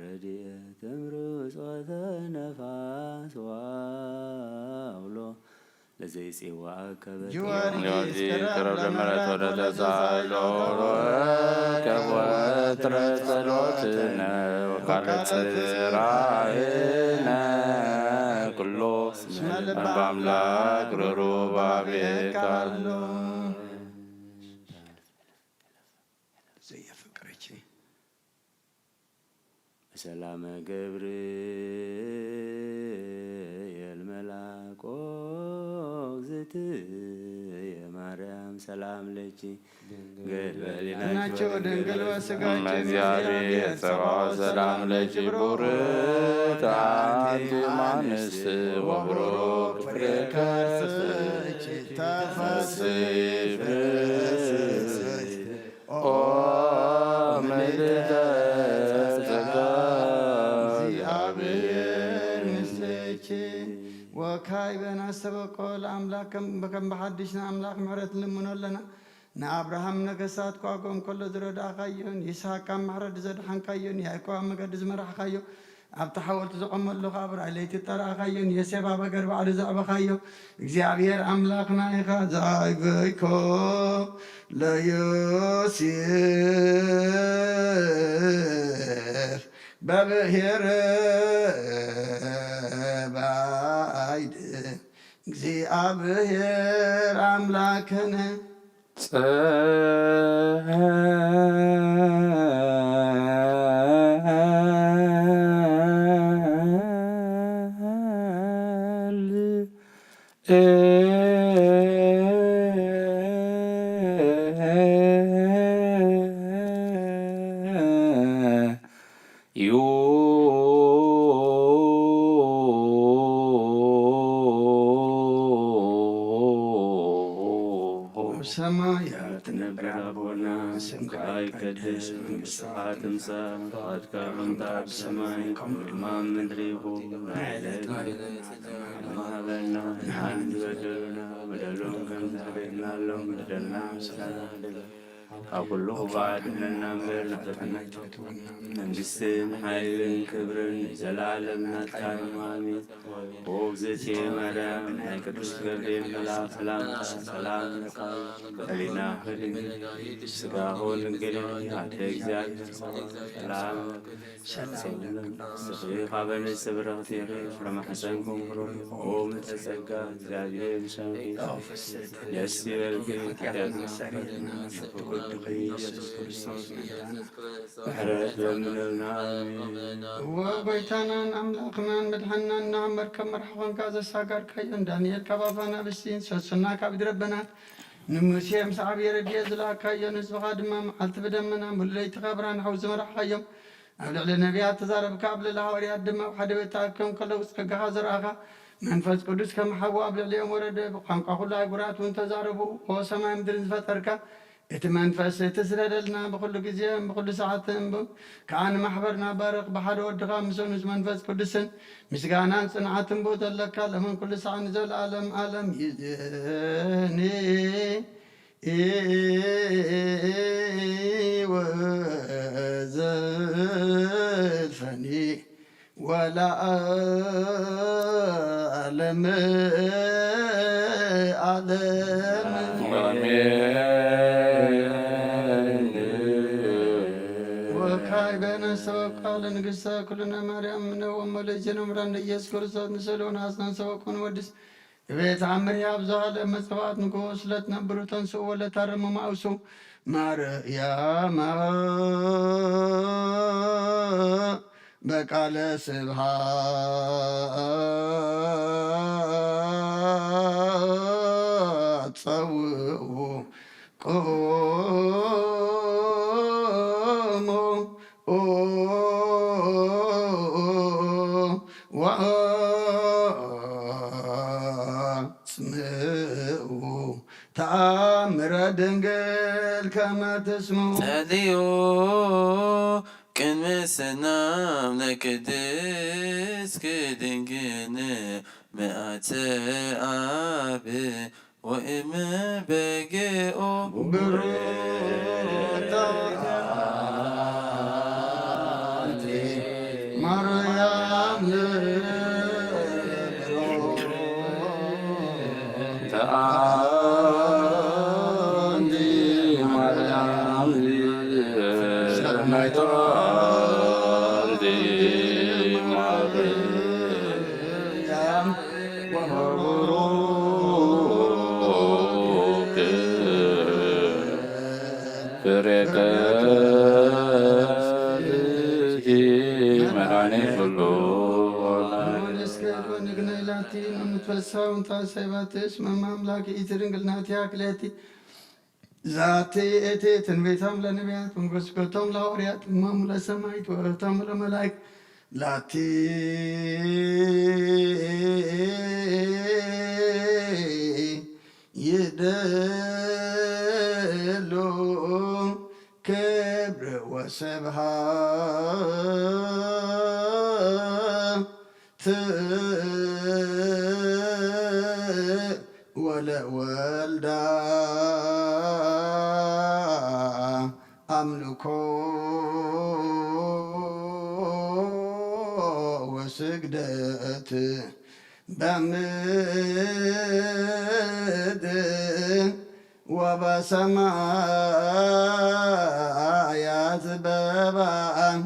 ረድኤት እምርጾተ ነፋስ ወአውሎ ለዘይፄዋከ ጊዮርጊስ ቅረብ ለምሕረት ወደ ተሳሎ ከወትረ ጸሎትነ ወቃለ ጽራህነ ኩሎ በአምላክ ርሩብ አቤካሎ ሰላመ ገብርኤል መልአኮ እግዝእትየ ማርያም ሰላም ለኪ ናቸው ድንግል በሥጋችን እግዚአብሔር ጸባኦት ሰላም ለኪ ቡርክት አንቲ እማንስት ወቡሩክ ፍሬ ከርሥኪ ተፈሥሒ ኦ ምልዕተ ወካዕበ ናስተበቆ ለአምላክ በከም በሐዲስና አምላክ ምሕረት ልምኖለና ንአብርሃም ነገሥታት ኳጎም ከሎ ዝረዳእኻዮን ይስሐቅ ኣብ ማሕረድ ዘድሓንካዮን ያዕቆብ ኣብ መገዲ ዝመራሕካዮ ኣብቲ ሓወልቲ ዘቐመሉ ካብ ራእለይቲ ጠራእኻዮን ዮሴፍ ኣብ ሃገር ባዕሉ ዘዕበኻዮ እግዚአብሔር ኣምላኽና ኢኻ ዘኣይበይኮ ለዮሴፍ በብሔረ ባይድ እግዚአብሔር አምላክነ ሰማያት ነብራቦና ስምከ ይቀደስ መንግሥትከ ትምጻእ ፈቃድከ በእንተ በሰማይ ከመ በምድር ሀበነ ሀበነ በደሉነ በደሉን ከመ በደልናለሁ በደልና አኩሉ ባዕድነና መንግሥትን ኃይልን ክብርን ዘላለም ናታን አሜን። ወእግዝእትየ ማርያም ናይ ቅዱስ ገብርኤል መልአክ ሰላምታ ሰላም ለከ በኅሊና በድንግል ሥጋሁ ድንግል አሐደ እግዚአብሔር ሰላም ሰብእ ኀበ ንጽሕ ብረክትከ ከማኅፀንኩም ፍሩት ኦ ምልዕተ ጸጋ እግዚአብሔር ምስሌኪ ደስ ይበልኪ ኢየሱስ ክርስቶስ ምሕረት ለምነና ወጎይታናን አምላክናን መድኃኒናን ንኣመር ከም መርሒ ኮንካ ዘሳጋድካዮን ዳንኤል ካብ ኣፈ ኣናብስቲን ሰሱና ካብ ድረበናት ንሙሴ ምስ ዓብዪ ረድኤት ዝለኣካዮን ህዝብኻ ድማ መዓልቲ ብደመና ሙሉለይቲ ብርሃን ሓዊ ዝመራሕካዮም ኣብ ልዕሊ ነቢያት ተዛረብካ ኣብ ልዕሊ ሃዋርያት ድማ ኣብ ሓደ ቤት ተኣኪቦም ከለዉ ፀጋኻ ዘርአኻ መንፈስ ቅዱስ ከም ሓዊ ኣብ ልዕሊኦም ወረደ ብቋንቋ ኩሉ ኣህጉራት እውን ተዛረቡ ኦ ሰማይ ምድርን ዝፈጠርካ እቲ መንፈስ እትስረደልና ብኩሉ ግዜ ብኩሉ ሰዓትን ከዓ ንማሕበርና ባርኽ ብሓደ ወድኻ ምስኑ መንፈስ ቅዱስን ምስጋናን ጽንዓትን ቦ ዘለካ ለመን ኩሉ ሰዓ ንዘለኣለም ዓለም ይእዜኒ ወዘልፈኒ ወለዓለመ ዓለም ሰበቃለ ንግሥተ ኩልነ ማርያም ነወሞ ለጀነምራን ኢየሱስ ክርስቶስ ንሰሎን አስናን ሰበኩን ወድስ ቤት አምሪያ ብዛለ መጽዋት ንጎ ስለት ነብሩ ተንስኡ ወለታረሙ ማውሱ ማርያም በቃለ ስብሐት ጸውዑ ተአምረ ድንግል ከመ ትስምዑ ጸልዩ ቅድመ ሰናም ለቅድስት ድንግል ምልዕተ አብ ወእመ በግኦ ብሩክተ አንቲ ማርያም ተአንቲ ማርያም ሰናይቶ አንቲ ማርያም ወቡሩክ ፍሬ ከርሥኪ መድኃኒት ኩሉ ንግነይላቲ ምትፈሳውን ታሰባትሽ መማምላክ ኢትድንግል ናቲያ ክለቲ ዛቲ እቲ ትንቢቶም ለነቢያት መንፈስኮቶም ለሐዋርያት እሞሙ ለሰማዕት ወእቶሙ ለመላእክት ላቲ ይደሉ ክብር ወስብሐት ወለወልዳ አምልኮ ወስግደት በምድር ወበሰማያት በባን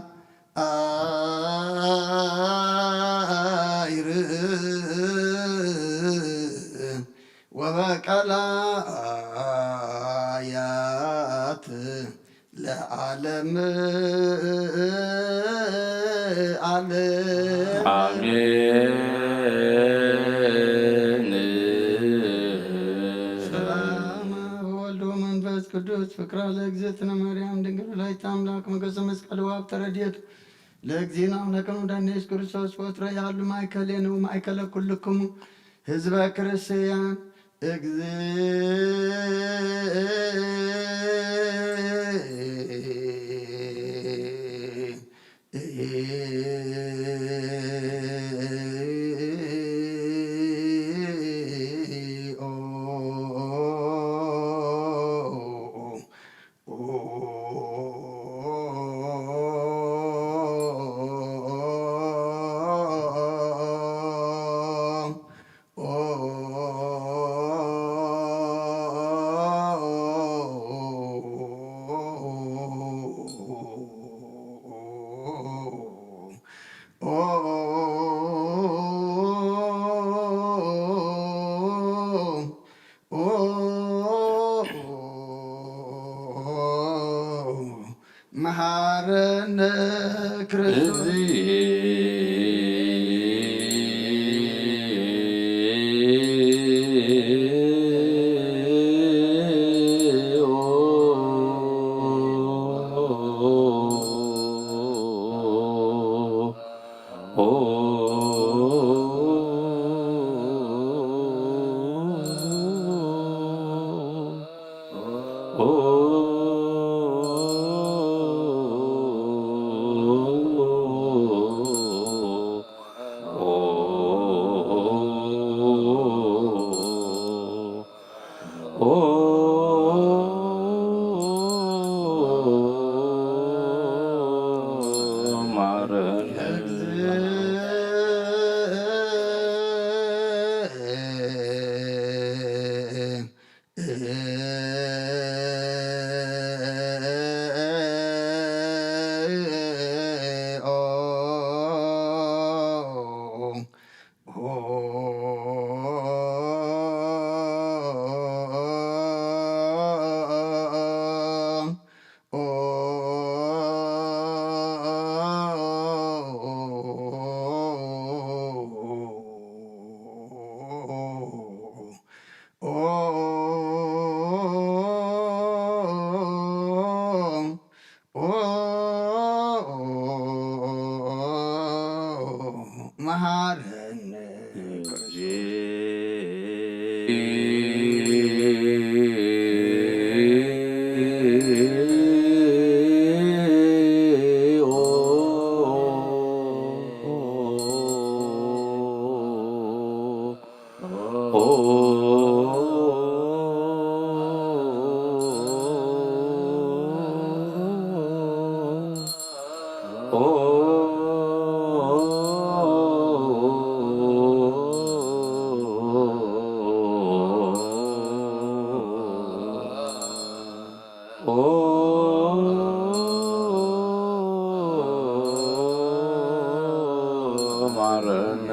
አይር ወበቀላያት ለዓለም ዓለም አሜን። ሰላም ወወልድ ወመንፈስ ቅዱስ ፍቅራ ለእግዝእትነ ማርያም ድንግል ወላዲተ አምላክ መገጸ መስቀል ወሀብተ ረድኤቱ ለእግዚእነ አምላክነ ወመድኃኒነ ክርስቶስ ወትረ ያሉ ማእከሌነ ወማእከለ ኩልክሙ ህዝበ ክርስቲያን መሐረነ ክርስቶስ መሐረነ ማረነ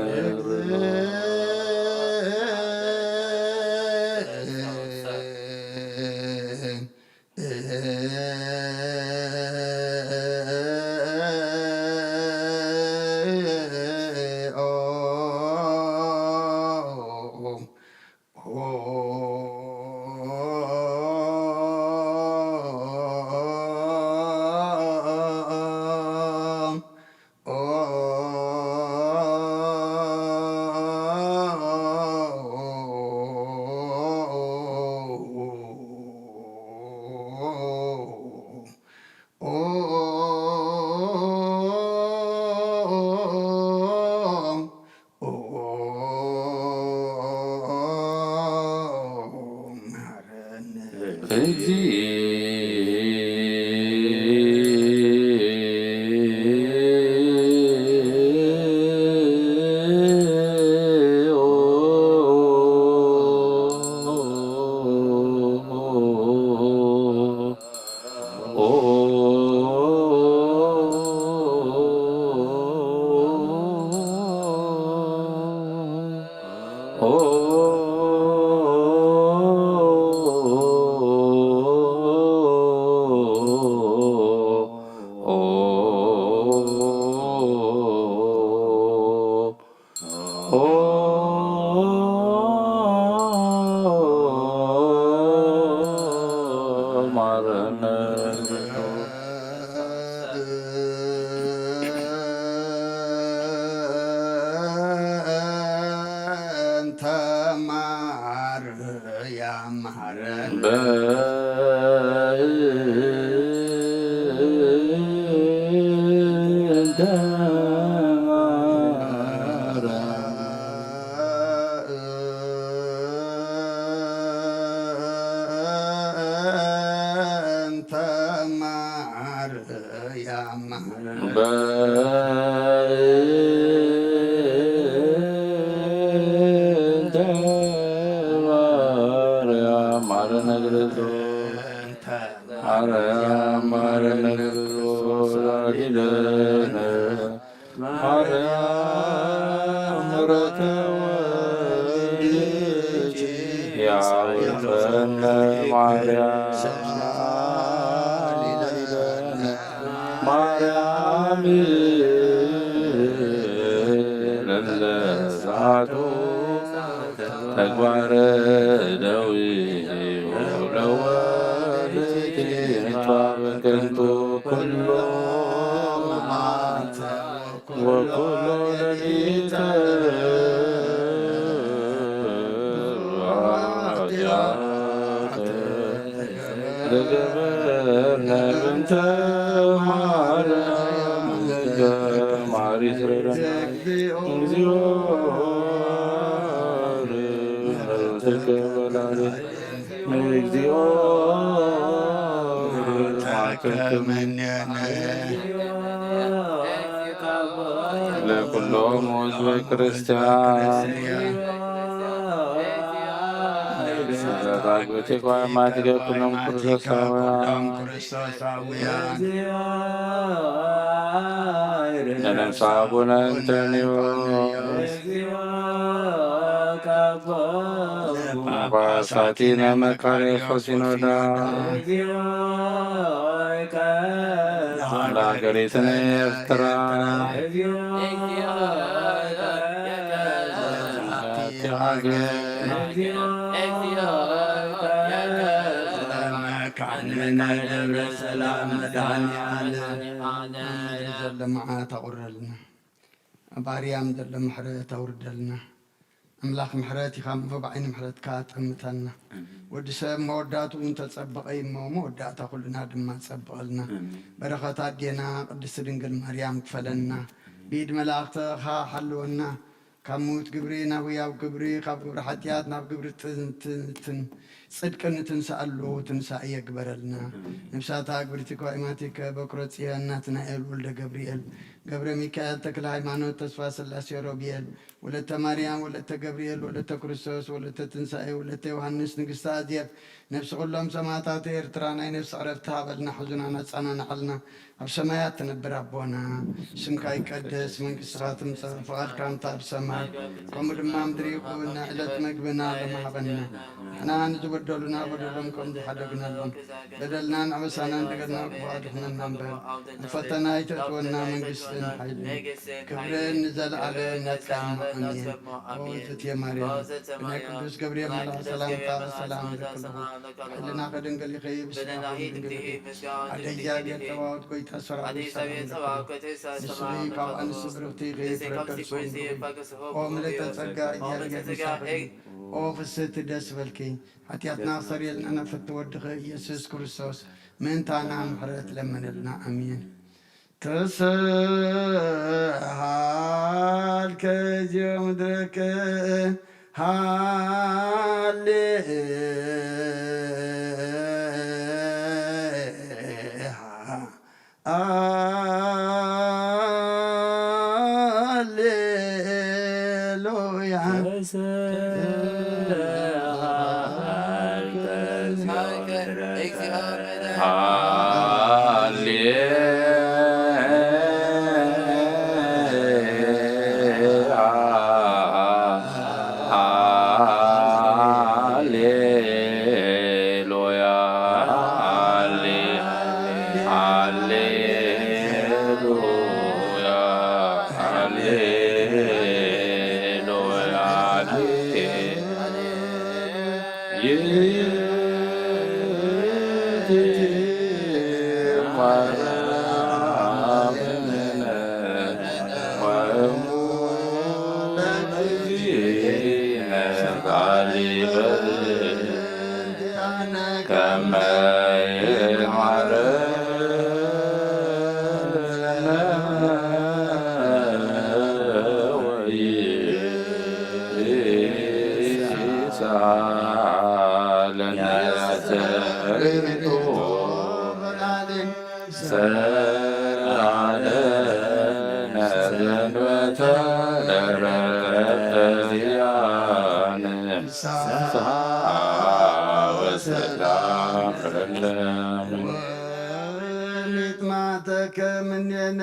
ተግባረ ደዊ ለወልድኪ በከንቱ ኩሎ ወኩሎ ሌሊተ ለገበርነ ብንተ ማርያም ማሪስረን እግዚኦ ተቀበላለ እግዚኦ ለኩሎም ሕዝበ ክርስቲያን ዛግብቴ ማትገ ኩሎም ክርስቶሳውያን ለነፍሰ አቡነ እንተንዮስ ጳጳሳቲነ መካነ ሲኖዳ ለሀገሪትነ ኤርትራ ደብረ ሰላም መድኃኒዓለም ዘሎ መዓት አቁረልና ባርያም ዘሎ ምሕረት አውርደልና أملاك محرتي خام فبعين محرت كاتمتنا ودي سب مودات ونتصبق أي مودات كلنا دم تصبقلنا بركات دينا قدس دنجل مريم كفلنا بيد ملاك خا حلونا كموت قبرينا ويا قبري خاب قبر حتياتنا بقبر تن صدق تنسألو تنسى يقبرلنا نفساتها قبرتك وإماتك بكرتيها ناتنا إل ولد قبريل قبر ميكائيل تكل هيمانوت تسفى سلاسي روبيل ولدت مريم ولدت قبريل ولدت كريستوس ولدت تنسائي ولدت يوحنس نقستا ديب نفس كلهم سماتات إرترانا نفس عرفتها بلنا حزننا نتصانا نحلنا ኣብ ሰማያት ትነብር ኣቦና ስምካ ይቀደስ መንግስትኻ ትምጻእ ፍቓድካ ምታ ኣብ ሰማይ ከምኡ ድማ ምድሪ ይኹን ዕለት መግብና ለማሃበና ንሕና ንዝበደሉና በደሎም ከም ዝሓደግናሎም በደልናን ኣበሳናን እንደገና ክፉኣድሕነና እምበር ንፈተና ይተእትወና መንግስትን ሓይልን ክብርን ንዘለዓለም ናትካ ኣሜን እትየ ማርያም ብናይ ቅዱስ ገብርኤል መልኣክ ሰላምታ ሰላም ንረክለኹ ሕልና ከድንገል ይኸይ ብስራኹም ድንግል ኣደያ ጌር ተባወት ጎይታ ሰራዊት ንስኺ ካብ ኣንስቲ ብርክቲ ከይፍረከርሶም ኦ ምልዕተ ጸጋ እግዚአብሔር ምሳኺ ኦ ፍስሕቲ ደስ በልኪ ሓጢኣትና ክሰሪየልና ነፈቲ ወድኺ ኢየሱስ ክርስቶስ ምእንታና ምሕረት ለመነልና ኣሜን ተሰሃል ከዚዮ ምድረከ ሃሌ ሃሌሉያ ሚጥማተከ ምንየነ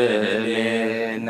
በላዕሌነ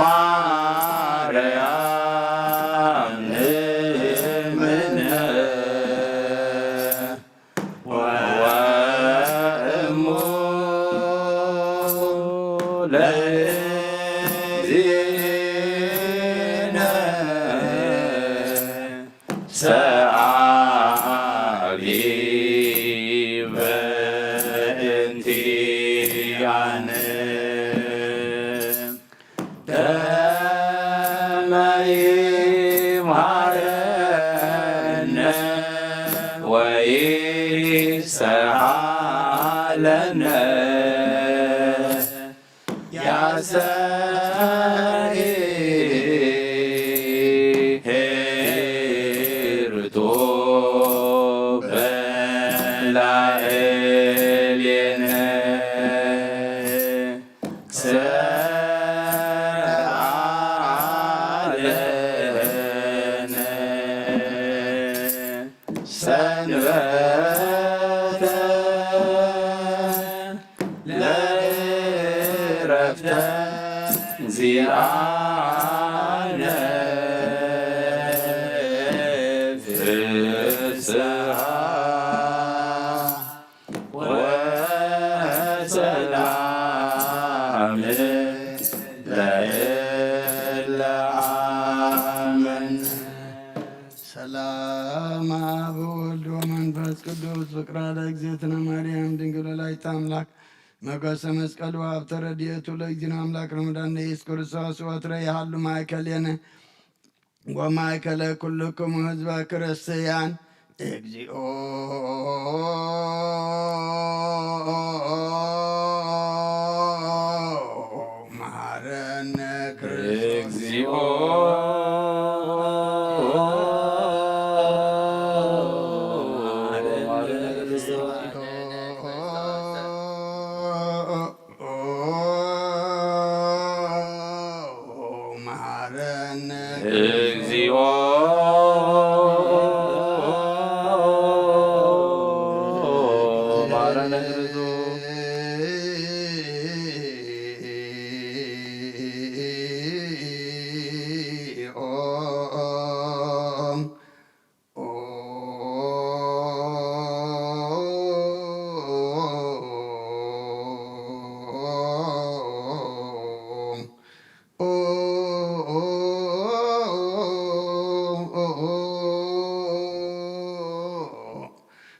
Ma እግዚእነ ሰአሊ በእንቲአነ ከመ ይምሃረነ ወይስሐለነ ያሰሪ ሄርቶ በላዕሌነ ሰአለነ ሰንበተ ለዕረፍተ ዚአነ ፍስሐ ወሰላም ለእለ አመኑ። ሰላም አብ ወወልድ ወመንፈስ ቅዱስ ፍቅራ ለእግዝእትነ ማርያም ድንግል ወላዲተ አምላክ መጓሰ መስቀሉ ሀብተ ረድኤቱ ለእግዚእነ አምላክ ረመዳን ኢየሱስ ክርስቶስ ወትረ ያሃሉ ማእከሌነ ወማእከለ ኩልክሙ ህዝበ ክርስቲያን እግዚኦ መሐረነ እግዚኦ መሐረነ እግዚኦ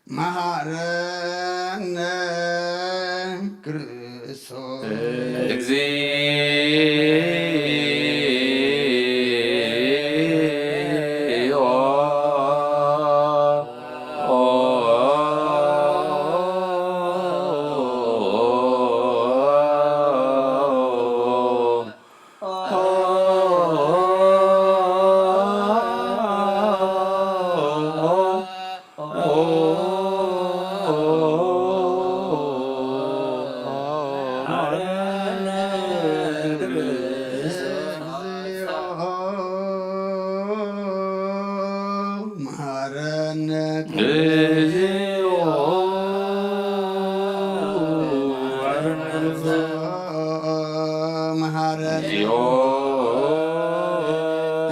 መሐረነ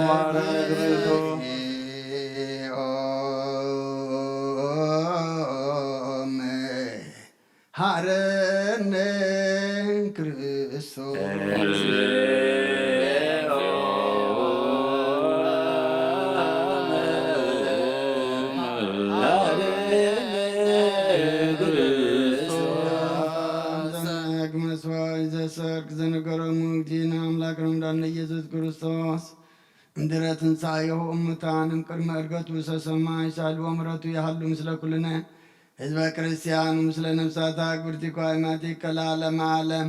መሐረነ ክርስቶስ እግዚኦ መሐረነ መሐረነ ክርስቶስ ዘሰርክ ዘነገሮ ሙክቲነ አምላክ ረምዳነ ኢየሱስ ክርስቶስ እምድኅረ ትንሣኤሁ እሙታንም ቅድመ ዕርገቱ ሰሰማይ ሳልዎ ምሕረቱ ያሃሉ ምስለ ኩልነ ህዝበ ክርስቲያኑ ምስለ ነፍሳት አግብርቲኮ አእማቲከ ለዓለመ ዓለም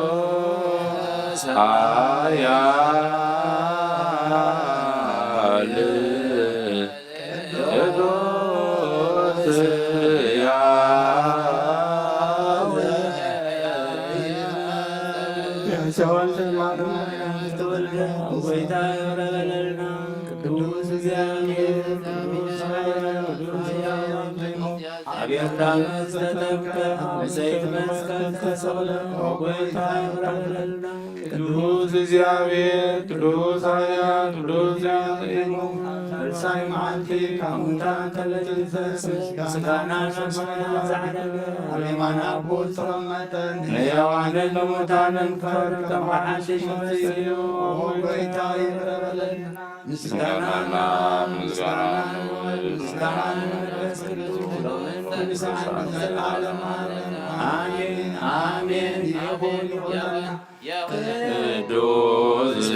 ቅዱስ ኃያል ቅዱስ ቅዱስ እግዚአብሔር ቅዱስ ቅዱስ እግዚአብሔር ቅዱስ ኃያል ቅዱስ ፈርሳይ መዓልቲ ካብ ሙታን ተለይተ ምስጋና አቤማና አቦ ዝተቐመጠ ንሕያዋንን ንሙታንን ከርተማ ሓድሽ መሲሉ ጎይታ ይቅረበለና ምስጋናና ምስጋና መንፈስ ቅዱስ ዘለዓለም አሜን አሜን ይሁን ይሁንና ቅዱስ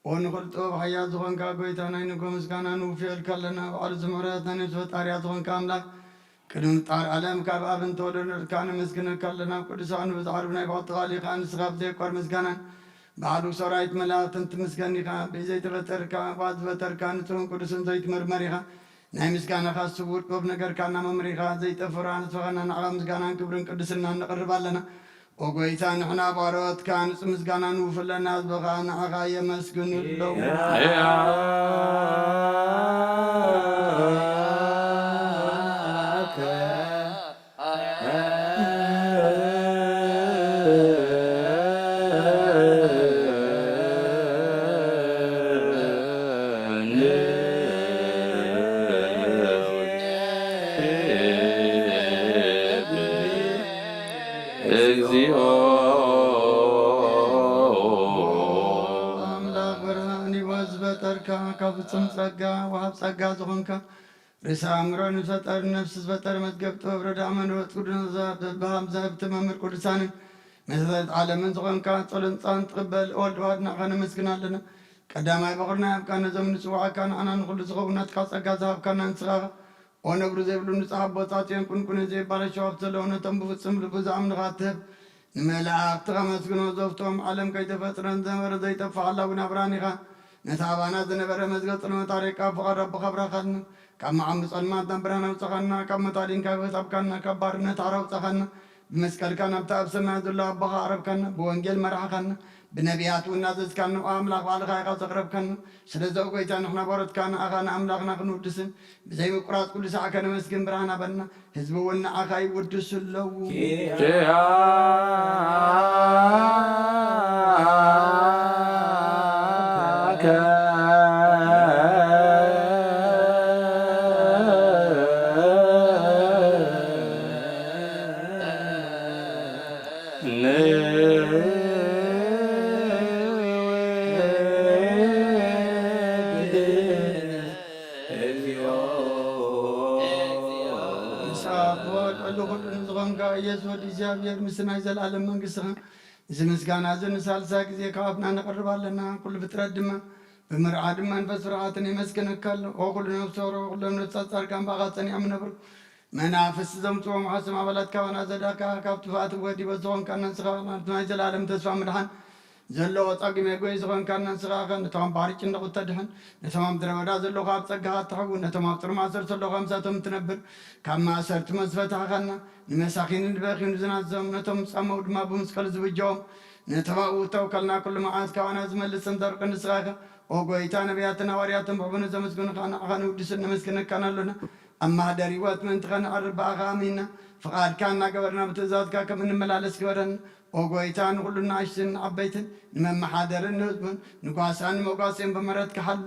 ونقول توب حياة زخون كاقويتا نينكو مسكانا نوفيل كالنا وعلى زمراتنا نسوة طاريات زخون كاملا كدون طار علم كاب أبن تولن ركان مسكنا كالنا قدسان وزعربنا يبعط غالي خان سخاب زي قار مسكانا بعدو سرايت ملا تنت مسكاني خان بيزيت بتركا بعد بتركا نترون قدسان زيت مرمري خان ناي مسكانا خاص سبوت قوب نقر كانا ممري خان زيت فران سوغانا نعلم مسكانا كبرن قدسنا نقرب لنا وقويتا نحنا بارات كان مسكانا نوفلنا زبغانا عغاية مسكن اللو كابتن صقا وهاب صقا زخونكا رسا عمرو نفتر نفس فتر متقبت وبرد عمن وتقولن زاب بهم زاب تمامر قدسان مثل عالم زخونكا طلن صان تقبل اول وادنا خان مسكنا لنا قدامي بقرنا كان زمن سوعا كان انا نقول زخونات كاسقا زاب كان نصرا ونبرو زبلو نصحاب بوصاتين كن زي بالشوف تلونه تنبفصم لبزام نغاتب نملاك تغمسكنو زفتهم عالم كي تفترن زمر زي تفعل ونبراني خان نتابعنا زنبرة مزقطنا طريقة فقر رب خبر خدنا كم عم صلما دبرنا وسخنا كم طالين كيف سبكنا كبرنا تعرف سخنا بمسكال كنا بتاب سمع الله بخا عرب كنا بوانجيل مرح خنا بنبيات والناس كنا وأملاك وعلى خير سقرب كنا سلزق ويتان إحنا برد كنا أخنا أملاكنا خنودسن بزي مقراط كل ساعة كنا مسكين برانا بنا حزب ولنا أخاي ودس اللو እግዚአብሔር ምስና ይዘላለም መንግሥትህ ዝምስጋና ዝንሳልሳ ጊዜ ከአፍና ነቀርባለና ኩል ፍጥረት ድማ በመርዓድ መንፈስ ፍርሃትን የመስገነካል ወኩል ነፍስ ወሮ ኩል ነፍስ ጻርቃን ባጋጠን ያምነብር መናፍስ ዘምጾም ሐስም አባላት ካወና ዘዳካ ካብትፋት ወዲ በዞን ካናን ስራና ይዘላለም ተስፋ ምድሃን ዘሎ ጻግሜ ጎይ ዝሆን ካናን ስራኸን ተማም ባሪጭ እንደቁተድህን ነተማም ድረወዳ ዘሎ ካብ ጸጋህ ተሐጉ ነተማም ጥር ማሰር ዘሎ 50 ትነብር ካማ ሰርት መስፈታኸና ንመሳኺን ንበኺን ዝናዘም ነቶም ጻመው ድማ በመስቀል ዝብጃው ነተባኡ ተወከልና ኩሉ መዓዝ ካዋና ዝመልስ እንተርቅ ንስራኸ ወጎይታ ነቢያትን ሐዋርያትን በሆነ ዘመስግኑ ካን ውድስን ነመስግነካን አለና አማደሪ ወት ምን ተኸን አርባኻ አሚና ፍቃድካና ገበርና በትእዛዝካ ከምንመላለስ ግበረን ወጎይታን ሁሉና አሽትን አበይትን ንመማሓደርን ህዝቡን ንጓሳን መጓሴን በመረትካ ሓሉ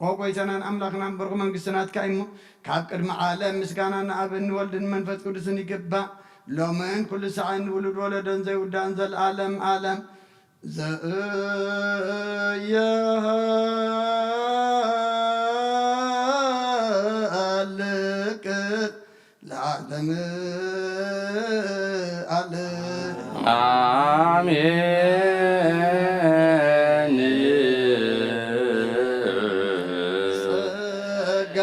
ወጎይታናን አምላክናን በርኹ መንግስትናትካ እሞ ካብ ቅድሚ ዓለም ምስጋናን ኣብን ወልድን መንፈስ ቅዱስን ይግባእ ሎምን ኩሉ ሰዓን ውሉድ ወለደን ዘይውዳን ዘለዓለም ዓለም ዘእየሃልቅ ለዓለም ዓለም አሜን ጸጋ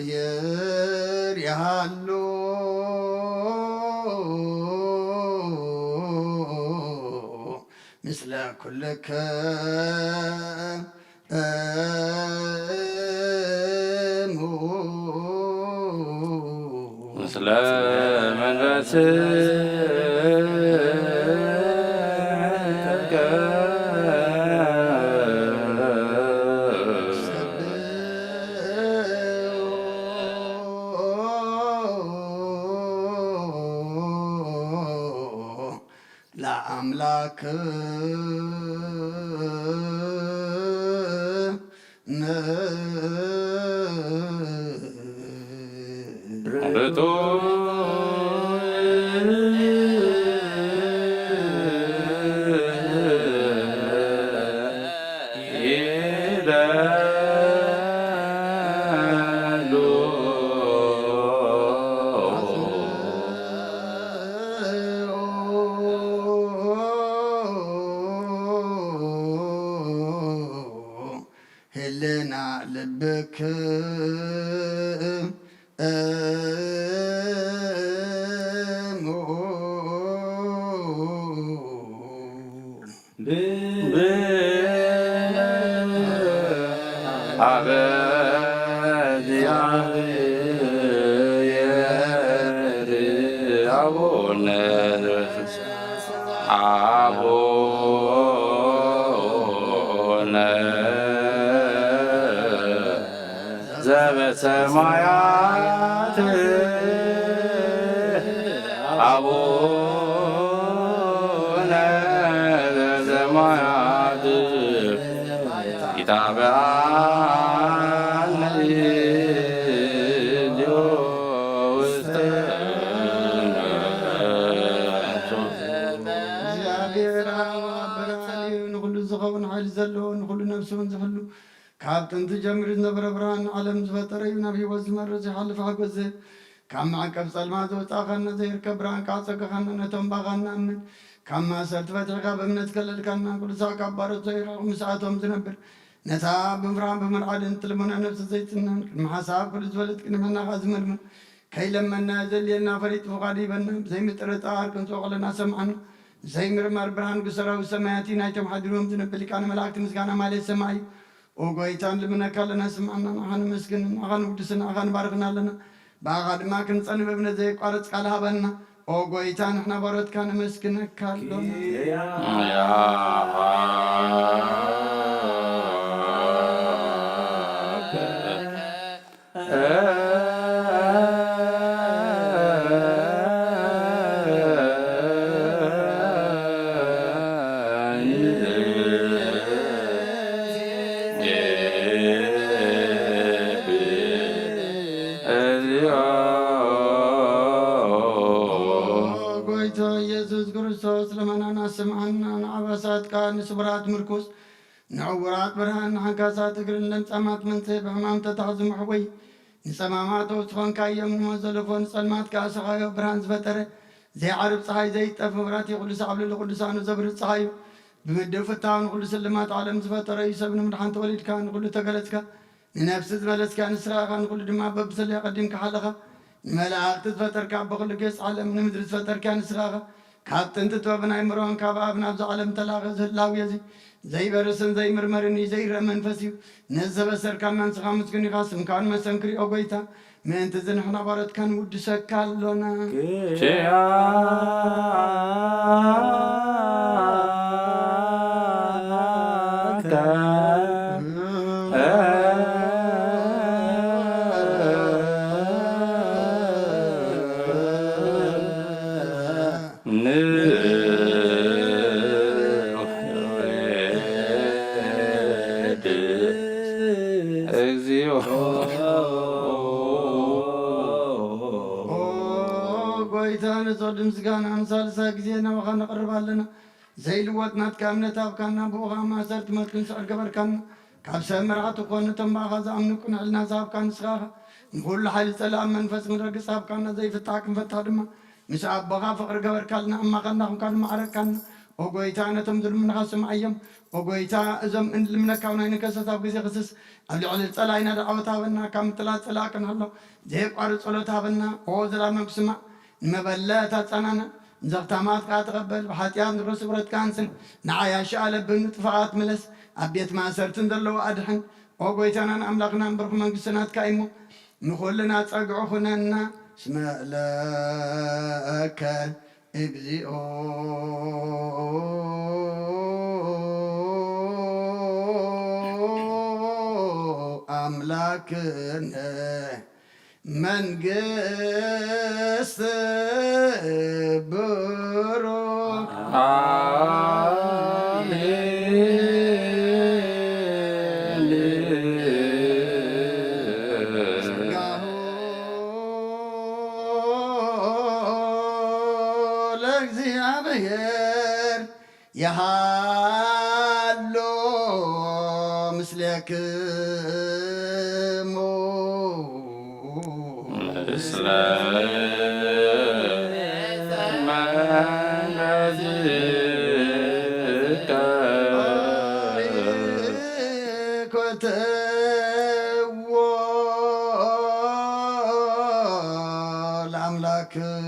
ዘእግዚአብሔር ያሃሉ ምስለ ኩልከ ምስለ መንፈስከ ለአምላክ ርቱ ይደሉ ህልና ልብክ ዘበሰማያት አቡነ ዘበሰማያት ይትባረክ እግዚኦ ውስተ እግዚአብሔር ብርሃን ንኩሉ ዝኸውን ሓይሊ ዘለዎ ንኩሉ ነብስውን ዝሕሉ ካብ ጥንቲ ጀሚሩ ዝነበረ ብርሃን ዓለም ዝፈጠረ እዩ ናብ ሂወት ዝመርፅ ይሓልፍ ሓጎስ ዝህብ ካብ ማዕቀብ ፀልማት ዘውፃእኻና ዘይርከብ ብርሃን ካብ ፀጋኻና ነቶም ባኻና እምን ካብ ማእሰርቲ ፈትሕካ ብእምነት ከለልካና ቅዱሳ ካብ ባሮት ዘይረቑ ምስኣቶም ዝነብር ነታ ብምፍራን ብምርዓድን ትልሙና ነብሲ ዘይፅነን ቅድሚ ሓሳብ ኩሉ ዝበለት ቅድምናኻ ዝምርምር ከይለመና ዘልየልና ፈሪጥ ፍቓድ ይበና ብዘይምጥርጣር ክንፅኦ ከለና ሰምዓና ዘይምርመር ብርሃን ጉሰራዊ ሰማያት ናይቶም ሓዲሮም ዝነብል ሊቃነ መላእክቲ ምስጋና ማለት ሰማይ እዩ ወጎይታን ልምነካ ኣለና ስምዓና ንኣኻ ንመስግንን ንኣኻ ንውድስን ንኣኻ ንባርኽና ኣለና ብኣኻ ድማ ክንፀንብ እምነት ዘይቋረፅ ቃል ሃበና ወጎይታ ንሕና ባሮትካ ንመስግነካ ኣሎና ኢየሱስ ክርስቶስ ለመናና ስምዓና ንዓበሳትካ ንስቡራት ምርኩስ ንዕውራት ብርሃን ንሓንካሳት እግርን ለምጻማት መንስኤ ብሕማም ተታሕዙ ምሕወይ ንጸማማቶ ዝኾንካዮም ንመዘለፎ ንጸልማትካ ሰኻዮ ብርሃን ዝፈጠረ ዘይዓርብ ፀሓይ ዘይጠፍ መብራህቲ ኩሉ ሳዕብልሉ ቅዱሳኑ ዘብርህ ፀሓይ እዩ ብምድብ ፍታው ንኩሉ ስልማት ዓለም ዝፈጠረ እዩ ሰብ ንምድሓን ተወሊድካ ንኩሉ ተገለጽካ ንነፍሲ ዝመለስካ ንስራኻ ንኩሉ ድማ በብሰለያ ቀዲምካ ሓለኻ ንመላእክቲ ዝፈጠርካ ብኩሉ ገጽ ዓለም ንምድሪ ዝፈጠርካ ንስኻኻ ካብ ጥንቲ ጥበብን ኣይምሮን ካብ ኣብ ናብዚ ዓለም ተላኸ ዝህላው የዚ ዘይበርስን ዘይምርመርን እዩ ዘይርአ መንፈስ እዩ ነዘበሰርካና ንስኻ ምስግን ኢኻ ስምካን መሰንክሪ ኦ ጎይታ ምእንቲ ዝንሕና ባረትካን ውድሰካ ኣሎና ጎይታ ንጾድ ምስጋና ንሳልሳ ግዜ ናባኻ ነቕርብ ኣለና ዘይልወጥ ናትካ እምነት ኣብካና ብኡኻ ማእሰርቲ መትክንስዕር ገበርካና ካብ ሰብ መርዓቲ ኮኑ እቶም ባኻ ዝኣምኑ ቅንዕልና ዝሃብካ ንስኻኻ ንኩሉ ሓይሊ ፀላም መንፈስ ክንረግፅ ሃብካና ዘይፍታሕ ክንፈታሕ ድማ ምስ ኣቦኻ ፍቕሪ ገበርካልና እማኸና ኹንካ ድማ ዓረግካና ኦ ጎይታ ነቶም ዝልምንኻ ስምዓዮም ኦ ጎይታ እዞም እንልምነካብ ናይ ንከሰት ኣብ ግዜ ክስስ ኣብ ልዕሊ ፀላይና ዳዓወት ሃበና ካብ ምጥላት ፀላእ ክንህሎ ዘይቋርፅ ጸሎት ሃበና ኦ ዘላለም ክስማዕ ንመበለት ኣፀናና ንዘኽታማትካ ተቐበል ብሓጢኣት ንርስ ብረትካ ንስን ንዓያሻ ለብን ጥፋኣት ምለስ ኣብ ቤት ማእሰርትን ዘለዎ ኣድሕን ኦ ጎይታና ንኣምላኽና እምብርኩ መንግስትናትካ እሞ ንኹልና ፀግዑ ኩነና ስመ ለከ እግዚኦ ኣምላክነ መንግስት ብሩክ ለእግዚአብሔር የሃሎ ምስሌክሙ ምስለ ኮተዎ ለአምላክን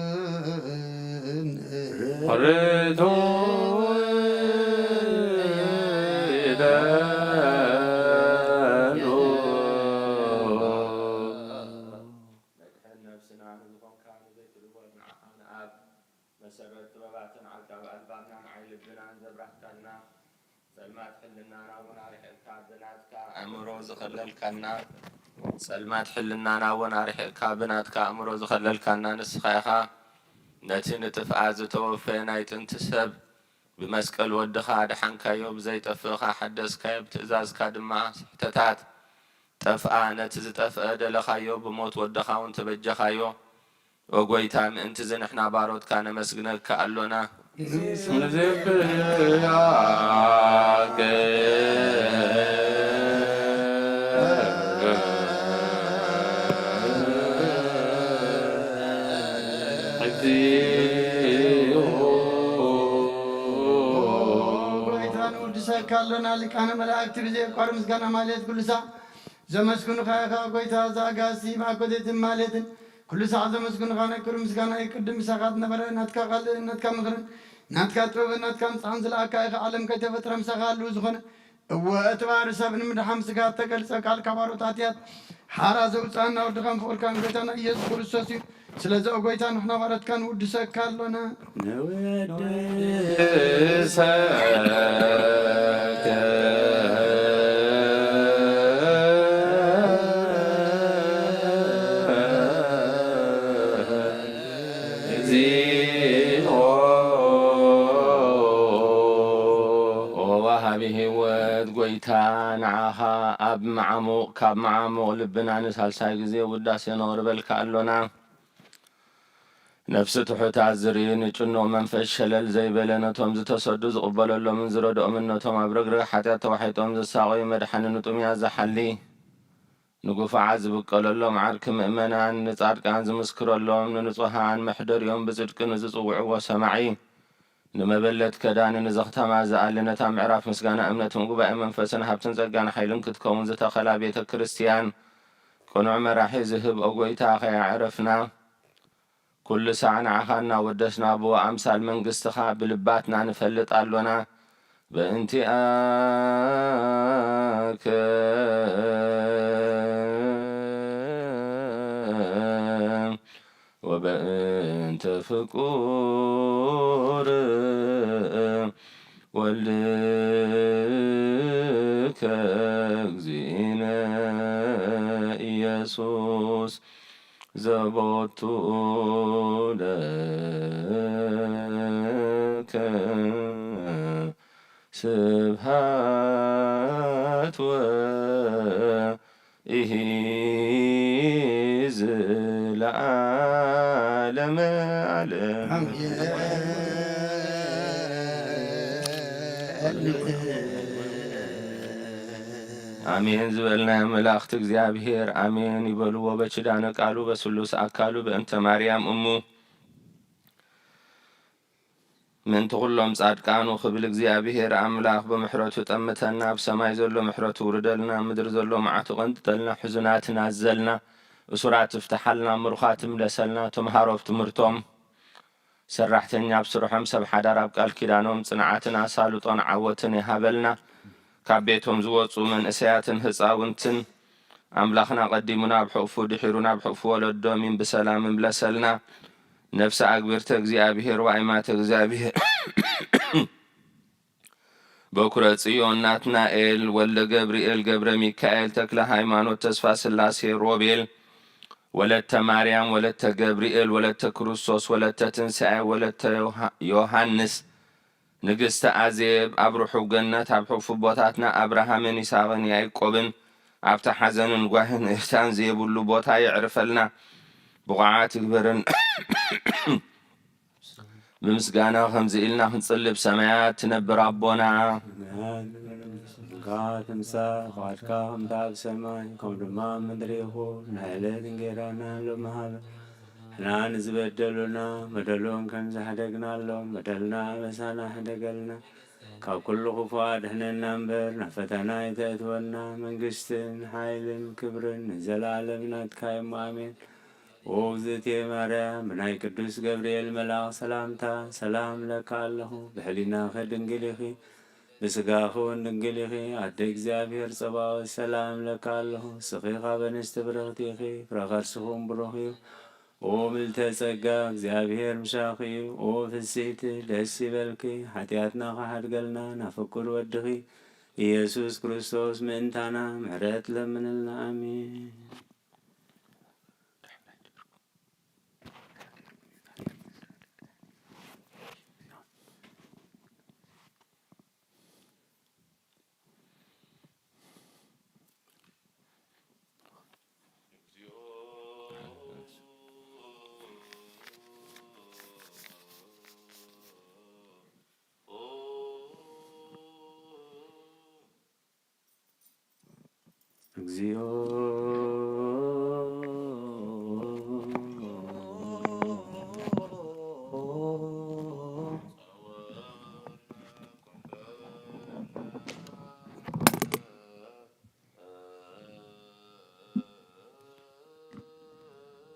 ርቱ መሰረት ጥበባትን ዓልታዊ ኣልባብና ንዓይ ልብናን ዘብራህካና ጸልማት ሕልናና እውን ኣሪሕካ ብናትካ ኣእምሮ ዝኸለልካና ጸልማት ሕልናና እውን ኣሪሕካ ብናትካ ኣእምሮ ዝኸለልካና ንስኻ ኢኻ ነቲ ንጥፍኣት ዝተወፈ ናይ ጥንቲ ሰብ ብመስቀል ወድኻ ኣድሓንካዮ ብዘይጠፍእኻ ሓደስካዮ ብትእዛዝካ ድማ ስሕተታት ጠፍኣ ነቲ ዝጠፍአ ደለኻዮ ብሞት ወድኻ እውን ተበጀኻዮ ወጎይታ ምእንቲ ዝንሕና ባሮትካ ነመስግነካ ኣሎና ንዝክያከ ጎይታ ንውድሰካ ኣሎና ሊቃነ መላእክቲ ብዘይቋር ምስጋና ማለት ኩሉ ሰዕ ዘመስግኑኻ ኢኻ ጎይታ ዛጋሲ ማኮቴትን ማለትን ኩሉ ሰዕ ዘመስግኑኻ ናይ ክብሪ ምስጋና ይቅድም ምሳኻት ነበረ ናትካ ቃልእ ናትካ ምክርን ናትካ ጥበብን ናትካ ምፅሓን ዝለኣካ ኢኻ ዓለም ከይተፈጥረ ምሳኻ ኣለዉ ዝኾነ እወ እቲ ባሕሪ ሰብ ንምድሓም ስጋ ተገልፀ ቃልካ ባሮታት እያት ሓራ ዘውፅአና ወድኻን ፍቅርካን ጎይታና ኢየሱስ ክርስቶስ እዩ ስለዚ ጎይታ ንሕና ባሮትካ ንውድሰካ ኣሎና ንወድሰከ ወሃቢ ህይወት ጎይታ ንዓኻ ኣብ መዓሙቕ ካብ መዓሙቕ ልብና ንሳልሳይ ግዜ ውዳሴ ነቕርበልካ ኣሎና ነፍሲ ትሑታት ዝርኢ ንጭኑቕ መንፈስ ሸለል ዘይበለ ነቶም ዝተሰዱ ዝቕበለሎምን ዝረድኦምን ነቶም ኣብ ረግረግ ሓጢኣት ተዋሒጦም ዘሳቐዩ መድሓኒ ንጡምያ ዝሓሊ ንጉፋዓት ዝብቀለሎም ዓርኪ ምእመናን ንጻድቃን ዝምስክረሎም ንንጹሃን መሕደሪኦም ብጽድቂ ንዝጽውዕዎ ሰማዒ ንመበለት ከዳኒ ንዘኽተማ ዝኣሊ ነታ ምዕራፍ ምስጋና እምነትን ጉባኤ መንፈስን ሃብትን ጸጋን ሓይልን ክትከውን ዝተኸላ ቤተ ክርስቲያን ቅኑዕ መራሒ ዝህብ ጎይታ ኸያዕረፍና ኩሉ ሰዕ ንዓኻ እናወደስና ብዎ ኣምሳል መንግስትኻ ብልባትና ንፈልጥ ኣሎና በእንቲአከ በእንተ ፍቁር ወልድከ እግዚእነ ኢየሱስ ዘቦቱ ለከ ስብሐት ወኢሕዝ ለዓለመ ዓለም አሜን። ዝበልና መላእክት እግዚአብሔር አሜን ይበልዎ በችዳነ ቃሉ በስሉስ አካሉ በእንተ ማርያም እሙ ምንተ ኩሎም ጻድቃኑ ክብል እግዚአብሔር አምላኽ ብምሕረቱ ጠምተና ብሰማይ ዘሎ ምሕረቱ ውርደልና ምድር ዘሎ መዓቱ ቀንጥጠልና ሕዙናትን አዘልና እሱራት እፍትሓልና ምሩኻት ምለሰልና ተምሃሮ ትምህርቶም ሰራሕተኛ ብስርሖም ሰብ ሓዳር ኣብ ቃል ኪዳኖም ጽንዓትን አሳልጦን ዓወትን ይሃበልና ካብ ቤቶም ዝወፁ መንእሰያትን ህፃውንትን አምላኽና ቀዲሙና ብሕቕፉ ድሒሩና ብሕቕፉ ወለዶም ብሰላም ምለሰልና ነፍሰ አግብርተ እግዚአብሔር ዋእማተ እግዚአብሔር በኩረ ጽዮን ናትናኤል ወልደ ገብርኤል ገብረ ሚካኤል ተክለ ሃይማኖት ተስፋ ስላሴ ሮቤል ወለተ ማርያም ወለተ ገብርኤል ወለተ ክርስቶስ ወለተ ትንሣኤ ወለተ ዮሐንስ ንግሥተ አዜብ አብርሑ ገነት ኣብ ሕፉ ቦታትና አብርሃምን ይስሐቅን ያዕቆብን ኣብታ ሓዘንን ጓህን እህታን ዘየብሉ ቦታ ይዕርፈልና ብቑዓት ይግበርን ብምስጋና ከምዚ ኢልና ክንጽልብ ሰማያት ትነብር ኣቦና ትምጻእ ፍቃድካ ከምታ ኣብ ሰማይ ከምኡ ድማ ምድሪ ይኹን ናይ ዕለት እንጀራና ሎሚ ሃበ ንሕና ንዝበደሉና በደሎም ከም ዝሓደግናሎም በደልና በሳና ሕደገልና ካብ ኩሉ ክፉእ ኣድሕነና እምበር ናብ ፈተና ይተእትወና መንግስትን ሓይልን ክብርን ንዘለዓለም ናትካ እሞ ኣሜን። ኦ እግዝእትየ ማርያም ብናይ ቅዱስ ገብርኤል መልአክ ሰላምታ ሰላም ለካ ኣለኹ ብሕሊናኸ ድንግል ኢኺ ብስጋኸ እውን ድንግል ኢኺ ኣደ እግዚአብሔር ጸባኦት ሰላም ለካ ኣለኹ ስኺ ካብ ኣንስቲ ብርኽቲ ኢኺ ፍረ ከርስኹም ብሩኽ እዩ። ኦ ምልዕተ ጸጋ እግዚአብሔር ምሳኺ እዩ። ኦ ፍስሕቲ ደስ ይበልኪ ሓጢኣትና ኸሓድገልና ናፍቁር ወድኺ ኢየሱስ ክርስቶስ ምእንታና ምሕረት ለምንልና ኣሜን። እግዚኦ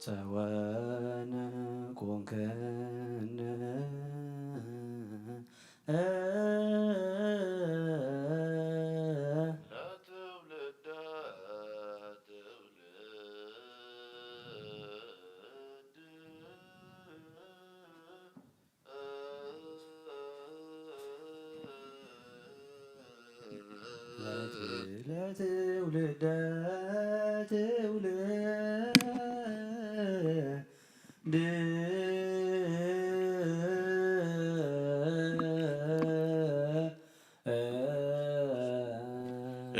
ጸወነ ኮንከነ ለትውልደ ትውልድ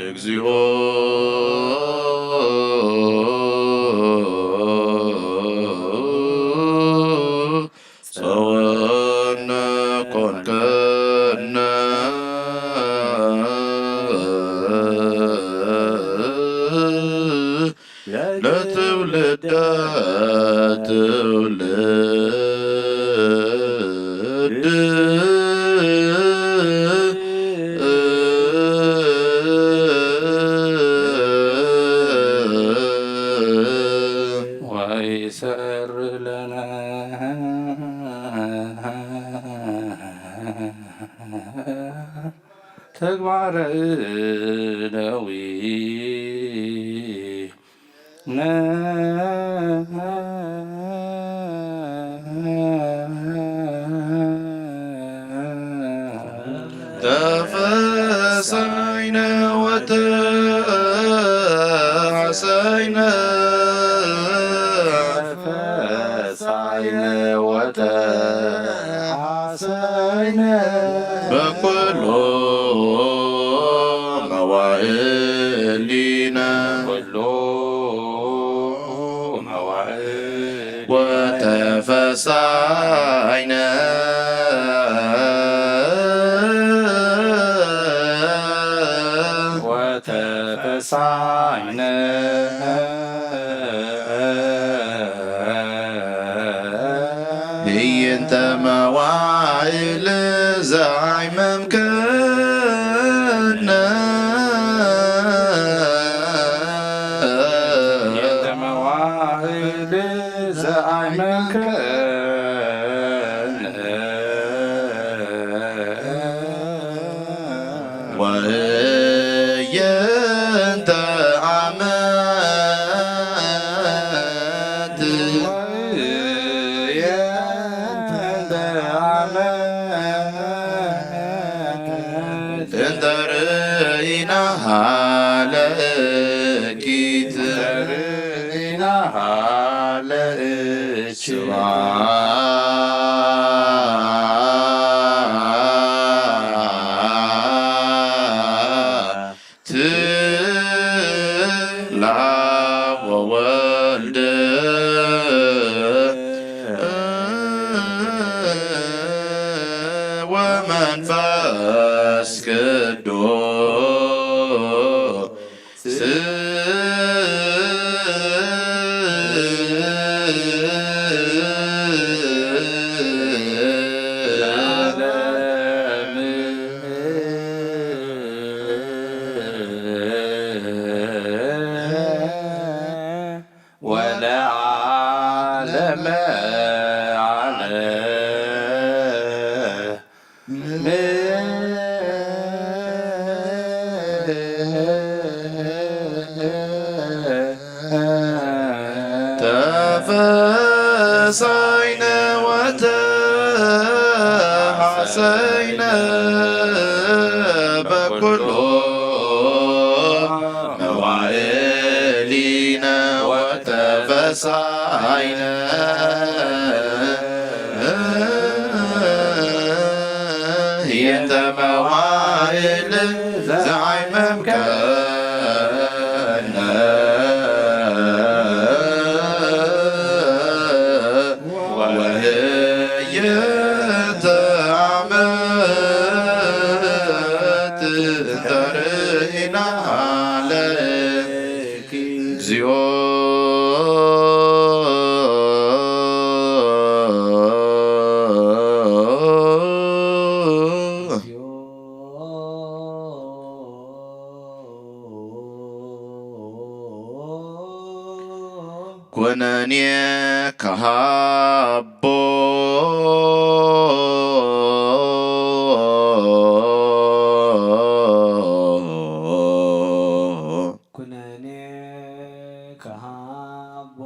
እግዚኦ ጸወነ ኮንከነ ለትውልደ ትውልድ ወይሰር ለነ ተግባረ እደዊ ተፈሳይነ ወተሐሰይነ በኩሉ መዋዕሊነ ወተፈሳይነ ህይንተ መዋዕል ዘአይመምከነ ወህየንተ ዓመት እንተ ርኢናሃ ለእኪት ለአብ ወወልድ ወመንፈስ ቅዱስ ወለዓለመ ተፈሳይነ ወተሐሰይነ በኩሉ መዋዕሊነ ወተፈሳይነ ህየንተ መዋዕል ዘአይመምከነ ወህየንተ ዓመት እንተ ርኢናሃ ለእግዚኦ ኩነኔ ከሃቦ ኩነኔ ከሃቦ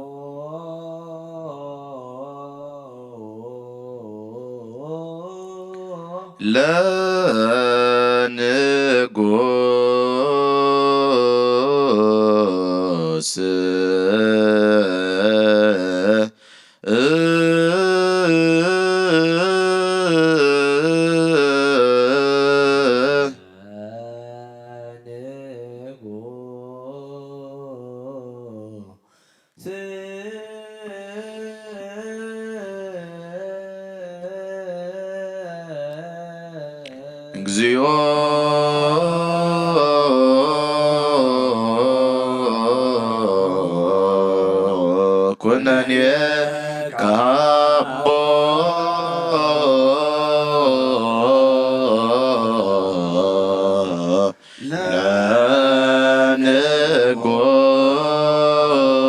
ለንጉሥ እግዚኦ ኩነኔ ከሃቦ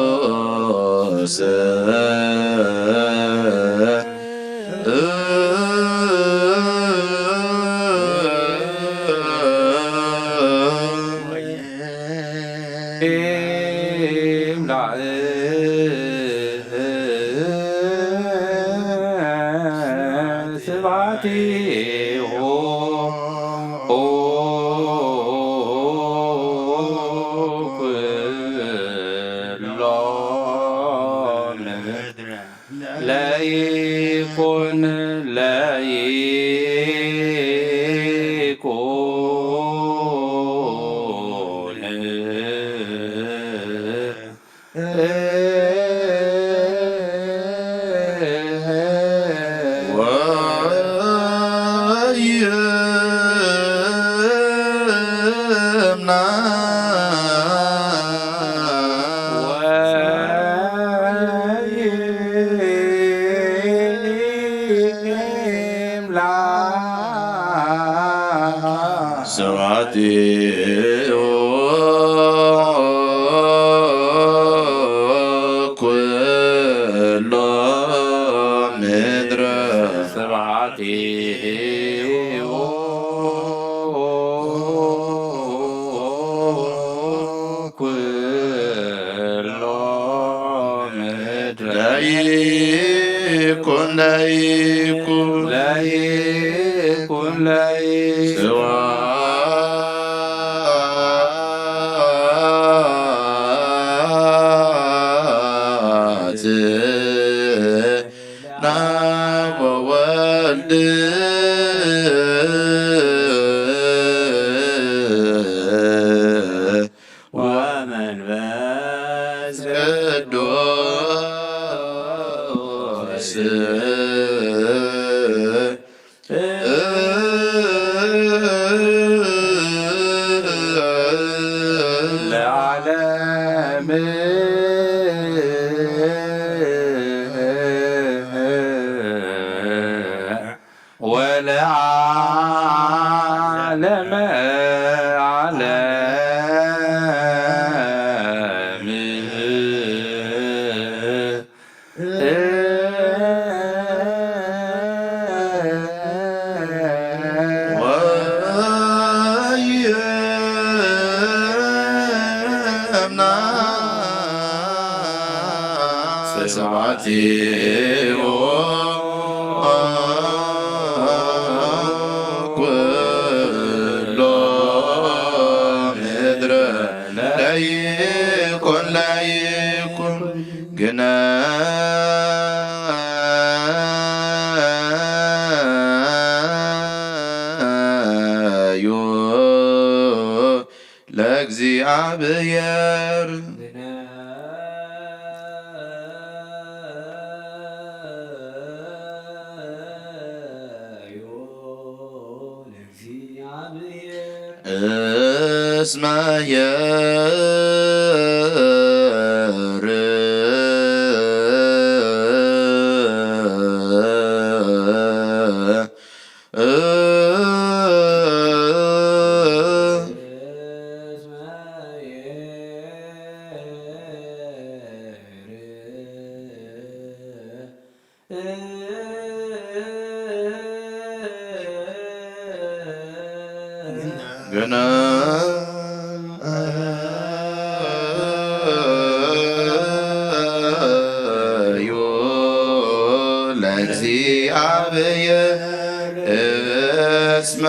ለንጉሥ ስብሐቲሁ ስብሐቲሁ ኩሎ ምድረ ስብሐቲሁ ኩሎ ምድረ ለይኩን ለይኩን ለይኩን ስብሐትና ወወልድ ወመንፈስ ቅዱስ ለዓለም ወለዓለመ ዓለም ወይምና ስብሐቲሁ ኩሎ ምድረ ለይኩን ለይኩን ግነዩ ለእግዚአብሔር እስመ ግነዩ ለእግዚአብሔር እስመ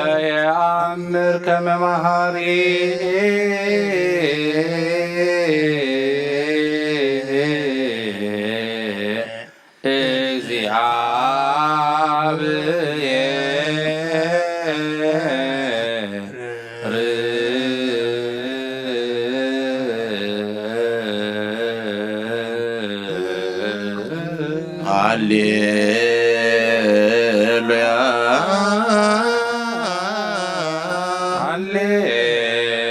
ወየአምር ከመ መሐሪ ሃሌሉያ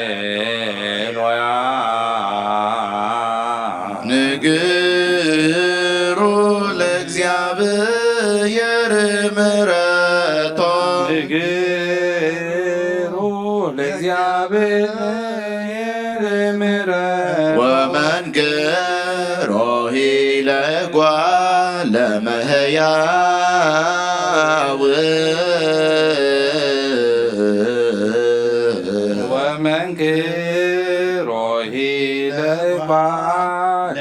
ሃሌሉያ ንግሩ ለእግዚአብሔር ምሕረቶ ንግሩ ለእግዚአብሔር ምሕረቶ ወመንገሮሂ ለጓለ እመሕያው ወመንክሮሂ ለጓለ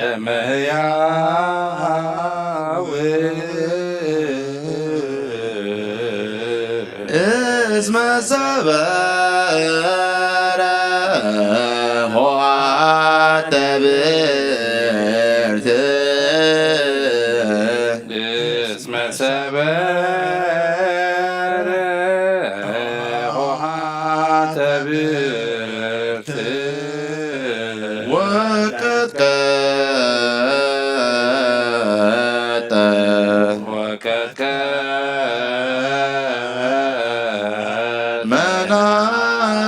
እመሕያው እስመ ሰበረ ኆኃተ ብርት እስመ ሰበረ ኆኃተ ብርት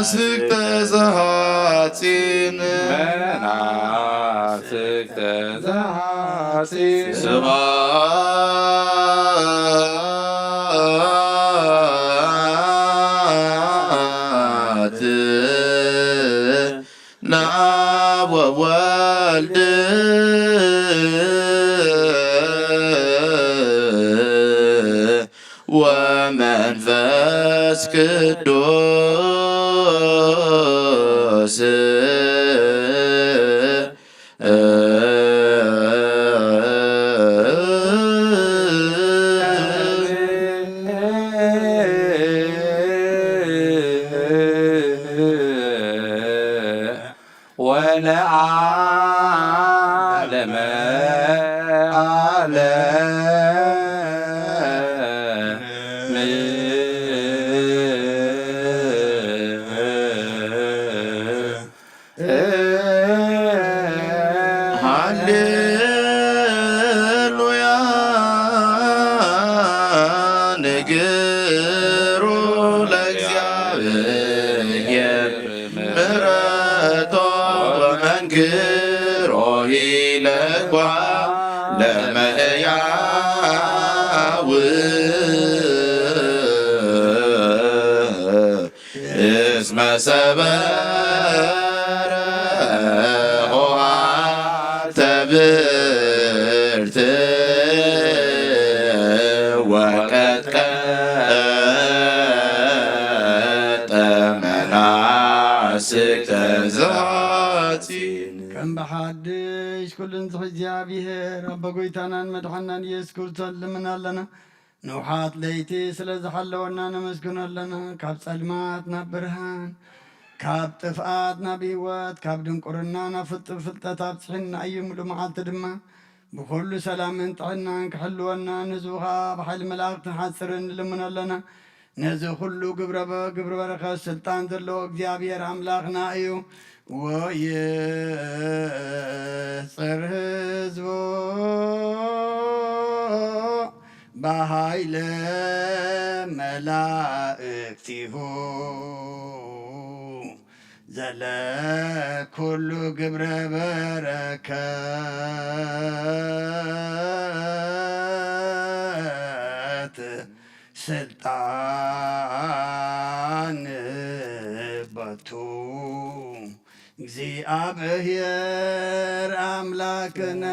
መናስክተ ዘሐጺን መናስክተ ዘሐጺን ስብሐት ለአብ ወወልድ ወመንፈስ ቅዱስ ወለዓለመ ሃሌሉያ ንግሩ ለእግዚአብሔር ምሕረቶ ወመንክሮ ይለጓ ለመሕያው እስመ ሰበረ ኆኃተ ብርት ወቀጥቀጠ መናስክተ ዘሐጺን ከም ብሓድሽ ኩሉን ዝኽእል እግዚኣብሔር ኣቦ ጐይታናን መድሓናን ኢየሱስ ክርስቶስ ልምን ኣለና። ንውሓት ለይቲ ስለ ዝሓለወና ነመስግኖ ኣለና። ካብ ጸልማት ናብ ብርሃን፣ ካብ ጥፍኣት ናብ ህይወት፣ ካብ ድንቁርና ናብ ፍልጠት ኣብፅሒና እዩ ሙሉእ መዓልቲ ድማ ብኩሉ ሰላምን ጥዕናን ክሕልወና ንህዝቡኻ ብሓይሊ መላእኽትን ሓፅርን ንልምን ኣለና። ነዚ ኩሉ ግብረ በረኸት ስልጣን ዘለዎ እግዚኣብሔር ኣምላኽና እዩ። ወይጽር ህዝቦ በኃይለ መላእክቲሁ ዘለኩሉ ግብረ በረከት ስልጣን በቱ እግዚአብሔር አምላክነ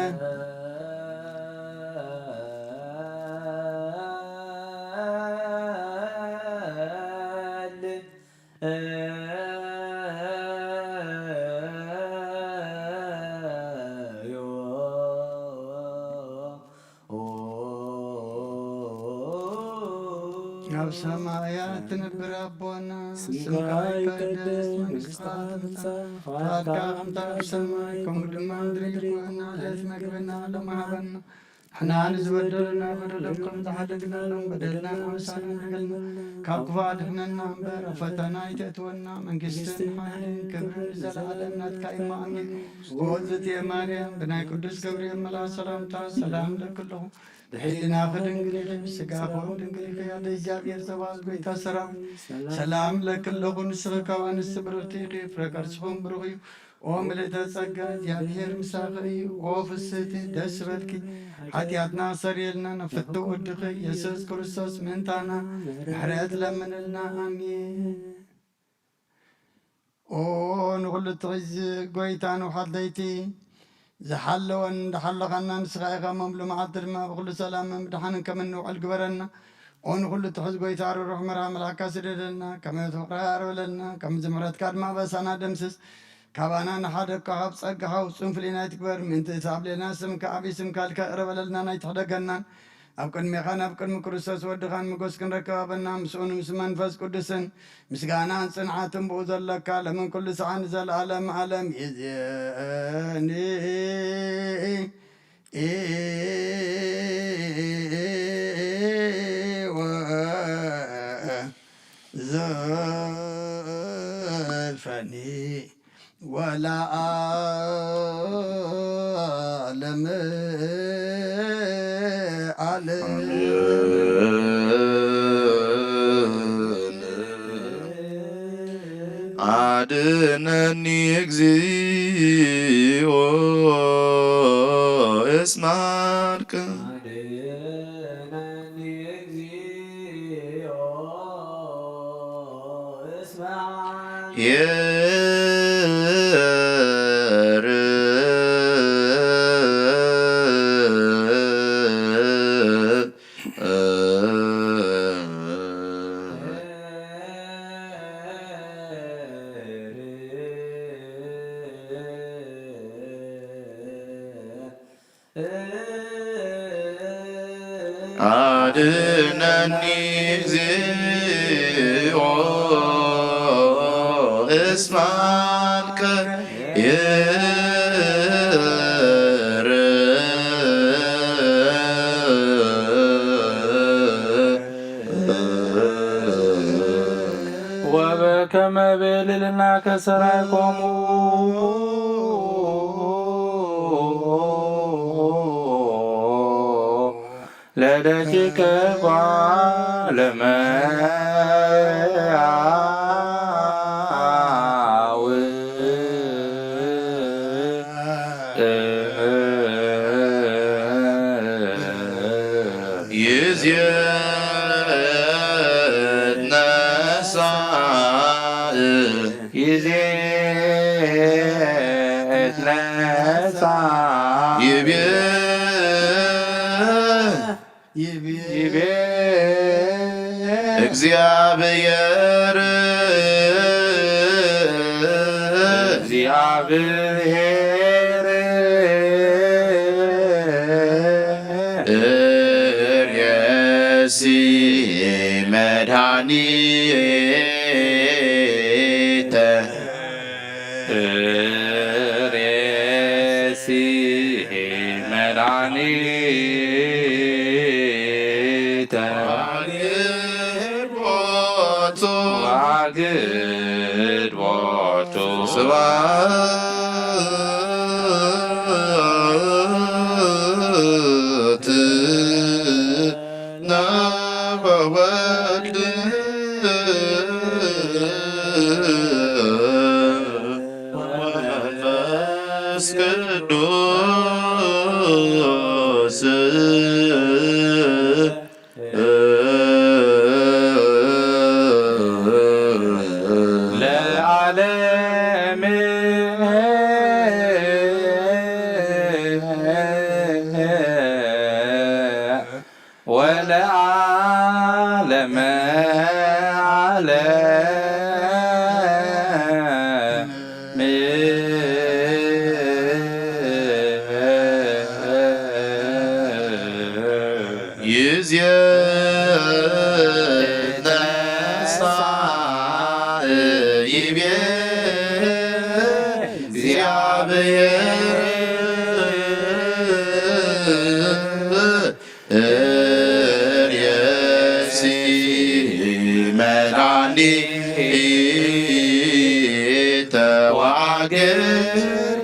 ኣብ ሰማያት ትነብር ኣቦና ስምካ ይቀደስ መንግሥትካ ትምጻእ ፈቃድካ ከምቲ ኣብ ሰማይ ከምኡ ድማ ምድሪ ይኩን ዕለት መግብና ሎሚ ሃበና ንሕና ንዝበደሉና በደሎም ከም ዝሓደግናሎም በደልና ኣበሳና ንገልና ካብ ክፉ ኣድሕነና እምበር ኣብ ፈተና ይተእትወና መንግሥትን ሓይልን ክብርን ዘለዓለም ናትካ እዩ ኣሜን። ወእግዝእትየ ማርያም ብናይ ቅዱስ ገብርኤል መልአክ ሰላምታ ሰላም ለክለኹ ብሕሊና ድንግል ብስጋኹም ድንግል ክያደ እግዚአብሔር ዘባዝ ጐይታ ሰራዊት ሰላም ለክለኹ ንስኺ ካብ ኣንስቲ ብርኽቲ ኢኺ ፍረ ከርስኹም ብሩኽ እዩ። ኦ ምልዕተ ጸጋ እግዚአብሔር ምሳኺ እዩ። ኦ ፍስሕቲ ደስ በልኪ ሓጢኣትና ሰሪየልና ነፍቲ ወድኺ ኢየሱስ ክርስቶስ ምእንታና ምሕረት ለምንልና ኣሜን። ኦ ንኹሉ ትሕዚ ጐይታ ንውሓት ለይቲ ዝሓለወን እንዳሓለኻና ንስኻ ኢኻ መምሉ መዓልቲ ድማ ብኩሉ ሰላምን ብድሓንን ከም እንውዕል ግበረና። ኦ ንኹሉ ትሕዚ ጐይታ ርሩሕ መርሃ መልኣክካ ስደደልና ከመይ ፍቕርኻ ያርበለልና ከም ዝምሕረትካ ድማ በሳና ደምስስ ካባና ንሓደግካ ካብ ጸጋኻ ውፅን ፍልይናይ ትግበር ምእንቲ ሳብሌና ስምካ ዓብዪ ስምካ ልካ ቅረበለልና ናይ ትሕደገናን ኣብ ቅድሜኻን ኣብ ቅድሚ ክርስቶስ ወድኻን ምጎስ ክንረከባበና ምስኡን ምስ መንፈስ ቅዱስን ምስጋናን ጽንዓትን ብኡ ዘለካ ለምን ኩሉ ሰዓን ዘለዓለም ዓለም ይእዜኒ ዘልፈኒ ወለዓለመ ዓለም አድነኒ እግዚኦ እስማርከ አድነኒ እግዚኦ እስማርከ ወበከመ ቤልልና ከሰራይኮሙ ለደቂቀ ባለመያው ይዝየትነሣ ይዜትነሣ ይቤ ይቤ እግዚአብሔር እግዚአብሔር እርየሲ መድኃኒተ ርእሲ መድኃኒተ ቦቱ ዋግድ ቦቱ ስብሐት ለወልድ ወመንፈስ ቅዱስ ለዓለም ወለዓለመ ዓለም ይዝየትነሣ ይቤ እግዚአብሔር እርየሲ መድኃኒተ ዋግድ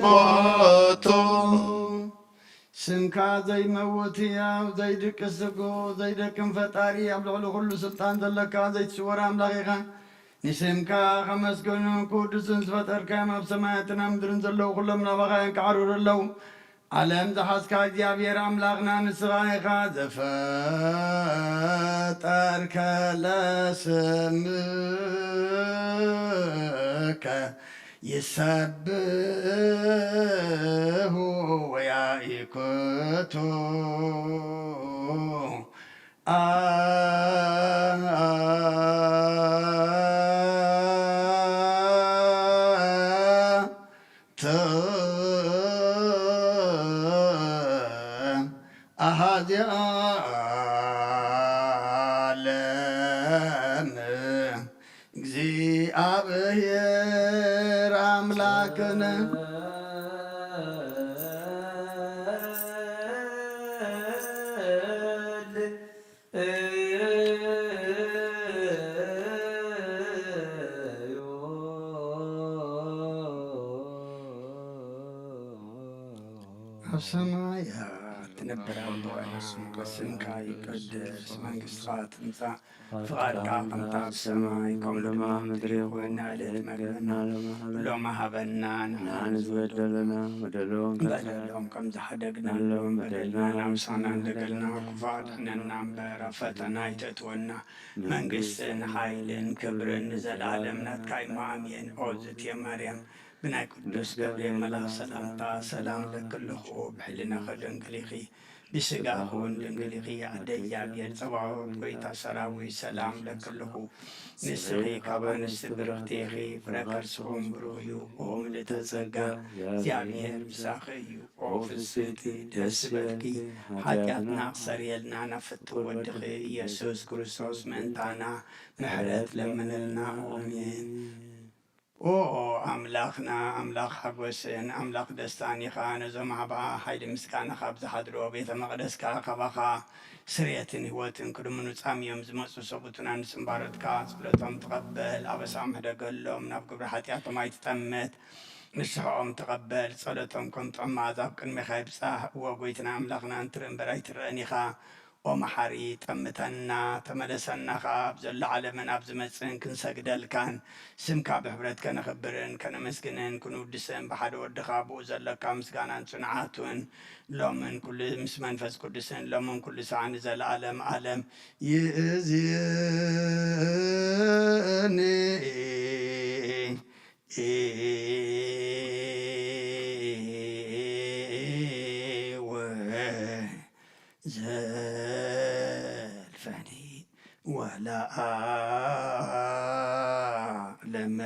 ቦቱ ስምካ ዘይመውት ሕያው ዘይድቅስ ስጎ ዘይደቅም ፈጣሪ ኣብ ልዕሊ ኩሉ ስልጣን ዘለካ ዘይትሽወር ኣምላኽ ኢኻ ንስምካ ከመስገኑ ቅዱስን ዝፈጠርካዮም ኣብ ሰማያትን ኣብ ምድርን ዘለዉ ኩሎም ናባኻያን ክዓርሩ ኣለዉ ዓለም ዝሓዝካ እግዚኣብሔር ኣምላኽና ንስኻ ኢኻ ዘፈጠርከ ለስምከ ይሰብሑ ወያኢክቱ አሃዚ ዓለም እግዚአብሔር አምላክነ በሰማያት ትነብራለና ስምካ ይቀደስ መንግሥትካ ትምጻእ ፍቃድካ ከምታ ብሰማይ ከምኡድማ ምድሪ ይኹን ናለት መግበና ሎማ ሃበና ንሕና ዝበደለና በደሎም ከም ዝሓደግናሎም በደልና ናምሳና እንደገልና ክፉእ ድሕነና እምበር ኣብ ፈተና ይተእትወና መንግስትን ሓይልን ክብርን ንዘለኣለም ናትካ ኢሞ ኣሜን። ኦ ዝትየ ማርያም ብናይ ቅዱስ ገብርኤል መልኣክ ሰላምታ ሰላም ለክልኹ ብሕሊና ኸደንግል ኢኺ ብስጋኹን ድንግል ኢኺ ኣደ እግዚኣብሔር ፀባዖት ጎይታ ሰራዊት ሰላም ለክልኹ ንስኺ ካብ ኣንስቲ ብርኽቲ ኢኺ ፍረ ከርስኹም ብሩኽ እዩ። ኦ ምልዕተ ጸጋ እግዚኣብሔር ምሳኺ እዩ። ኦ ፍስሕቲ ደስ በልኪ ሓጢኣትና ክሰርየልና ናብ ፍትሕ ወድኺ ኢየሱስ ክርስቶስ ምእንታና ምሕረት ለምንልና ኣሜን። ኦ ኣምላኽና ኣምላኽ ሓጐስን ኣምላኽ ደስታን ኢኻ ነዞም ሃብኣ ሓይሊ ምስጋና ካብ ዝሓድሮ ቤተ መቕደስካ ካባኻ ስርየትን ህይወትን ክድምኑ ጻምዮም ዝመፁ ሰቡትና ንስምባረትካ ጸሎቶም ትቐበል ኣበሳም ሕደገሎም ናብ ግብሪ ሓጢኣቶም ኣይትጠመት ንስሕኦም ትቐበል ጸሎቶም ከም ጥዕማዝ ኣብ ቅድሚኻ ይብጻሕ እወ ጐይትና ኣምላኽና እንትርኢ እምበር ኣይትርአን ኢኻ ኦ መሓሪ ጠምተና ተመለሰና ኣብ ዘሎ ዓለምን ኣብ ዝመፅን ክንሰግደልካን ስምካ ብሕብረት ከነኽብርን ከነመስግንን ክንውድስን ብሓደ ወድኻ ብኡ ዘለካ ምስጋናን ጽንዓቱን ሎምን ኩሉ ምስ መንፈስ ቅዱስን ሎምን ኩሉ ሰዓት ንዘለኣለም ዓለም ይእዝየኒ ዘልፈኒ ወለዓለመ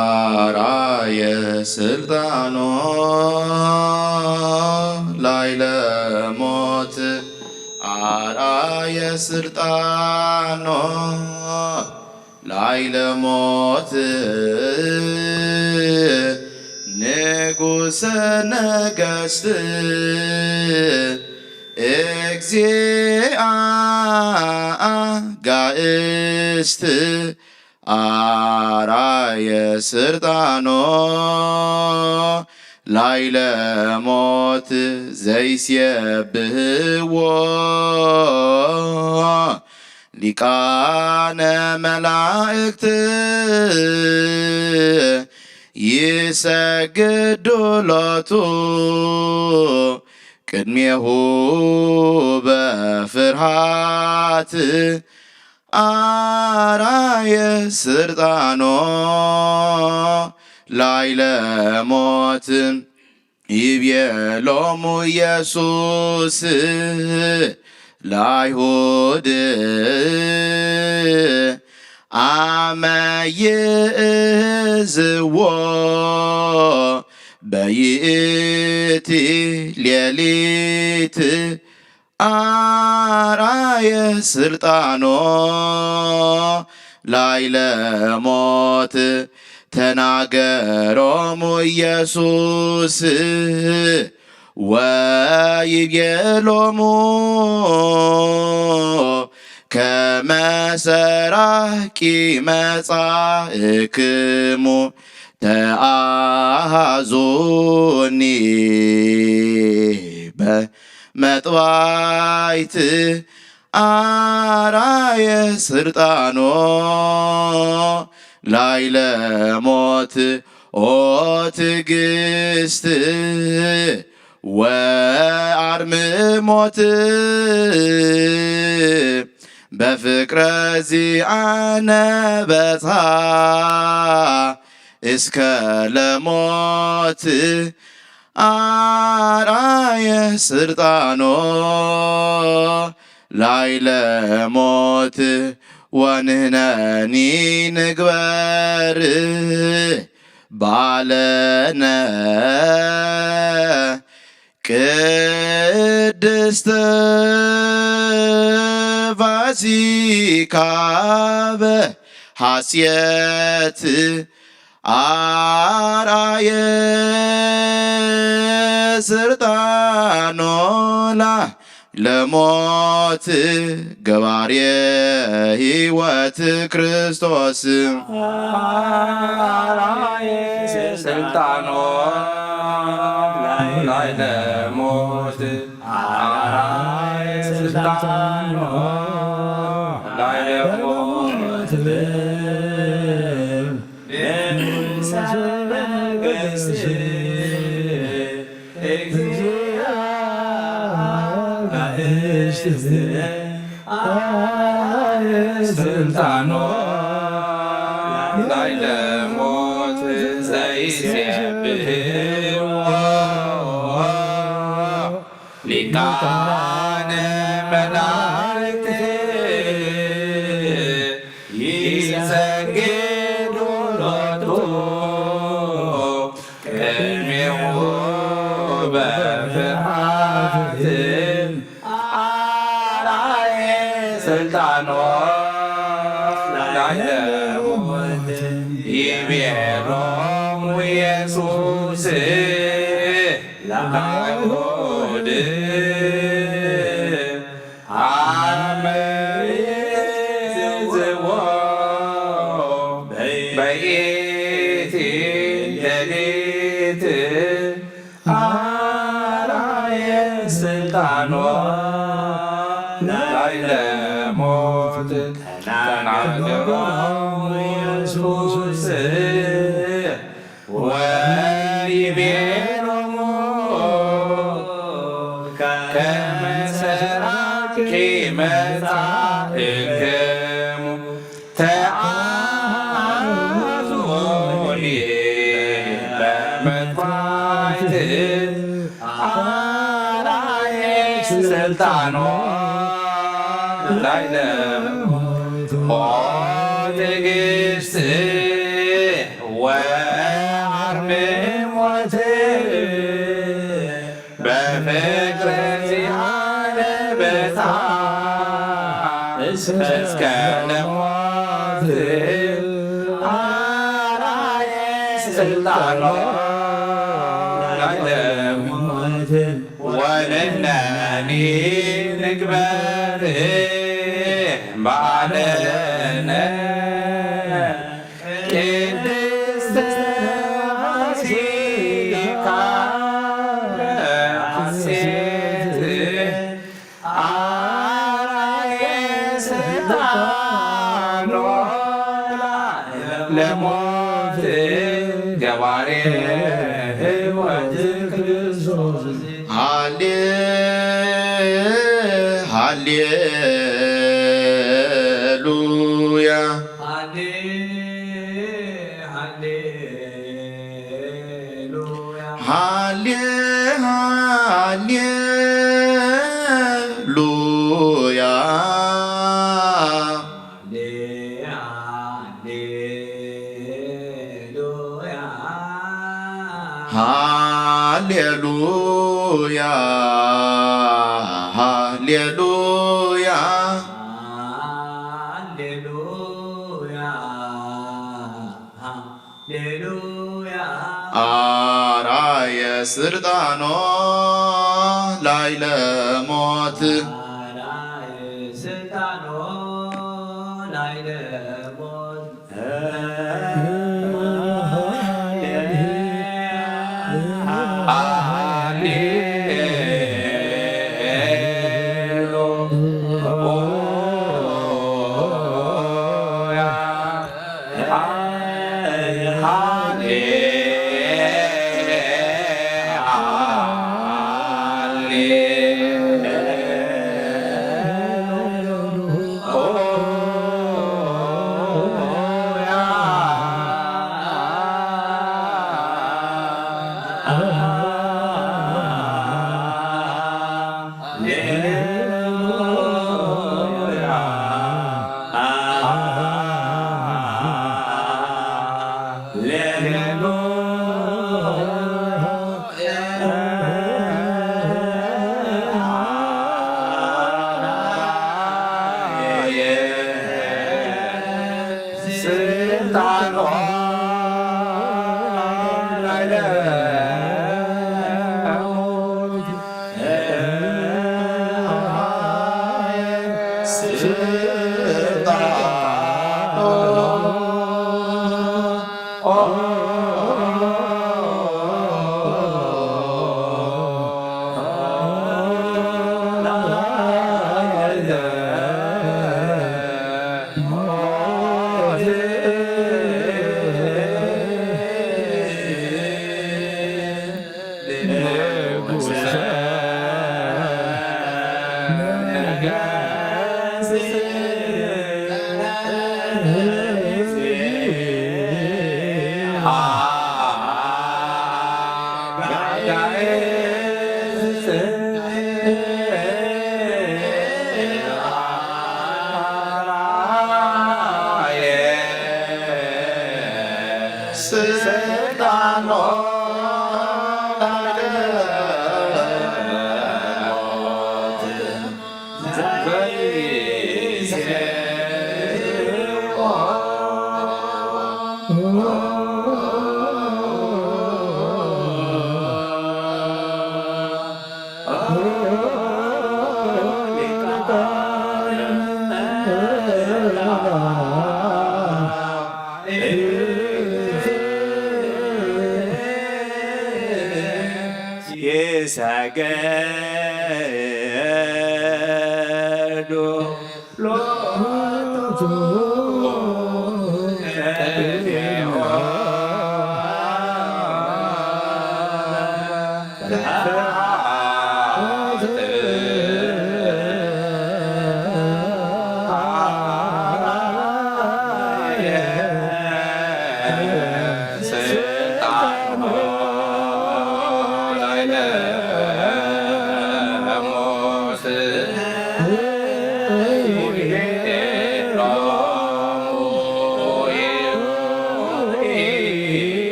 አራየ ስልጣኖ ላዕለ ሞት አራየ ስልጣኖ ላዕለ ሞት ንጉሠ ነገሥት እግዚአ ጋእስት አራየ ስልጣኖ ላዕለ ሞት ዘይሴብሕዎ ሊቃነ መላእክት ይሰግዱ ሎቱ ቅድሜሁ በፍርሃት አራየ ስልጣኖ ላዕለ ሞት ይቤሎሙ ኢየሱስ ለአይሁድ አመ ይእዝዎ በይእቲ ሌሊት አራየ ስልጣኖ ላዕለ ሞት ተናገሮሙ ኢየሱስ ወይቤሎሙ ከመ ሰራቂ መጻእክሙ ተአሐዙኒ በመጥዋዕት አራየ ስልጣኖ ላዕለ ሞት ኦ ትዕግሥት ወአርምሞት በፍቅረ ዚአነ በጽሐ እስከ ለሞት አራየ ስልጣኖ ላዕለ ሞት ወንሕነኒ ንግበር ባለነ ቅድስተ ፋሲካ በሐሴት አራየ ስልጣኖ ለሞት ገባሬ ሕይወት ክርስቶስ ስልጣኖ ላይ ለሞት ስልጣኖ ላይ ለሞት ስልጣኖ ላይ ለሞት ዘይሴብሕዎ ሊቃነ መላእክት ይሰግዱ ሎቱ ቅድሜሁ በፍርሃት አርአየ ስልጣኖ ላይ ለሞት ይቤሎሙ ኢየሱስ ለአይሁድ አመ ይዕዝዎ በይእቲ ሌሊት አርአየ ስልጣኖ ላይ ለሞት ተናገሮሙ ኢየሱስ ወይቤሎሙ ከመ ሰራቂ መጻእክሙ ተአቱኒ በመጥዋዕት አርአየ ስልጣኖ ላይ ለሞት ትዕግስት ወአርምሞት በፍቅረ ዚአነ በታ እስከ ለሞት አርአየ ስልጣኖ ላይ ለሞት ወለነኒ ንግበር ባለነ ቅድስት ፋሲካ ሐሴት አርአየ ስልጣኖ ለሞት ገባሬ ሕይወት ክርስቶስ ሃሌሉያ ሃሌሉያ ሃሌሉያ ሃሌሉያ አርአየ ስልጣኖ ላይ ለሞት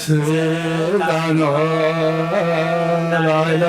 ስልጣኖ ላይለ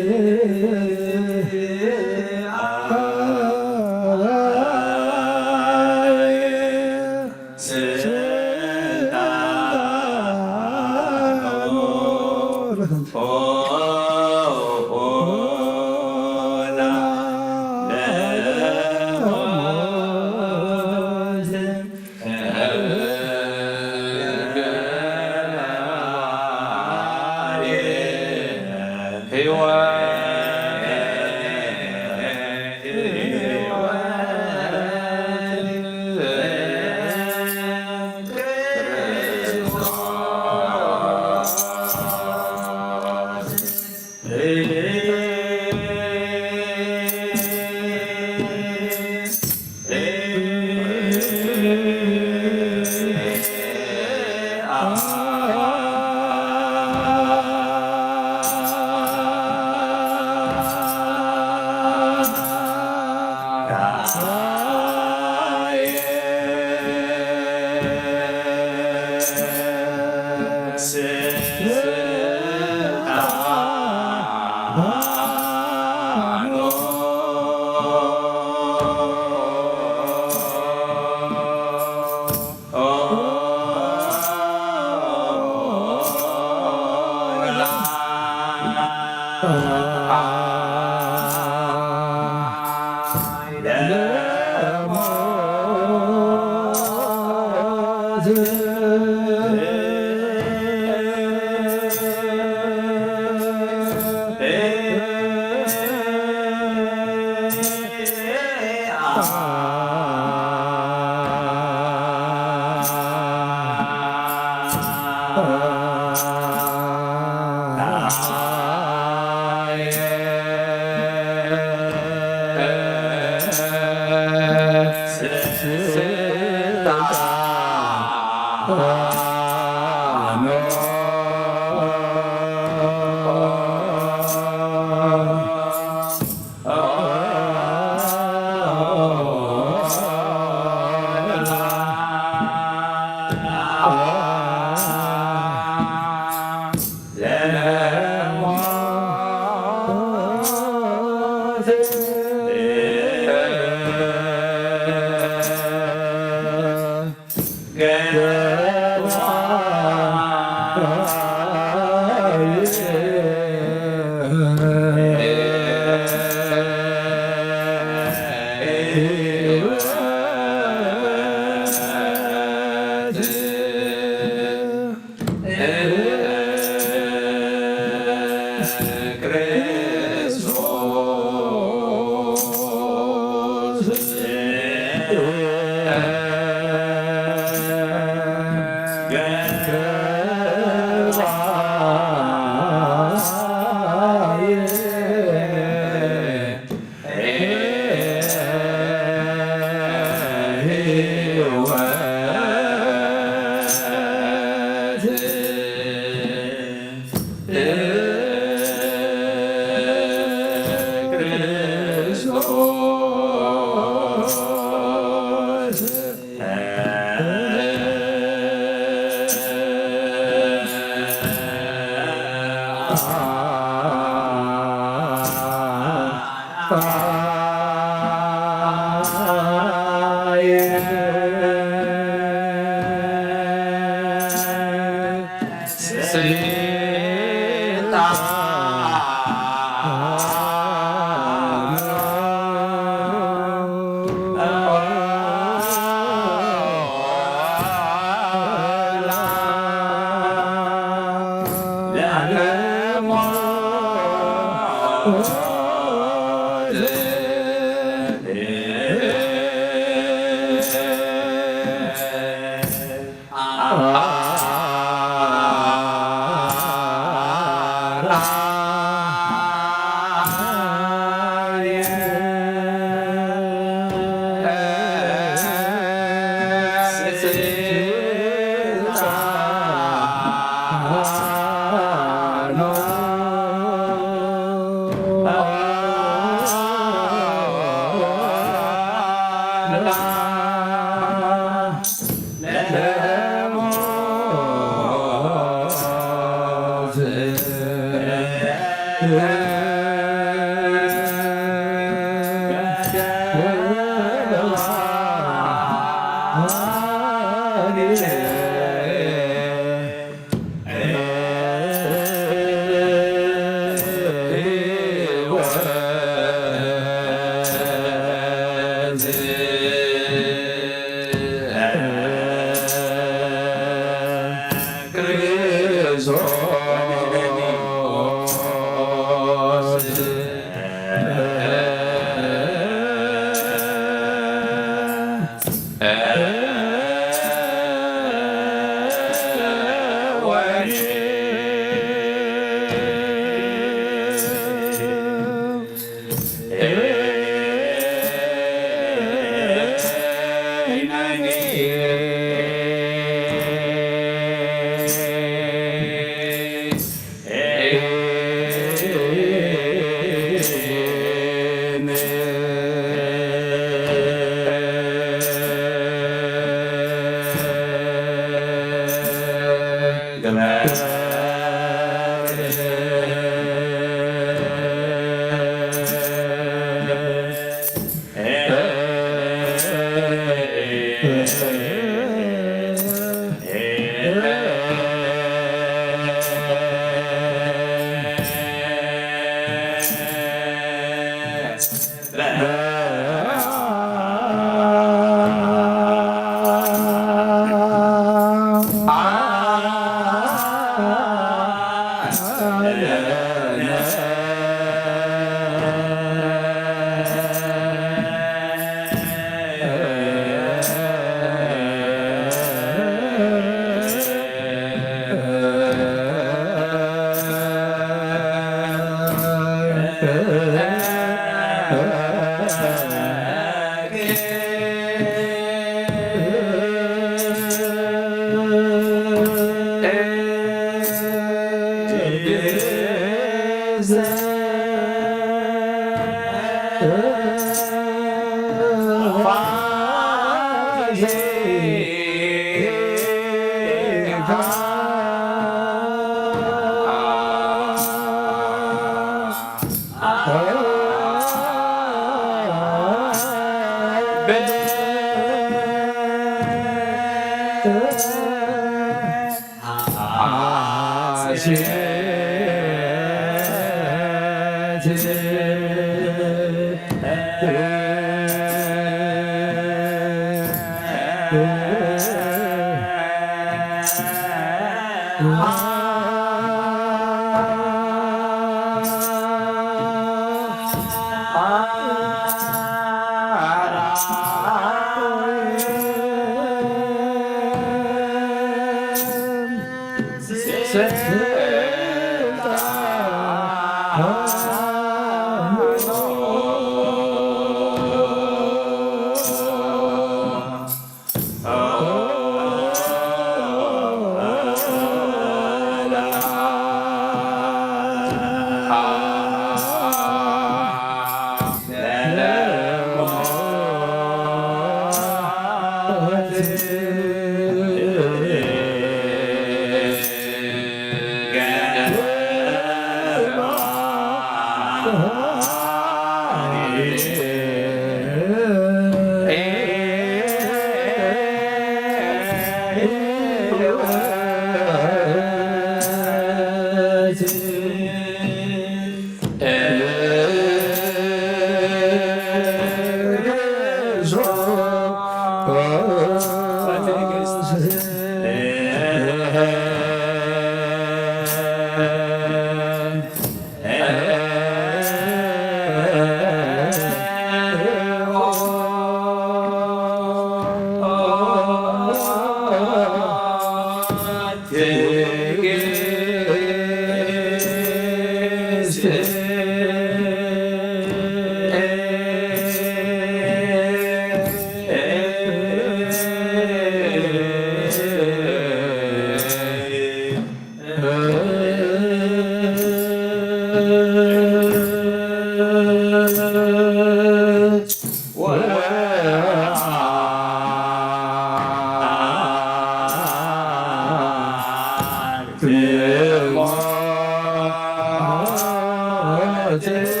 Hey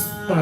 Yeah.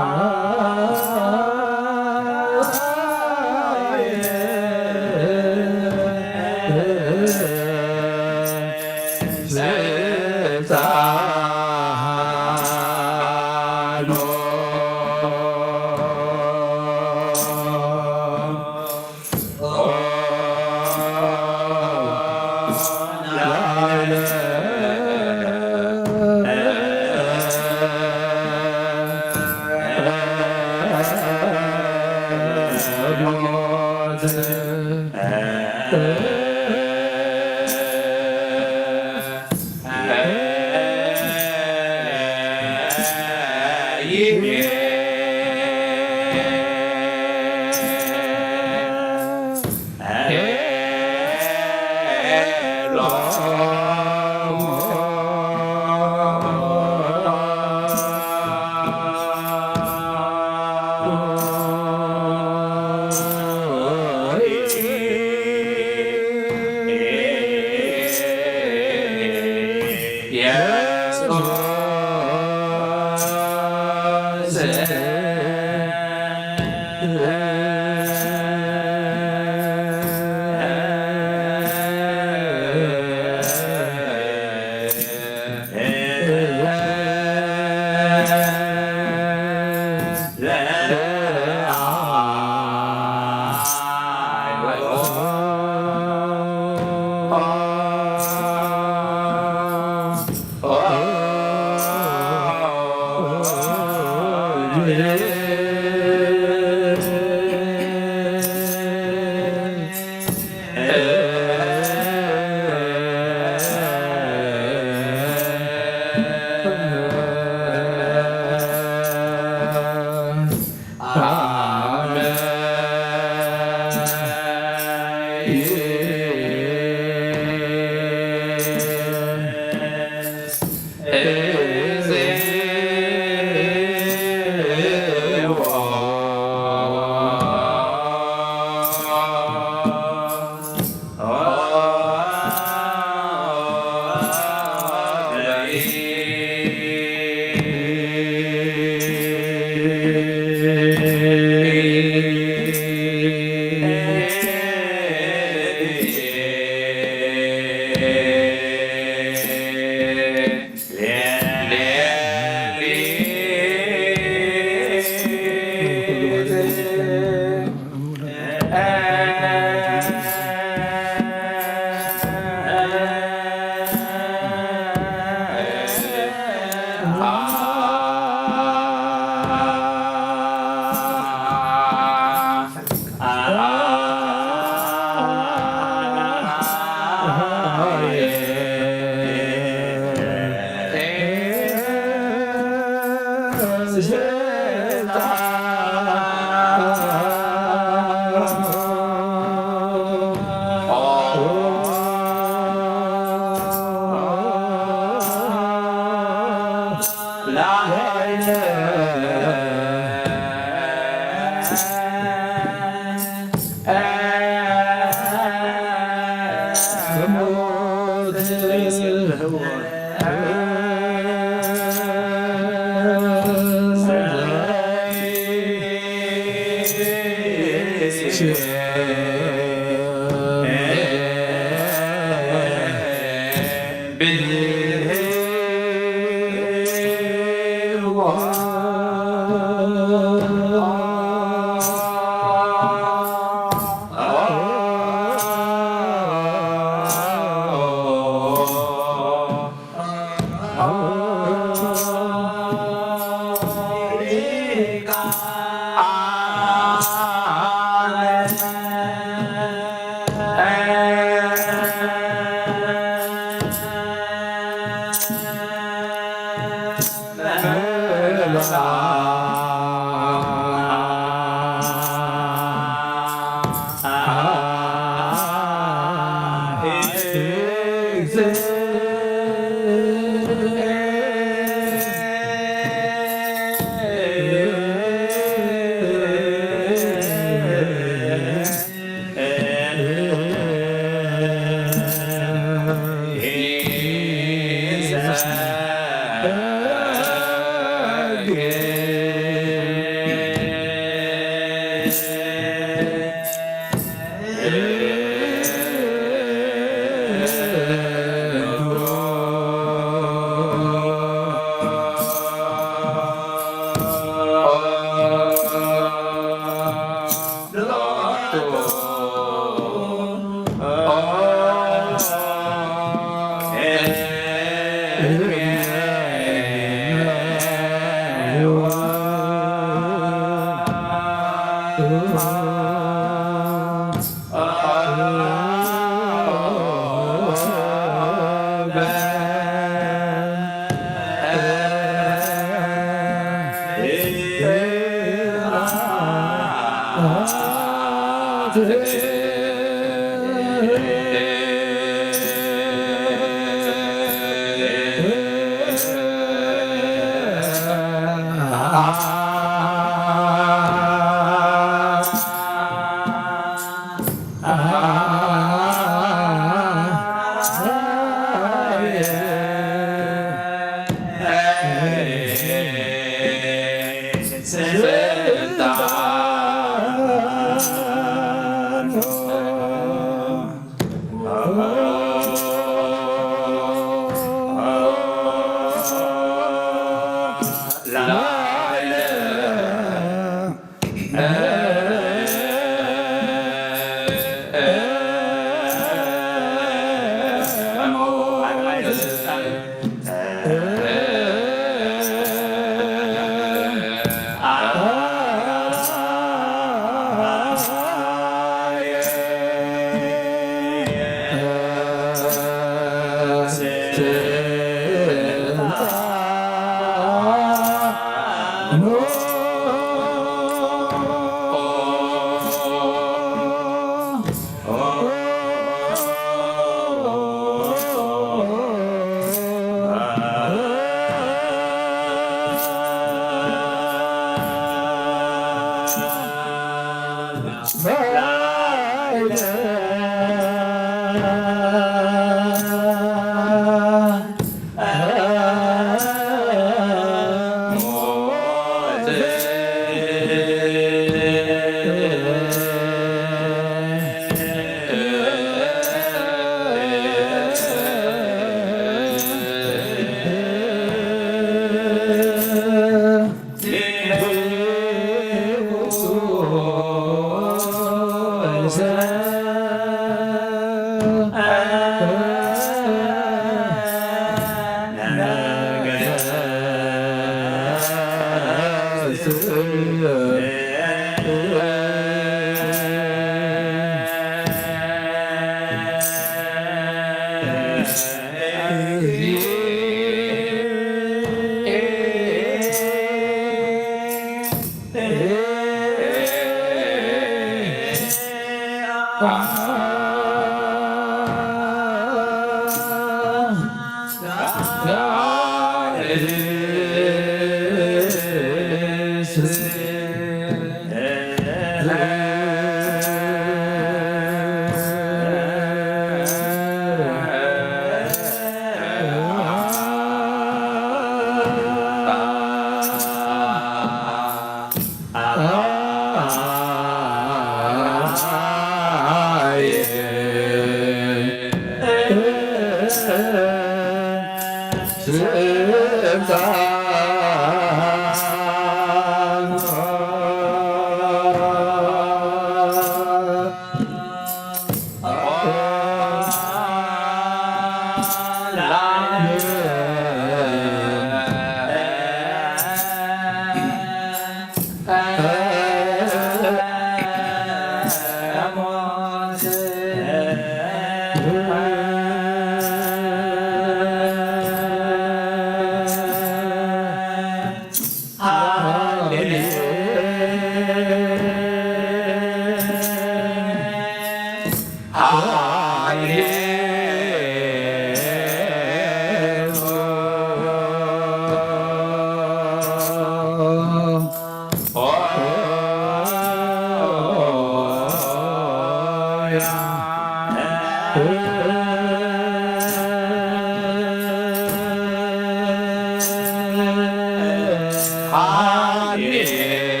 Yeah.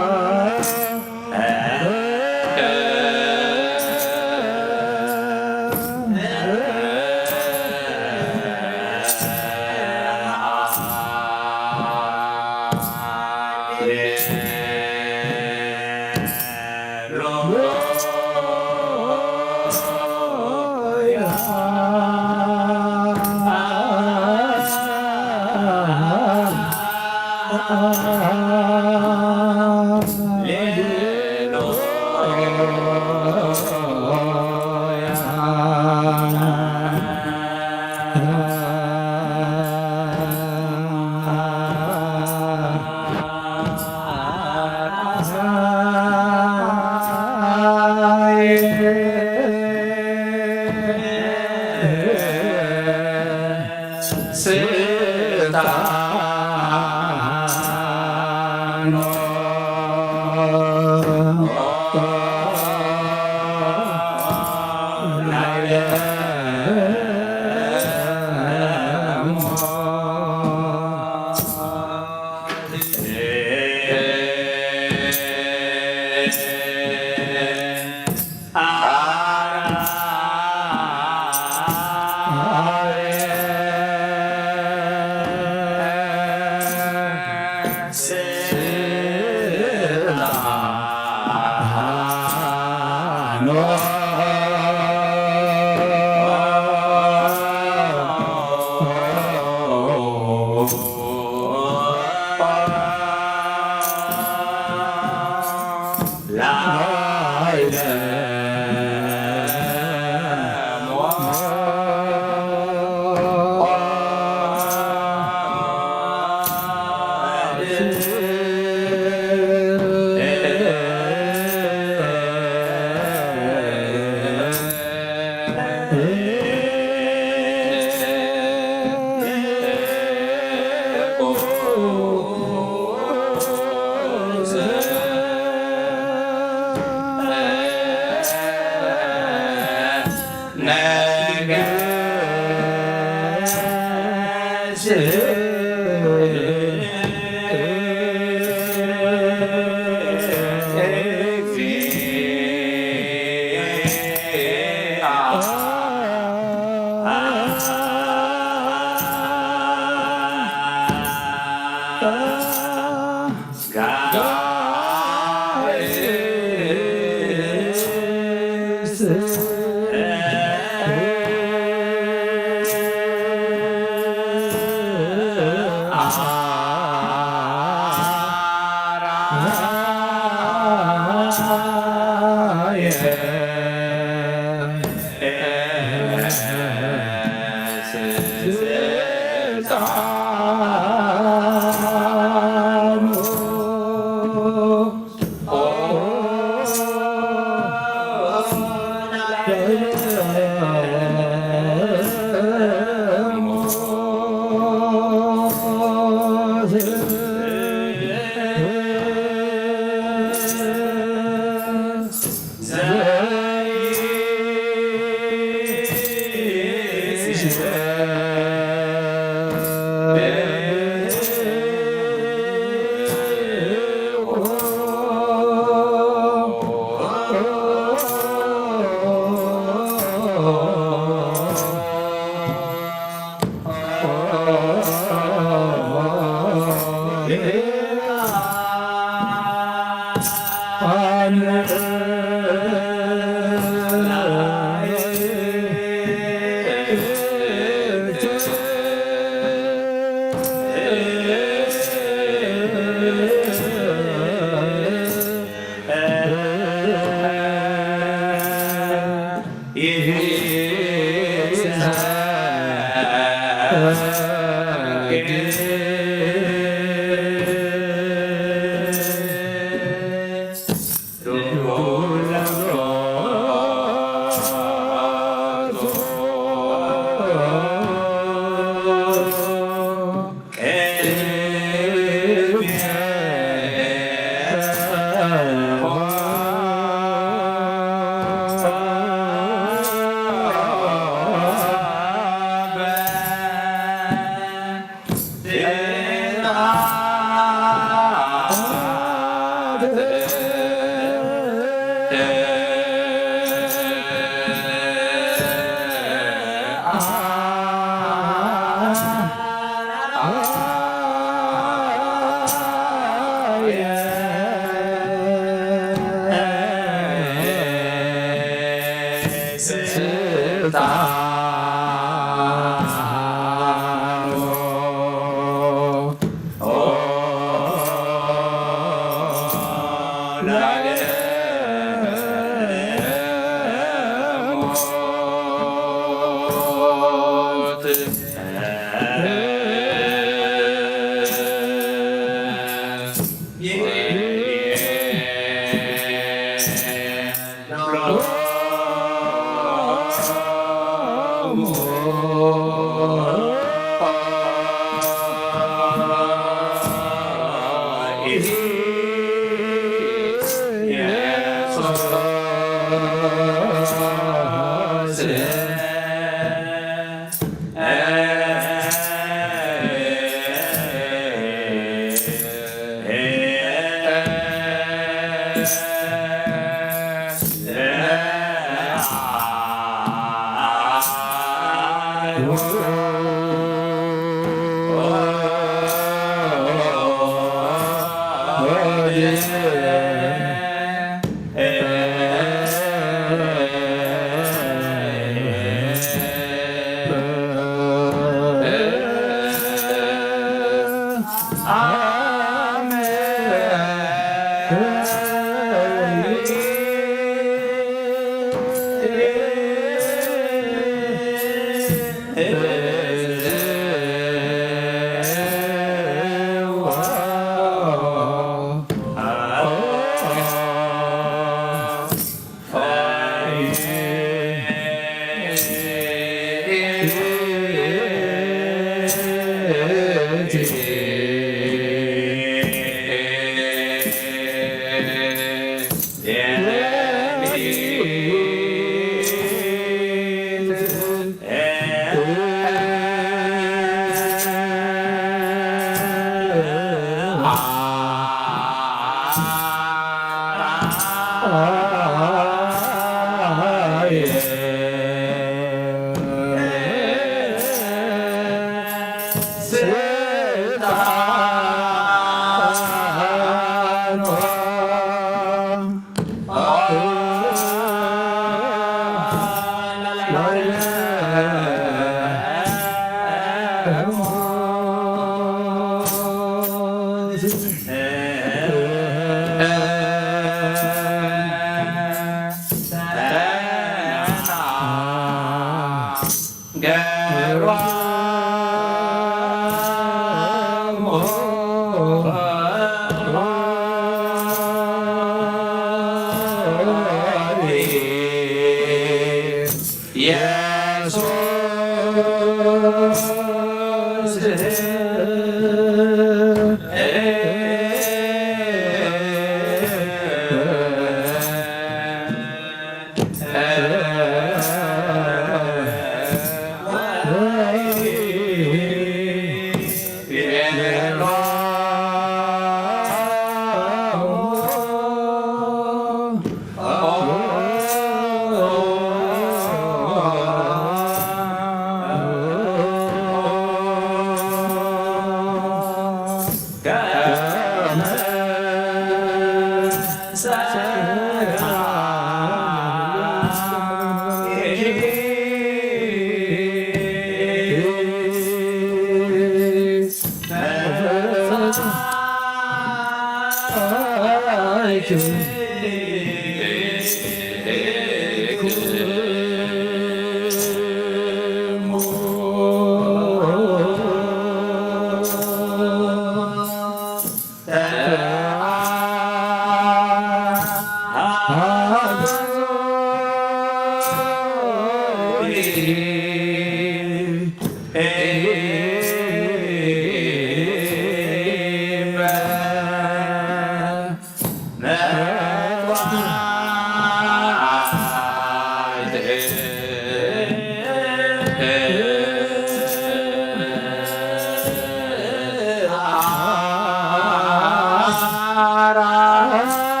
Ara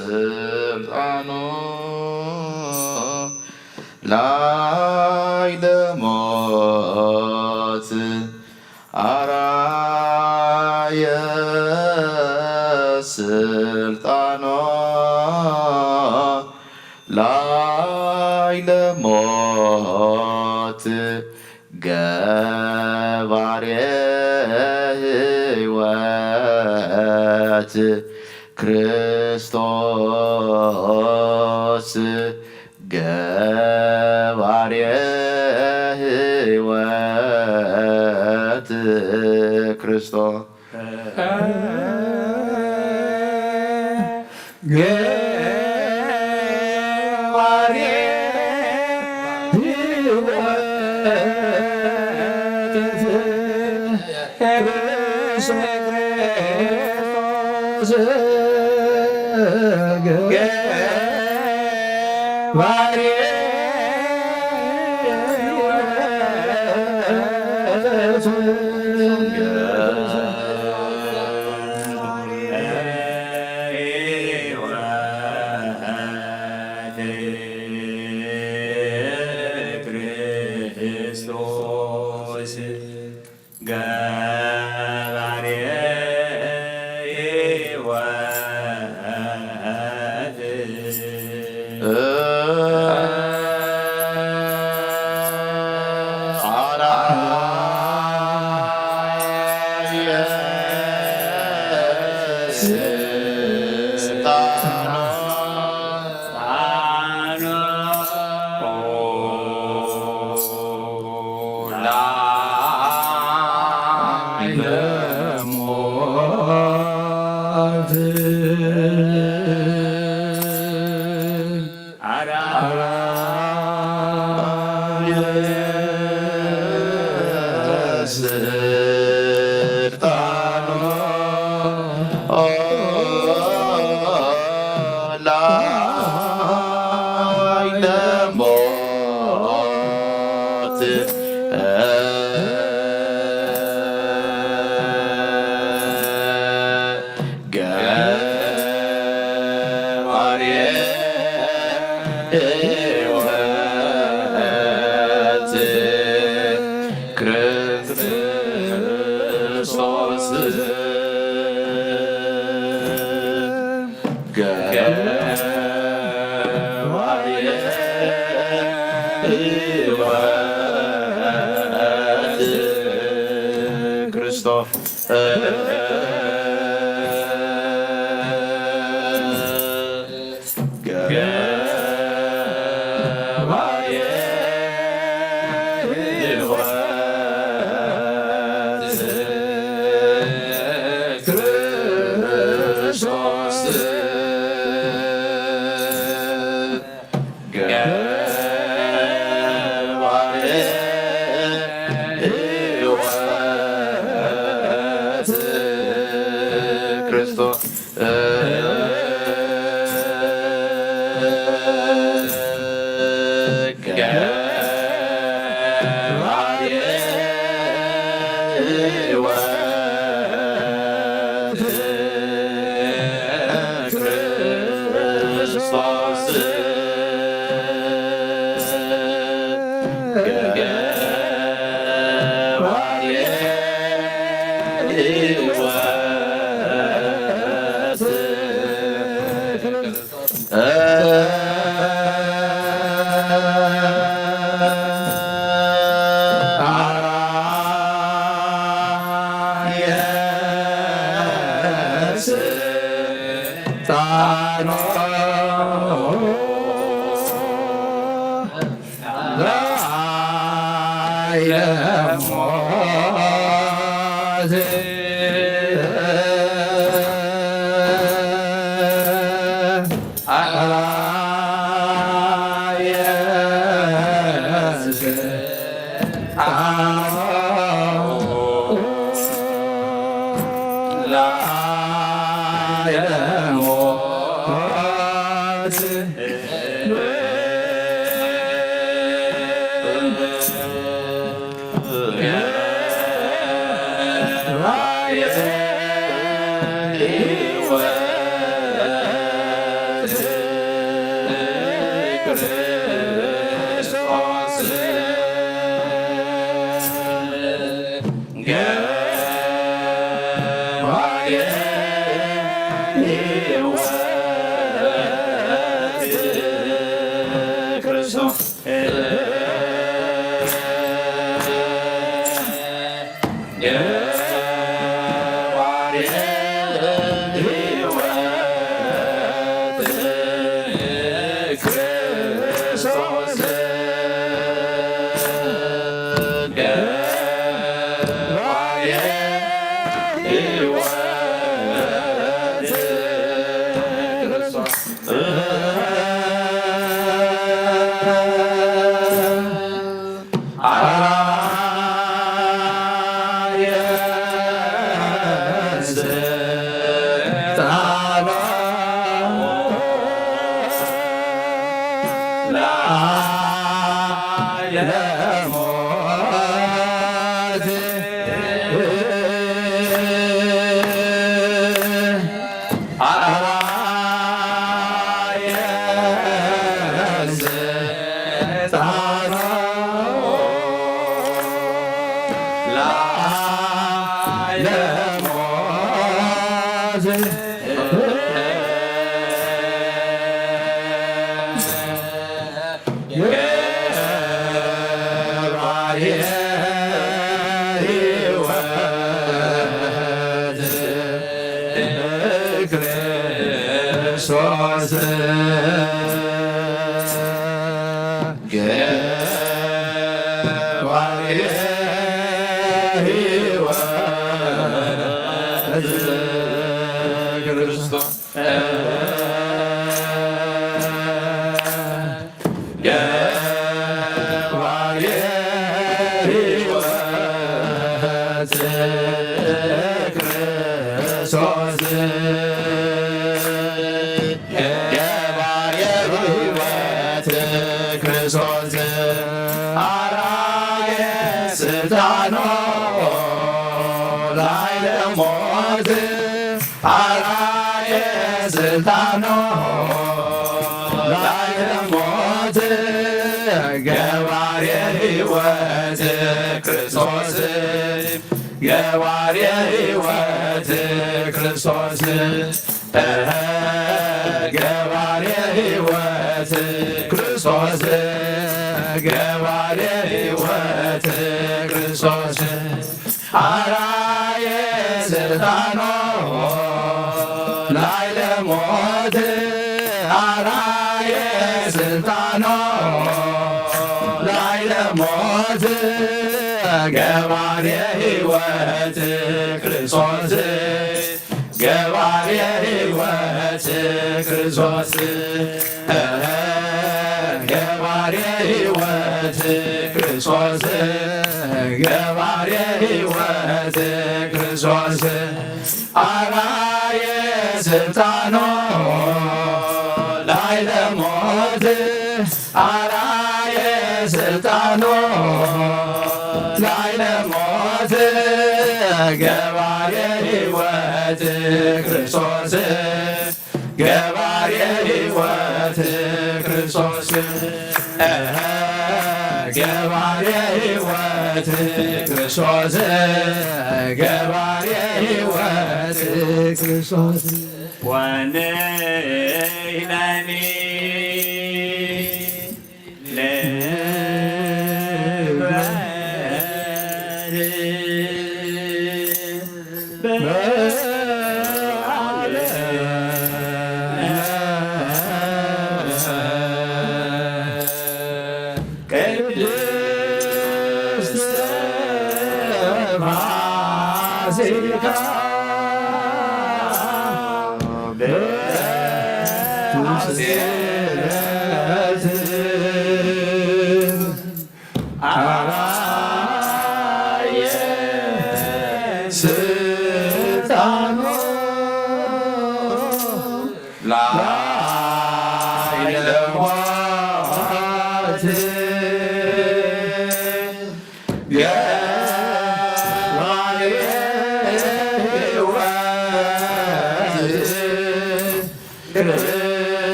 ስልጣኑ ላይ ለሞት አራየ ስልጣኑ ላይ ለሞት ገባሬ ሕይወት ክርስቶስ ክርስቶስ ገባሬ ሕይወት ክርስቶስ ገባሬ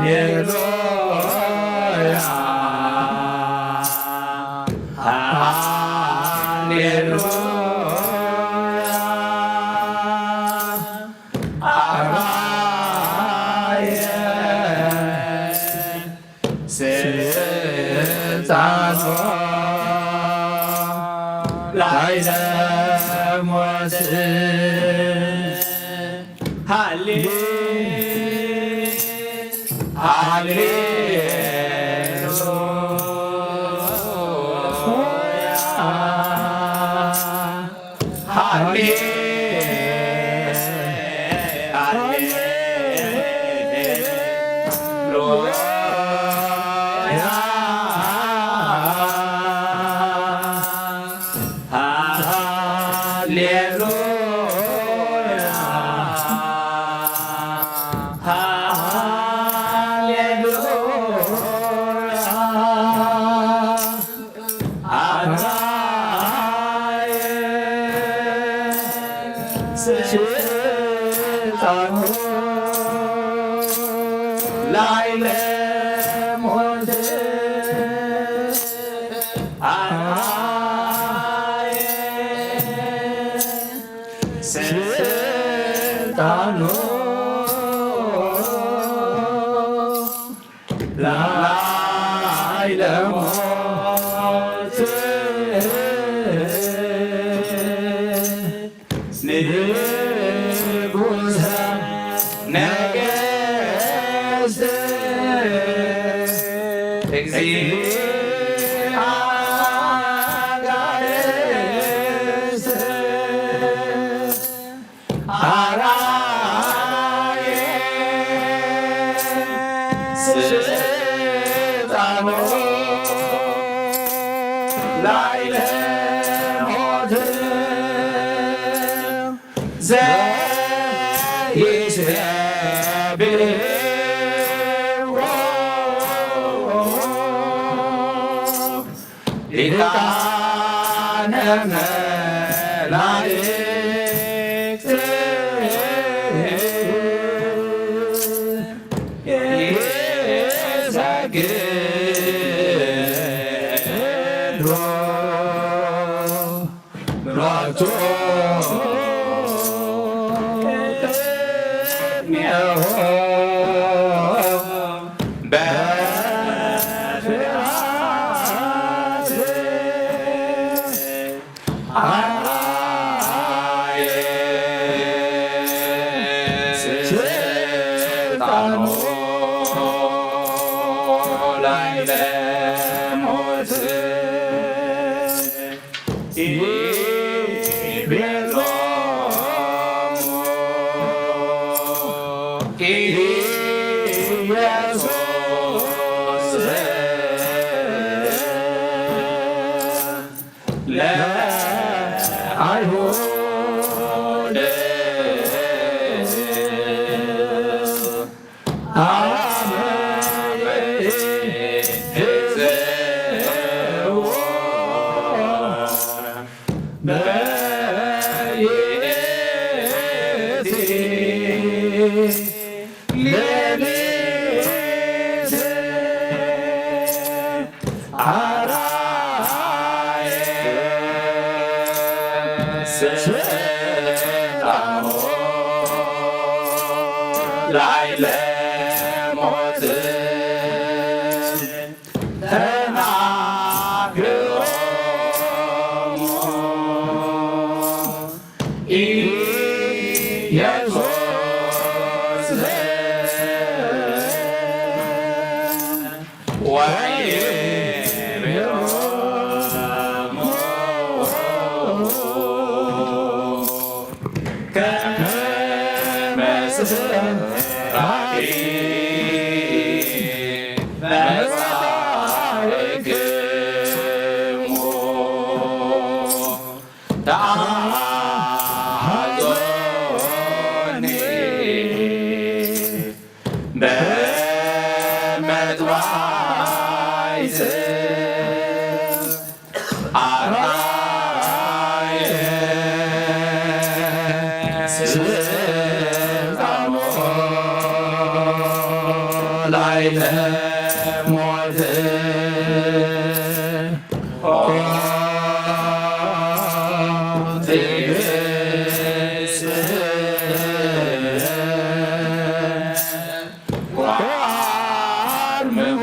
Hallelujah. ላዕለ ሞት ላዕለ ሞት ስልጣኑ ላዕለ ሞት ንጉሠ ነገሥት እግዚአብሔር አርአየ ስልጣኑ ላዕለ ሞት ዘይሴብሖ ሊቃነ መላእክት ይሰግዱ ሎቱ ቅድሜሁ በፍርሃት አርአየ ስልጣኑ ላዕለ ሞት ይቤሎሙ ኢየሱስ ለአይሁድ አመ ይእዜዎ በይእቲ ሌሊት አርአየ ስልጣኑ ላዕለ ሞት ተናግሮሙ ኢየሱስ ወይቤሎሙ ከመ ምስራቂ መጻእክሙ ተአሐዞኒ በመጥባይት አርአየ ስልጣኑ ላዕለ ሞት ወአርምሞ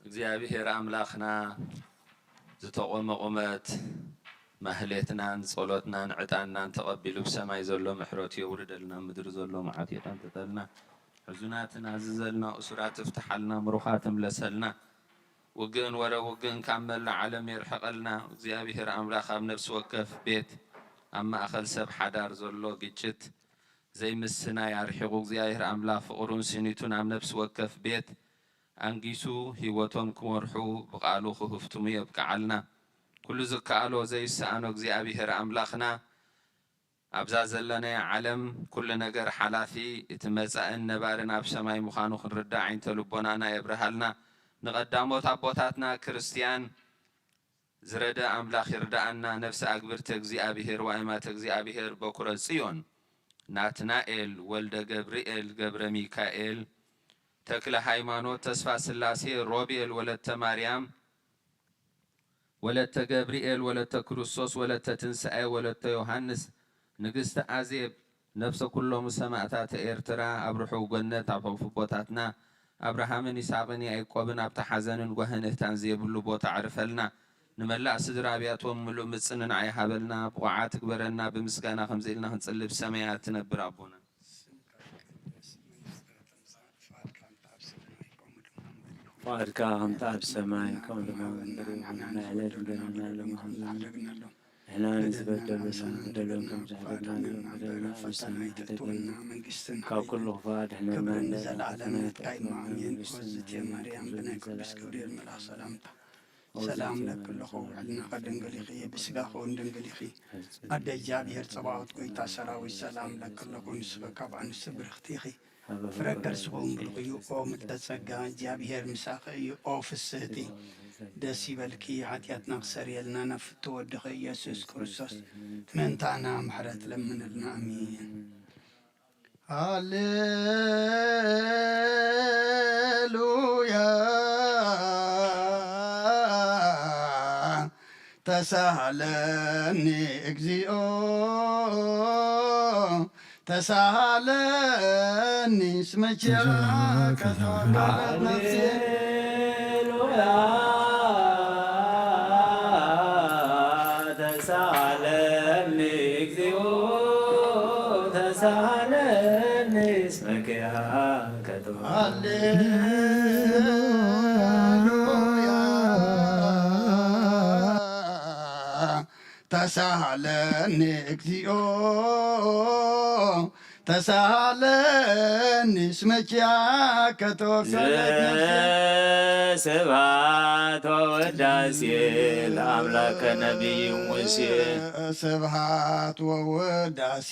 እግዚአብሔር አምላኽና ዝተቆመ ቁመት ማህሌትናን ጸሎትናን ዕጣንናን ተቐቢሉ ብሰማይ ዘሎ ምሕረቱ የውርደልና ምድሪ ዘሎ መዓትየታን ተጠልና ሕዙናትን አዝዘልና እሱራት እፍትሓልና ምሩኻት እምለሰልና ውግእን ወረ ውግእን ካብ መላእ ዓለም የርሕቐልና እግዚአብሔር አምላኽ ኣብ ነፍሲ ወከፍ ቤት ኣብ ማእኸል ሰብ ሓዳር ዘሎ ግጭት ዘይምስና ያርሒቑ እግዚአብሔር አምላኽ ፍቕሩን ስኒቱን ኣብ ነፍሲ ወከፍ ቤት አንጊሱ ህይወቶም ክመርሑ ብቃሉ ክህፍትሙ የብቅዓልና ኩሉ ዝከኣሎ ዘይሰኣኖ እግዚአብሔር አምላኽና ኣብዛ ዘለናይ ዓለም ኩሉ ነገር ሓላፊ እቲ መጻእን ነባርን ኣብ ሰማይ ምዃኑ ክንርዳእ ዓይንተ ልቦናና የብርሃልና ንቐዳሞት ኣቦታትና ክርስቲያን ዝረደ አምላኽ ይርዳእና ነፍሲ ኣግብርተ እግዚአብሔር ዋእማተ እግዚአብሔር በኩረ ጽዮን ናትናኤል ወልደ ገብርኤል ገብረ ሚካኤል ተክለ ሃይማኖት ተስፋ ስላሴ ሮቤል ወለተ ማርያም ወለተ ገብርኤል ወለተ ክርስቶስ ወለተ ትንሣኤ ወለተ ዮሐንስ ንግስተ አዜብ ነፍሰ ኩሎም ሰማዕታት ኤርትራ ኣብርሑ ጎነት ኣብ ሕቑፉ ቦታትና አብርሃምን ይስሐቅን ያዕቆብን ኣብ ተሓዘንን ጓህንህታን ዘይብሉ ቦታ ዓርፈልና ንመላእ ስድራ ኣብያቶም ምሉእ ምፅንን ኣይሃበልና ብቑዓት ትግበረና ብምስጋና ከምዘኢልና ክንጽልብ ሰማያት ትነብር ኣቦና وأركا أمطار السماء كون ما عليه بدنا لهم إحنا نتبدل بس بدلهم كم زحدنا بدلنا فسنا بدلنا كل غفار إحنا ما عندنا قايم عمين وزت يا مريم بنك بس كبير ملا سلامته سلام لك لخو علنا قدن قليخي بسقا خون دن قليخي أدى جابير صباوت كويتا سراوي سلام لك لخو نسبك عن السبر اختيخي فرقر سبون بالغيو أو متسقى جابير مساقي أو في السهتي دسي بالكي عطياتنا خسر يلنا نفتو ودخي يسوس كرسوس من تانا محرت لمن لنا أمين هاليلويا تسهلني اكزيو تسهلني اسمك يا كثر نفسي تسهلني اكزيو تسهلني اسمك يا كثر تسهلني اكزيو تسهلني اسمك يا كتوكلت سبعة ወወዳሴ ለአምላከ ነቢይ ሙሴ ስብሐት ወወዳሴ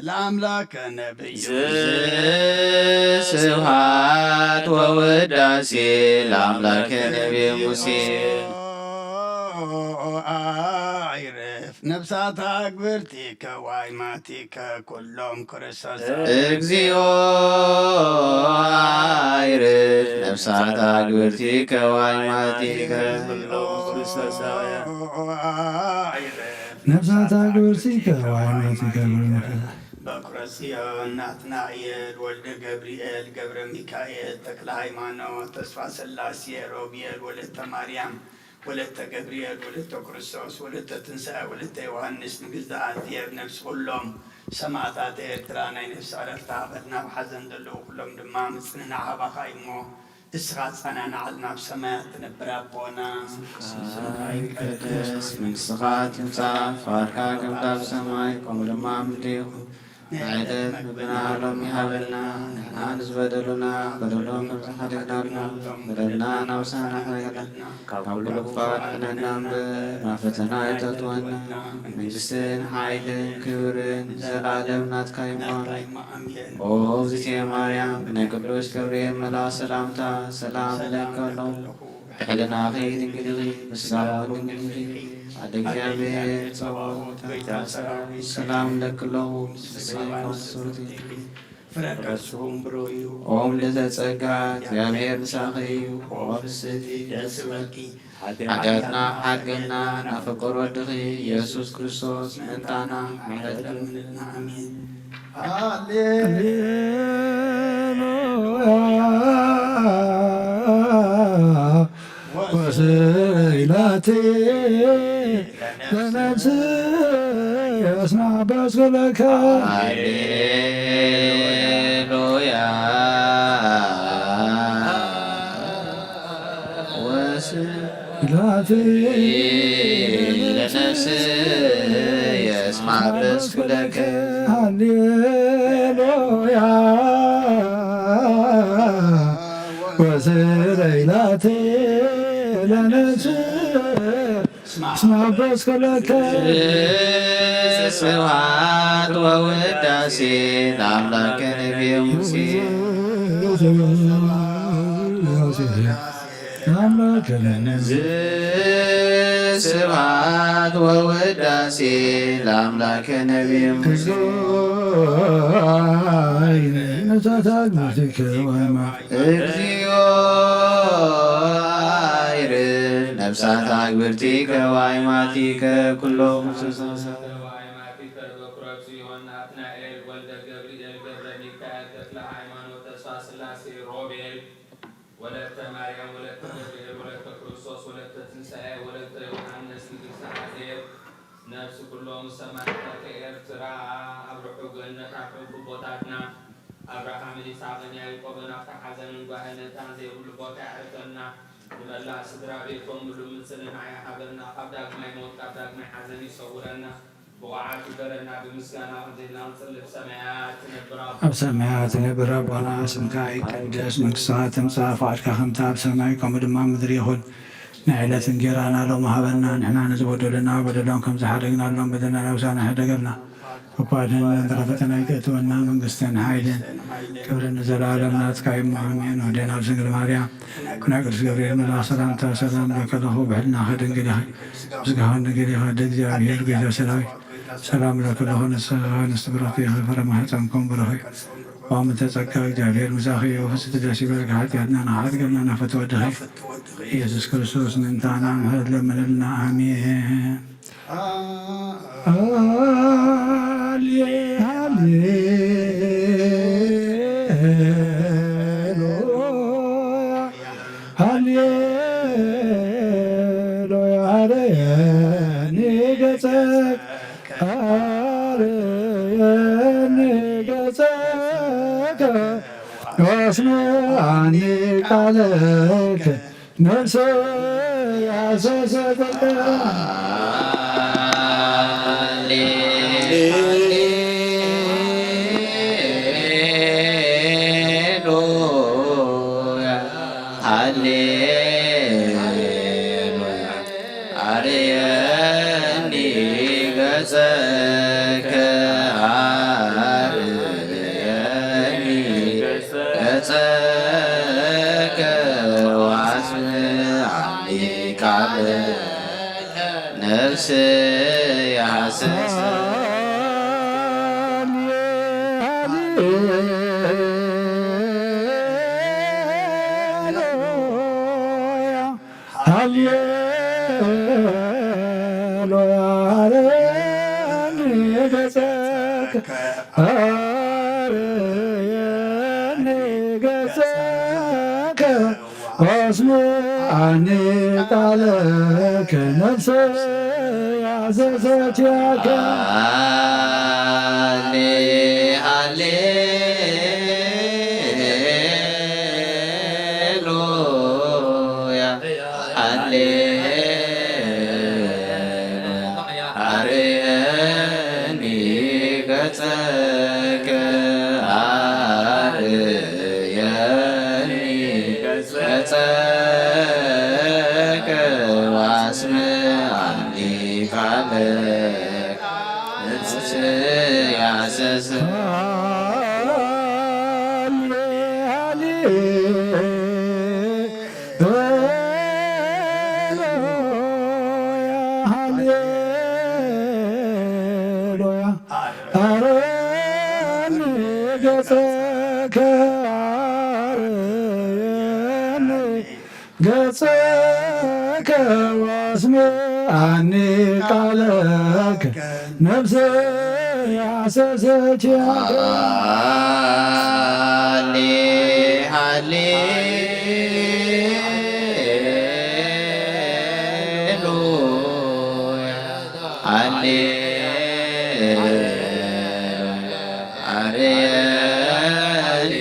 ለአምላከ ነቢይ ስብሐት ወወዳሴ ለአምላከ ነቢይ ሙሴ አይረፍ ነፍሳት አግብርቲከ ዋይማቲከ ኩሎም ክርስቶስ እግዚኦ አይረፍ ነፍሳት አግብርቲከ ዋይማቲከ ነፍሳት አግብርቲከ ዋይማቲከ በኵረ ጽዮን ናትናኤል ወልደ ገብርኤል ገብረ ሚካኤል ተክለ ሃይማኖት ተስፋ ሥላሴ ሮቤል ወለተ ማርያም ወለተ ገብርኤል ወለተ ክርስቶስ ወለተ ትንሣኤ ወለተ ዮሐንስ ንግሥተ አንትየር ነፍስ ኩሎም ሰማዕታት ኤርትራ ናይ ነፍሲ ዕረፍቲ ሃበትና ብሓዘን ዘለዉ ኩሎም ድማ ምጽንና ሃባኻ እሞ እስኻ ጸናንዓል ናብ ሰማያት ትነብር ኣቦና ይትቀደስ መንግሥትኻ ትምጻእ ፈቃድካ ከምቲ ኣብ ሰማይ ከምኡ ድማ ኣብ ምድሪ ይኹን ንዕለት ምግብና ሎሚ ሃበና ንሕና ንዝበደሉና በደሎም ከምዝሓደግናልና በደልና ናብሳና ክነገለና ካብ ኩሉ ክፋል ንሕነና እምበር ናብ ፈተና ኣይተእትወና መንግሥትን ሓይልን ክብርን ዘለዓለም ናትካ ይምሆን ኦ እግዝእትየ ማርያም ብናይ ቅዱስ ገብርኤል መልአክ ሰላምታ ሰላም እለኪ ኣለኹ ድሕልናኺ ድንግል ኢኺ ምስጋናኹ ድንግል ኢኺ ኣደ እግዚአብሔር ጸባኦት ሰላም ለኪ ኣለኹ ስብሕቲ ፍረቀስኩም ብሩህ እዩ ኦም ለዘጸጋ እግዚአብሔር ምሳኺ እዩ ወብስቲ ደስ በልኪ ኃጢአትና ሓገና ናፈቀር ወድኺ ኢየሱስ ክርስቶስ ምእንታና መሕለልና አሜን ሃሌሉያ ወስይላቴ ለነፍስየ እስማ በስለከ ሃሌሉያ ወስይላቴ ለነፍስየ እስማ በስለከ ሃሌሉያ ወስይላቴ እስማ በስለከ ስብሐት ወውዳሴ ለአምላከ ነቢይ ሙሴ ስብሐት ወውዳሴ ለአምላከ ነቢይ ሙሴ እግዚኦ አይርፍ ነፍሳት አግብርቲከ ዋይማቲከ ኩሎም ወለተ ማርያም ወለተ ገብርኤል ወለተ ክርስቶስ ወለተ ትንሣኤ ወለተ ዮሐንስ ንግሥተ አዜብ ነፍሲ ኩሎም ሰማዕታት ኤርትራ አብርሑ ገነት አፍርቱ ቦታትና አብርሃም ይስሐቅን ያዕቆብን ኣብታ ሓዘንን ጓህነታን ዘይብሉ ቦታ ያዕርፈና ንመላእ ስድራ ቤቶም ሙሉ ምንስልን ኣያሃበና ካብ ዳግማይ ሞት ካብ ዳግማይ ሓዘን ይሰውረና ብቑዓት ይበረና ብምስጋና ክንዘይና ንጽልብ ሰማያት ትነብር ኣብ ሰማያት ትነብር ኣቦና ስምካ ይቀደስ መንግሥትኻ ትምጻእ ፈቃድካ ከምቲ ኣብ ሰማይ ከምኡ ድማ ምድሪ ይኹን ንዕለት እንጀራና ሎሚ ሃበና ንሕና ንዝበደሉና በደሎም ከም ዝሓደግናሎም በደልና ናብሳና ሕደገልና ወባድን እንተኸፈተና ይቅእትወና መንግሥትን ሓይልን ክብርን ዘለዓለም ናትካ እሞ ኣሜን ወደና ኣብ ድንግል ማርያም ናይ ቅዱስ ገብርኤል መልአክ ሰላምታ ሰላም ለከ ኣለኹ ብሕልናኸ ድንግል ኢኺ ምስጋኻን ድንግል ኢኻ ደ እግዚኣብሔር ጌታ ሰራዊት ሰላም ለከ ኣለኹ ንስኻ ንስቲ ብረኽቲ ኢኺ ፍረ ማሕፀንኩም ብሩኽ እዩ ኦም ተጸጋ እግዚአብሔር ምሳኺ እዩ ፍስቲ ደስ ይበልካ ኃጢአትና ናሓድገልና ናፈትወድኺ ኢየሱስ ክርስቶስ ምእንታና ምሕረት ለምንልና አሜን ሃሌሉያ ሃሌሉያ ገጸክ አርየኒ ገጸከ ወስምዓኒ ቃለከ ነፍሴ ያሰሰተከ ሃሌሉያ ሃሌሉያ ገጸከ አርየኒ ገጸከ ወአስምዓኒ ቃለከ ነፍሴ ያሐሰሰ አስምዓኒ ቃለከ ነፍሴ ያዘዘችከ ሃሌሉያ አርየኒ ገጸከ አርየኒ ገጸከ ወአስምዓኒ ቃለከ ነፍሴ ያሐሰሰ ገጸከ ወአስምዓኒ ቃለከ ነፍሴ ያሐሰሰችከ አርየኒ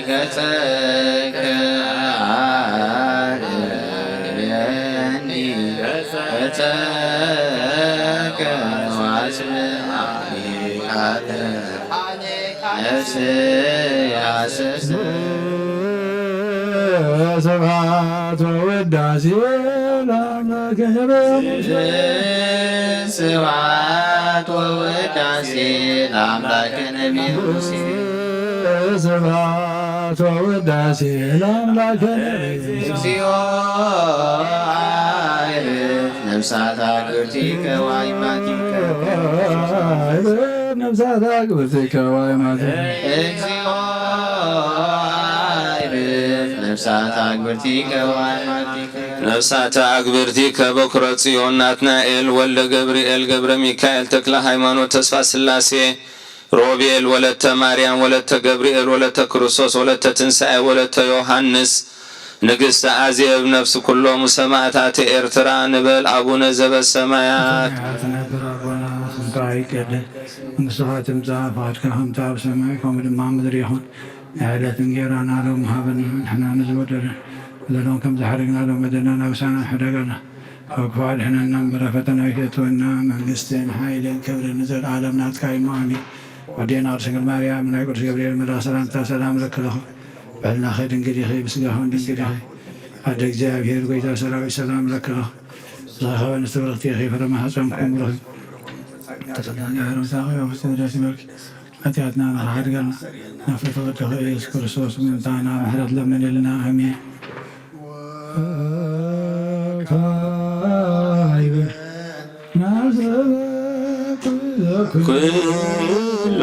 ገጸከ አርየኒ ገጸከ ወአስምዓኒ ቃለከ ነፍሴ ያሐሰሰ ስብሐት ወውዳሴ ለአምላክነ በሙሴ ስብሐት ወውዳሴ ለአምላክነ በሙሴ ስብሐት ወውዳሴ ለአምላክነ በሙሴ እግዚኦ አይርፍ ነፍሳት አግብርቲከ ወአዕማቲከ ነፍሳት አግብርቲከ ወአዕማቲከ እግዚኦ አይርፍ ነፍሳት አግብርቲከ ወአዕማቲከ ነፍሳተ አግብርቲከ በኵረ ጽዮን ናትናኤል ወልደ ገብርኤል ገብረ ሚካኤል ተክለ ሃይማኖት ተስፋ ሥላሴ ሮቤል ወለተ ማርያም ወለተ ገብርኤል ወለተ ክርስቶስ ወለተ ትንሣኤ ወለተ ዮሐንስ ንግሥተ አዜብ ነፍስ ኩሎሙ ሰማዕታተ ኤርትራ ንበል አቡነ ዘበሰማያት ተነብር አቡነ ስምከ ይትቀደስ መንግሥትከ ትምጻእ ፈቃድከ በከመ በሰማይ ከመ በምድር ምድር ይሁን የዕለት እንጀራና ሀበነ ሀበነ ንሕና ንዝወደነ ለነው ከም ዝሓረግና ሎም በደልና አብሳና ሕደገና ወክፉ አድኅነና እምበለ ፈተና ይእትወና መንግሥትን ኃይልን ክብርን ዘለዓለም ናትካ ኢሙ አሜን። ወዴና ድንግል ማርያም ናይ ቅዱስ ገብርኤል መልአክ ሰላምታ ሰላም ለክለኹ በልናኸ ድንግዲኺ ብስጋኹን ድንግዲኺ አደ እግዚአብሔር ጐይታ ሰራዊት ሰላም ለክለኹ ዝኸበ ንስትብርኽቲኺ ፍረ ማኅፀንኩም ብርኽ ተሰላኒ ሃረምሳኸ ወፍስተ ደስ ይበልኪ ኃጢአትና ናኸድገልና ነፍሲ ወድኸ ኢየሱስ ክርስቶስ ምምታና ምሕረት ለምንልና አሜን። ካይበ ናዘበት ኩሎ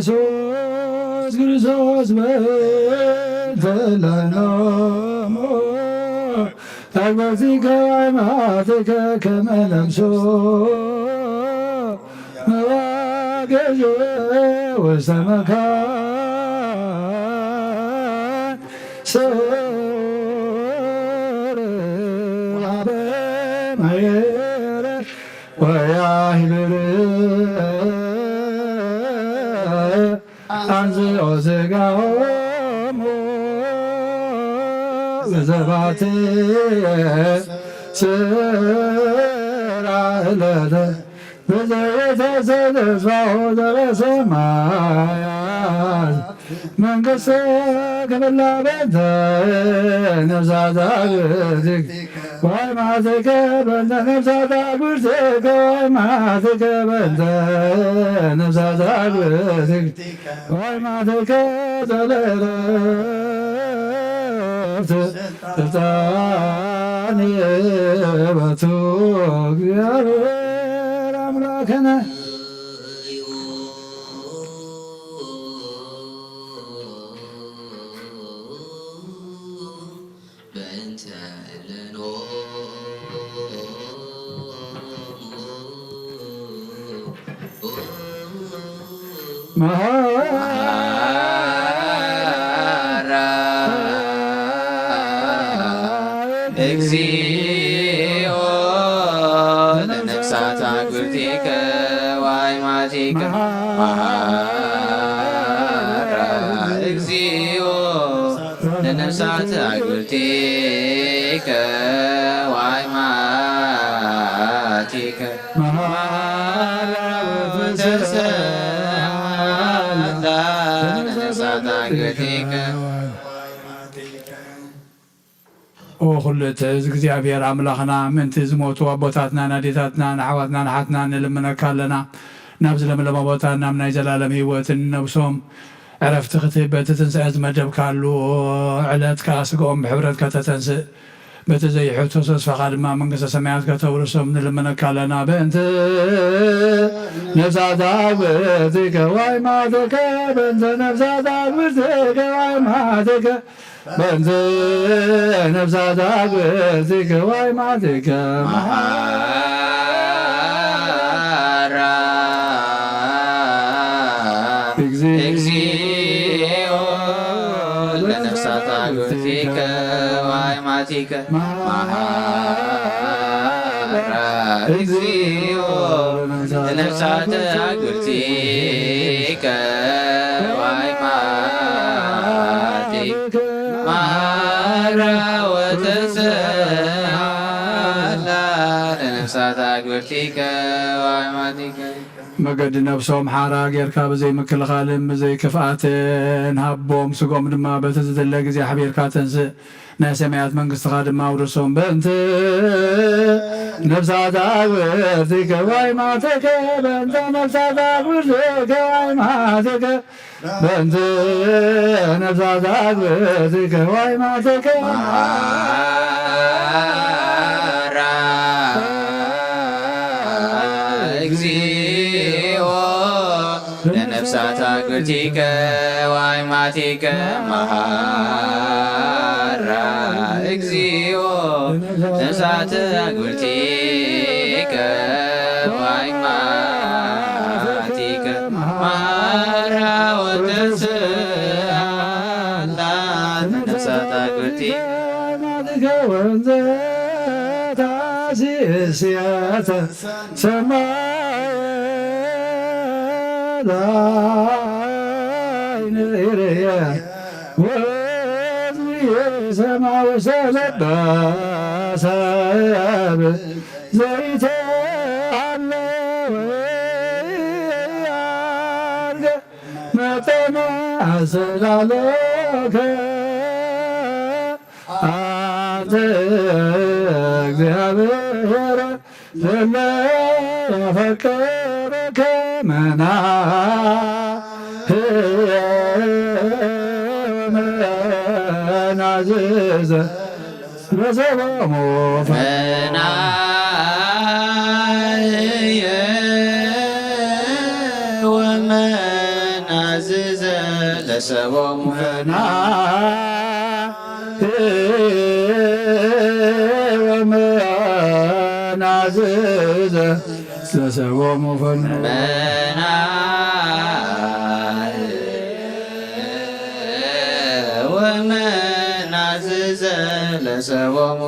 ኢየሱስ ክርስቶስ በፈለኖሙ ተግበዚከ ሃይማኖትከ ከመ ነምሶ መዋገዥ ውስተ መካን ስር አበ ማየረ ወያህልር አንዝኦ ሥጋሆሙ በዘባቴ ስራህለተ በዘተሰደስፋሆ ዘበሰማያት መንግሥተ ክብላ በንተ ነፍሳተ አግብርቲከ ወአይማትከ በእንተ ነፍሳተ አግብርቲከ ወአይማትከ በእንተ ነፍሳተ አግብርቲከ ወአይማትከ ዘለረፍት ስልጣን በቱ እግዚአብሔር አምላክነ እግዚኦ ለነፍሳት አግብርቲከ ወአይማቲከ መሐራ እግዚኦ ለነፍሳት አግብርቲከ ወአይማቲከ መሐራ ወተሰአላ ለነፍሳት አግብርቲከ ኦ ኩሉ እትእዝ እግዚአብሔር አምላኽና ምንቲ ዝሞቱ ኣቦታትና ኣዴታትና ንኣሕዋትና ንሓትና ንልምነካ ኣለና ናብ ዝለምለመ ቦታ ናብ ናይ ዘላለም ሂወትን ነብሶም ዕረፍቲ ክትህብ በቲ ትንስኤ ዝመደብካሉ ዕለትካ ስግኦም ብሕብረትካ ተተንስእ በቲ ዘይሕቶ ተስፋኻ ድማ መንግስተ ሰማያት ከተውርሶም ንልምነካ ኣለና በእንቲ ነፍሳት አግብርቲከ ወአይማትከ በእንተ ነፍሳት አግብርቲከ ወአይማትከ በእንተ ነፍሳት አግብርቲከ ወአይማትከ መሐራ እግዚኦ ለነፍሳት አግብርቲከ ወአይማቲከ መሐራ እግዚኦ ለነፍሳት አግብርቲከ ወአይማቲከ መሐራ ወተሰአላ ለነፍሳት አግብርቲከ ወአይማቲከ መገዲ ነብሶም ሓራ ጌርካ ብዘይ ምክልኻልን ብዘይ ክፍኣትን ሃቦም ስጎም ድማ በቲ ዝደለ ግዜ ሓቢርካ ተንስእ ናይ ሰማያት መንግስትኻ ድማ ውርሶም በእንቲ ነፍሳት አግብርቲከ ወአይማትከ በእንተ ነፍሳት አግብርቲከ ወአይማትከ በእንተ ነፍሳት አግብርቲከ ወአይማትከ መሐራ እግዚኦ ለነፍሳት አግብርቲከ ወአይማቲከ መሐራ እግዚኦ ለነፍሳት አግብርቲከ ወአይማቲከ መሐራ ወተሰአላ ለነፍሳት አግብርቲከ ወንዘ ታሲእስያተ ሰማየ ላይንርየ ወዝየ ሰማው ሰለበሰብ ዘይተአለወ አርገ መጠነ አሰላለከ አንተ እግዚአብሔር ለፈቀረከ መናዝዘ ለሰሎሞ መናህየ ወመናዝዘ ለሰቦሙ ወመናዝዘ ለሰቦሙ ወመናዝዘ ለሰቦሙ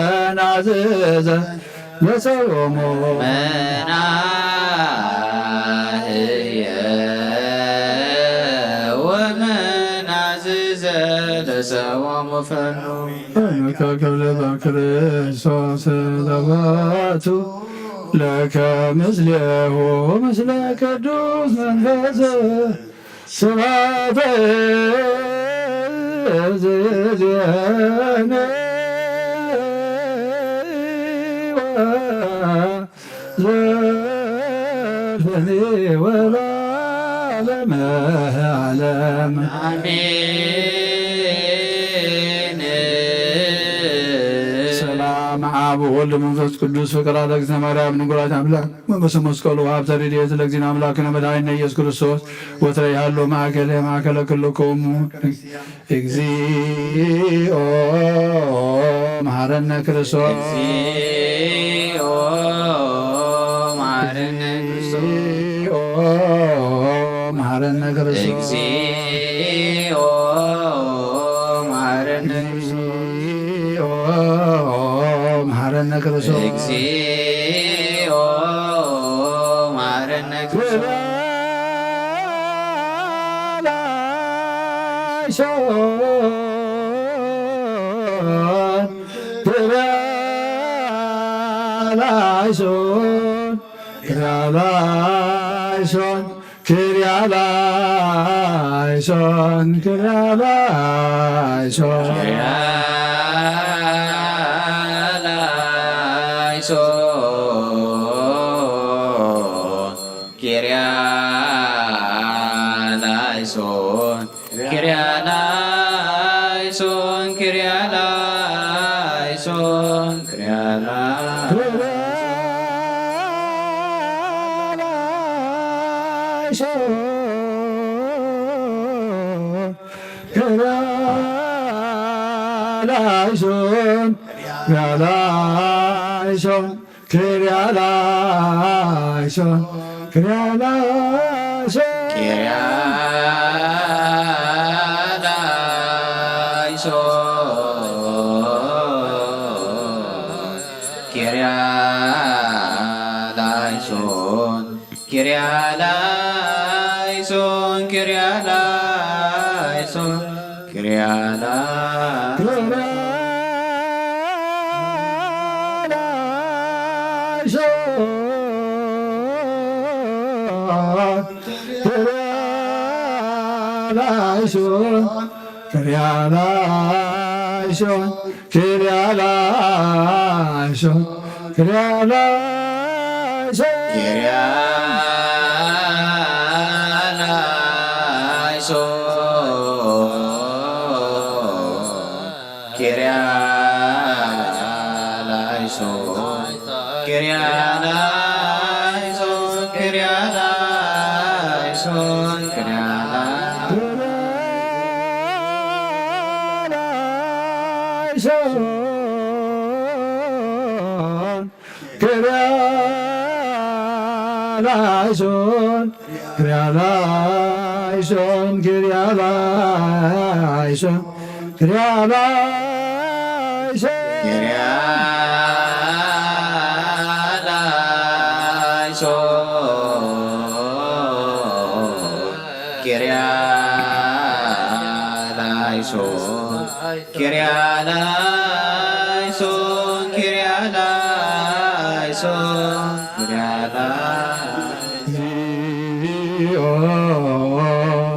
ወመናዝዘ ለሰሎሙ መናህየ ሰዋም ወፈኑ መካከል በክርስቶስ ተባቱ ለከ ምስሌሁ ምስለ ቅዱስ መንፈስ ስብሐተ ዘዜነ ዘፈኔ ወለዓለመ ዓለም አሜን። ሰላም አብ ወወልድ መንፈስ ቅዱስ ፍቅር ለእግዝእትነ ማርያም ንጉራተ አምላክ መንበሰ መስቀሉ ሀብተ ረድኤት ለእግዚእነ አምላክነ መድኃኒነ ኢየሱስ ክርስቶስ ወትረ ያሎ ማእከለ ኩልክሙ እግዚኦ መሐረነ ክርስቶስ እግዚኦ መሐረነ ክርስቶስ መሐረነ ክርስቶስ እግዚኦ መሐረነ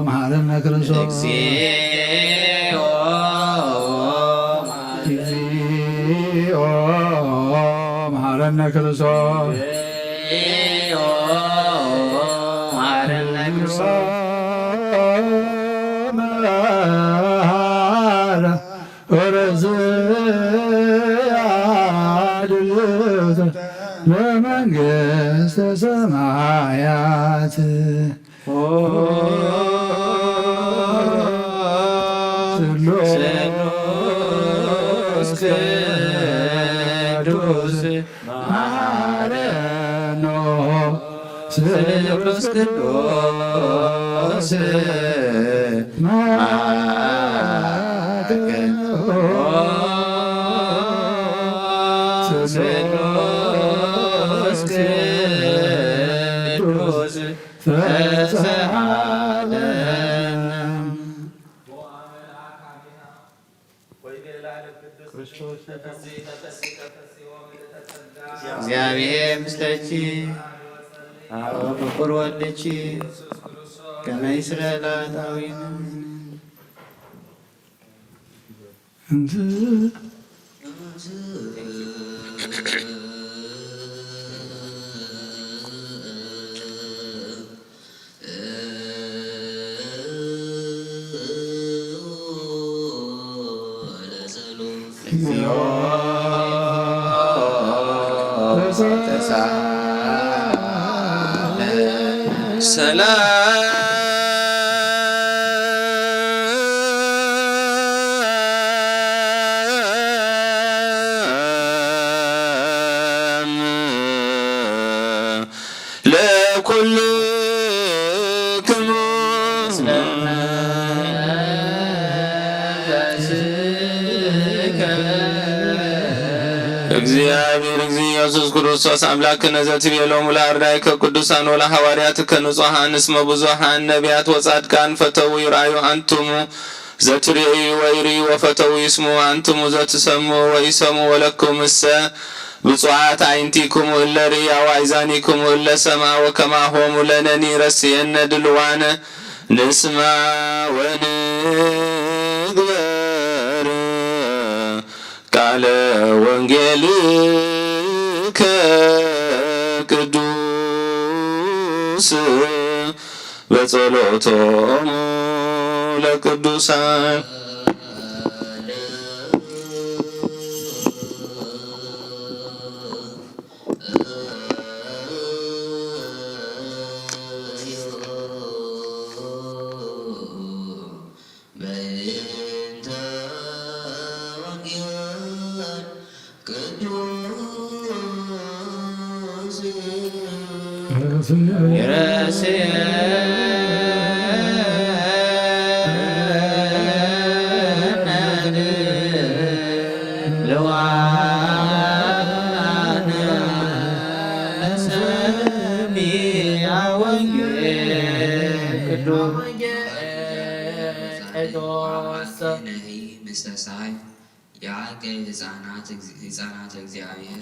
መሐረነ ክርስቶስ እግዚኦ መሐረነ ክርስቶስ ለመንግሥተ ሰማያት ቅዱስ ማረኖ ስሉስ ቅዱስ ማረኖ ስሉስ ቅዱስ ፈጽሐነ እግዚአብሔር ምስለኪ አብ ፍቁር ወልድኪ ከመ ይስረይ ለኃጣውኢነ ሰላም ለኩልክሙ እግዚአብሔር ኢየሱስ ክርስቶስ አምላክነ ዘትቤሎሙ ለአርዳኢከ ቅዱሳን ወለሐዋርያትከ ንጹሐን እስመ ብዙኃን ነቢያት ወጻድቃን ፈተው ይርአዩ አንትሙ ዘትርእዩ ወይርእዩ ወፈተው ይስሙ አንትሙ ዘትሰምዑ ወይሰምዑ ወለክሙሰ ብፁዓት አይንቲክሙ እለ ርእያ ወአእዛኒክሙ እለ ሰምዐ ወከማሆሙ ለነኒ ረስየነ ድልዋነ ንስማ ወንግበር ቃለ ወንጌልከ ቅዱስ በጸሎቶሙ ለቅዱሳን ምስተሳይ የአገል ሕፃናት እግዚአብሔር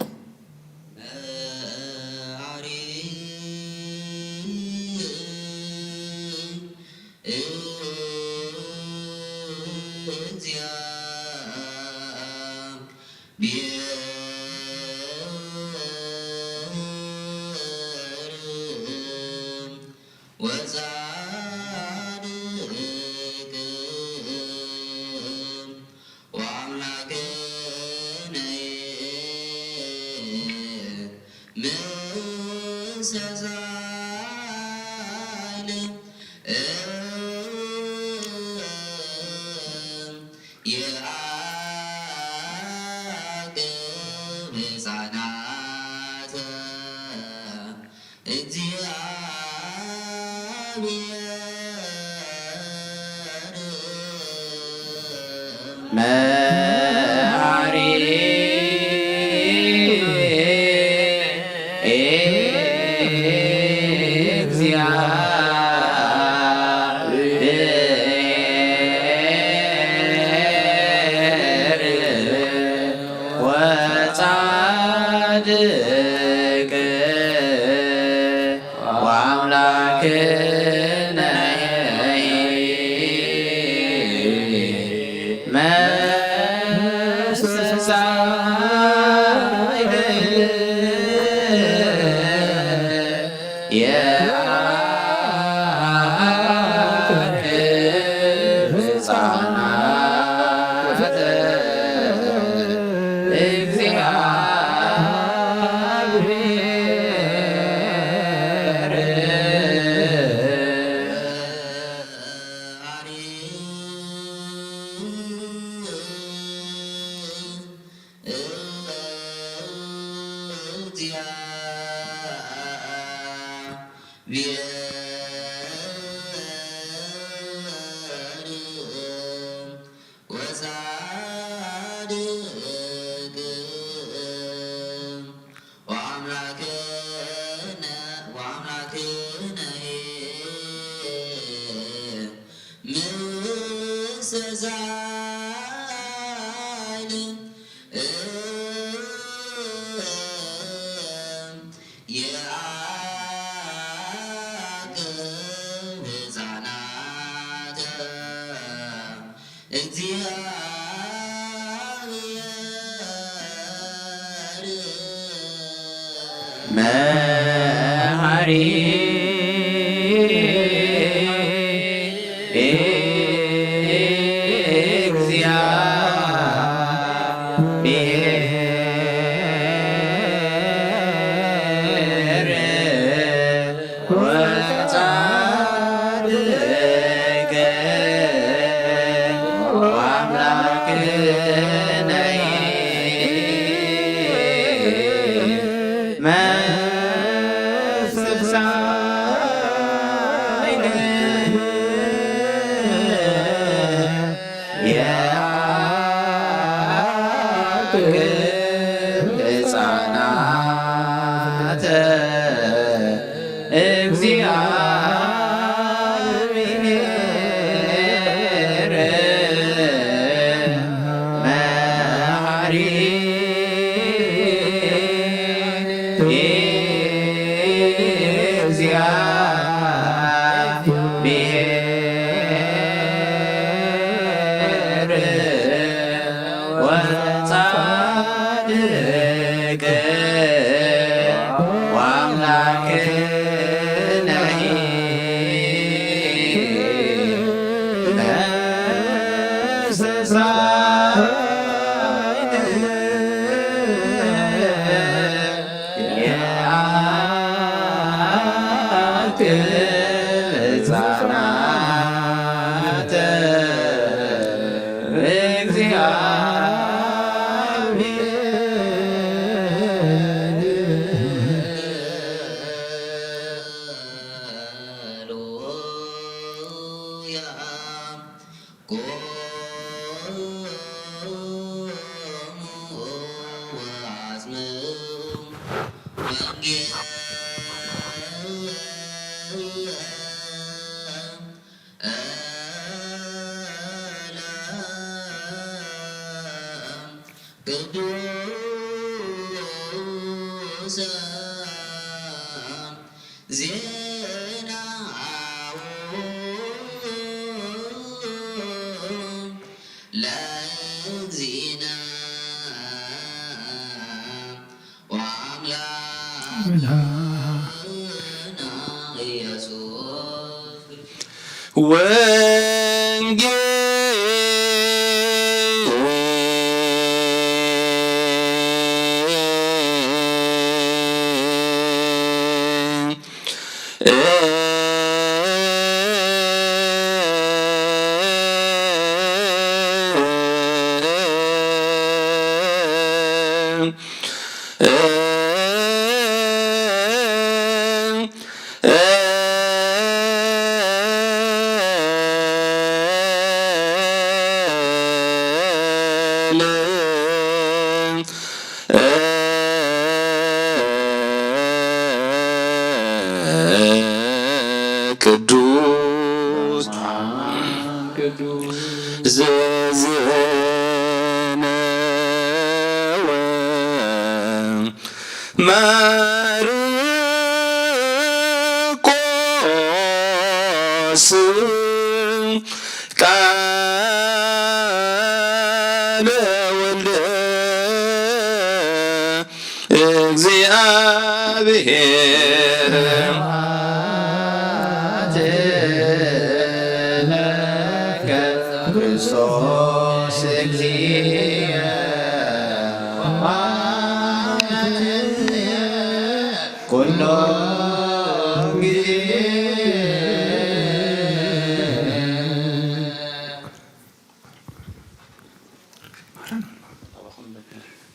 Sazalim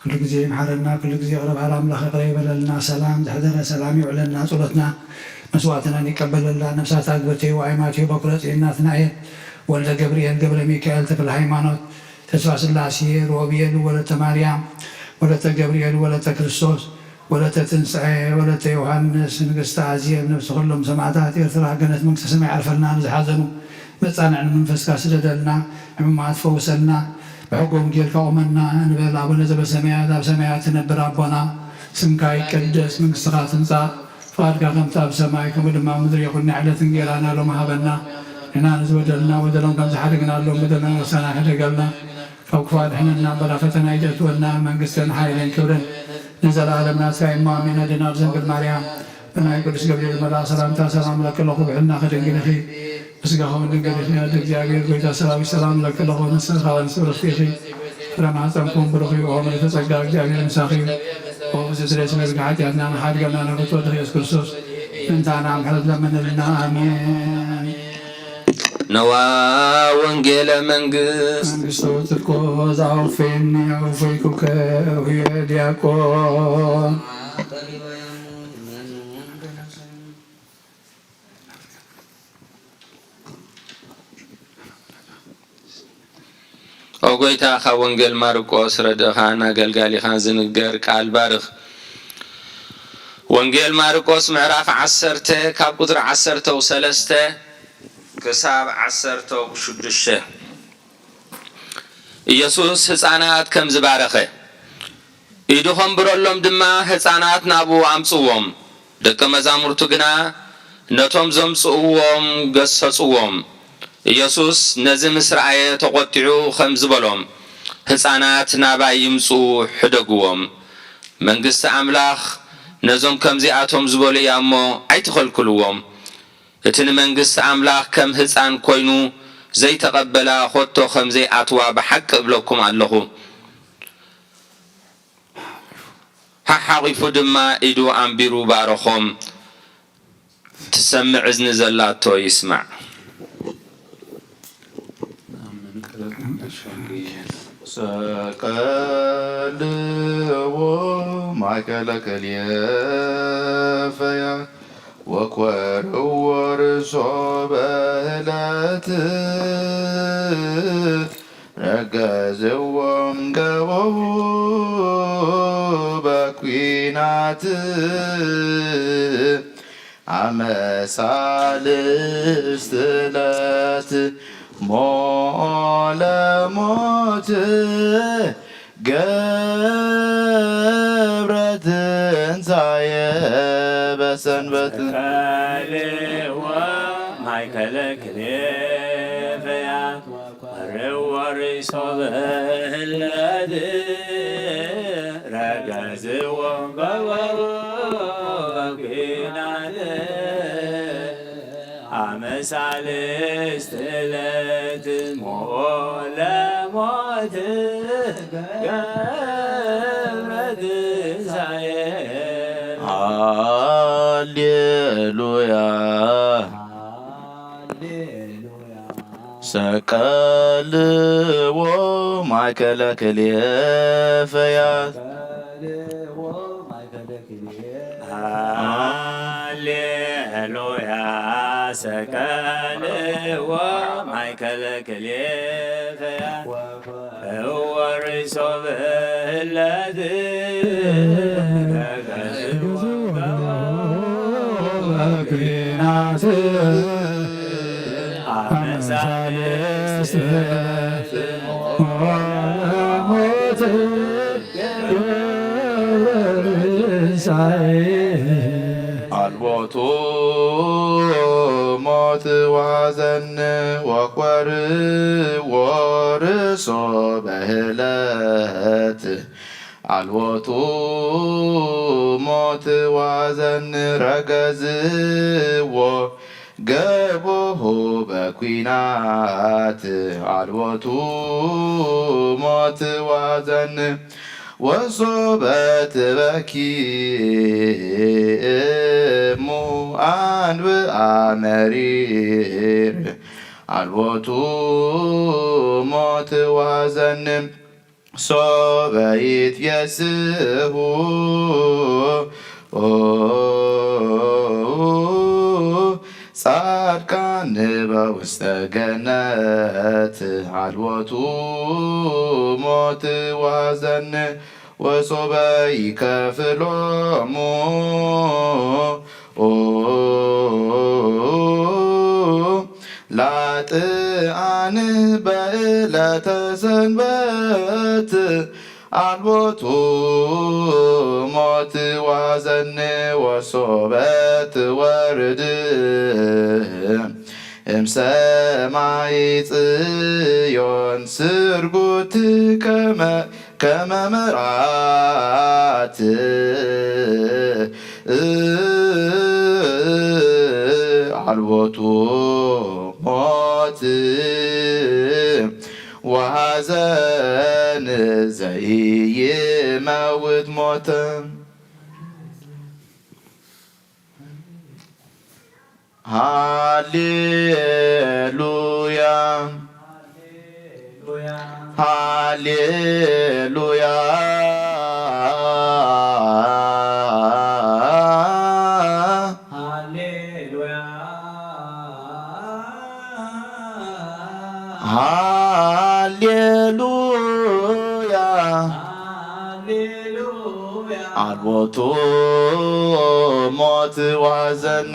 كل ጊዜ محرنا كل ጊዜ قرب على أملاخ قريب لنا سلام زحدنا سلام يعلنا صلتنا مسواتنا نقبلنا نفسات أكبرتي وعيماتي بكرتي إناتنا ولد جبريل قبل ميكائيل تفل هيمانوت تسوى سلاسي روبيل ولد مريم ولد جبريل ولد كريستوس ولد تنسعي ولد يوحنس نقسط عزيز نفس كلهم سمعتات إرثرا قنت منك سمع عرفنا نزحزنوا متصانع من فسكا سددلنا عمات فوسلنا بحكم جيلك أمنا نبيل أبونا زب سماعات أب سماعات نبر أبونا سمكاي كدس من سخات نسا فارقا قمت أب سماعي كمدما مدري يقول نعلة نجيلانا لو مهابنا هنا نزودلنا ودلون كم زحرقنا لو مدلنا وسانا حدقلنا فوق فالحنا بلا فتنا يجتولنا من قسطن حايلين كبرن نزل عالمنا سايم مؤمنة دينار زنقل مريم بناي قدس ገብርኤል መልአክ ሰላምታ ሰላም ለከለኹ ብዕልና ከደንግልኺ ምስጋኸው ድንግልኺ እግዚአብሔር ጎይታ ሰራዊት ሰላም ለከለኹ ንስኻን ስብርኺ ፍረማፀንኩም ብሩኺ ኦም ተጸጋ እግዚአብሔር ምሳኺ ኦም ዝድረስ መዝጋዓት ያና ሓድገና ነፍቶ ኢየሱስ ክርስቶስ እንታና ምሕረት ለምንልና አሜን። ነዋ ወንጌለ መንግስት ጽድቆ ዛውፌን ያውፌኩከ ዲያቆን ኦጎይታ ኻ ወንጌል ማርቆስ ረድኻን አገልጋሊኻን ዝንገር ቃል ባርኽ ወንጌል ማርቆስ ምዕራፍ 10 ካብ ቁጥሪ 13 ክሳብ 16 ኢየሱስ ህፃናት ከም ዝባረኸ ኢዱ ኸምብረሎም ድማ ህፃናት ናብኡ አምጽዎም ደቀ መዛሙርቱ ግና ነቶም ዘምጽእዎም ገሰጽዎም ኢየሱስ ነዚ ምስራየ ተቆጢዑ ከም ዝበሎም ህፃናት ናባይ ይምጹ ሕደግዎም መንግስቲ አምላኽ ነዞም ከምዚኣቶም ዝበሉ እሞ ኣይትኸልክልዎም እቲ ንመንግስቲ አምላኽ ከም ህፃን ኮይኑ ዘይተቀበላ ኾቶ ከም ዘይኣትዋ ብሓቂ እብለኩም ኣለኹ ሓሓቂፉ ድማ ኢዱ ኣንቢሩ ባረኾም ትሰምዕ እዝኒ ዘላቶ ይስማዕ ሰቀልዎ ማእከለ ክልኤፈያ ወኮርዎ ርእሶ በዕለት ረገዝዎም ገቦሙ በኲናት አመሳልስት ዕለት ሞለሞት ገብረ ትንሣኤ በሰንበት ከልዎ ማእከለ ክልኤፈያ ወርዎ ርእሶ በዕለት ረገዝዎም ገቦሙ በኲናት አመሳልስት ዕለት ሞለሞት ገብረ ትንሣኤ ሃሌሉያ ሰቀልዎ ማእከለ ክልኤፈያት ሃሌሉያ ሰቀልዎ ማእከለ ክልኤፈያት ወርእሶ በዕለት ረገዝዎም በኲናት አመሳልስት ዕለት ሞለሞት ገብረ ትንሣኤ አልቦቱ ሞት ዋዘን ወኮር ወርሶ በዕለት አልቦቱ ሞት ዋዘን ረገዝዎ ገቦሁ በኲናት አልቦቱ ሞት ዋዘን ወሶበት በኪሙ አንብአ መሪር አልቦቱ ሞት ዋዘን ሶበ ይትየስሑ ጻድቃን በውስተ ገነት አልቦቱ ሞት ዋዘን ወሶበ ይከፍሎሙ ላጥአን በዕለተ ሰንበት አልቦቱ ሞት ዋዘን ወሶበት ወርድ እምሰማይ ጽዮን ስርጉት ከመ መርዓት አልቦቱ ሞት ወሐዘን ዘይመውት ሞተ ሃሌሉያ ሃሌሉያ ሃሌሉያ አልቦቱ ሞት ወሐዘን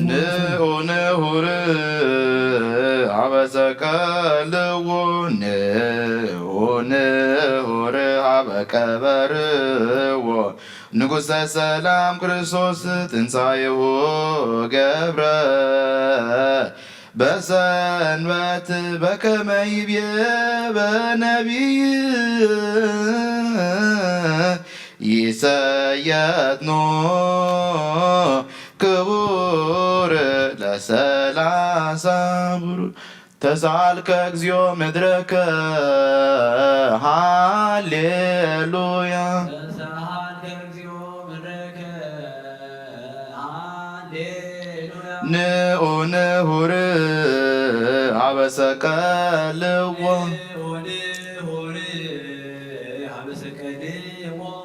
ንኡንሁር አበሰቀልዎ ንኡንሁር አበቀበርዎ ንጉሠ ሰላም ክርስቶስ ትንሣኤሁ ገብረ በሰንበት በከመ ይቤ በነቢይ ይሰየጥኖ ክቡር ለሰላሳ ብሩር ተሳልከ እግዚኦ ምድረከ ሃሌሉያ ንኡንሁር አበሰቀልዎ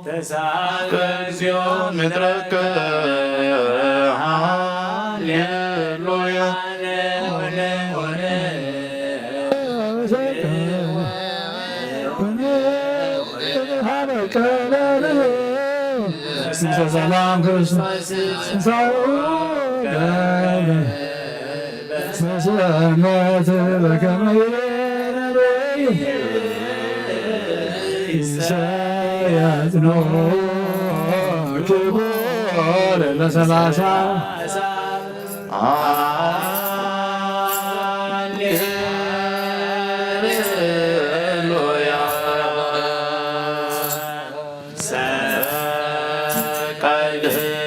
ተሳልከ እግዚኦ ምድረከ ሃሌሉያ ሰላም ክርስቶስ በሰንበት በከመ ይሰየጥኖ ክቡር ለሰላሳ ሃሌሉያ ሰቀልዎ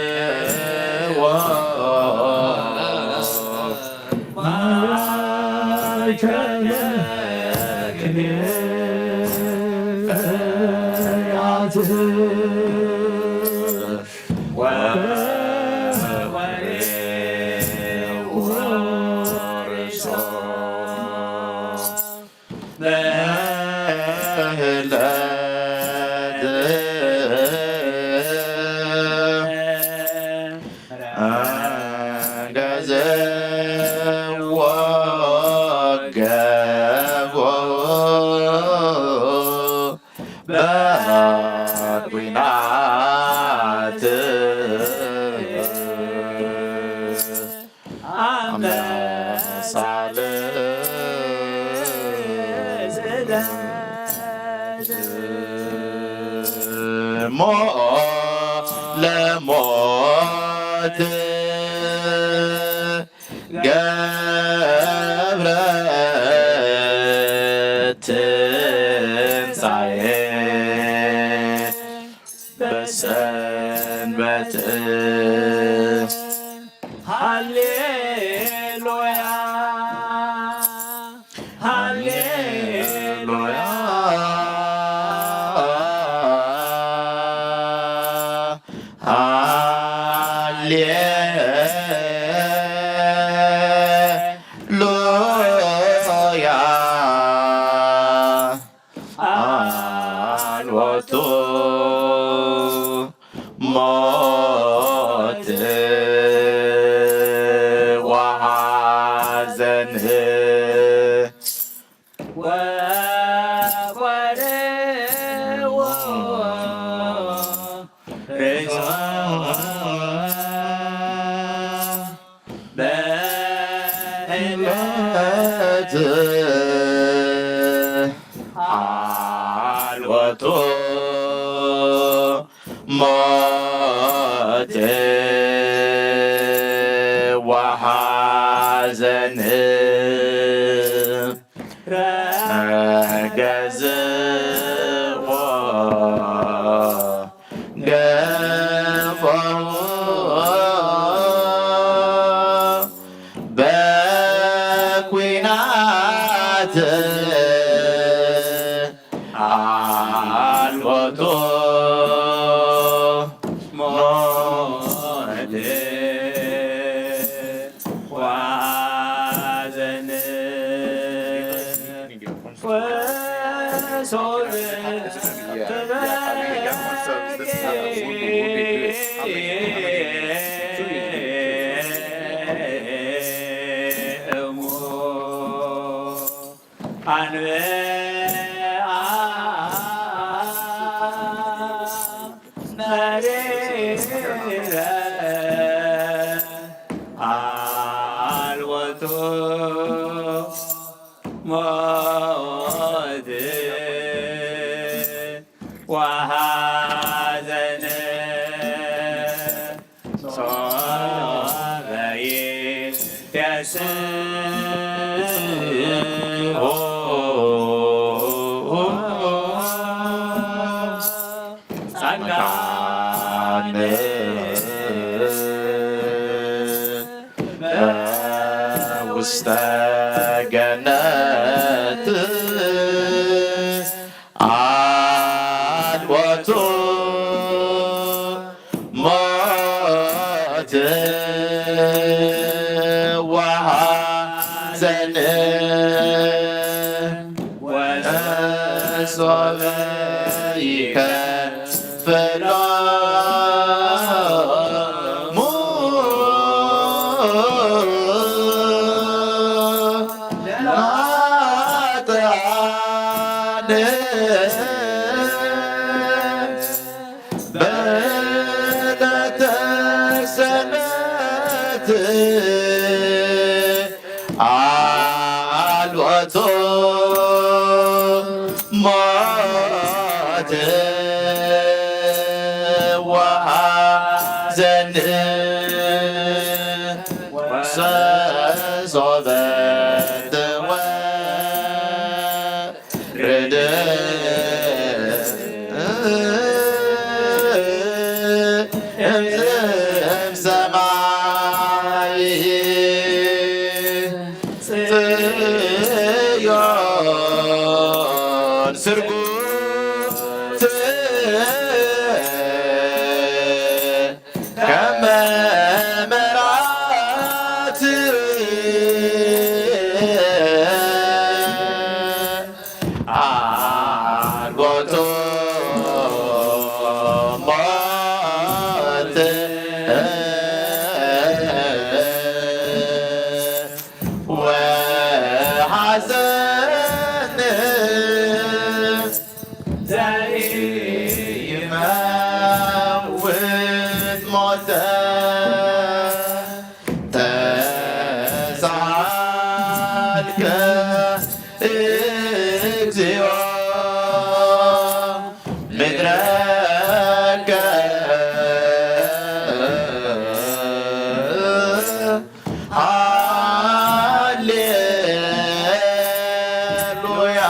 ለሞት ገብረ ትንሣኤ ትንሣኤ በሰንበት ሃሌሉያ ሃሌሉያ ሃሌሉያ አልወቱ ሞት ወሐዘን ወቆሬዎ ሬሳ በዕለት አልወቱ ሞት ወሐዘን ረገዝዎ ገፎዎ በኲናት አልወቱ ሞት ወሐዘን ወሶር እሙ አንበአ መሪረ አልወቱ ሞት ወሐዘን ሶበይ ያስኦ ጸጋነ ውስተ ገነት አልወቱ ሞት ወሐዘን ወሶበ ይከፍሎሙ ለኃጥኣን በዕለተ ሰንበት አልወቱ ሞት ወሐዘን ወሶበ ተወረደ እምሰማይ ጽዮን ስርጉት ከመ መርዓት አልወቱ ሞት ወሐዘን ዘይመውት ሞተ ተሳልከ እግዚኦ ምድረከ ሃሌሉያ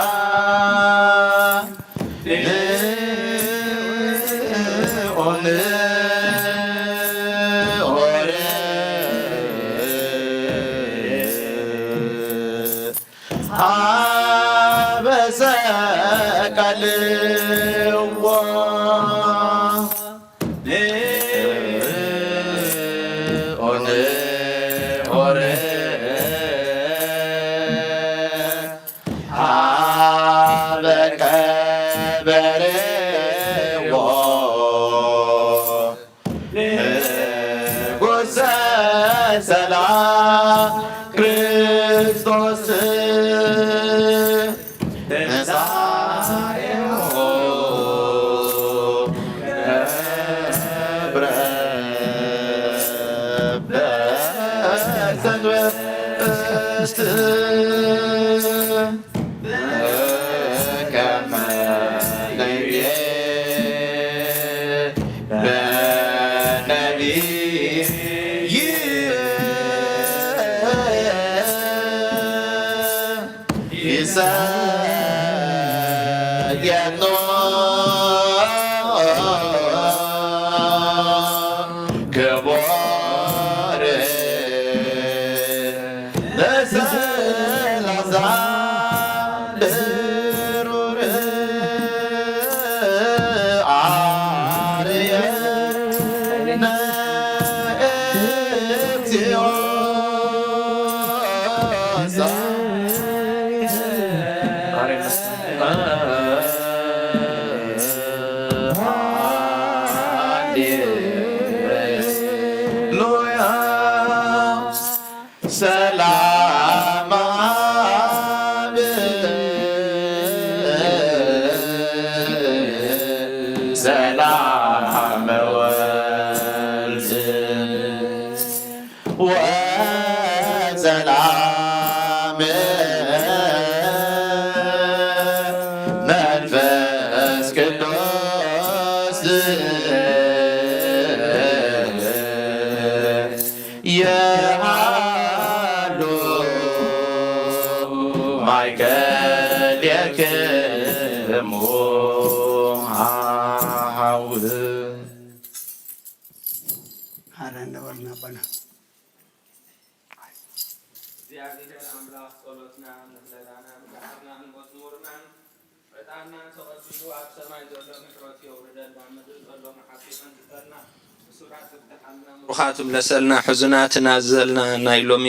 ሩኻቱም ለሰልና ሕዙናት ናዘልና ናይ ሎሚ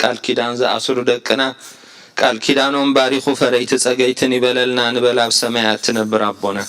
ቃል ኪዳን ዝኣስሩ ደቅና ቃል ኪዳኖም ባሪኹ ፈረይቲ ጸገይትን ይበለልና ንበል ኣብ ሰማያት ትነብር ኣቦና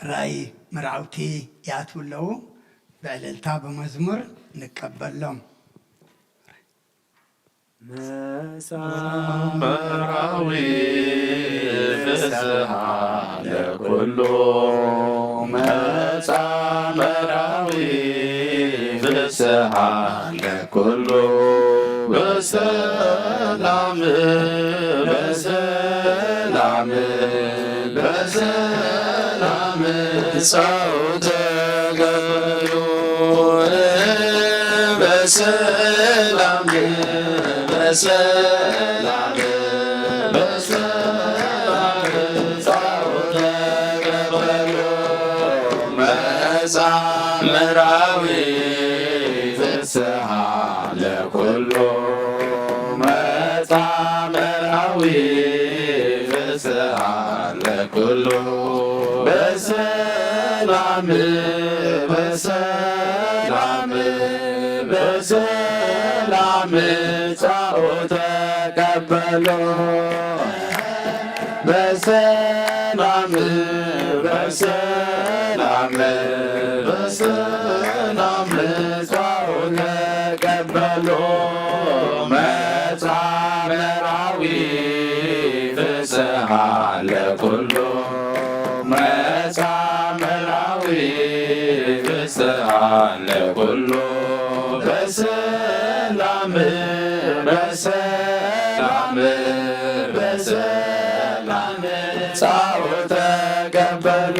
ራእይ መርዓውቲ ያትውለው በዕልልታ በመዝሙር እንቀበሎም መራዊ ፍስሐ ለኩሉ መራዊ ፍስሐ ለኩሉ በሰላም በሰላም በሰላም ሰው ተገበሉ በሰላም በሰላም በሰላም ሰው ተገበሉ መጻምራዊ ፍስሐ ለኩሉ መጻምራዊ ፍስሐ ለኩሉ በሰላም በሰላም በሰላም ጻኦ ተቀበሎ በሰላም በሰላም በሰላም ምጽዋዕ ተቀበሉ መጻመራዊ ፍስሐ ለኩሉ መጻመራዊ ፍስሐ ለኩሉ በሰላም በሰላም በሰላም ምጽዋዕ ተቀበሉ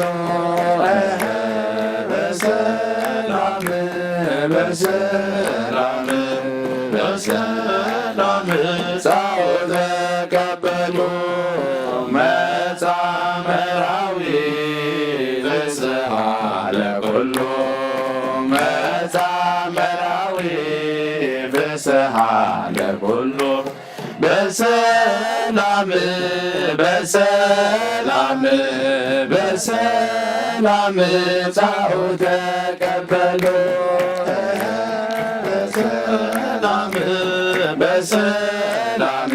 በሰላም በሰላም በሰላም ምጽዋዕ ተቀበሉ መጻመራዊ ፍስሐ ለኩሉ መጻመራዊ ፍስሐ ለኩሉ በሰላም በሰላም በሰላም ምጽዋዕ ተቀበሉ በሰላም በሰላም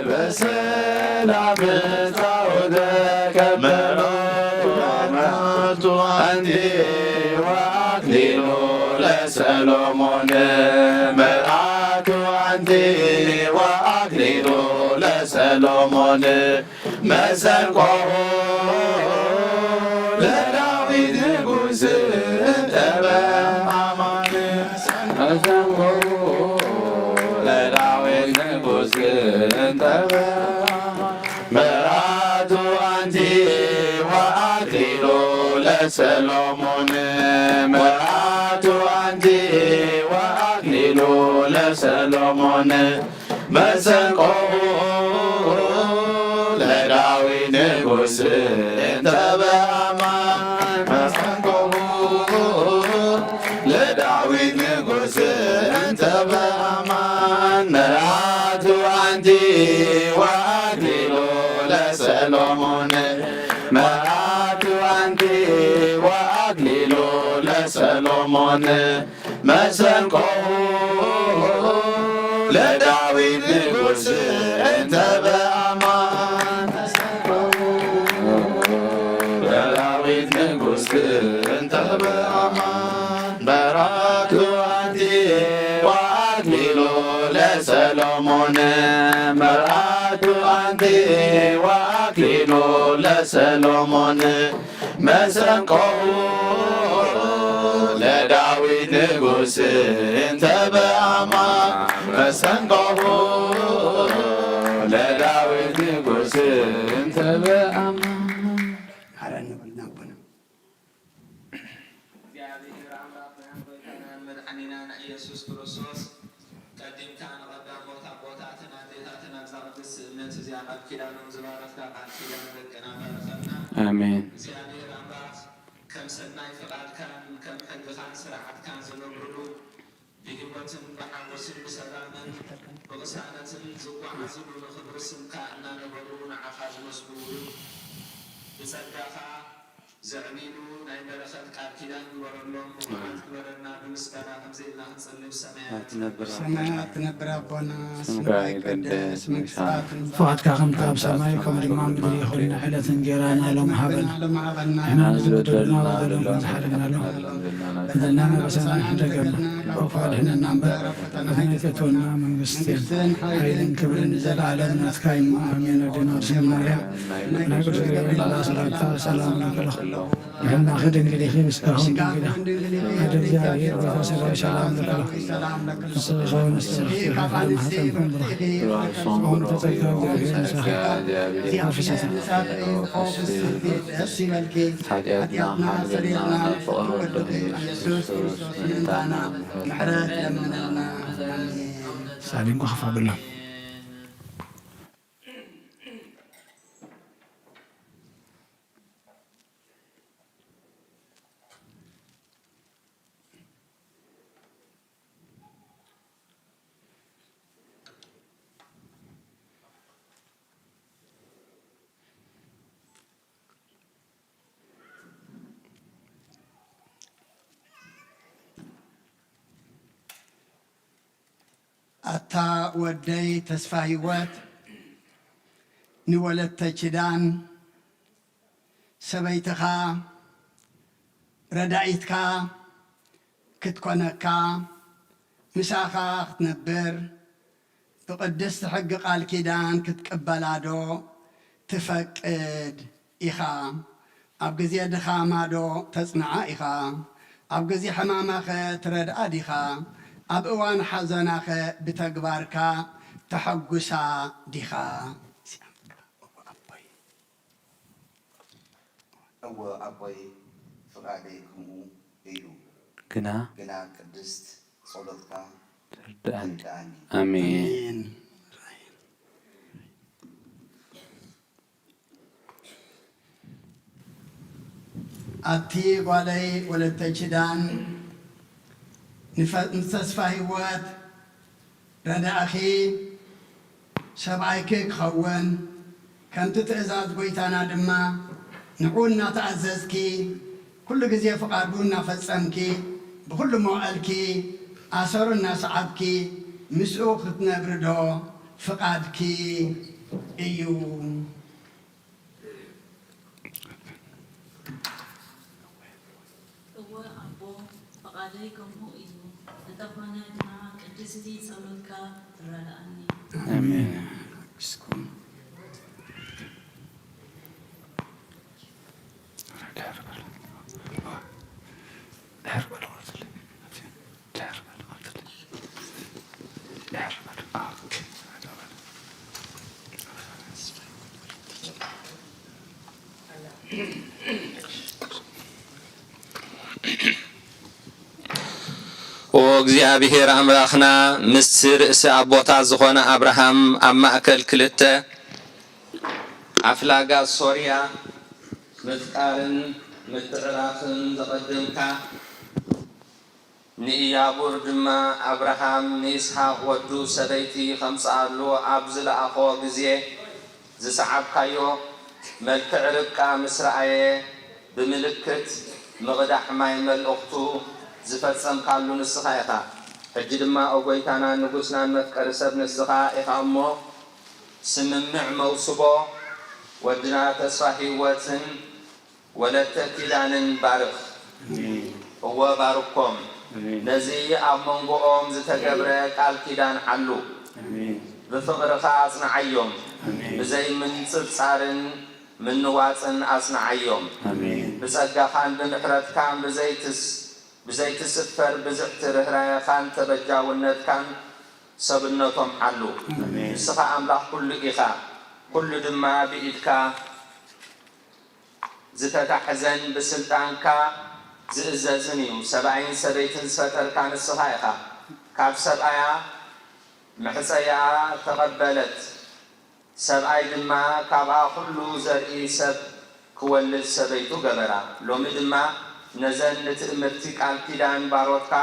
በሰላም ምጽዋዕ ተቀበሉ መዓልቱ አንቲ ወአክሊሉ ለሰሎሞን መዓልቱ አንቲ ወአክሊሉ ለሰሎሞን መሰንቆሁ ለዳዊት ንጉሥ ተበአማን መሰንቆሁ ለዳዊት ንጉሥ ተበአማን መዓልቱ አንቲ ወአክሊሉ ለሰሎሞን መዓልቱ አንቲ ወአክሊሉ ለሰሎሞን መሰንቆሁ ለዳዊት ንጉሥ ተበአማን መሰንቆሁ ለዳዊት ንጉሥ ተበአማን መዓልቱ አንቲ ወአክሊሉ ለሰሎሞን መዓልቱ አንቲ ወአክሊሉ ለሰሎሞን መሰንቆሁ ለዳዊት ንጉሥ ተበአማን ለዳዊት ንጉሥ ተበአማን መዓልቱ አንቲ ወአክሊሉ ለሰሎሞን መዓልቱ አንቲ ወአክሊሉ ለሰሎሞን መሰንቆሁ ለዳዊት ንጉሥ ተበአማን መሰንቆሁ ለዳዊት ንጉሥ ተበአማን እግዚአብሔር አምላክና መድኃኒና ኢየሱስ ክርስቶስ ቀዲምካ ንቐዳሞት ኣቦታትን ኣዴታትን ኣብዛቅድስ እምነት እዚኣ ቃል ኪዳኖም ዝባረኽካ ቃል ኪዳን ደቅና ባረኸና አሜን። እግዚአብሔር አምላክ ከም ሰናይ ፈቃድካን ከም ሕግኻን ስርዓትካን ዝነብርሉ ብሂወትን ብሓጎስን ብሰላምን ብቕሳነትን ዝጓዓዝሉ ንኽብሪ ስምካ እናነበሩ ንዓኻ ዝመስሉ ብጸጋኻ ዘዕቢሉ ናይ በረኸት ቃል ኪዳን ግበረሎም ብኩራት ግበረና ብምስጋና ከምዘኢልና ክንጸልይ ሰማያት ሰማያት ትነብር ኣቦና ስምካ ይቀደስ ምንሳት ፍቃድካ ከምቲ ኣብ ሰማይ ከምኡ ድማ ምድሪ ይኹን ዕለት እንጀራና ሎም ሃበና ንሕና ንዝበደሉና በደሎም ክንዝሓልግናሎም በደልና መበሰና ንሕደገና ወፋድሕነና እምበር ኣትነይተትወና መንግስትን ሓይልን ክብርን ዘለዓለም ናትካ እዩ ኣሜን። ወድና ስም ማርያም ናይ ቅዱስ ገብርኤል ሰላምታ ሰላም ለከለኹ ይሕና ክድንግል ኢኺ ምስካኹም ድንግል ወደ እግዚአብሔር ወተሰጋይ ሰላም ለከለኹ ንስኻውን ስተማሓተምኩም ብረኹም ተጸጋ እግዚአብሔር ንስኻ ደስ ይበልኪ ኃጢአትና ሰሪርና ፍቅር ወድኹ ኢየሱስ ክርስቶስ ምንታና ምሕረት ለምነና ሳሊም ከፍ ኣብሎም ኣታ ወደይ ተስፋ ህይወት ንወለተ ኪዳን ሰበይትኻ ረዳኢትካ ክትኮነካ ምሳኻ ክትነብር ብቅድስቲ ሕጊ ቃል ኪዳን ክትቅበላ ዶ ትፈቅድ ኢኻ? ኣብ ግዜ ድኻማ ዶ ተጽንዓ ኢኻ? ኣብ ግዜ ሕማማኸ ትረድኣ ዲኻ? ኣብ እዋን ሓዘናኸ ብተግባርካ ተሐጉሳ ዲኻ? እወ ኣቦይ ፍቃደይ ከምኡ እዩ ግና ቅድስት ጸሎትካ ትርዳእኒ። ትርዳእኒ። አሜን። ኣብቲ ጓለይ ወለተ ኪዳን ንተስፋ ህይወት ረዳእኺ ሰብኣይኪ ክኸውን ከምቲ ትእዛዝ ጎይታና ድማ ንዑ እናተኣዘዝኪ ኩሉ ግዜ ፍቓዱ እናፈጸምኪ ብኩሉ መዋዕልኪ ኣሰሩ እናሰዓብኪ ምስኡ ክትነብር ዶ ፍቓድኪ እዩ? እወ ኣቦ ፈቃደይ ከምኡ እዩ። እንተኾነ ግና ቅድስቲ ጸሎትካ ትረዳእኒ። አሜን። ወእግዚአብሔር አምላኽና ምስ ርእሲ ኣቦታት ዝኾነ አብርሃም ኣብ ማእከል ክልተ ኣፍላጋት ሶርያ ምፍቃርን ምትዕራፍን ዘቐድምካ ንኢያቡር ድማ አብርሃም ንይስሓቅ ወዱ ሰበይቲ ከምፅኣሉ ኣብ ዝለኣኾ ግዜ ዝሰዓብካዮ መልክዕ ርብቃ ምስ ረኣየ ብምልክት ምቕዳሕ ማይ መልእኽቱ ዝፈጸምካሉ ንስኻ ኢኻ። ሕጂ ድማ ኦጎይታና ንጉስናን መፍቀሪ ሰብ ንስኻ ኢኻ እሞ ስምምዕ መውስቦ ወድና ተስፋ ህይወትን ወለተ ኪዳንን ባርኽ። እወ ባርኮም ነዚ ኣብ መንጎኦም ዝተገብረ ቃል ኪዳን ሓሉ ብፍቕርኻ ኣጽንዓዮም ብዘይ ምንጽጻርን ምንዋፅን ኣጽንዓዮም ብጸጋኻን ብምሕረትካን ብዘይትስፈር ብዝሕቲ ርህራየኻን ተበጃውነትካን ሰብነቶም ሓሉ። ንስኻ ኣምላኽ ኩሉ ኢኻ፣ ኩሉ ድማ ብኢድካ ዝተታሕዘን ብስልጣንካ ዝእዘዝን እዩ። ሰብኣይን ሰበይትን ዝፈጠርካ ንስኻ ኢኻ። ካብ ሰብኣያ ምሕፀያ ተቐበለት፣ ሰብኣይ ድማ ካብኣ ኩሉ ዘርኢ ሰብ ክወልድ ሰበይቱ ገበራ። ሎሚ ድማ ነዘን ንትእምርቲ ቃል ኪዳን ባሮትካ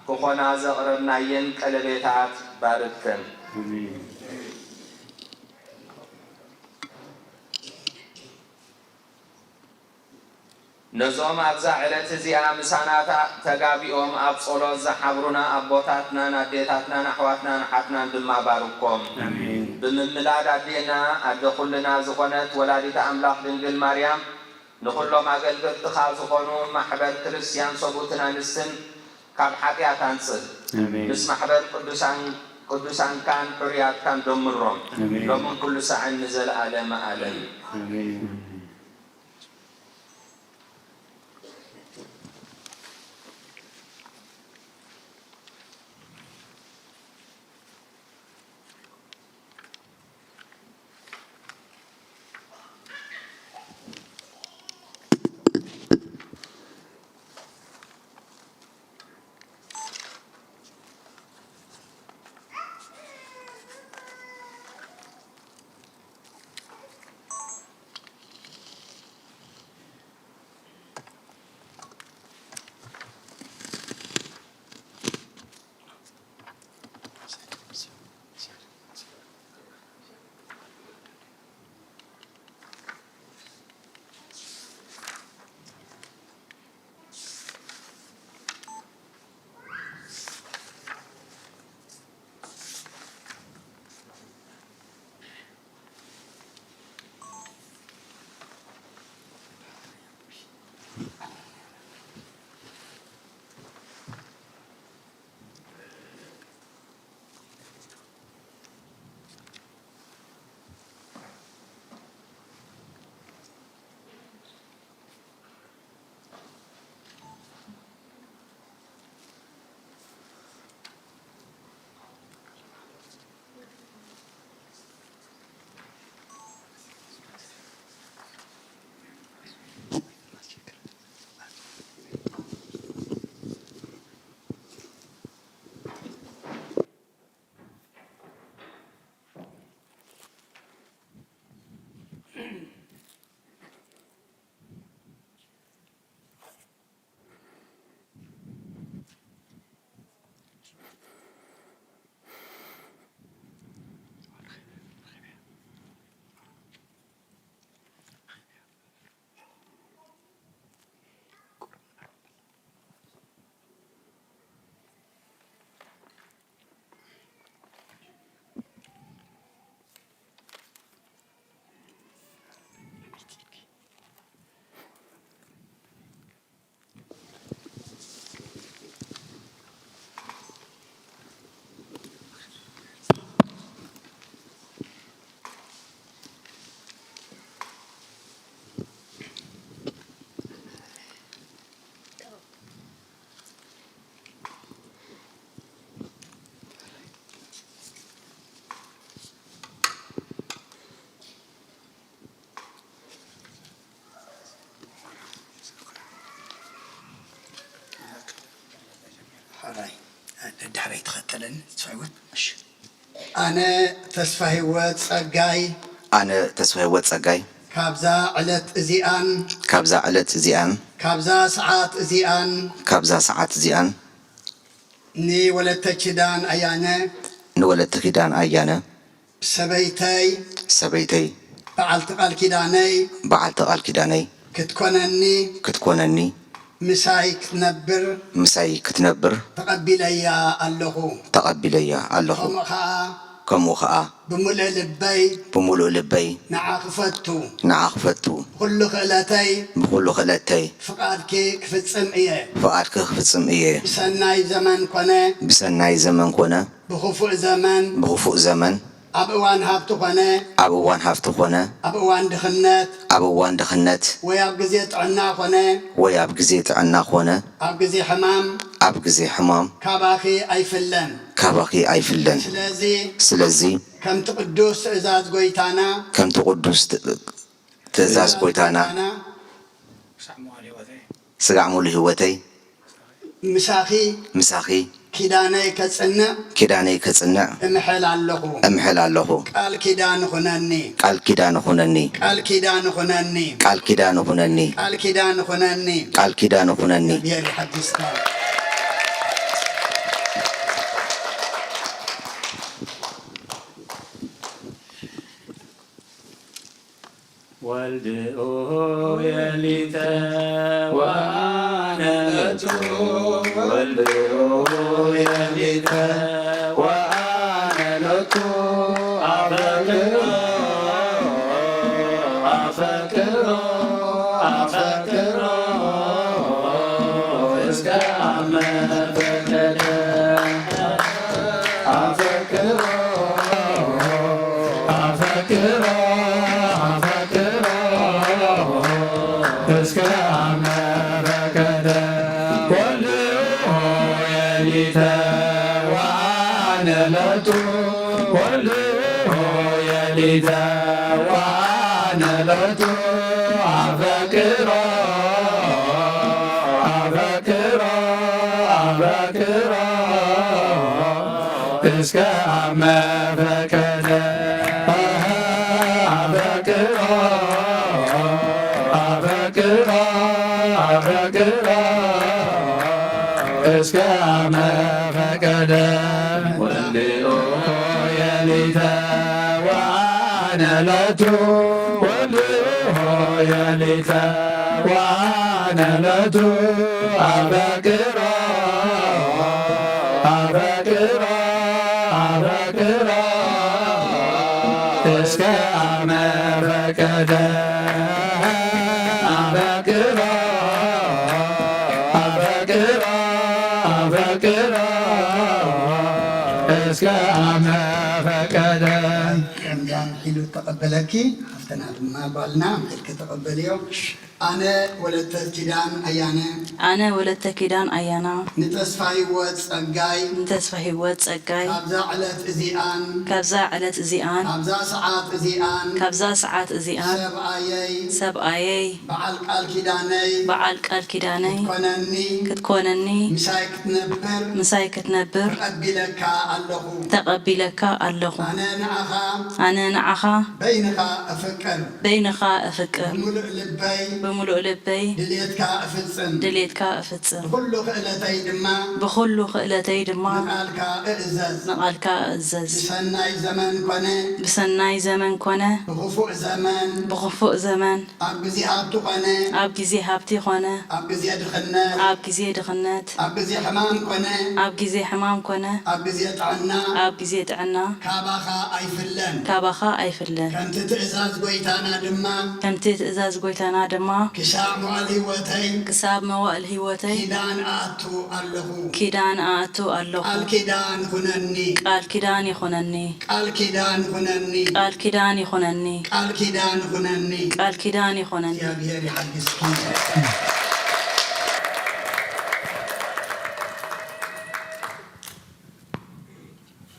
ክኾና ዘቕረብናየን ቀለቤታት ባርክን። ነዞም ኣብዛ ዕለት እዚኣ ምሳና ተጋቢኦም ኣብ ጸሎት ዝሓብሩና ኣቦታትናን ኣዴታትናን ኣሕዋትናን ሓትናን ድማ ባርኮም። ብምምላድ ኣዴና ኣደ ኩልና ዝኾነት ወላዲተ ኣምላኽ ድንግል ማርያም ንኩሎም ኣገልገልትኻ ዝኾኑ ማሕበር ክርስቲያን ሰቡትን ኣንስትን ካብ ሓጢኣት አንጽእ። ምስ ማሕበር ቅዱሳንካን ሕሩያትካን ደምሮም ሎምን ኩሉ ሰዓን ንዘለኣለመ ኣለም። الدحري تختلن تفاوت أنا تسفه وتصقاي أنا تسوي وتصقاي كابزا علت زيان كابزا علت زيان كابزا ساعات زيان كابزا ساعات زيان ني ولدت كدان أيانا نولدت كدان أيانا سبيتي بعلت قال كداني كتكونني مساي كتنبر تقبليا اللهو كمو خا بملء لبي نعاخفتو بكل خلاتي فقادك كفتصم إيه بسناي زمن كونه بخفوء زمن أبوان هافتو خونه أبوان دخنت وياب جزيت عنا خونه أب جزي حمام كاباخي أيفلن سلازي كم تقدس تأزاز قويتانا سقعمو لهوتي مساخي كداني كتصنع امحل اللهو قال كدان خنني والدئو يليتا وأنا لتو والدئو يليتا وأنا لتو أفكر اسكام فكدا أفكر اسكام فكدا والدئو يليتا وأنا لتو والدئو يليتا وأنا لتو أفكر اسكام فكدا اسكام فكدا والدئو يليتا وأنا لتو والدئو يليتا وأنا لتو أفكر اسكام فكدا اسكام فكدا كان حلو تقبلك حفتنا ما بالنا ملك تقبليو أنا ولدت كدان أيانا نتصفى هوت صقاي كابزا علت زيان كابزا ساعات زيان سبعايي بعل قال كداني كتكونني مساي كتنبر تقبلك اللهو أنا نعخا بينخا أفكر بملء لبي دليتك أفتصم بخلو خئلتي دما نقالك أزز بسناي زمن كونه بخفوء زمن أب جزي هابتي خونه أب جزي دخنت أب جزي حمام كونه أب جزي تعنا كاباخا أيفلن كم تتأزاز قويتانا دما كساب موال هيوتي كيدان آتو اللهو قال كيدان يخنني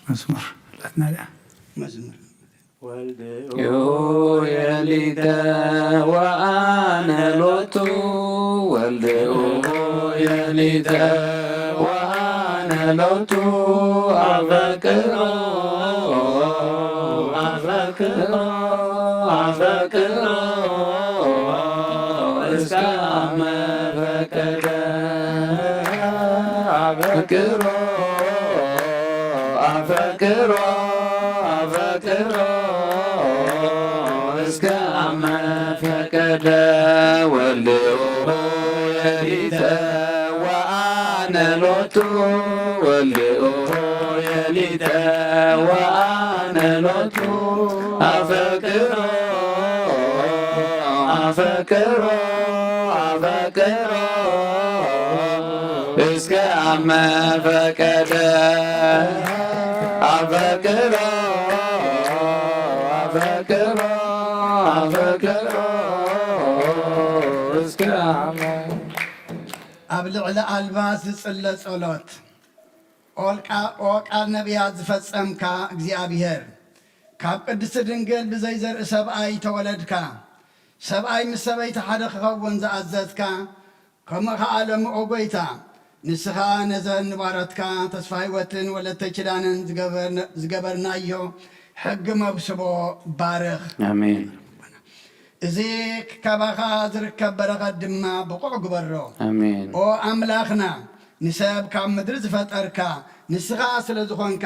مزمور والدئو يليتا وأنا لتو والدئو يليتا وأنا ዋነሎቱ አፈቅሮ አፈቅሮ አፈቅሮ እስከ አመፈቀደ አፈቅሮ አፈቅሮ አፈቅሮ እስከ አመፈቀደ ወልዮ የሊተ ወአነሎቱ ወልዮ የሊተ ወአነሎቱ አፈቅሮ አፈቅሮ አፈቅሮ እስከ አመፈቀደ አፈቅሮ አፈቅሮ አፈቅሮ እስከ ኣብ ልዕሊ ኣልባስ ዝጽለ ጸሎት ቃል ነቢያት ዝፈጸምካ እግዚኣብሔር ካብ ቅድስቲ ድንግል ብዘይ ዘርኢ ሰብኣይ ተወለድካ ሰብኣይ ምስ ሰበይቲ ሓደ ክኸውን ዝኣዘዝካ ከምኡ ከዓ ለምኦ ጐይታ ንስኻ ነዘን ንባረትካ ተስፋ ህይወትን ወለተ ኪዳንን ዝገበርናዮ ሕጊ መብስቦ ባርኽ አሜን እዚ ካባኻ ዝርከብ በረኸት ድማ ብቑዕ ግበሮ አሜን ኦ ኣምላኽና ንሰብ ካብ ምድሪ ዝፈጠርካ ንስኻ ስለ ዝኾንካ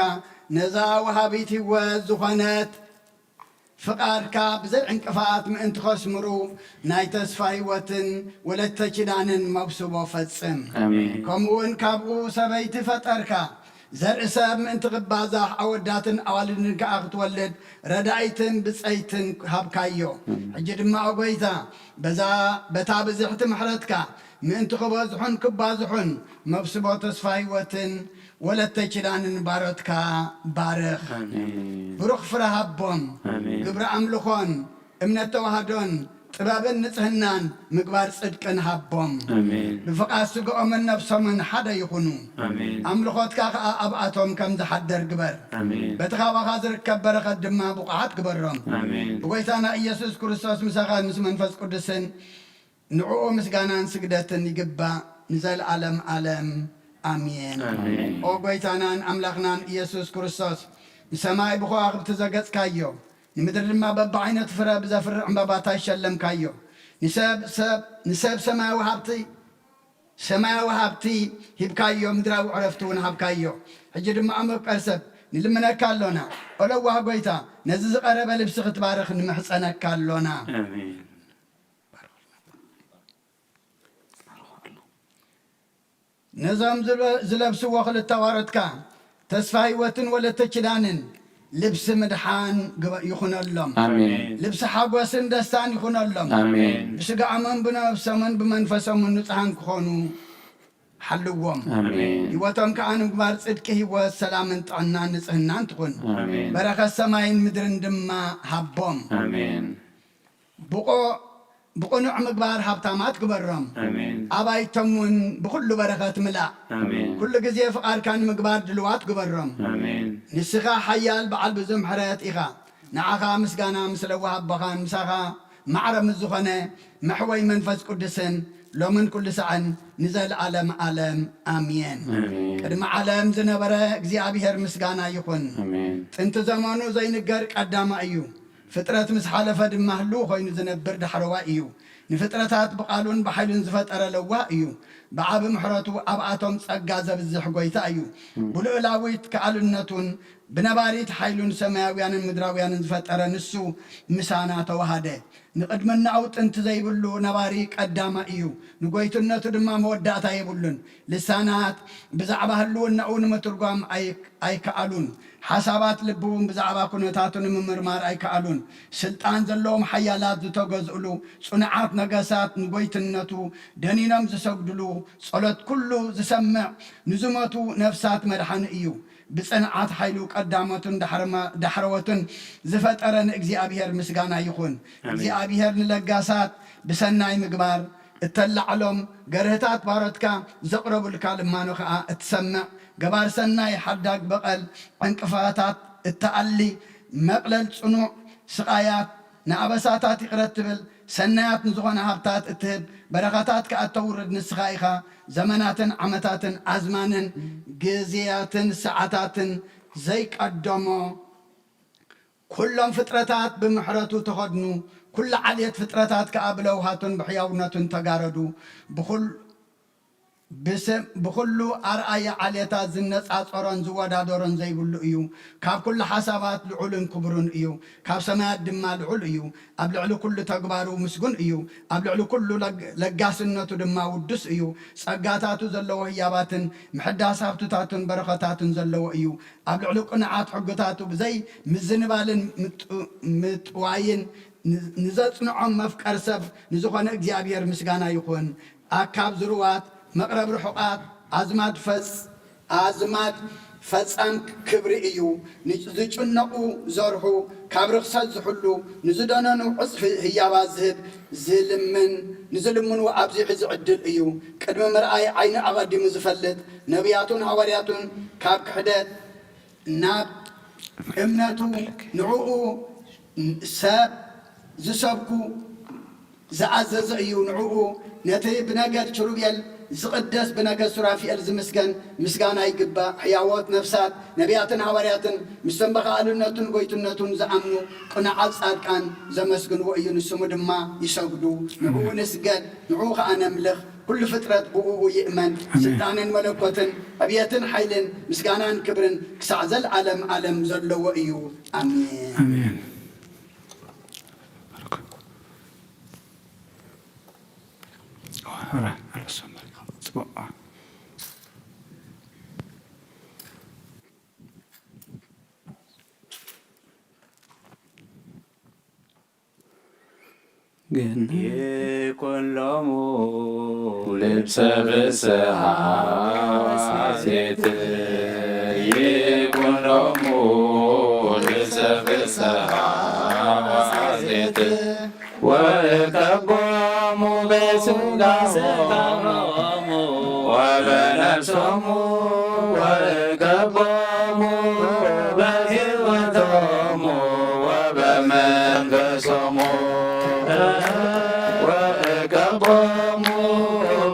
ነዛ ወሃቢት ህይወት ዝኾነት ፍቃድካ ብዘይ ዕንቅፋት ምእንቲ ኸስምሩ ናይ ተስፋ ህይወትን ወለተ ኪዳንን መብስቦ ፈጽም ከምኡውን ካብኡ ሰበይቲ ፈጠርካ ዘርኢ ሰብ ምእንቲ ክባዛሕ ኣወዳትን ኣዋልድን ከዓ ክትወልድ ረዳኢትን ብፀይትን ሃብካዮ ሕጂ ድማ ጐይታ በታ ብዝሕቲ ምሕረትካ ምእንቲ ክበዝሑን ክባዝሑን መብስቦ ተስፋ ህይወትን ወለተ ኪዳንን ባሮትካ ባርኽ ብሩኽ ፍረ ሃቦም ግብሪ ኣምልኾን እምነት ተዋህዶን ጥበብን ንጽህናን ምግባር ጽድቅን ሃቦም ብፍቓድ ስግኦምን ነፍሶምን ሓደ ይኹኑ ኣምልኾትካ ከዓ ኣብኣቶም ከም ዝሓደር ግበር በቲ ኻባኻ ዝርከብ በረኸት ድማ ብቑዓት ግበሮም ብጐይታና ኢየሱስ ክርስቶስ ምሳኻ ምስ መንፈስ ቅዱስን ንዕኡ ምስጋናን ስግደትን ይግባእ ንዘለዓለም ዓለም አሜን ኦ ጐይታናን ኣምላኽናን ኢየሱስ ክርስቶስ ንሰማይ ብኸዋኽብቲ ዘገጽካዮ ንምድሪ ድማ በብዓይነት ፍረ ብዘፍርዕ ዕምባባታ ይሸለምካዮ ንሰብ ሰማያዊ ሃብቲ ሂብካዮ ምድራዊ ዕረፍቲ እውን ሃብካዮ ሕጂ ድማ ኣመብቀል ሰብ ንልምነካ ኣሎና ኦለዋህ ጐይታ ነዚ ዝቐረበ ልብሲ ክትባርኽ ንምሕፀነካ ኣሎና ነዞም ዝለብስዎ ክልተ ዋረትካ ተስፋ ህይወትን ወለተ ኪዳንን ልብሲ ምድሓን ይኹነሎም ልብሲ ሓጐስን ደስታን ይኹነሎም ብስጋዖምን ብነፍሶምን ብመንፈሶምን ንጹሓን ክኾኑ ሓልዎም ህይወቶም ከዓ ንምግባር ጽድቂ ህይወት ሰላምን ጥዕናን ንጽህናን ትኹን በረኸት ሰማይን ምድርን ድማ ሃቦም ብቑኑዕ ምግባር ሃብታማት ግበሮም ኣባይቶም እውን ብኩሉ በረኸት ምላእ ኩሉ ግዜ ፍቓድካ ንምግባር ድልዋት ግበሮም ንስኻ ሓያል በዓል ብዙ ምሕረት ኢኻ ንዓኻ ምስጋና ምስ ለዋሃቦኻን ምሳኻ ማዕረ ምስ ዝኾነ መሕወይ መንፈስ ቅዱስን ሎምን ኩሉ ሰዓን ንዘለዓለም ዓለም ኣሜን ቅድሚ ዓለም ዝነበረ እግዚኣብሔር ምስጋና ይኹን ጥንቲ ዘመኑ ዘይንገር ቀዳማ እዩ ፍጥረት ምስ ሓለፈ ድማ ህሉ ኮይኑ ዝነብር ዳሕረዋ እዩ ንፍጥረታት ብቓሉን ብሓይሉን ዝፈጠረ ለዋህ እዩ ብዓብ ምሕረቱ ኣብኣቶም ጸጋ ዘብዝሕ ጐይታ እዩ ብልዑላዊት ከኣልነቱን ብነባሪት ሓይሉን ሰማያውያንን ምድራውያንን ዝፈጠረ ንሱ ምሳና ተዋሃደ ንቕድምናኡ ጥንቲ ዘይብሉ ነባሪ ቀዳማ እዩ ንጐይትነቱ ድማ መወዳእታ የብሉን ልሳናት ብዛዕባ ህልውናኡ ንምትርጓም ኣይከኣሉን ሓሳባት ልብውን ብዛዕባ ኩነታቱ ንምምርማር ኣይከኣሉን ስልጣን ዘለዎም ሓያላት ዝተገዝእሉ ጽኑዓት ነገሳት ንጐይትነቱ ደኒኖም ዝሰግድሉ ጸሎት ኩሉ ዝሰምዕ ንዝመቱ ነፍሳት መድሓኒ እዩ ብጽንዓት ሓይሉ ቀዳሞቱን ዳሕረወቱን ዝፈጠረ ንእግዚኣብሔር ምስጋና ይኹን እግዚኣብሔር ንለጋሳት ብሰናይ ምግባር እተላዕሎም ገርህታት ባሮትካ ዘቕረቡልካ ልማኑ ከዓ እትሰምዕ ገባር ሰናይ ሓዳግ በቐል ዕንቅፋታት እተኣሊ መቕለል ጽኑዕ ስቓያት ንኣበሳታት ይቕረት ትብል ሰናያት ንዝኾነ ሃብታት እትህብ በረኻታት ከኣተውርድ ንስኻ ኢኻ ዘመናትን ዓመታትን ኣዝማንን ግዜያትን ሰዓታትን ዘይቀደሞ ኩሎም ፍጥረታት ብምሕረቱ ተኸድኑ ኩሉ ዓልየት ፍጥረታት ከዓ ብለውሃቱን ብሕያውነቱን ተጋረዱ ብኩሉ ኣርኣያ ዓልየታት ዝነፃፀሮን ዝወዳደሮን ዘይብሉ እዩ ካብ ኩሉ ሓሳባት ልዑልን ክቡርን እዩ ካብ ሰማያት ድማ ልዑል እዩ ኣብ ልዕሊ ኩሉ ተግባሩ ምስጉን እዩ ኣብ ልዕሊ ኩሉ ለጋስነቱ ድማ ውዱስ እዩ ጸጋታቱ ዘለዎ ህያባትን ምሕዳስ ሃብትታቱን በረኸታቱን ዘለዎ እዩ ኣብ ልዕሊ ቁንዓት ሕግታቱ ብዘይ ምዝንባልን ምጥዋይን ንዘጽንዖም መፍቀር ሰብ ንዝኾነ እግዚኣብሔር ምስጋና ይኹን ኣካብ ዝሩዋት መቕረብ ርሑቓት ኣዝማድ ፈጻም ክብሪ እዩ ዝጭነቑ ዘርሑ ካብ ርኽሰት ዝሕሉ ንዝደነኑ ዕፅፊ ህያባት ዝህብ ንዝልምኑ ኣብዚሑ ዝዕድል እዩ ቅድሚ ምርኣይ ዓይኒ ኣቐዲሙ ዝፈልጥ ነቢያቱን ሃዋርያቱን ካብ ክሕደት ናብ እምነቱ ንዕኡ ሰብ ዝሰብኩ ዝኣዘዘ እዩ ንዕኡ ነቲ ብነገድ ኪሩቤል ዝቕደስ ብነገድ ሱራፊኤል ዝምስገን ምስጋና ይግባእ ሕያዎት ነፍሳት ነቢያትን ሃዋርያትን ምስ ተንበኻኣልነቱን ጎይትነቱን ዝኣምኑ ቅኑዓት ጻድቃን ዘመስግንዎ እዩ ንስሙ ድማ ይሰግዱ ንዕኡ ንስገድ ንዕኡ ከዓ ነምልኽ ኩሉ ፍጥረት ብኡ ይእመን ስልጣንን መለኮትን ዕብየትን ሓይልን ምስጋናን ክብርን ክሳዕ ዘለዓለም ዓለም ዘለዎ እዩ ኣሜን የኮሎሙ ልብሰ ፍስሓ ሴት የኮሎሙ ልብሰ ፍስሓ ሴት ወከቦሙ በስጋሆሙ ወበነፍሶሙ ወከቦሙ በሕይወቶሙ ወበመንፈሶሙ ወከቦሙ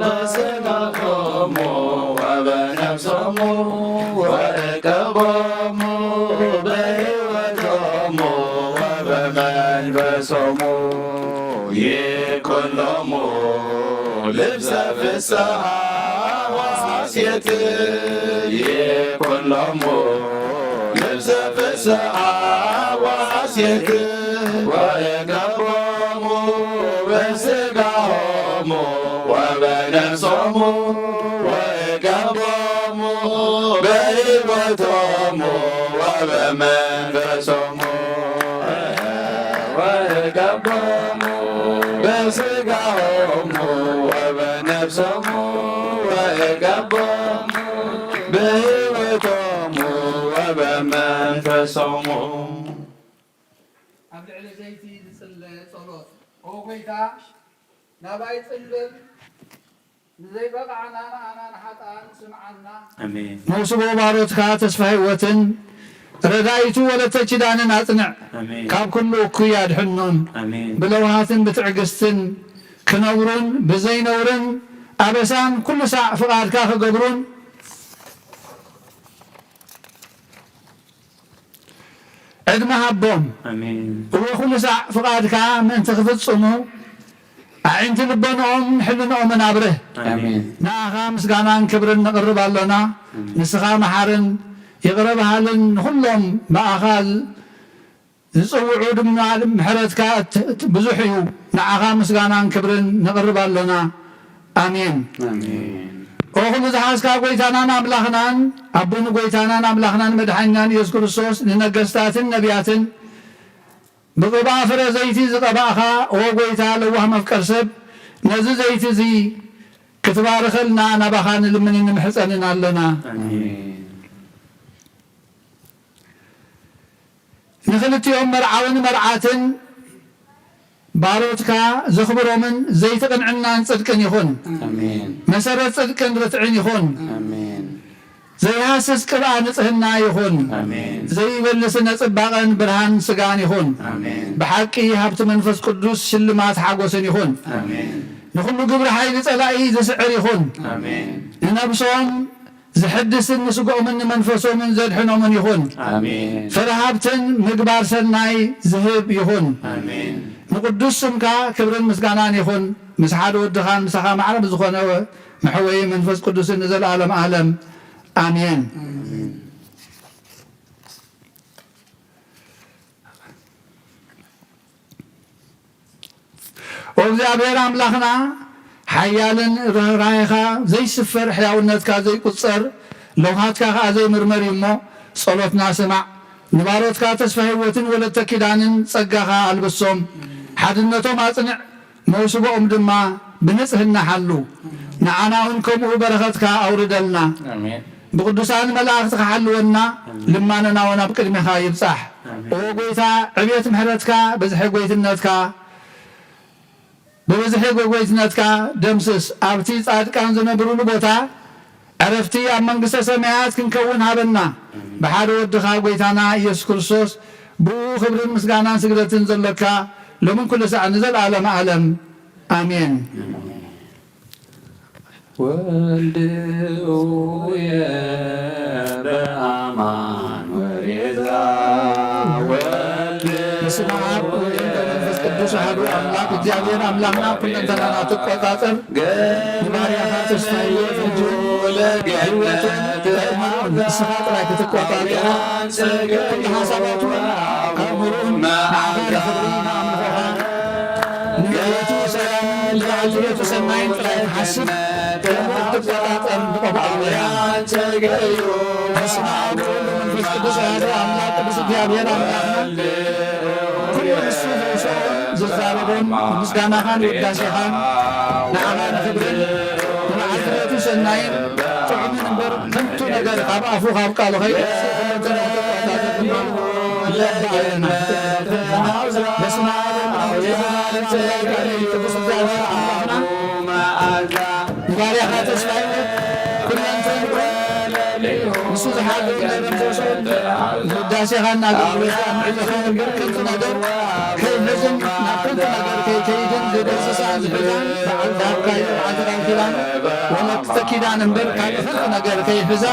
በስጋሆሙ ወበነፍሶሙ ወከቦሙ በሕይወቶሙ ወበመንፈሶሙ የኮሎሙ ልብሰ ፍስሓ ወሐሴት የኮሎሙ ልብሰ ፍስሓ ወሐሴት ወየከቦሙ በስጋሆሙ ወበነፍሶሙ ወየከቦሙ በሕይወቶሙ ወበመንፈሶሙ ወየከቦሙ በስጋሆሙ ወበነፍሶሙ ወየከቦሙ በሕይወቶሙ ወበመንፈሶሙ ኣብ ልዕሊ ዘይቲ ዝጽልእ ጸሎት ኦ ጐይታ ናባይ ጽልም ንዘይበቕዓና ንኣና ንሓጣን ስምዓና አሜን ነብስቦ ባሮትካ ተስፋ ህይወትን ረዳይቱ ወለተ ኪዳንን አጽንዕ ካብ ኩሉ እኩይ አድሕኑን ብለውሃትን ብትዕግስትን ክነብሩን ብዘይነውርን ኣበሳን ኩሉ ሳዕ ፍቓድካ ክገብሩን ዕድመ ሃቦም ኩሉ ሳዕ ፍቓድካ ምእንቲ ክፍጽሙ ኣዒንቲ ልቦንኦም ሕልንኦም ናብርህ ንኣኻ ምስጋናን ክብርን ንቕርብ ኣሎና ንስኻ መሓርን ይቕረብሃልን ኩሎም ማእኻል ዝጽውዑ ድማ ምሕረትካ ብዙሕ እዩ ንዓኻ ምስጋናን ክብርን ንቕርብ ኣሎና ኣሜን ኦ ኩሉ ዝሓዝካ ጐይታናን ኣምላኽናን ኣቦን ጐይታናን ኣምላኽናን መድሓኛን ኢየሱስ ክርስቶስ ንነገስታትን ነቢያትን ብቕባ ፍረ ዘይቲ ዝቐባእኻ ኦ ጐይታ ለዋህ መፍቀር ሰብ ነዚ ዘይቲ እዚ ክትባርኸልና ናባኻ ንልምንን ንምሕፀንን ኣለና ንኽልቲኦም መርዓውን መርዓትን ባሮትካ ዘኽብሮምን ዘይትቕንዕናን ጽድቅን ይኹን መሰረት ጽድቅን ርትዕን ይኹን ዘይሃስስ ቅብአ ንጽህና ይኹን ዘይበልስ ነጽባቐን ብርሃን ስጋን ይኹን ብሓቂ ሃብቲ መንፈስ ቅዱስ ሽልማት ሓጎስን ይኹን ንኹሉ ግብሪ ሓይሊ ጸላኢ ዝስዕር ይኹን ንነብሶም ዝሕድስን ንስግኦምን ንመንፈሶምን ዘድሕኖምን ይኹን ፍርሃብትን ምግባር ሰናይ ዝህብ ይኹን ንቅዱስ ስምካ ክብርን ምስጋናን ይኹን ምስ ሓደ ወድኻን ምሳኻ ማዕረም ዝኾነ መሕወይ መንፈስ ቅዱስን ንዘለዓለም ዓለም አሜን። ወእግዚአብሔር አምላኽና ሓያልን ርህራሄኻ ዘይስፈር ሕያውነትካ ዘይቁፀር ለውሃትካ ከዓ ዘይምርመር እሞ ጸሎትና ስማዕ ንባሮትካ ተስፋ ህይወትን ወለተ ኪዳንን ጸጋኻ አልብሶም ሓድነቶም አጽንዕ መውስቦኦም ድማ ብንጽህና ሓሉ ንዓናውን ከምኡ በረኸትካ አውርደልና ብቅዱሳን መላእኽቲ ሓልወና ልማነና ወናብ ቅድሚኻ ይብጻሕ ኦ ጎይታ ዕብየት ምሕረትካ በዝሒ ጎይትነትካ በብዝሒ ጎይትነትካ ደምስስ ኣብቲ ጻድቃን ዝነብሩሉ ቦታ ዕረፍቲ ኣብ መንግስተ ሰማያት ክንከውን ሃበና ብሓደ ወድኻ ጎይታና ኢየሱስ ክርስቶስ ብኡ ክብርን ምስጋናን ስግደትን ዘለካ ሎምን ኩሉ ሰዓት ንዘለዓለመ ዓለም አሜን። ወልድ ኡየ በአማን ወሬዛ ወልድ በስመ አብ ወወልድ ወመንፈስ ቅዱስ አሐዱ አምላክ እግዚአብሔር አምላክና ሁለንተናና ትቆጣጠር የባሪያህ ተስፋ ሕይወት ልጁን ሕይወትን ተእምሩን እስኻት ላይ ክትቆጣጠር ኩሉ ሀሳባቱ አእምሮን ንዓኻ ክብሪ ንኣምልኾኻ ንቤቱ ሰላምን ንዓልቤቱ ሰናይን ጥራይ ትሓስብ ትቆጣጠር ብቆብዓውያ በስመ አብ ወወልድ ወመንፈስ ቅዱስ አሐዱ አምላክ ቅዱስ እግዚአብሔር አምላክና ኩሉ እሱ ዘውሶ ዝዛረቦም ምስጋናኻን ውዳሴኻን ንዓኻ ንክብርን ንዓልቤቱ ሰናይን ጥዑምን እምበር ከንቱ ነገር ካብ ኣፉ ካብ ቃሉ ከይእቲ ለባዕልና በስመ አብ ወወልድ ቅዱስ እግዚአብሔር አምላክና ንባርያኻ ተስፋ ሕይወት ኩለንተን ንሱ ዝሓድር ነረምዘሶ ውዳሴኻ እናገልግሎትካ ንዕልኻ እምበር ከንቱ ነገር ከይሕዝን ናብ ከንቱ ነገር ከይከይድን ዝደስሳ ዝሕዛን በዓል ዳብካዮ በዓል ቃል ኪዳን ወለክተ ኪዳን እምበር ካልእ ከንቱ ነገር ከይሕዛ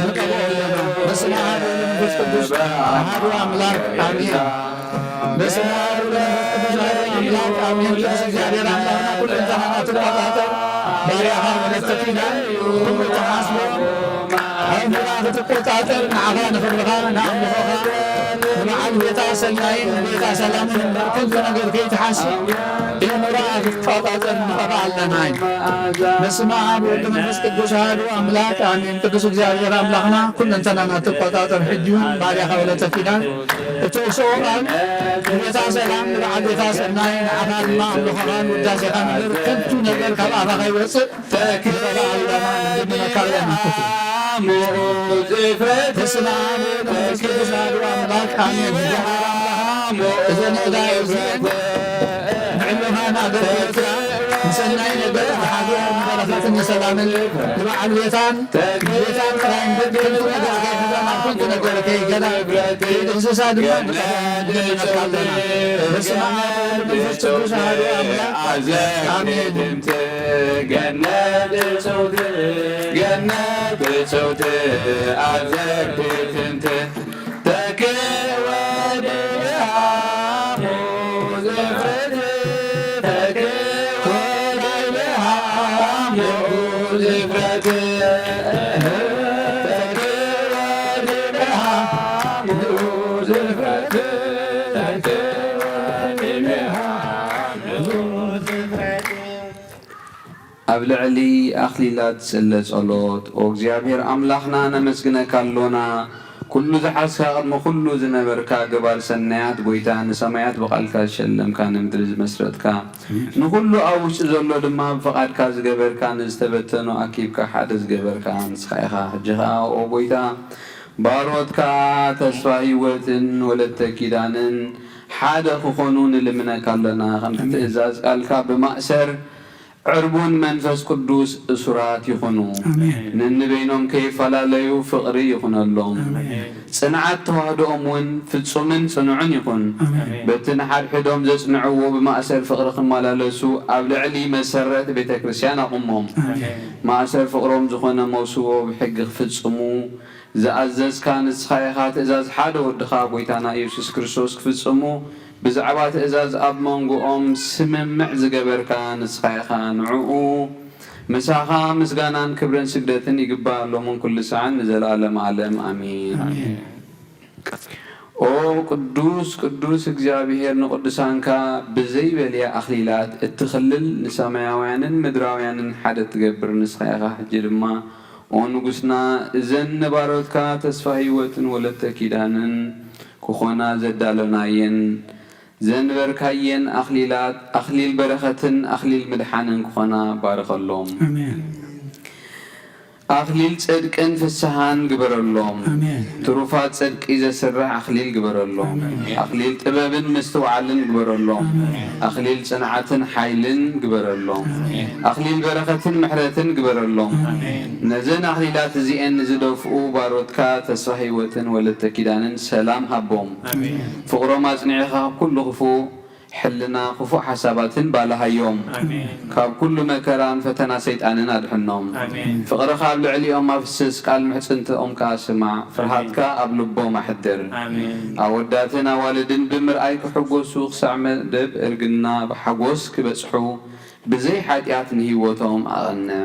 ንቀብኦ ኣለና በስመ አብ ወወልድ ወመንፈስ ቅዱስ አሐዱ አምላክ አሜን። በስመ አብ ወወልድ ወመንፈስ ቅዱስ አሐዱ አምላክ አሜን። ቅዱስ እግዚአብሔር አምላክና ሁለንተናና ትቆጣጠር ባሪያኻ ወለተ ኪዳን ኩሉ ተሓስቦ ኣእምሮኻ ክትቆጣጠር ንዓኻ ንክብርኻ ንኣምልኾኻ ንበዓል ቤታ ሰናይን ቤታ ሰላምን እምበር ከንቱ ነገር ከይትሓስብ ኣእምሮኻ ክትቆጣጠር ንቐብኣ ኣለና በስመ አብ ወወልድ ወመንፈስ ቅዱስ አሐዱ አምላክ አሜን። ቅዱስ እግዚአብሔር አምላክና ኩለንተናና ትቆጣጠር ሕጂውን ባሪያኻ ወለተ ኪዳን እትወስኦ ቃል ንቤታ ሰላም ንበዓል ቤታ ሰናይ ንዓኻ ድማ ኣምልኾኻን ውዳሴኻን እምበር ከንቱ ነገር ካብ ኣኻ ከይወፅእ ንቐብኣ ኣለና ንድምነካ ኣለና በስመ አብ ወወልድ ወመንፈስ ቅዱስ አሐዱ አምላክ አሜን። እግዚአብሔር አምላክና እዘን ዕዳይ እዚአን ንዕልኻን ኣገልግሎትካ ንሰናይ ነገር ንሓገር ንበረኸትን ንሰላምን ንበዓል ቤታን ቤታን ጥራይ እምበር ከንቱ ነገር ከይሕዛ ናብ ከንቱ ነገር ከይገዳ ከይድህስሳ ድማ ንድምነካ ኣለና በስመ አብ ወወልድ ወመንፈስ ቅዱስ አሐዱ አምላክ አሜን። ገነት እፀውት ገነት እፀውት ኣዘርትትንት ተክወድሃሙ ዘፍረት ተክወድሃሙ ዘፍረት ተክወድሃሙ ዘፍረት ኣብ ልዕሊ ኣኽሊላት ጽለ ጸሎት ኦ እግዚኣብሔር ኣምላኽና ነመስግነካ ኣሎና ኩሉ ዝሓስካ ቅድሚ ኩሉ ዝነበርካ ገባር ሰናያት ጎይታ ንሰማያት ብቓልካ ዝሸለምካ ንምድሪ ዝመስረትካ ንኩሉ ኣብ ውሽጢ ዘሎ ድማ ብፍቓድካ ዝገበርካ ንዝተበተኑ ኣኪብካ ሓደ ዝገበርካ ንስኻ ኢኻ ሕጂ ኸኣ ኦ ጎይታ ባሮትካ ተስፋ ህይወትን ወለተ ኪዳንን ሓደ ክኾኑ ንልምነካ ኣለና ከምቲ ትእዛዝ ቃልካ ብማእሰር عربون منفس قدوس أسرات يخونو ننبينهم كيف لا ليو فقري يخون اللهم صنعت توهدهم ون في الصمن صنعون يخون بتن حد حدهم زي صنعوا بما أسر فقرهم ولا لسو قبل علي مسرت بيت كريستيان أمهم ما أسر فقرهم زخون موسو بحق في الصمو زعزز كان السخايخات إزاز حدا ودخاب ويتانا يسوس كريستوس في الصمو بزعبات إزاز أب منقوم سممع زقبركا نسخيخا نعقو مساخا مسقانان كبرن سجدتن يقبا له من كل ساعة نزل عالم عالم آمين أو قدوس قدوس እግዚአብሔር نقدسانك بزي بليا أخليلات اتخلل نسامياويانن مدراويانن حدا تقبر نسخيخا حجرما ونقسنا إذن نبارتك تسفاهيوتن ولتكيدانن كخونا زدالناين زنبركاين أخليلات أخليل بركة أخليل مدحانن كخونا بارك اللهم آمين أخليل صدق في السهان قبر اللهم آمين تروفات صدق إذا سرع أخليل قبر اللهم أخليل طباب مستوعلن قبر اللهم أخليل صنعة حيلن قبر اللهم أخليل بركة محرة قبر اللهم نزن أخليلات زين زدوفو باروتكا تسوهيوة ولتكيدانن سلام هبهم فقرا ما زنعها كل خفو حلنا خفو حسابات بالها يوم كاب كل مكران فتنا سيطاننا أدحنهم فقرا خاب لعليهم ما فسس قال محسنت كاسمع فرهاتك أبلبو محدر أوداتنا والدين بمرأيك حقوس سوق سعمل دب إرقنا بحقوس كبسحو بزي حاتيات نهيوتهم أغنى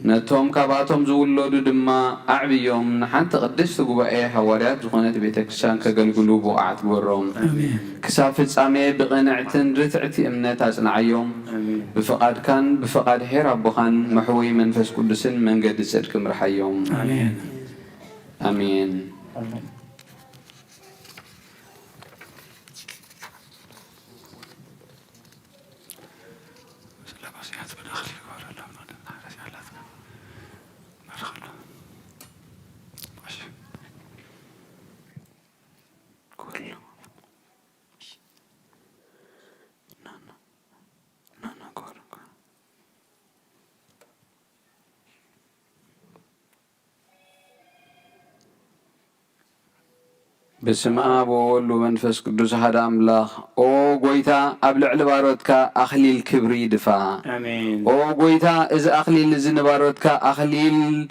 نتهم كاباتهم زولودو دما أعبيهم نحن تقدس تقوبائي حواريات زخونة بيتكسان كقلقلوب وقعت برهم كسافة سامي بغنعتن رتعتي امنات أصنعيهم بفقاد كان بفقاد حير أبوخان محوي منفس قدسن من قد سألكم رحيهم آمين بسم آب وولد ومنفس قدوس هذا أملاخ أو قويتا أبلع لبارودك أخليل كبري دفاع آمين أو قويتا إذا أخليل لزن بارودك أخليل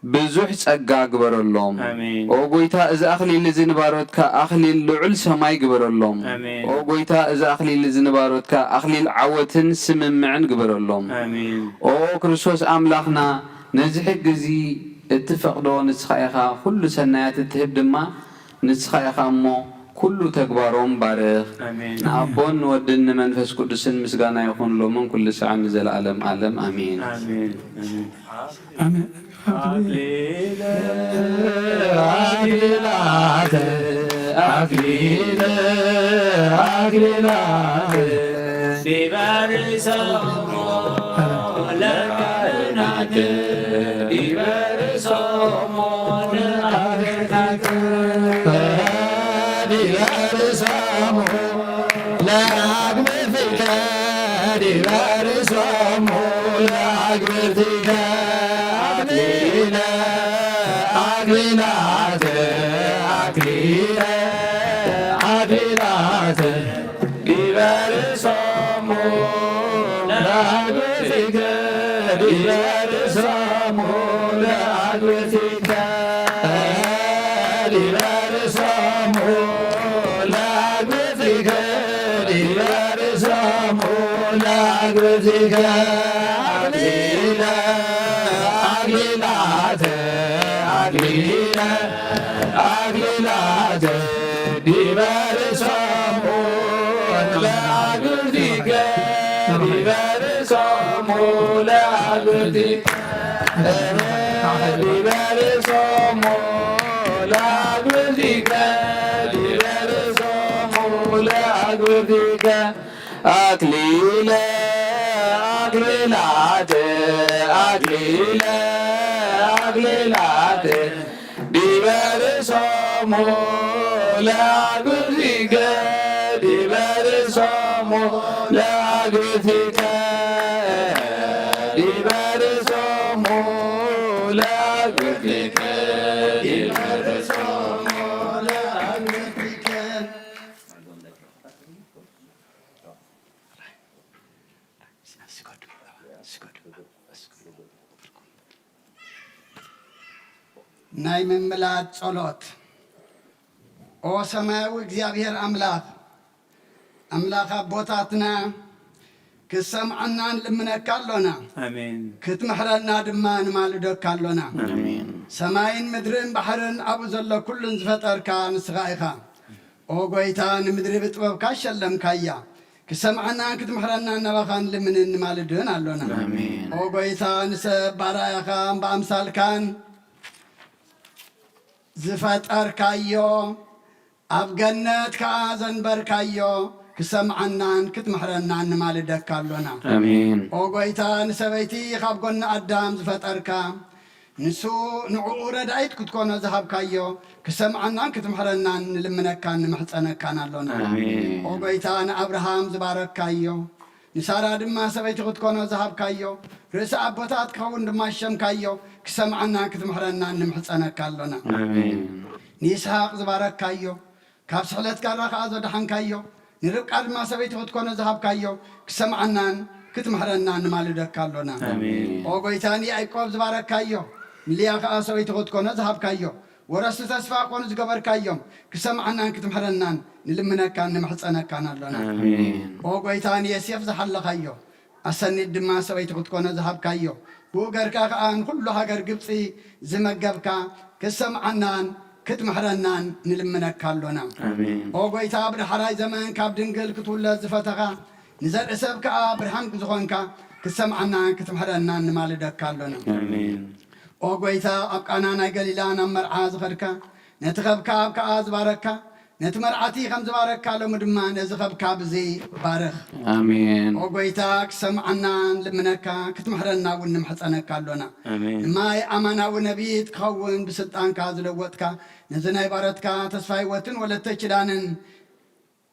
بزوح تسقى قبر اللهم آمين أو قويتا إذا أخليل لزن بارودك أخليل لعل سماي قبر اللهم آمين أو قويتا إذا أخليل لزن بارودك أخليل عوتن سممعن قبر اللهم آمين أو كريستوس أملاخنا نزح جزي اتفقدوا نسخيخا كل سنوات التهب دما نسخيخا مو كل تكبارهم بارخ آمين أبون ودن منفس قدسن مسقانا يكون له من كل ساعة نزل عالم عالم آمين آمين آمين أكليل أكليلات أكليل أكليلات ببرسهم لك ببرسهم أكليل أكليلات أكليل أكليلات ببرسهم لا أكليك ببرسهم ሊበርሶሙ ለአግብቲከ ሊበርሶሙ ለአግብቲከ ሊበርሶሙ ለአግብቲከ ናይ ምምላጥ ጸሎት ኦ ሰማያዊ እግዚአብሔር አምላክ አቦታትና ክሰምዓናን ልምነካሎና አሜን ክትምሕረና ድማ ንማልደካሎና አሜን ሰማይን ምድርን ባሕርን ኣብኡ ዘሎ ኩሉን ዝፈጠርካ ንስኻ ኢኻ ኦ ጐይታ ንምድሪ ብጥበብካ ሸለምካያ ክሰምዓናን ክትምሕረና ናባኻን ልምንን ንማልድን ኣሎና ኦ ጐይታ ንሰብ ባርያኻ ብኣምሳልካን ዝፈጠርካዮ ኣብ ገነት ከዓ ዘንበርካዮ ክሰምዓናን ክትምሕረናን ንማልደካ ኣሎና አሜን ኦ ጐይታ ንሰበይቲ ካብ ጎኒ ኣዳም ዝፈጠርካ ንዕኡ ረዳኢት ክትኮኖ ዝሃብካዮ ክሰምዓናን ክትምሕረናን ንልምነካን ንምሕፀነካን ኣሎና ኦ ጐይታ ንኣብርሃም ዝባረካዮ ንሳራ ድማ ሰበይቲ ክትኮኖ ዝሃብካዮ ርእሲ ኣቦታት ክኸውን ድማ ሸምካዮ ክሰምዓናን ክትምሕረናን ንምሕፀነካ ኣሎና ንይስሓቅ ዝባረካዮ ካብ ስሕለት ጋራ ከዓ ዘድሓንካዮ ንርብቃ ድማ ሰበይቲ ክትኮነ ዝሃብካዮ ክሰምዓናን ክትምሕረናን ንማልደካ ኣሎና ኦ ጐይታ ንያዕቆብ ዝባረካዮ ንልያ ከዓ ሰበይቲ ክትኮነ ዝሃብካዮ ወረስቲ ተስፋ ኮኑ ዝገበርካዮም ክሰምዓናን ክትምሕረናን ንልምነካን ንምሕፀነካን ኣሎና ኦ ጐይታ ንዮሴፍ ዝሓለኻዮ ኣሰኒት ድማ ሰበይቲ ክትኮነ ዝሃብካዮ ብኡ ገርካ ከዓ ንኩሉ ሃገር ግብፂ ዝመገብካ ክሰምዓናን ክትምሕረናን ንልምነካ ኣሎና ኦ ጐይታ ብዳሕራይ ዘመን ካብ ድንግል ክትውለድ ዝፈተኻ ንዘርኢ ሰብ ከዓ ብርሃን ዝኾንካ ክሰምዓናን ክትምሕረናን ንማልደካ ኣሎና ኦ ጐይታ ኣብ ቃና ናይ ገሊላ ናብ መርዓ ዝኸድካ ነቲ ኸብካብ ከዓ ዝባረካ ነቲ መርዓቲ ከም ዝባረካ ሎሚ ድማ ነዚ ኸብካብ እዚ ባርኽ ኦ ጐይታ ክሰምዓናን ልምነካ ክትምሕረና እውን ንምሕፀነካ ኣሎና ንማይ ኣማናዊ ነቢይት ክኸውን ብስልጣንካ ዝለወጥካ ነዚ ናይ ባረትካ ተስፋ ህይወትን ወለተ ኪዳንን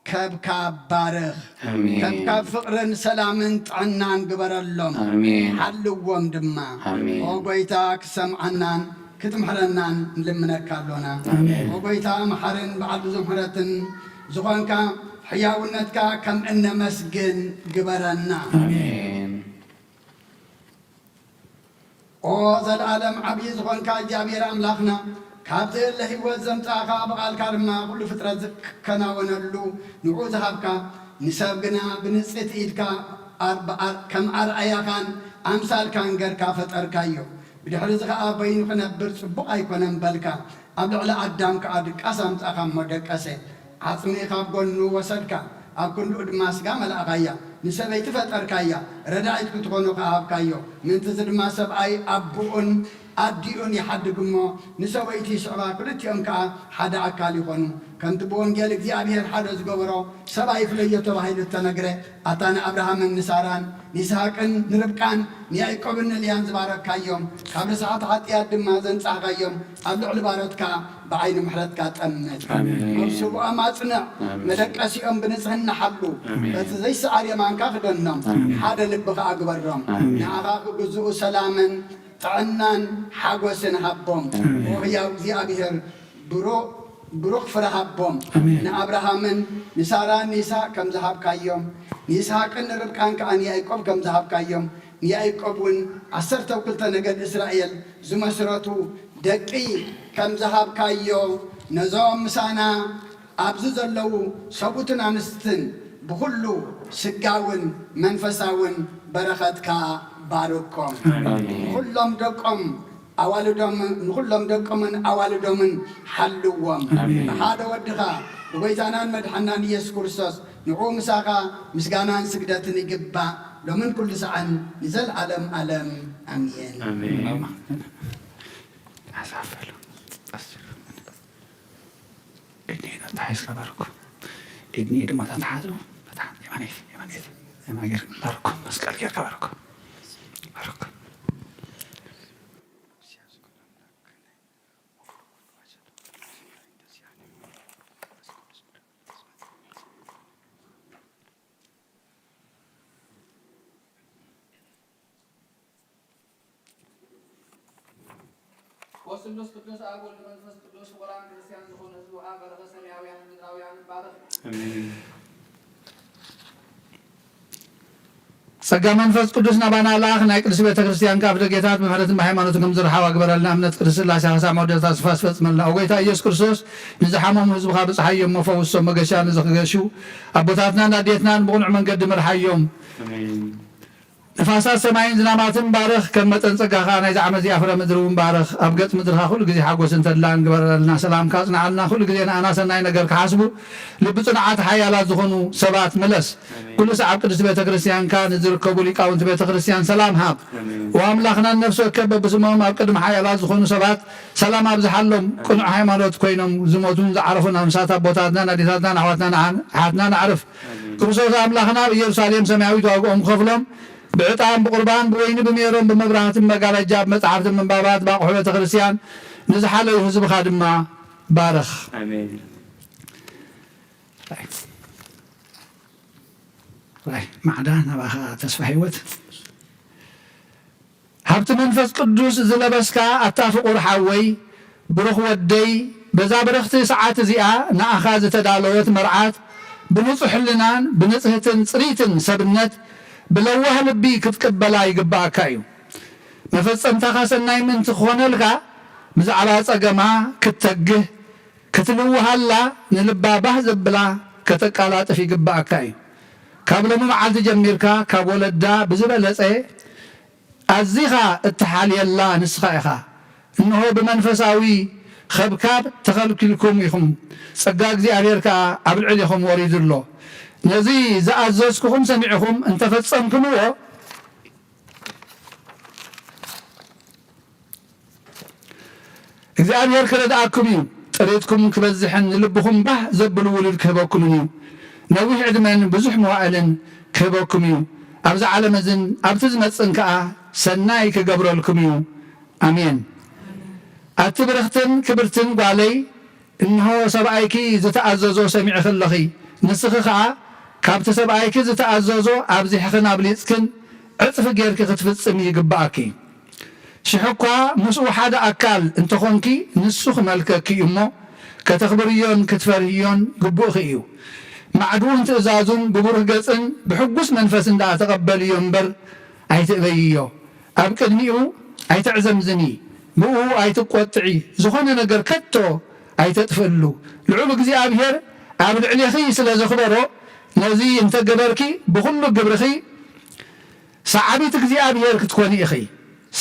ከብካብ ባርኽ ከብካብ ፍቕርን ሰላምን ጥዕናን ግበረሎም ሓልዎም ድማ ኦ ጐይታ ክሰምዓናን ክትምሕረናን ንልምነካ ኣሎና ኦ ጐይታ መሓርን በዓል ብዙ ምሕረትን ዝኾንካ ሕያውነትካ ከም እነመስግን ግበረና ኦ ዘለዓለም ዓብዪ ዝኾንካ እግዚኣብሔር ኣምላኽና ካብቲ ለህይወት ዘምፃእኻ ብቓልካ ድማ ኩሉ ፍጥረት ዝከናወነሉ ንዑ ዝሃብካ ንሰብ ግና ብንፅት ኢድካ ከም ኣርኣያኻን ኣምሳልካን ገርካ ፈጠርካዮ ብድሕሪ እዚ ከዓ በይኑ ክነብር ጽቡቕ ኣይኮነን በልካ ኣብ ልዕሊ ኣዳም ከዓ ድቃስ ኣምፃእኻ እሞ ደቀሰ ዓፅሚ ካብ ጎኑ ወሰድካ ኣብ ክንድኡ ድማ ስጋ መላእኻያ ንሰበይቲ ፈጠርካያ ረዳኢት ክትኾኑ ከሃብካዮ ምንቲ እዚ ድማ ሰብኣይ ኣቦኡን ኣዲኡን ይሓድግ እሞ ንሰበይቲ ስዕባ ክልቲኦም ከዓ ሓደ ኣካል ይኾኑ ከምቲ ብወንጌል እግዚኣብሔር ሓደ ዝገበሮ ሰብኣይ ፍለዮ ተባሂሉ ተነግረ ኣታ ንኣብርሃምን ንሳራን ንይስሓቅን ንርብቃን ንያዕቆብን ንልያን ዝባረካዮም ካብ ርስሓት ሓጢኣት ድማ ዘንጻሕካዮም ኣብ ልዕሊ ባረትካ ብዓይኒ ምሕረትካ ጠምት ኣብ ስቡኦም ኣጽንዕ መደቀሲኦም ብንጽህና ሓሉ እቲ ዘይሰዓር የማንካ ክደኖም ሓደ ልቢ ከዓ ግበሮም ንዓኻ ክግዝኡ ሰላምን ጥዕናን ሓጎስን ሃቦም ሕያው እግዚኣብሔር ብሩኽ ፍረ ሃቦም ንኣብርሃምን ንሳራን ንይስሓቅ ከም ዝሃብካዮም ንይስሓቅን ንርብቃን ከዓ ንያዕቆብ ከም ዝሃብካዮም ንያዕቆብ እውን 12 ነገድ እስራኤል ዝመስረቱ ደቂ ከም ዝሃብካዮ ነዞም ምሳና ኣብዚ ዘለው ሰቡትን ኣንስትን ብኩሉ ስጋውን መንፈሳውን በረኸትካ ባርኮም ኩሎም ደቆም ንኩሎም ደቆምን ኣዋልዶምን ሓልዎም ብሓደ ወድኻ ብጎይታናን መድሓናን ኢየሱስ ክርስቶስ ንዑ ምሳኻ ምስጋናን ስግደትን ይግባእ ሎምን ኩሉ ሰዓን ንዘለዓለም ዓለም ኣሜን እድኒ ድማ ተታሓዙ የማጌር ባርኮ መስቀል ጌርካ ባርኮ ባርኮ ወስሉስ ቅዱስ አብ ወልድ መንፈስ ቅዱስ ወራን ክርስቲያን ዝኾኑ ህዝቡ አብ በረኸ ሰማያውያን ምድራውያን ባረክ አሜን። ጸጋ መንፈስ ቅዱስ ናባና ላኽ ናይ ቅዱስ ቤተ ክርስቲያን ካብ ደጌታት ብምህረትን ብሃይማኖትን ከም ዝረሓባ ግበረልና እምነት ቅዱስ ስላሴ ሓሳብ መውደታ ስፋ ስፈፅመልና ኣብ ጎይታ ኢየሱስ ክርስቶስ ንዝሓመሙ ህዝብካ ብፀሓዮም መፈውሶም መገሻ ንዝኽገሹ ኣቦታትናን ኣዴትናን ብቕኑዕ መንገዲ ምርሓዮም نفاسات سماين زناماتن بارخ كم متن صقاخا ناي زعما زي افر مدرون بارخ ابقت مدرخا كل غزي حقوس انتلان غبرلنا سلام كاصنا علنا كل غزي انا سناي ነገር كحاسبو لبصنعات حيالات زخونو سبات ملس كل ساعه قدس بيت كريستيان كان زركبو ليقاونت بيت كريستيان سلام هاب واملاخنا نفسه كبب بسمهم قدم حيالات زخونو سبات سلام ابزحلهم كل هيمانوت كوينم زموتون زعرفنا مسات ابوتاتنا ناديتاتنا نحواتنا حاتنا نعرف كرسوس املاخنا بيروسالم سماويت واقوم خفلهم بعطام بقربان بوين بميرون بمبرهات مقالة جاب مصحف من بابات باقو حبة كريستيان نزحلو حزب خادمة بارخ امين. طيب معدانا بقى تسفح هيوت هبت منفس قدوس زلبسكا اتافق رحوي بروخ ودي بزا برختي ساعات زيا ناخذ تدالوت مرعات بنصح لنان بنصحتن صريتن سبنت بلوه لبي كتقبلا يقباك ايو مفصمتا خاسناي من تخونه لك مزعلا صقما كتجه كتلوها لا نلبا بهزبلا كتقالات في يقباك ايو كابلو معالت جميركا كابولدا بزبلصه ازيخا اتحال يلا نسخايخا انه بمنفساوي خبكاب تخلكلكم يخم صقا اغزيابيركا ابلعليكم وريدلو نزي زاززكم سمعكم انت فتصمكمو እግዚአብሔር ከረዳአኩም እዩ ጥሬትኩም ክበዝሕን ልብኹም ባህ ዘብሉ ውሉድ ክህበኩም እዩ ነዊሕ ዕድመን ብዙሕ መዋዕልን ክህበኩም እዩ ኣብዚ ዓለም እዝን ኣብቲ ዝመፅን ከዓ ሰናይ ክገብረልኩም እዩ ኣሜን። ኣቲ ብርኽትን ክብርትን ጓለይ እንሆ ሰብኣይኪ ዝተኣዘዞ ሰሚዕ ከለኺ ንስኺ ከዓ ካብቲ ሰብኣይኪ ዝተኣዘዞ ኣብዚሕኽን ኣብሊፅክን ዕፅፊ ጌርኪ ክትፍፅም ይግባኣኪ ሽሕኳ ምስኡ ሓደ ኣካል እንተኾንኪ ንሱ ክመልከኪ እዩ እሞ ከተኽብርዮን ክትፈርህዮን ግቡእኺ እዩ ማዕድውን ትእዛዙን ብብሩህ ገፅን ብሕጉስ መንፈስ እንዳተቐበልዮ እምበር ኣይትእበይዮ ኣብ ቅድሚኡ ኣይትዕዘምዝኒ ብኡ ኣይትቆጥዒ ዝኾነ ነገር ከቶ ኣይተጥፍእሉ ልዑል እግዚኣብሔር ኣብ ልዕሊኺ ስለ ዘኽበሮ ነዚ እንተገበርኪ ብኩሉ ግብርኺ ሰዓቢት እግዚኣብሔር ክትኮኒ ኢኺ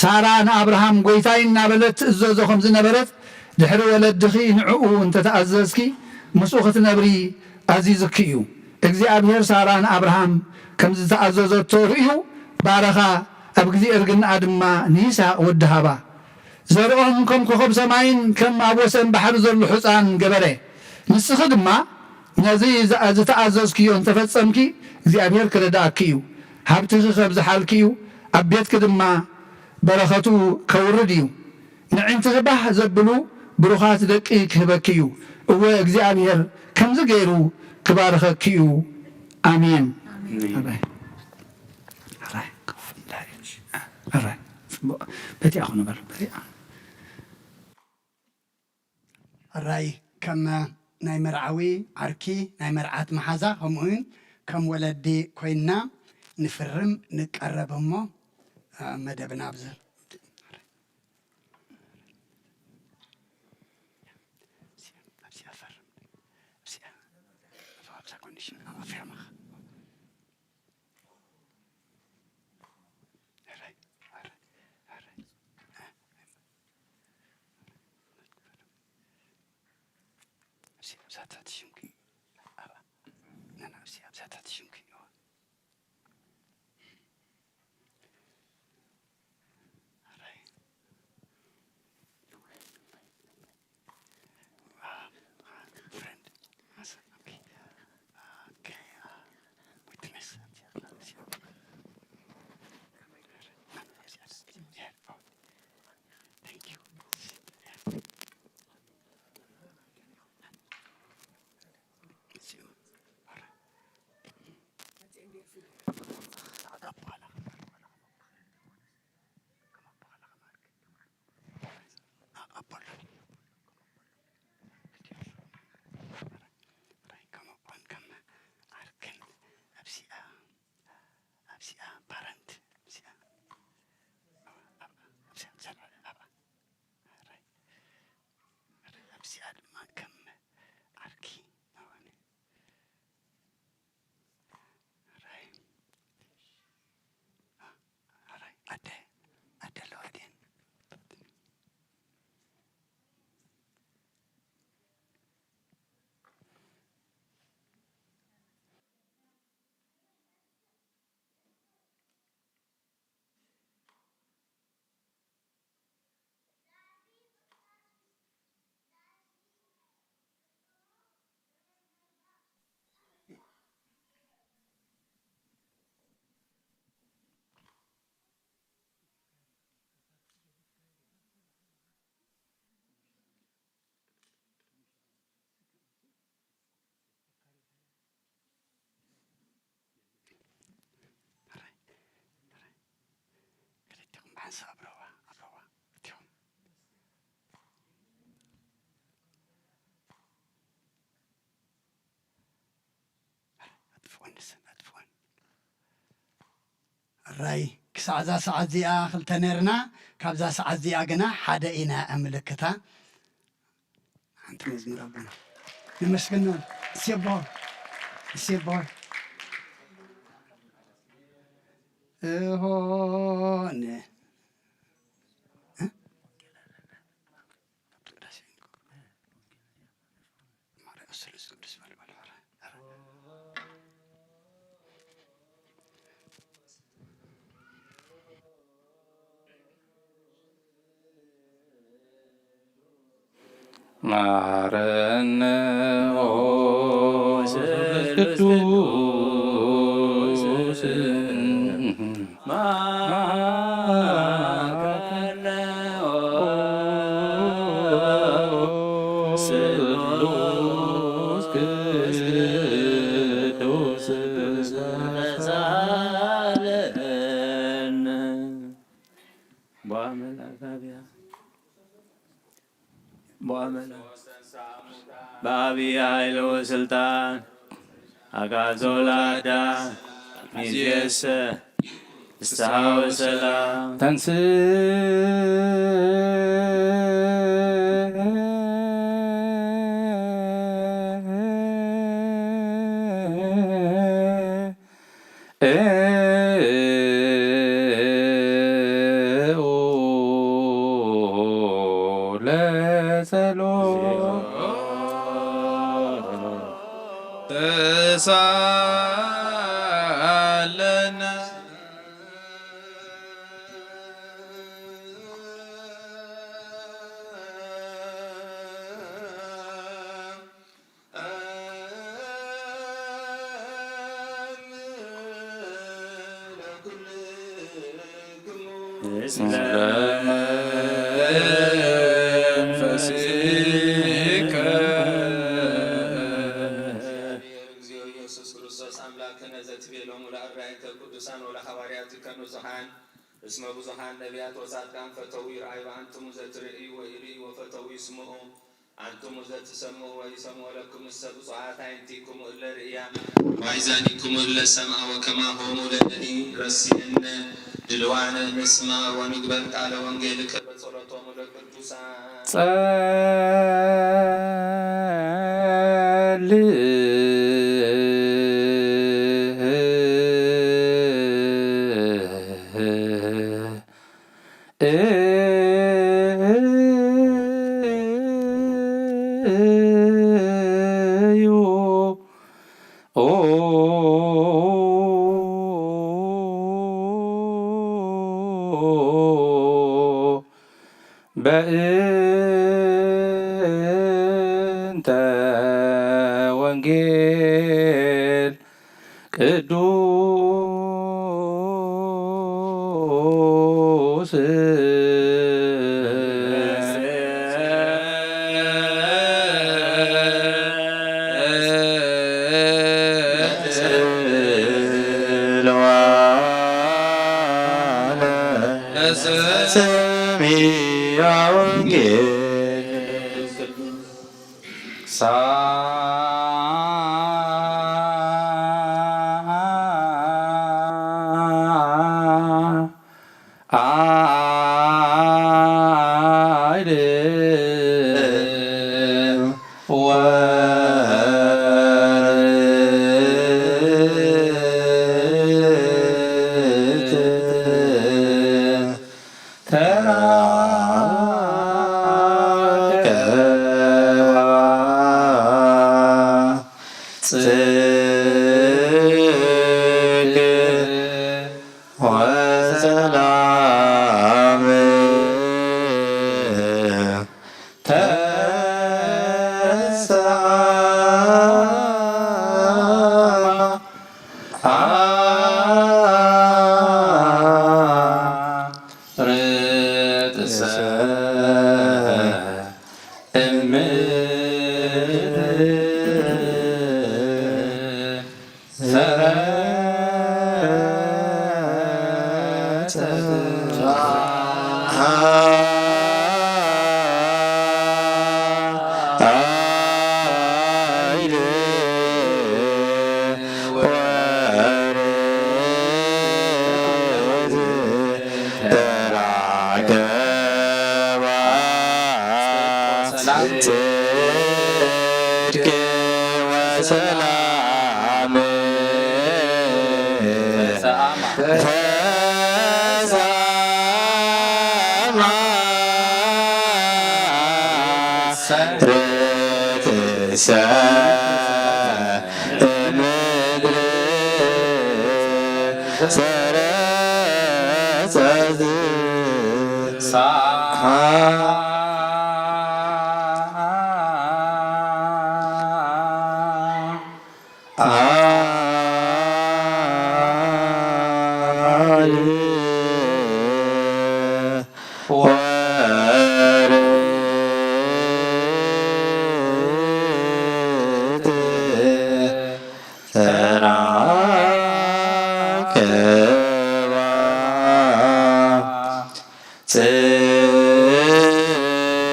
ሳራ ንኣብርሃም ጎይታይ እናበለት ትእዘዞ ከም ዝነበረት ድሕሪ ወለድኺ ንዕኡ እንተተኣዘዝኪ ምስኡ ክትነብሪ ኣዚዝኪ እዩ እግዚኣብሔር ሳራ ንኣብርሃም ከም ዝተኣዘዘቶ ርእዩ ባረኻ ኣብ ግዜ እርግናኣ ድማ ንይስሓቅ ወዲ ሃባ ዘርኦም ከም ኮኸብ ሰማይን ከም ኣብ ወሰን ባሕሪ ዘሎ ሕፃን ገበረ ንስኺ ድማ ነዚ ዝተኣዘዝክዮ እንተፈፀምኪ እግዚኣብሔር ክረዳእኪ እዩ ሃብትኺ ከብዝሓልኪ እዩ ኣብ ቤትኪ ድማ በረኸቱ ከውርድ እዩ ንዕንትኺ ባህ ዘብሉ ብሩኻት ደቂ ክህበኪ እዩ እወ እግዚኣብሔር ከምዚ ገይሩ ክባርኸኪ እዩ ኣሜን። በቲኣ ኹንበር الرأي كما ناي مرعوي عركي ناي مرعات محازا همون كم ولدي كوينا نفرم نقرب همو مدبنا بزل እዚኣ ድማ ከም ኣርኪ ነሆነ ራይ ኣደ ኣለዋ ድን حسب أبروها تيوم أدفون أدفون الرأي كساعة ساعة زيا خلتنيرنا كابزا ساعة زيا جنا حدا إنا أملكتها أنت مزمر ربنا نمسكنا سيبور سيبور هون ማረነ ኦ ቅዱስ ማረነ ኦ ስሉስ ቅዱስ ዘዛለነ በአመላጋቢያ በአብይ ኃይል ወስልጣን አጋዞ ላዳ ሚዜሰ ፍስሐ ወሰላም ተንስ ተሳለነ اسم بزحان نبيات وصادقان فتوي رأي وأنتم زترئي وإلي وفتوي اسمه أنتم زتسموا ويسموا لكم السبصعات عندكم إلا رئيا وعزانكم إلا السمع وكما هم لدني رسين دلوان نسمع ونقبل على وانجيلك بصورتهم لك በእንተ ወንጌል ቅዱስ ወሰላም ጽድቅ ወሰላም ርትሰ እምድር ሰረጸት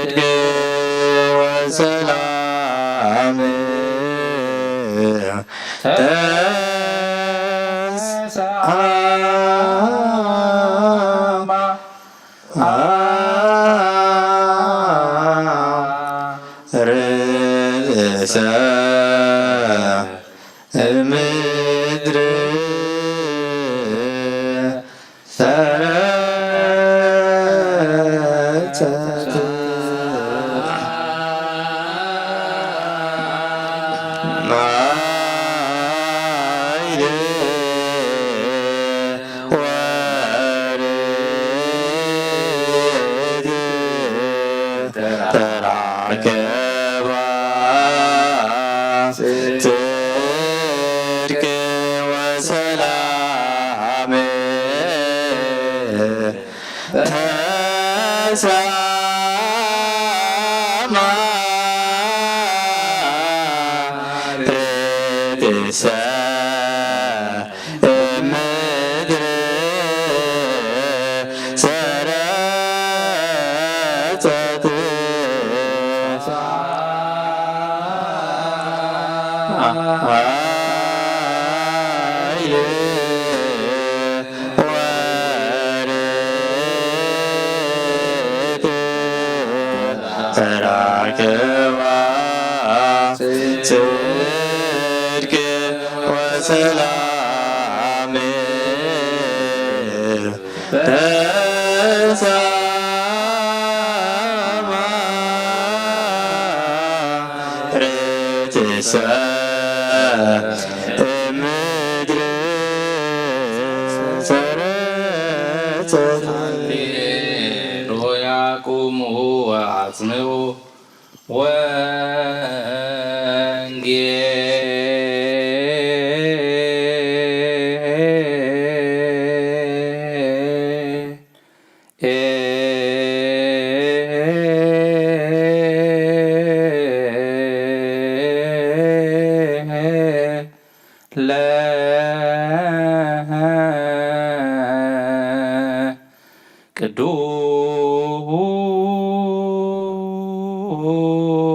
ጽድቅ ወሰላም ተሰአማ ርእሰ እምድር ሰረጸት ተራከባ ጽድቅ ወሰላም ተሰማ ርእሰ እምድር ሰረጸት ተራከባ ጽድቅ ወሰላም ተሰማ ርእሰ እምድር ሰረጸት ያቁሙ ወአጽንዑ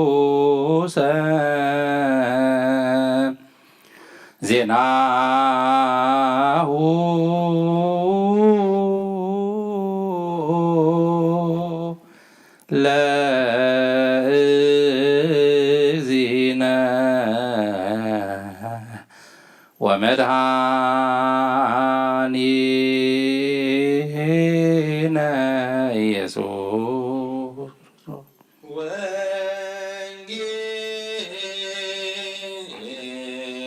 ቅዱሰ ዜናሁ ለእግዚእነ ወመድኃኒነ ኢየሱስ ወንጌል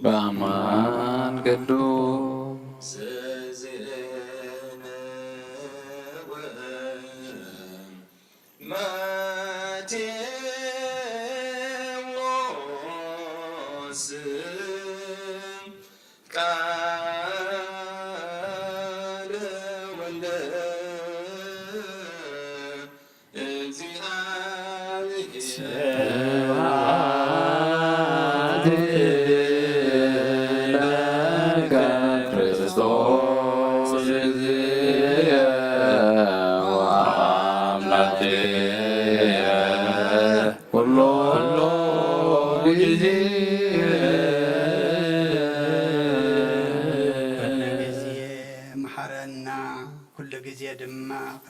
በአማን ቅዱስ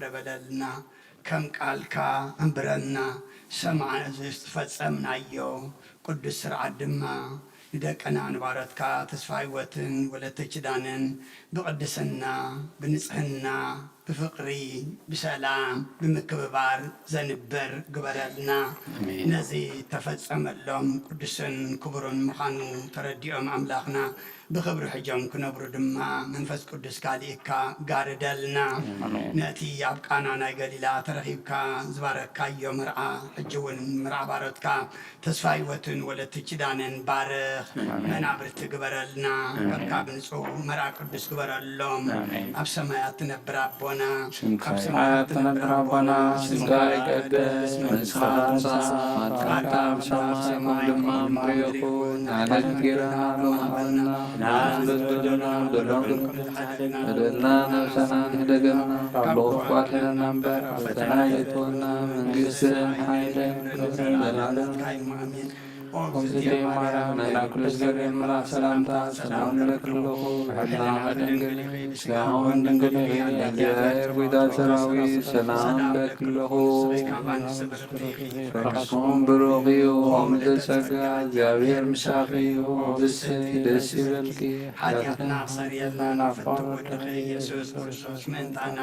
ረበደልና ከም ቃልካ እንብረና ሰማዕና ዝፈጸምናዮ ቅዱስ ስርዓት ድማ ንደቀና ንባረትካ ተስፋ ህይወትን ወለተ ኪዳንን ብቅድስና ብንጽህና ብፍቅሪ ብሰላም ብምክብባር ዘንበር ግበረልና ነዚ ተፈጸመሎም ቅዱስን ክቡርን ምዃኑ ተረዲኦም ኣምላኽና ብክብሪ ሕጆም ክነብሩ ድማ መንፈስ ቅዱስ ካልእካ ጋርደልና ነቲ ኣብ ቃና ናይ ገሊላ ተረኺብካ ዝባረካዮ ምርዓ ሕጂ እውን ምርዓ ባረትካ ተስፋ ህይወትን ወለተ ኪዳንን ባርኽ መናብርቲ ግበረልና ከብካ ብንጹህ መርዓ ቅዱስ ግበረሎም ኣብ ሰማያት ትነብር ኣቦና ኣብ ሰማያት ትነብር ኣቦና ስምካ ይቀደስ መንግሥትካ ትምጻእ ፈቃድካ ኣብ ሰማይ ከምኡ ይኩን ንዓለት ጌርና ሎማበልና ናንበደልና በደልና ነብሰና ንህደገና ካብ ልቑፋት ለና እምበር ኣብ ፈተና የእትወና መንግሥትን ሓይልን ክብርን ዘለዓለምካ እዩ ኣሜን። እግዝእትየ ማርያም ናይ ኩሉ ገርየን መልኣክ ሰላምታ ሰላም ንለክለኹ ብሕሊናኻ ድንግል ስጋውን ድንግል እግዚአብሔር ጐይታ ሰራዊት ሰላም ለክለኹ ራስዎም ብሩኽ እዩ ኦም ዘጸጋ እግዚአብሔር ምሳኺ እዩ ብስይ ደስ ይበልኪ ሓጢአትና ክሰርየልና ናፍቆት ወድኺ ኢየሱስ ክርስቶስ ምእንታና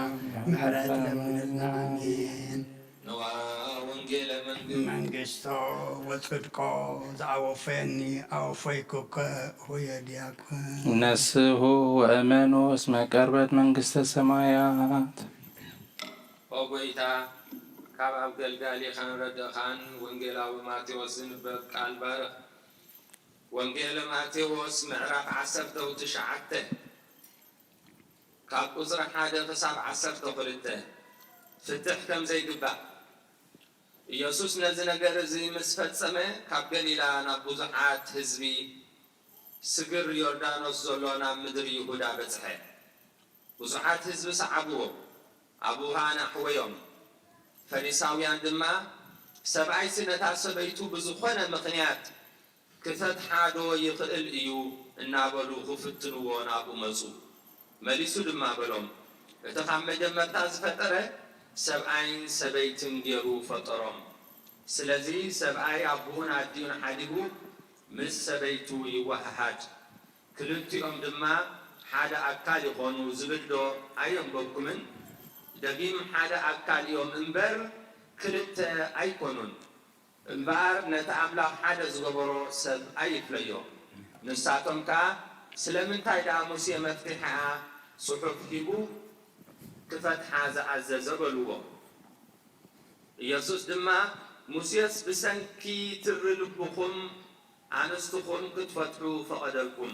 ምሕረት ለምንልና አሜን። መንግስቶ ወጽድቆ ዘአወፈኒ አወፈይኩከ ሆየ ዲያቆን ነስሑ ወእመኑ እስመ ቀርበት መንግሥተ ሰማያት። ኦጎይታ ካብ ኣብ ገልጋሊኻን ረድእኻን ወንጌላዊ ማቴዎስ ዝንበብ ቃል ባርኽ። ወንጌል ማቴዎስ ምዕራፍ 19 ካብ ቁፅሪ 1 ክሳብ 12 ፍትሕ ከም ዘይግባእ ኢየሱስ ነዚ ነገር እዚ ምስ ፈጸመ ካብ ገሊላ ናብ ብዙሓት ህዝቢ ስግር ዮርዳኖስ ዘሎ ናብ ምድሪ ይሁዳ በጽሐ። ብዙሓት ህዝቢ ሰዓብዎ ኣብኡሃ ናሕወዮም። ፈሪሳውያን ድማ ሰብኣይ ስነታ ሰበይቱ ብዝኾነ ምኽንያት ክፈትሓዶ ይኽእል እዩ እናበሉ ክፍትንዎ ናብኡ መፁ። መሊሱ ድማ በሎም እቲ ካብ መጀመርታ ዝፈጠረ ሰብኣይን ሰበይትን ገይሩ ፈጠሮም። ስለዚ ሰብኣይ ኣቦውን ኣዲኡን ሓዲጉ ምስ ሰበይቱ ይወሃሃድ፣ ክልቲኦም ድማ ሓደ ኣካል ይኾኑ ዝብል ዶ ኣየንበብኩምን? ደጊም ሓደ ኣካል እዮም እምበር ክልተ ኣይኮኑን። እምበኣር ነቲ ኣምላኽ ሓደ ዝገበሮ ሰብ ኣይፍለዮ። ንሳቶም ከዓ ስለምንታይ ደኣ ሙሴ መፍትሐ ጽሑፍ ሂቡ ክፈትሓ ዝኣዘዘ በልዎ። ኢየሱስ ድማ ሙሴስ ብሰንኪ ትሪ ልብኹም ኣንስትኹም ክትፈትሑ ፈቐደልኩም፣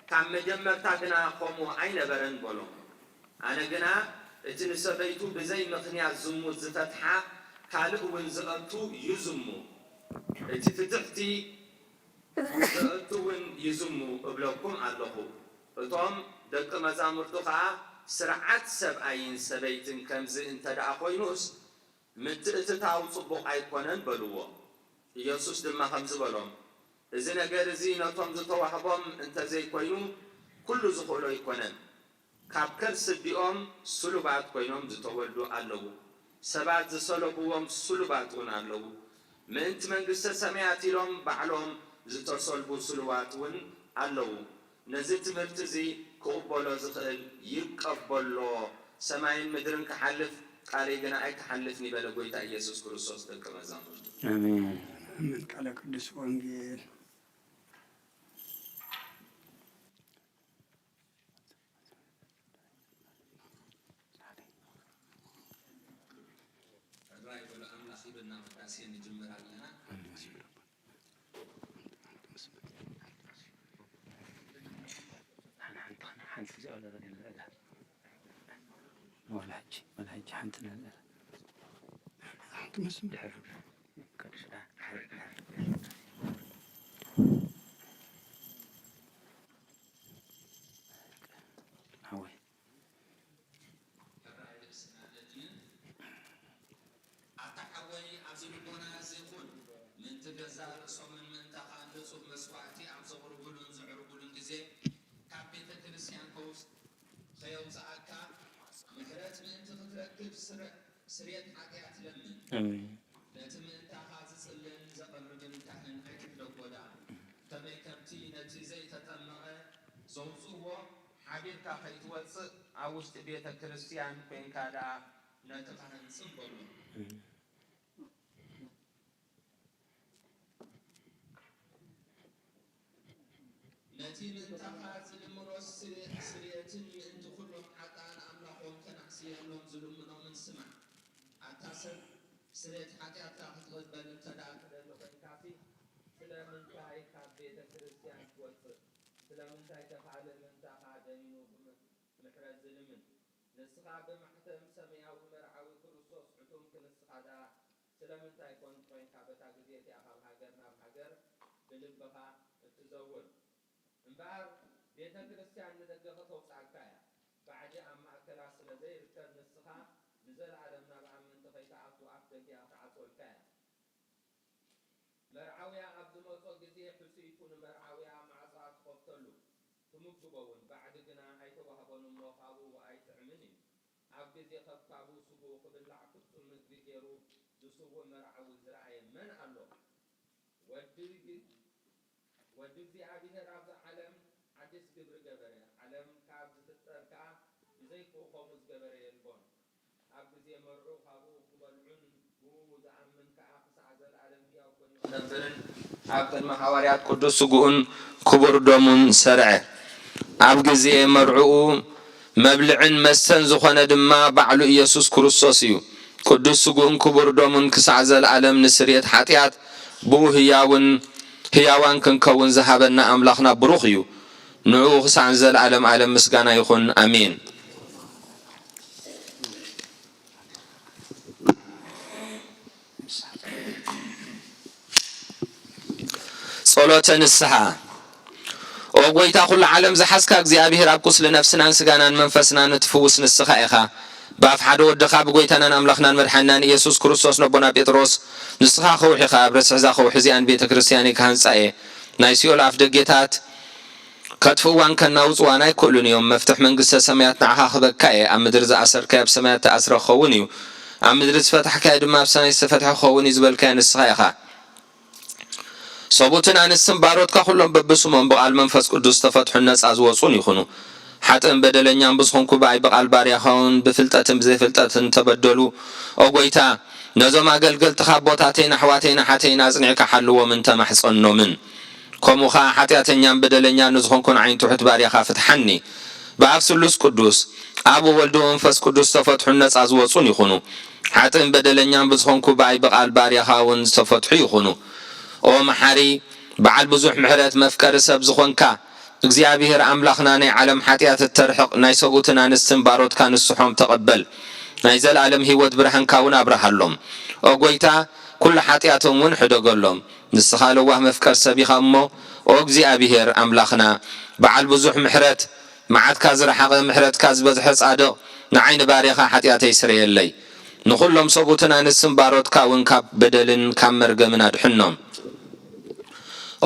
ካብ መጀመርታ ግና ከምኡ ኣይነበረን በሎም። ኣነ ግና እቲ ንሰበይቱ ብዘይ ምኽንያት ዝሙት ዝፈትሓ ካልእ እውን ዝቐቱ ይዝሙ፣ እቲ ፍትሕቲ ዝቐቱ እውን ይዝሙ እብለኩም ኣለኹ። እቶም ደቂ መዛሙርቱ ከዓ ስርዓት ሰብኣይን ሰበይትን ከምዚ እንተደኣ ኮይኑስ ምትእትታው ጽቡቕ ኣይኮነን በልዎ። ኢየሱስ ድማ ከምዚ በሎም፣ እዚ ነገር እዚ ነቶም ዝተዋህቦም እንተዘይኮይኑ ኩሉ ዝኽእሎ ኣይኮነን። ካብ ከርሲ ዲኦም ስሉባት ኮይኖም ዝተወልዱ ኣለዉ፣ ሰባት ዝሰለብዎም ስሉባት እውን ኣለዉ። ምእንቲ መንግሥተ ሰማያት ኢሎም ባዕሎም ዝተሰልቡ ስሉባት እውን ኣለዉ። ነዚ ትምህርቲ እዚ ክቕበሎ ዝኽእል ይቀበሎ። ሰማይን ምድርን ክሓልፍ ቃለይ ግና ኣይክሓልፍን ይበለ ጎይታ ኢየሱስ ክርስቶስ ደቀ መዛሙርቱ። አሜን። ቃለ ቅዱስ ወንጌል ቅዳሴ እንጀምራለና ወላጅ ሓንትና سريت حاجات لمن لتمن تاخذ صلن زقربن تحن حكم دودا تمي كمتي نتي زي تطمقه زوصو حبيبك خيتوص اوست بيت كريستيان كين كادا نتقهن صبلو نتي من تاخذ المروس سريتن انت كلهم حقان املاحهم كنحسيهم ظلمنا من سمع أتاسم سريت حاجات تأخذ بين تداخل لقين كافي سلامن كاي كافي تكريستيان توصل سلامن كاي تفعل من تقادمين ومحرز زلمن نسخة بمحتم سميع ومرعوي كرسوس عتوم كنسخة سلامن كاي كون كوين كابتا جديتي أخذ هاجرنا بهاجر بلبها تزول مبار بيت كريستيان ندقة توسع كايا بعد أما كلاس لزي ركب نسخة نزل على منابع من تفيت عطو عفتك يا تعطو الكايا مرعوية عبد الموصل جزيه حسيكون مرعوية مع صعد خفتلو تمكتبون بعد جنا هاي توهبون موخابو وآي تعمني عبد جزيه خفتابو سبو قبل لعكتو مزبيرو دسوه مرعوي زرعي من الله ودي عبيه رابط علم عدس قبر قبره علم كعب تتركع زي فوق مزقبره البون عبد زي مرعو خابو قبلعن بوز عمن كعاقس عزل علم يوكن نبرن عبد المحاوريات قدس سقون كبر دومون سرعه عبد زي مرعو مبلعن مستن زخنا دما بعلو يسوس كريستوسيو قدس سقون كبر دومون كسعزل علم نسريت حاتيات بو هياوان كنكون ذهبنا أملاخنا بروخيو نعوخ سعنزل عالم مسقانا يخون أمين صلاة السحة وقويتا كل عالم زحسكا اغزيابيهر ابقس لنفسنا نسقانا منفسنا نتفوس نسخة إخا باف حدو الدخاب قويتانا أملاخنا مرحنان إيسوس كريستوس نبونا بيطروس نسخة خوحي خاب رسحزا خوحي زيان بيت كريستياني كهنسائي نايسيو الافدقيتات كتفوان كناوز وانا يكولون يوم مفتح من قصة سميات نعها خبكاي أم مدرز أسر كاب سميات أسر خوونيو أم مدرز فتح كايد ما بساني استفتح خووني زبال كان الصخيخة صوبوتنا نسم باروت كخلهم ببسو من بقال منفس قدس تفتح الناس أزوصون يخونو حتى ان بدلن ينبسخون كوباي بقال باريخون بفلتاتن بزي فلتاتن تبدلو أوغويتا نزو ما قلقل تخابوتاتين حواتين حاتين أزنعك حلو ومن تمحصنو من كوموخا حتياتن ينبدلن ينزخون كون عين تحت باريخا فتحني بأفسلوس قدس أبو ولدو انفس قدس تفتح الناس أزوصون يخونو حتى ان بدلن ينبسخون كوباي بقال باريخون تفتح يخونو أو محاري بعد بزوح محرات مفكر سبزخونكا እግዚአብሔር አምላኽና ናይ ዓለም ኃጢአት ተርሕቕ ናይ ሰጉትና ንስተንባሮት ካን ንስሖም ተቀበል ናይ ዘላለም ህይወት ብርሃን ካውን አብራሃሎም ኦጎይታ ኩሉ ኃጢአቶም ውን ሕደገሎም ንስኻ ለዋህ መፍቀር ሰቢኻ እሞ እግዚአብሔር አምላኽና በዓል ብዙሕ ምሕረት መዓትካ ዝረሓቐ ምሕረትካ ዝበዝሐ ጻድቕ ንዓይኒ ባሪኻ ኃጢአተይ ስረየለይ ንኹሎም ሰጉትና ንስተንባሮት ካውን ካብ በደልን ካብ መርገምን አድሕኖም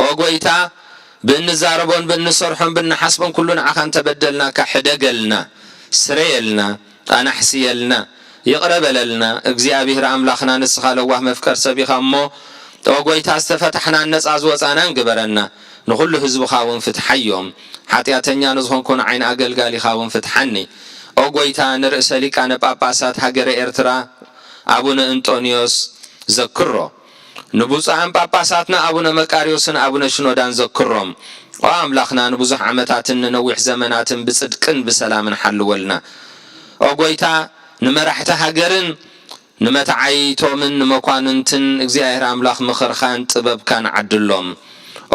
ኦጎይታ بنزاربون بنصرحون بنحسبون كلنا عخان تبدلنا كحدقلنا سريلنا أنا حسيلنا يقرب لنا እግዚአብሔር አምላኽና ንስኻ ለዋህ መፍቀር ሰቢኻ እሞ ተወጎይታ ዝተፈታሕና ነፃ ዝወፃና እንግበረና ንኹሉ ህዝብኻ ውን ፍትሐዮም ኃጢአተኛ ንዝኾንኩን ዓይን አገልጋሊኻ ውን ፍትሐኒ ኦጎይታ ንርእሰ ሊቃነ ጳጳሳት ሃገረ ኤርትራ አቡነ እንጦንዮስ ዘክሮ نبوزان باباساتنا أبونا مكاريوسن أبونا شنودان ذكرهم وأملاخنا نبوزح عمتاتن نوح زمناتن بصدقن بسلام حلولنا أوغويتا نمرحتا هاجرن ንመታዓይቶምን ንመኳንንትን እግዚአብሔር አምላኽ ምኽርኻን ጥበብካን ዓድሎም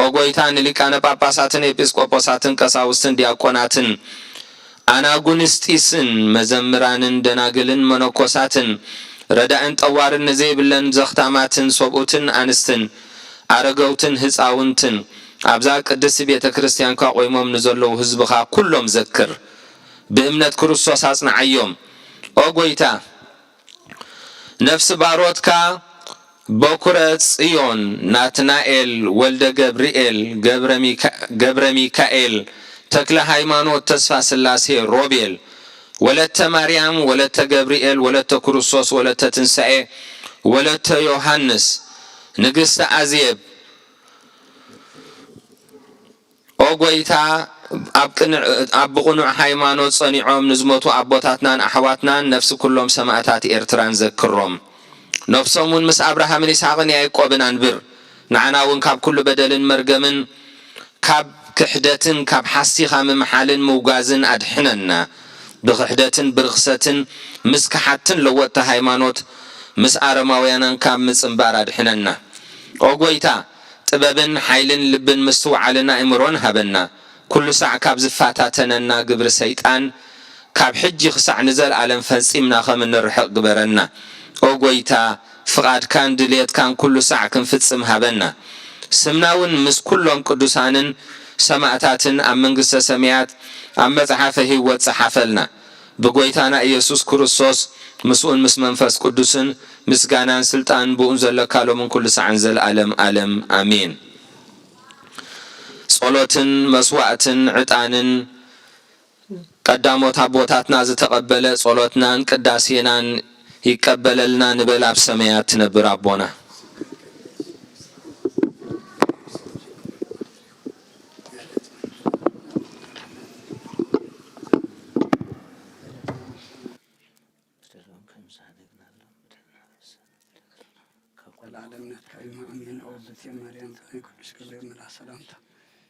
ኦጎይታ ንሊቃነ ጳጳሳትን ኤጲስቆጶሳትን ቀሳውስትን ዲያቆናትን አናጉንስጢስን መዘምራንን ደናግልን መነኮሳትን ረዳእን ጠዋርን ዘይብለን ዘኽታማትን ሰብኡትን አንስትን አረገውትን ህፃውንትን አብዛ ቅድስ ቤተ ክርስቲያንካ ቆይሞም ንዘለው ህዝብኻ ኩሎም ዘክር በእምነት ክርስቶስ አጽናዓዮም ኦጎይታ ነፍስ ባሮትካ በኩረ ጽዮን ናትናኤል ወልደ ገብርኤል ገብረ ሚካኤል ተክለ ሃይማኖት ተስፋ ስላሴ ሮቤል ወለተ ማርያም ወለተ ገብርኤል ወለተ ክርስቶስ ወለተ ትንሣኤ ወለተ ዮሐንስ ንግሥተ አዜብ ኦጎይታ ኣብ ቅኑዕ ሃይማኖት ጸኒዖም ንዝሞቱ ኣቦታትናን ኣሕዋትናን ነፍሲ ኩሎም ሰማዕታት ኤርትራን ዘክሮም ነፍሶምን ምስ አብርሃምን ይስሐቅን ያዕቆብን አንብር ንዓናውን ካብ ኩሉ በደልን መርገምን ካብ ክሕደትን ካብ ሓሲኻ ምምሓልን ምውጋዝን አድሕነና ብክሕደትን ብርክሰትን ምስ ክሓትን ለወጥተ ሃይማኖት ምስ አረማውያንን ካብ ምጽንባር አድሕነና ኦጎይታ ጥበብን ኃይልን ልብን ምስትውዓልና እምሮን ሃበና ኩሉ ሳዕ ካብ ዝፋታተነና ግብሪ ሰይጣን ካብ ሕጂ ክሳዕ ንዘለዓለም ፈጺምና ከም እንርሕቕ ግበረና ኦጎይታ ፍቃድካን ድልየትካን ኩሉ ሳዕ ክንፍጽም ሃበና ስምናውን ምስ ኩሎም ቅዱሳንን ሰማዕታትን ኣብ መንግስተ ሰማያት ኣብ መጽሓፈ ሕይወት ጽሓፈልና ብጎይታና ኢየሱስ ክርስቶስ ምስኡን ምስ መንፈስ ቅዱስን ምስጋናን ስልጣን ብኡን ዘለካሎምን ኩሉ ሳዕን ዘለዓለም ዓለም አሜን። ጸሎትን መስዋዕትን ዕጣንን ቀዳሞት አቦታትና ዝተቀበለ ጸሎትናን ቅዳሴናን ይቀበለልና ንበል ኣብ ሰማያት ትነብር አቦና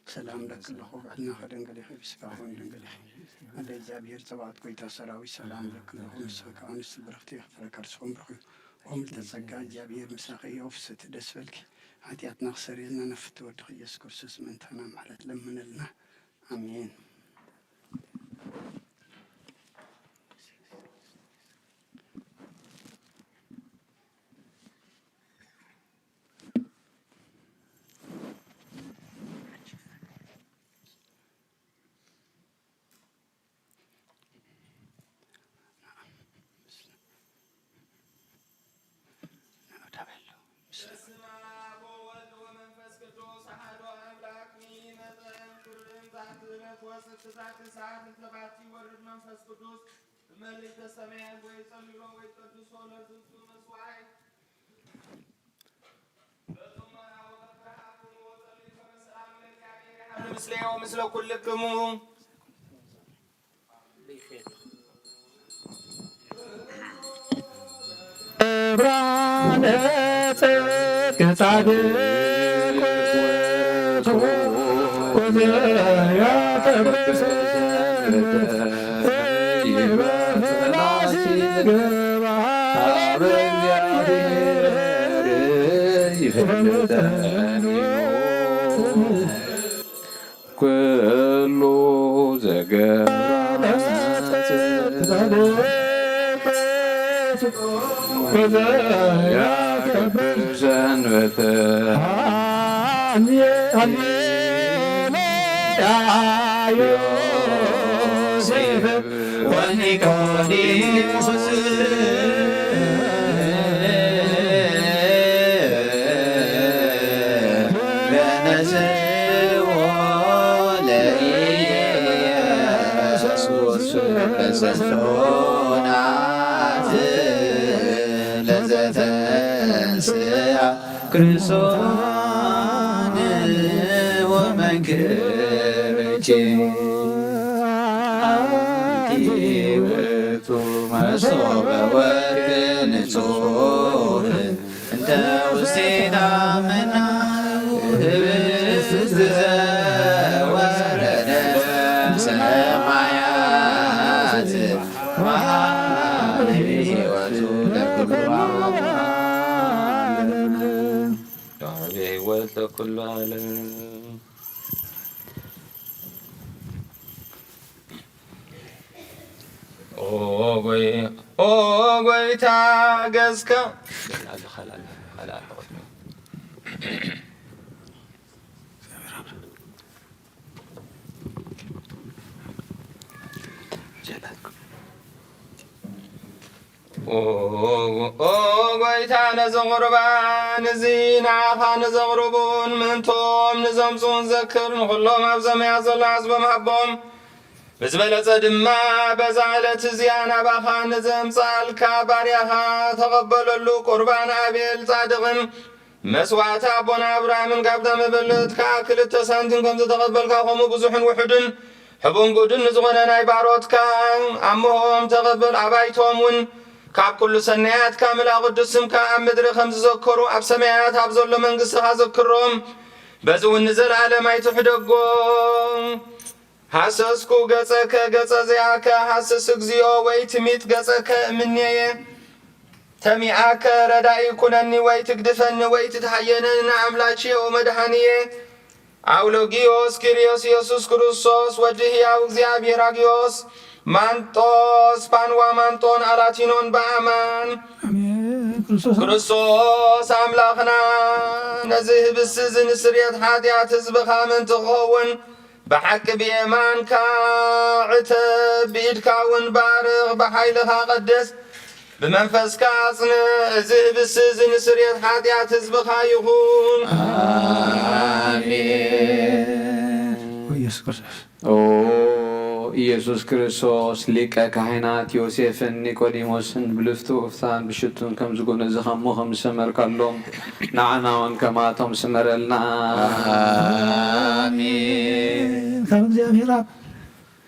ሰላም ለክ ለሆብና ከደንገለ ይስፋሁን ደንገለ አለ እግዚአብሔር ጽባት ቆይታ ሰራዊ ሰላም ለክ ለሆብ ሰካንስ ብርክቲ ፈከርሶም ብርኩ ወም ተጸጋ እግዚአብሔር ምሳኸ ይወፍስት ደስፈልክ ኃጢአትና ክሰሪልና ነፍት ወድኽ ኢየሱስ ክርስቶስ መንተና ማለት ለምንልና አሜን። مثل كلكم كل زجرات يا كبر جنبتان يا يوسف ونيكوديموس زنونات لزتنسع كرسون ومنكرتي أنتي وتو مصوب وكنتوه انت وسينا منا هبست وردنا سمايات وهذه وتو لكل ኩሉ ዓለም ኦ ጎይታ ገዝከ ጎይታ ነዚ ቁርባን እዚ ንዓኻ ንዘቕርቡን ምእንቶም ንዘምፁን ዘክር ንኩሎም ኣብ ዘመያ ዘሎ ሕዝቦም ሃቦም ብዝበለጸ ድማ በዛ ዕለት እዚኣ ናባኻ ንዘምፃልካ ባርያኻ ተቐበለሉ ቁርባን ኣቤል ጻድቕን መስዋዕቲ ኣቦና ኣብርሃምን ካብታ መበለትካ 2 ሳንቲም ከም ዝተቐበልካ ከምኡ ብዙሕን ውሑድን ሕቡንጉድን ንዝኾነ ናይ ባሮትካ ኣምሆም ተቐበል ኣባይቶም እውን ካብ ኩሉ ሰናያት ካምላ ቅዱስ ስምካ ኣብ ምድሪ ከም ዝዘከሩ ኣብ ሰማያት ኣብ ዘሎ መንግስትኻ ዘክሮም በዚ እውን ንዘለዓለም ኣይትሕደጎም ሓሰስኩ ገጸከ ገጸ ዚኣከ ሓስስ እግዚኦ ወይ ትሚት ገጸከ እምኔየ ተሚኣከ ረዳኢ ኩነኒ ወይ ትግድፈኒ ወይ ትትሃየነኒ ንኣምላችየ ወመድኃኒየ ኣውሎጊዮስ ኪርዮስ ኢየሱስ ክርስቶስ ወዲ ሕያው እግዚአብሔር አጊዮስ ማንጦስ ፓንዋ ማንጦን አላቲኖን በአማን ክርስቶስ አምላኽና ነዚህ ህብስ ዝንስርየት ኃጢአት ህዝብኻ ምን ትኸውን بحق بيمانك عتب بإيدكاون بارغ بحيلها قدس بمنفسك أصنع زهب السزن سريت حاتيات هزبخا يخون آمين ኢየሱስ ክርስቶስ ሊቀ ካህናት ዮሴፍን ኒቆዲሞስን ብልፍቱ እፍታን ብሽቱን ከም ዝኮነ ዝኸሙ ከም ዝሰመርካሎም ንዓና እውን ከማቶም ስመረልና አሜን።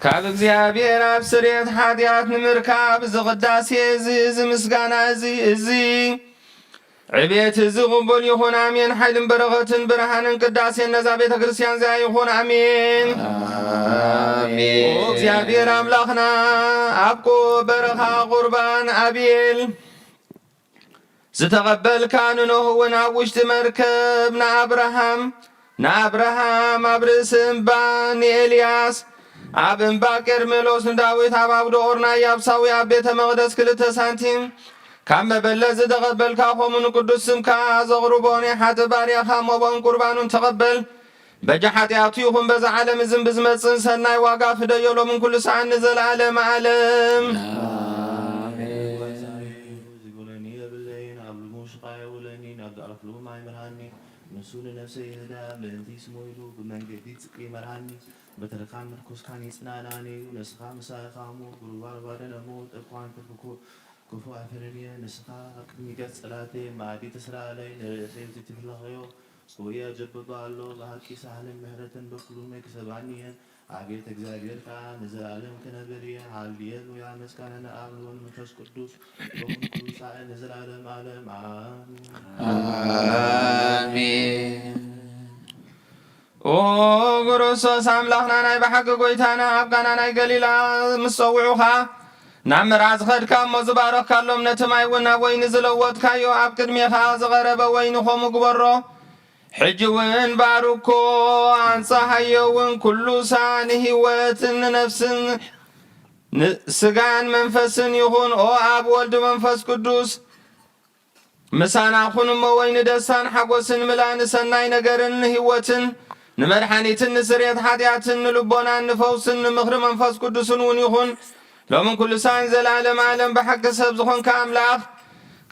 ካብ እግዚአብሔር አብ ስርየት ኃጢአት ንምርካብ ዝቅዳሴ እዚ ምስጋና እዚ ዕቤት እዚ ቅቡል ይኹን አሜን። ኃይልን በረኸትን ብርሃንን ቅዳሴን ነዛ ቤተ ክርስቲያን ዚኣ ይኹን አሜን አሜን። እግዚአብሔር አምላኽና አብቆ በረኻ ቁርባን አቤል ዝተቐበልካ ንኖህ እውን ኣብ ውሽጢ መርከብ ንአብርሃም ኣብ ርእሲ እምባ ንኤልያስ ኣብ እምባ ቄርሜሎስ ንዳዊት ኣብ ዓውደ ኦርናይ ኣብሳዊ ኣብ ቤተ መቕደስ 2 ሳንቲም ካብ መበለት ዝተቐበልካ ኸሙን ቅዱስ ስምካ ዘቕርቦን ሓጥ ባርያኻ መቦን ቁርባኑን ተቐበል በጃ ኃጢአቱ ይኹን በዛ ዓለም እዝን ብዝመፅን ሰናይ ዋጋ ፍደየሎምን ኩሉ ሰዓት ንዘለዓለም ዓለም نسون نفسي هدا بنتي سمويلو بمنجدي تقي مرهاني بتركان مركوز كان يصناناني ونسخا مساي خامو قروبار بارنمو تقوان تفكو كفو عفرنيا نسخا أكميقات صلاتي معدي تسرع علي نرسيم تتفلغيو سويا جببالو بحكي سهل مهرة بكلو مكسبانيا عبيت እግዚአብሔር ካን ዘላለም ከነበሪያ ሀልየሉ ያመስ ካነና አብሎን መንፈስ ቅዱስ በኩሉ ሳይን ዘላለም ዓለም አሜን። ኦ ክርስቶስ አምላኽና ናይ በሐቂ ጎይታና አብጋና ናይ ገሊላ ምሰውዑኻ ናብ ምራዝ ኸድካ እሞ ዝባረኽካሎም ነቲ ማይ እውን ናብ ወይኒ ዝለወጥካዮ ኣብ ቅድሜኻ ዝቐረበ ወይኒ ኸሙ ግበሮ حجوين باركو عن صحيوين كل سان هواتن نفسن سجان منفسن يخون او اب ولد منفس قدوس مسانا خون موين دسان حقوسن ملان سناي نجرن هواتن نمرحانيتن نسريت حدياتن لبونا نفوسن مخر منفس قدوسن ون يخون لو من كل سان زلالم عالم بحق سبزخون كاملاخ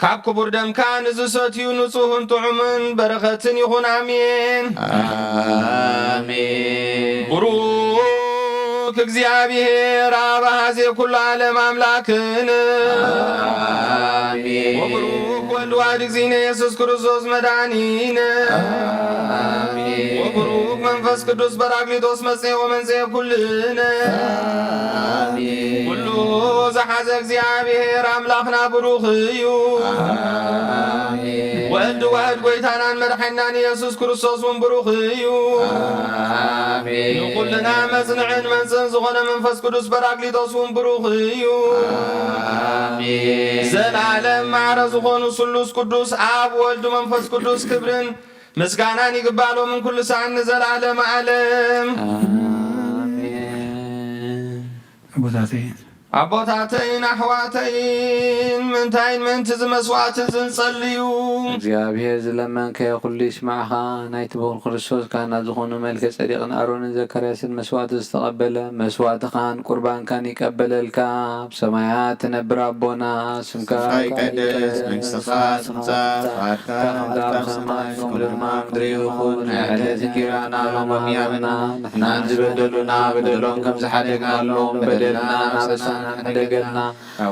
ካብ ክቡር ደምካ ንዝሰትዩ ንጹህን ጥዑምን በረኸትን ይኹን አሜን አሜን። ቡሩክ እግዚአብሔር አብ ኀዜ ኩሉ ዓለም አምላክን አሜን። ወቡሩክ ወልድ ዋሕድ እግዚእነ ኢየሱስ ክርስቶስ መድኃኒነ አሜን። ወቡሩክ መንፈስ ቅዱስ በራክሊጦስ መጽሔ ወመንጽሔ ኩልነ አሜን። ኩሉ ዘሓዘ እግዚአብሔር አምላኽና ቡሩኽ እዩ ወልድ ዋሕድ ጎይታናን መድኃኒናን ኢየሱስ ክርስቶስ እውን ቡሩኽ እዩ አሜን። ንኩልና መጽንዕን መንጽን ዝኾነ መንፈስ ቅዱስ በራክሊጦስ እውን ቡሩኽ እዩ አሜን። ዘለዓለም ማዕረ ዝኾኑ ስሉስ ቅዱስ አብ ወልድ መንፈስ ቅዱስ ክብርን ምስጋናን ይግባሎ ምን ኩሉ ሰዓት ዘላለም ዓለም አሜን። አቦታቴን አቦታተይን አሕዋተይን ምንታይን ምንቲ ዝመስዋዕት ዝንጸልዩ እግዚአብሔር ዝለመንከ ኩሉ ይስማዕኻ ናይቲ ብኹን ክርስቶስ ካህና ዝኾኑ መልከ ጸዲቕን አሮንን ዘካርያስን መስዋዕት ዝተቐበለ መስዋዕትኻን ቁርባንካን ይቀበለልካ ብሰማያት ትነብር ኣቦና ስምካ ይቀደስ መንግሥትኻ ትምጻእ ፈቃድካ ኣብ ሰማይ ከምኡ ድማ ምድሪ ይኹን ናይ ዕለት እንጀራና ሎሚ ያብና ንሕና ዝበደሉና በደሎም ከም ዝሓደግናሎም በደልና ናበሳና ሕደገልና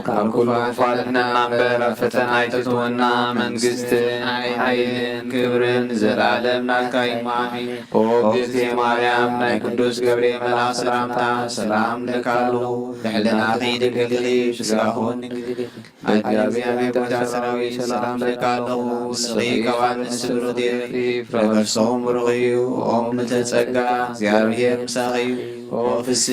ካብ ኩሉ ፋልሕና እምበር ኣብ ፈተና ኣይትእትወና መንግስትን ሓይልን ክብርን ዘለዓለም ናትካ እዩ ኣሜን። ኦ እግዝእትየ ማርያም ናይ ቅዱስ ገብርኤል መልኣክ ሰላምታ ሰላም ለካ ኣለኹ ልዕልናኺ ድንግል ስጋኹን እግዚኣብሔር ቦታ ሰራዊት ሰላም ለካ ኣለኹ ንስኺ ካብ ኣንስቲ ብሩኽ ፍረከርሶም ብሩኽ እዩ ኦም ምተጸጋ እግዚኣብሔር ምሳኺ እዩ ኦ ፍስቲ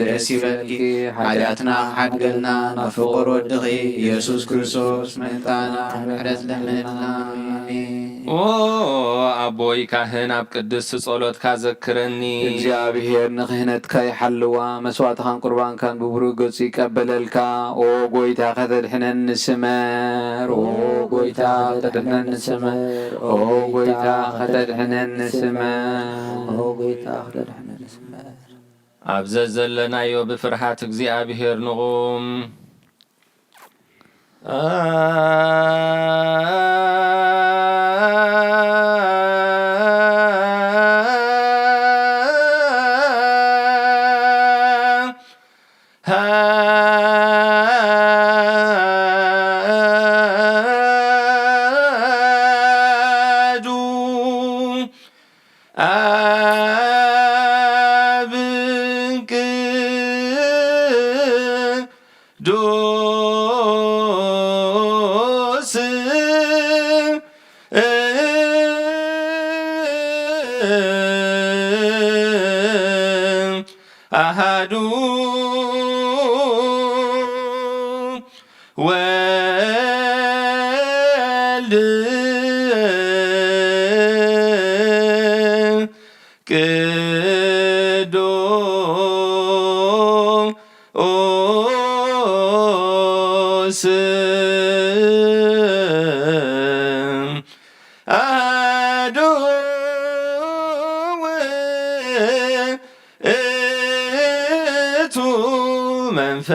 ደስ ይበልኪ ሓጢኣትና ሓድገልና ናብ ፍቑር ወድኺ ኢየሱስ ክርስቶስ ምእንታና ምሕረት ለምንና ኣሜን። ኦ ኣቦይ ካህን ኣብ ቅድስቲ ጸሎትካ ዘክረኒ እግዚአብሔር ንክህነትካ ይሓልዋ መስዋዕትኻን ቁርባንካን ብብሩህ ገጹ ይቀበለልካ ኦ ጎይታ ከተድሕነን ንስመር ኦ ጎይታ ከተድሕነን ንስመር ኦ ጎይታ ከተድሕነን ንስመር ኦ ጎይታ ከተድሕነን ንስመር ኣብዘ ዘለናዮ ብፍርሃት እግዚአብሔር ንቑም አሃዱ ወልድ ቅዱስ አሐዱ ውእቱ መንፈስ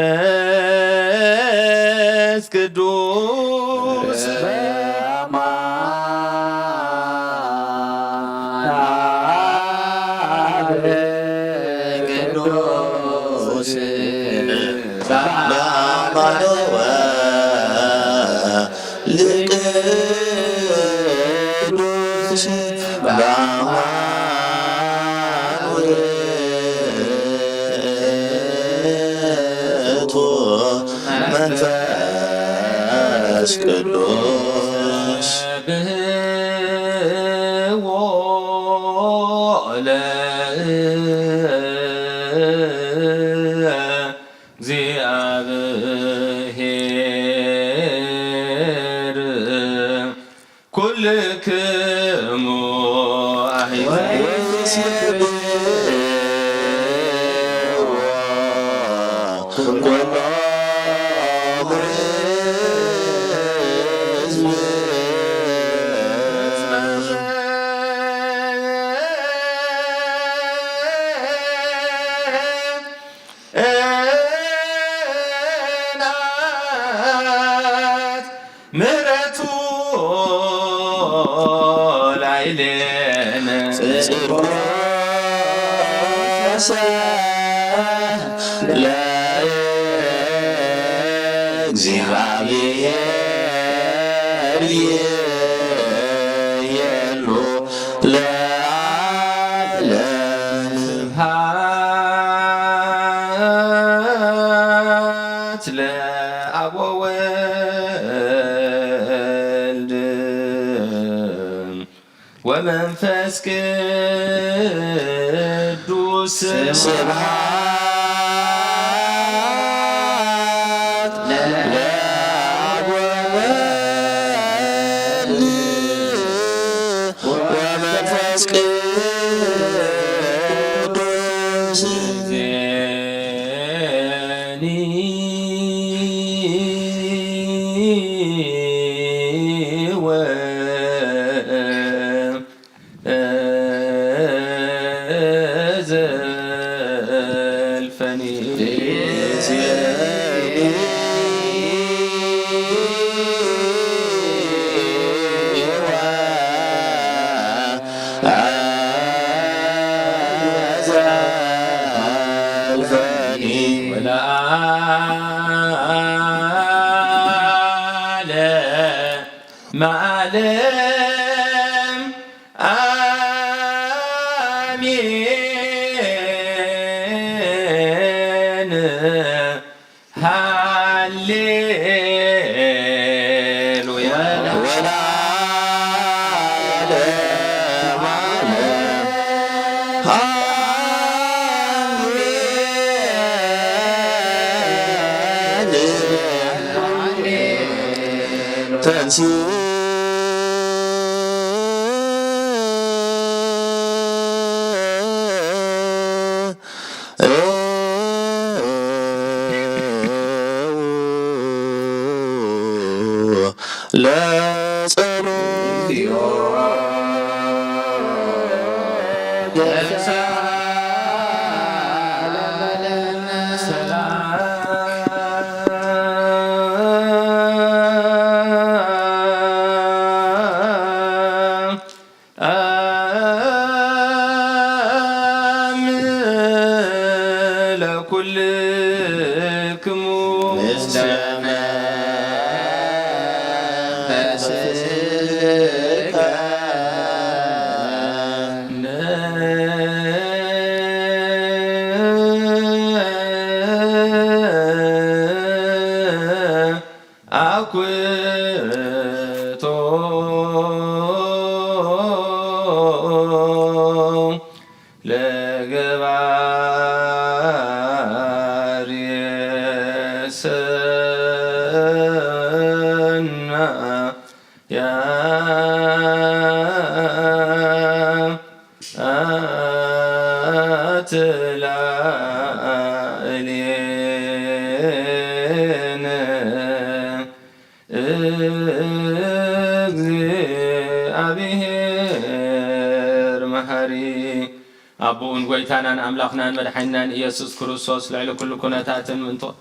ቅዱስ መንፈስ ቅዱስ ብህዎ ለእግዚአብሔር ኩልክሙ ምሕረቱ ላዕሌነ ለእግዚአብሔር የሉ ለዓለም ስብሐት ለአብ ወወልድ ወመንፈስ ቅዱስ ስብሐት ለአብ ወወልድ أبون قويتانان أملاخنان مدحنان إيسوس كروسوس لعلو كل كنتاتن منطق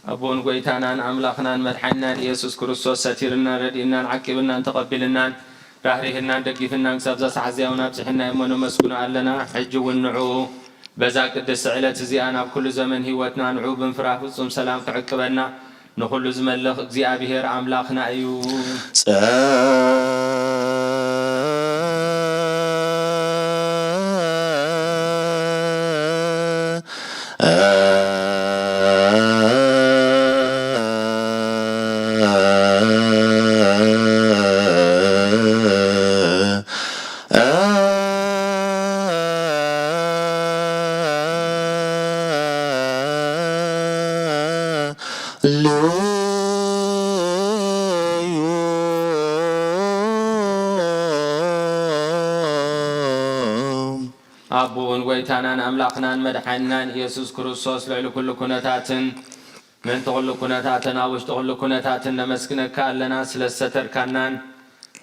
أبون قويتانان أملاخنان مدحنان إيسوس كروسوس ساتيرنا ردينا عكبنا تقبلنا راهريهنا دقيفنا كسابزا سعزيونا بسحنا يمونو مسكونا لنا حج والنعو بزاك الدسعلة زيانا بكل زمن هيوتنا نعو بنفراح وصم سلام تعقبنا نخل زملخ زيا بهير أملاخنا أيو أبون ويتانان أملاقنان مدحنان إيسوس كروسوس لعلو كل كنتاتن من تغلو كنتاتن أوش تغلو كنتاتن نمسكنك كالنا سلستر كانان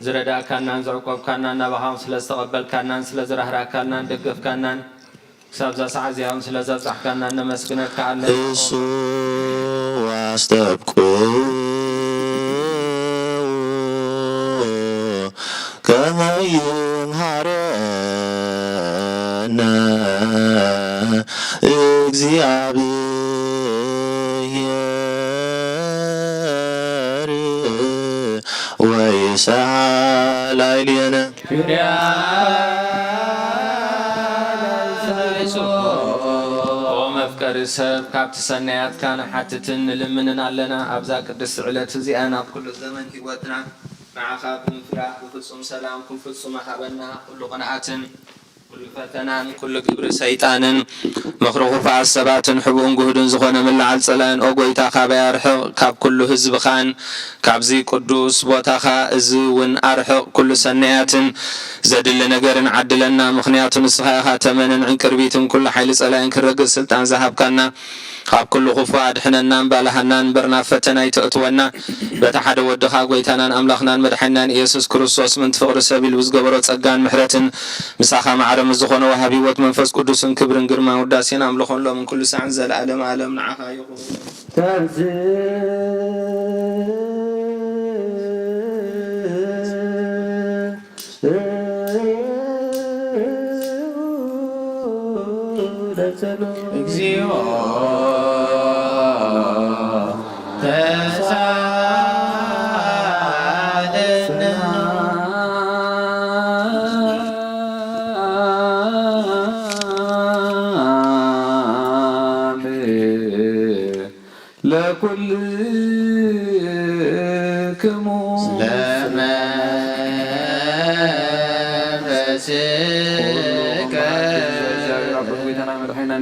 زردا كانان زرقوب كانان نبهام سلستقبل كانان سلزرهرا كانان دقف كانان سابزا سعزيهم سلزبزح كانان نمسكنك كالنا إيسو واستبقو كما ينهرنا እግዚአብሔር ወይሳል አይልየነ መፍቀሪ ሰብ ካብቲ ሰናያት ካነ ሓትትን ንልምንን ኣለና ኣብዛ ቅድስ ዕለት እዚኣና ኣብ ኩሉ ዘመን ሂወትና معك كن فرح وفصم سلام كن فصم حبنا كل قناعة كل فتنان كل قبر سيطانن مخرخوف السبات حبون جهدن زخون من العلصلان أوجيتا خابي أرحق كاب كل حزب خان كابزي قدوس بوتاخا إزون أرحق كل سنيات زدل نجرن عدلنا مخنيات الصحاحة تمنن عن كربيتن كل حيل صلان كرجل سلطان ذهب كنا خاب كل خفاد حنا نام بالهنان برنا فتنا يتأتونا بتحد ودخا قويتنا أملاخنا مدحنا يسوع كريستوس من تفقر سبيل وزجبرت سجان محرتن مساخا معرم الزخون وهابي وت منفس قدوس كبر جرما وداسين أملاخون له من كل ساعة زل عالم عالم نعها يقول እግዚኦ ለኩልክሙ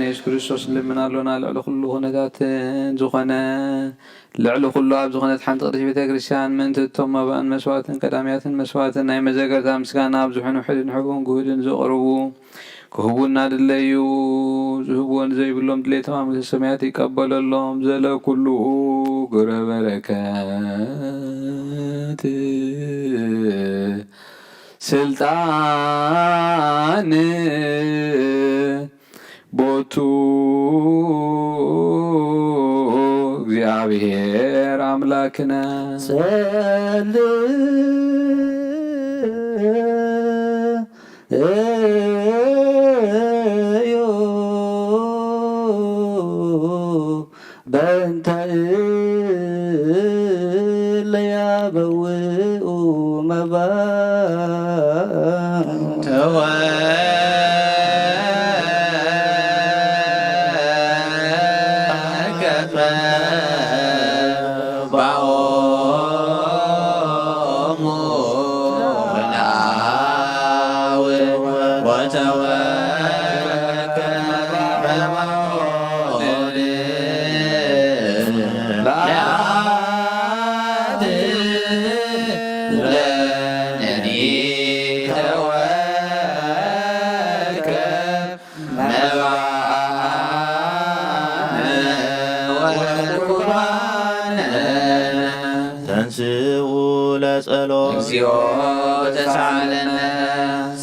ኢየሱስ ክርስቶስ ልምናሎና ልዕሊ ኩሉ ኩነታትን ዝኾነ ልዕሊ ኩሉ ኣብ ዝኾነት ሓንቲ ቅድስት ቤተ ክርስቲያን ምእንቲ እቶም መባእን መስዋዕትን ቀዳምያትን መስዋዕትን ናይ መዘገርታ ምስጋና ኣብ ዝሕኑ ሕድን ሕቡን ጉህድን ዘቕርቡ ክህቡና ድለዩ ዝህብዎን ዘይብሎም ድሌቶም መንግስተ ሰማያት ይቀበለሎም ዘለኩሉ ግብረ በረከት ስልጣን ቦቱ እግዚአብሔር አምላክነ ጸልዮ በእንተ ለያበውኡ መባ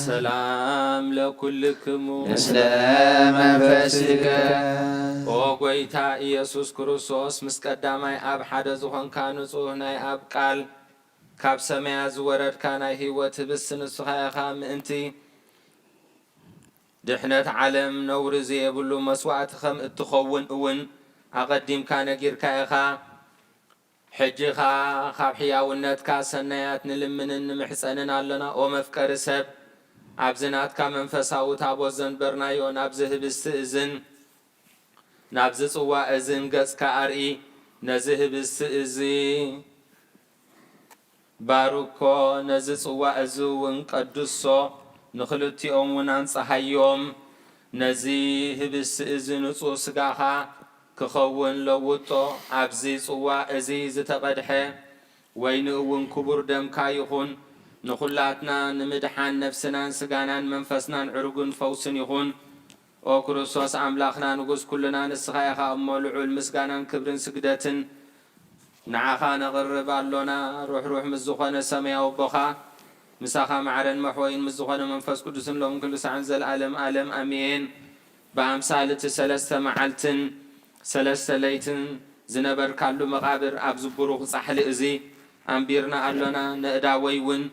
ሰላም ለኩልክሙ ምስለ መንፈስከ ኦ ጎይታ ኢየሱስ ክርስቶስ ምስ ቀዳማይ ኣብ ሓደ ዝኾንካ ንጹህ ናይ ኣብ ቃል ካብ ሰማያ ዝወረድካ ናይ ህይወት ህብስት ንስኻ ኢኻ ምእንቲ ድሕነት ዓለም ነውሪ ዘየብሉ መስዋዕቲ ከም እትኸውን እውን ኣቐዲምካ ነጊርካ ኢኻ ሕጂኻ ካብ ሕያውነትካ ሰናያት ንልምንን ንምሕፀንን ኣለና ኦ መፍቀሪ ሰብ ኣብዚ ናትካ መንፈሳዊ ታቦት ዘንበርናዮ ናብዚ ህብስቲ እዝን ናብዚ ጽዋ እዝን ገጽካ ኣርኢ ነዚ ህብስቲ እዚ ባርኮ ነዚ ጽዋ እዚ እውን ቀድሶ ንኽልቲኦም እውን አንጽሃዮም ነዚ ህብስቲ እዚ ንጹህ ስጋኻ ክኸውን ለውጦ ኣብዚ ጽዋ እዚ ዝተቐድሐ ወይኒ እውን ክቡር ደምካ ይኹን ንኹላትና ንምድሓን ነፍስናን ስጋናን መንፈስናን ዕርጉን ፈውስን ይኹን ኦ ክርስቶስ ኣምላኽና ንጉስ ኩልና ንስኻ ኢኻ እሞ ልዑል ምስጋናን ክብርን ስግደትን ንዓኻ ነቕርብ ኣሎና ሩሕ ምስ ዝኾነ ሰማያዊ ቦኻ ምሳኻ ማዕረን መሕወይን ምስ ዝኾነ መንፈስ ቅዱስን ሎም ኩሉ ሰዓን ዘለዓለም ዓለም ኣሜን ብኣምሳል እቲ ሰለስተ መዓልትን ሰለስተ ለይትን ዝነበርካሉ መቓብር ኣብ ዝቡሩኽ ጻሕሊ እዚ ኣንቢርና ኣሎና ንእዳወይ እውን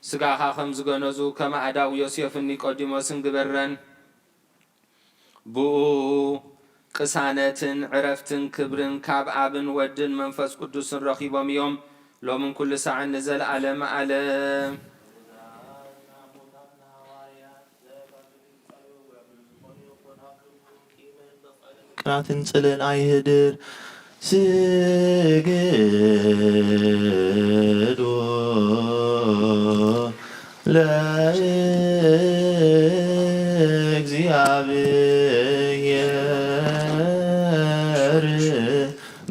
ስጋኻ ከም ዝገነዙ ከመ ኣዳው ዮሴፍን ኒቆዲሞስን ግበረን ብኡ ቅሳነትን ዕረፍትን ክብርን ካብ ኣብን ወድን መንፈስ ቅዱስን ረኺቦም እዮም ሎምን ኩሉ ሰዓን ንዘለዓለም ዓለም ቅናትን ጽልን ኣይህድር ስግዱ እግዚአብሔር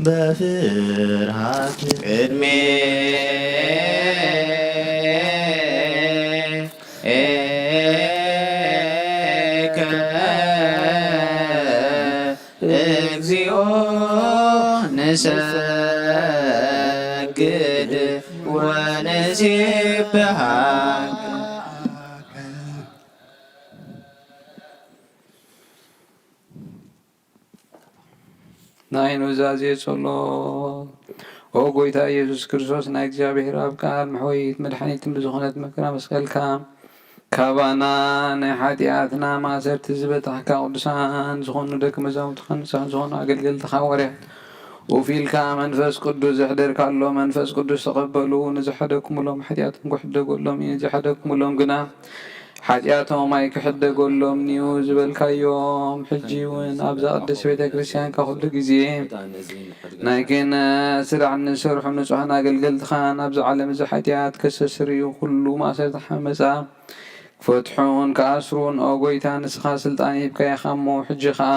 በፍርሃት ቅድሜ እግዚኦ ንሰግድ ወንሴብሐከ ናይ ኑዛዜ ጸሎት ኦ ጎይታ ኢየሱስ ክርስቶስ ናይ እግዚአብሔር ኣብ ቃል መሕወይት መድሓኒትን ብዝኾነት መከራ መስቀልካ ካባና ናይ ሓጢኣትና ማእሰርቲ ዝበታሕካ ቅዱሳን ዝኾኑ ደቂ መዛሙርትኻ ንጹሓን ዝኾኑ ኣገልገልትኻ ወርያት ወፊልካ መንፈስ ቅዱስ ዘሕደርካሎ መንፈስ ቅዱስ ተቐበሉ ንዝሓደኩምሎም ሓጢኣቶም ክሕደገሎም እዩ ዝሓደኩምሎም ግና ሓጢኣቶም ኣይክሕደገሎም እዩ ዝበልካዮም ሕጂ እውን ኣብዛ ቅድስት ቤተ ክርስቲያንካ ኩሉ ግዜ ናይ ክህነት ስራዕ ንሰርሑ ንጹሓን ኣገልገልትኻን ኣብዚ ዓለም እዚ ሓጢኣት ከስተስርዩ ኩሉ ማእሰርቲ ሓመፃ ክፈትሑን ከኣስሩን ኦ ጎይታ ንስኻ ስልጣን ሂብካ ኢኻ እሞ ሕጂ ከዓ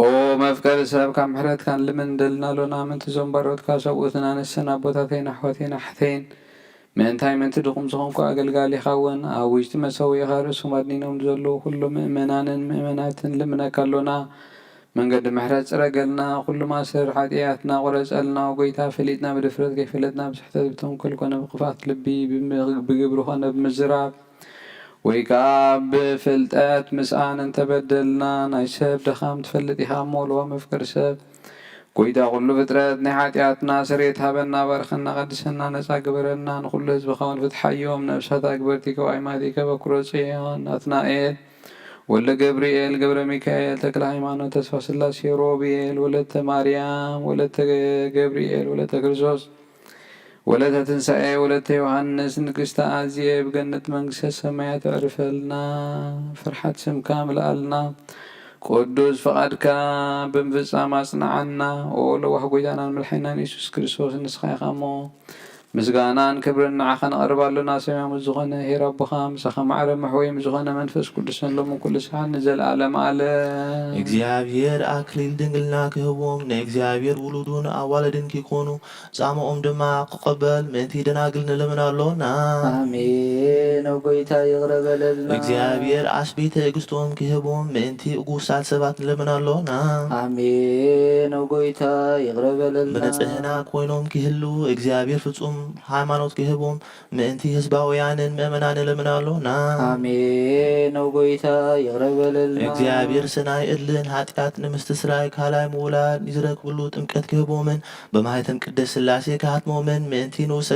ኦ መፍቀሪ ሰብ ካብ ምሕረትካ ንልምን ደልናሎና ምንቲ ዞም ባሮትካ ሰብኡትና ንስን ኣቦታተይን ኣሕዋተይን ኣሕተይን ምእንታይ ድኹም ዝኾንኩ ኣገልጋሊ ኢኻ እውን ኣብ ውሽጢ መሰዊኻ ርእሶም ኣድኒኖም ዘለዉ ኩሉ ምእመናንን ምእመናትን ልምነካ ኣሎና መንገዲ ምሕረት ፅረገልና ኩሉ ማእሰር ሓጢኣትና ቁረፀልና ጎይታ ፈሊጥና ብድፍረት ከይፈለጥና ብስሕተት ብተንኮል ኮነ ብክፋት ልቢ ብግብሪ ኮነ ብምዝራብ ወይ ከዓ ብፍልጠት ምስኣን እንተበደልና ናይ ሰብ ደኻም ትፈልጥ ኢኻ እሞልዋ መፍቀሪ ሰብ ጎይታ ኩሉ ፍጥረት ናይ ሓጢኣትና ስርየት ሃበና ባርኸና ቀድሰና ነፃ ግበረና ንኩሉ ህዝብኻ እውን ፍትሓዮም ነብሳት ኣግበርቲከ ዋይማቲከ በኩረ ጽዮን ናትናኤል ወለ ገብርኤል ገብረ ሚካኤል ተክለ ሃይማኖት ተስፋ ስላሴ ሮቤል ወለተ ማርያም ወለተ ገብርኤል ወለተ ክርስቶስ ወለተ ትንሣኤ ወለተ ዮሐንስ ንግስተ ኣዝየ ብገነት መንግስተ ሰማያት ዕርፈልና ፍርሓት ስምካ ምልኣልና ቅዱስ ፈቃድካ ብምፍጻም ኣጽናዓና ኦ ለዋሕ ጎይታናን መድሓኒትናን ኢየሱስ ክርስቶስ ንስኻ ኢኻ እሞ ምስጋናን ክብርን ንዓኻ ነቕርባሉና ሰማያዊ ዝኾነ ሄር ኣቦኻ ምሳኻ ማዕረ መሕወይም ዝኾነ መንፈስ ቅዱስን ሎሚ ኩሉ ሰዓት ንዘለኣለም ኣለም እግዚአብሔር ኣክሊል ድንግልና ክህቦም ንእግዚአብሔር ውሉዱን ኣዋለድን ክኾኑ ጻምኦም ድማ ክቐበል ምእንቲ ደናግል ንልምን ኣሎና ኣሜን። ጎይታ ይቕረበለልና እግዚአብሔር ኣስቢ ትዕግስቶም ክህቦም ምእንቲ እጉሳት ሰባት ንልምን ኣሎና ኣሜን። ጎይታ ይቕረበለልና ብንጽህና ኮይኖም ክህሉ እግዚአብሔር ፍጹም ሃይማኖት ክህቦም ምእንቲ ህዝባውያንን ምእመናን ንልምን ኣሎና ኣሜን። ጎይታ ይቕረበለልና እግዚአብሔር ስናይ እድልን ኃጢአት ንምስትስራይ ካልኣይ ምውላድ ይዝረክብሉ ጥምቀት ክህቦምን በማህተም ቅድስት ሥላሴ ክሃትሞምን ምእንቲ ንኡሰ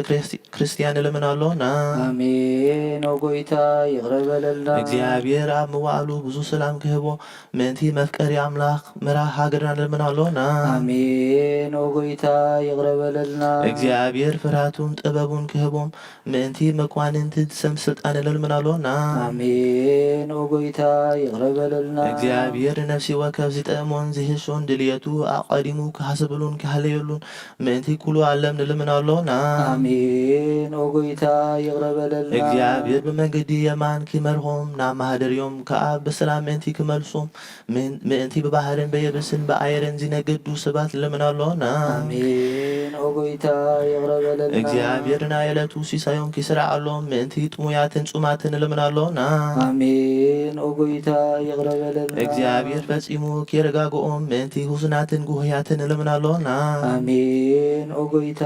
ክርስቲያን ንልምን ኣሎና ኣሜን። ጎይታ ይቕረበለልና እግዚአብሔር ኣብ ምዋዕሉ ብዙ ሰላም ክህቦ ምእንቲ መፍቀሪ ኣምላኽ ምራሕ ሃገርና ንልምን ኣሎና ኣሜን። ጎይታ ይቕረበለልና እግዚአብሔር ፍርሃቱን ጥበቡን ክህቦም ምእንቲ መኳንንቲ ሰም ስልጣን ንልምን ኣሎና ኣሜን። ጎይታ ይቕረበለልና እግዚአብሔር ነፍሲ ወከፍ ዝጠእሞን ዝህሶን ድልየቱ ኣቀዲሙ ክሃስብሉን ክሃለየሉን ምእንቲ ኩሉ ዓለም ንልምን ኣሎና ኣሜን። ጎይታ ይቕረበለልና እግዚአብሔር ብመንገዲ የማን ክመርሆም ናብ ማህደርዮም ከዓ ብሰላም ምእንቲ ክመልሶም ምእንቲ ብባህርን በየብስን ብኣየርን ዝነገዱ ሰባት ንልምን ኣሎና ኣሜን። ጎይታ ይቕረበለልና እግዚአብሔር ናይ ዕለቱ ሲሳዮም ክስራዓሎም ምእንቲ ጥሙያትን ጹማትን ንልምን ኣሎና ኣሜን። ጎይታ ይቕረበለልና እግዚአብሔር ፈጺሙ ከይረጋግኦም ምእንቲ ሁዝናትን ጉህያትን ንልምን ኣሎና ኣሜን። ጎይታ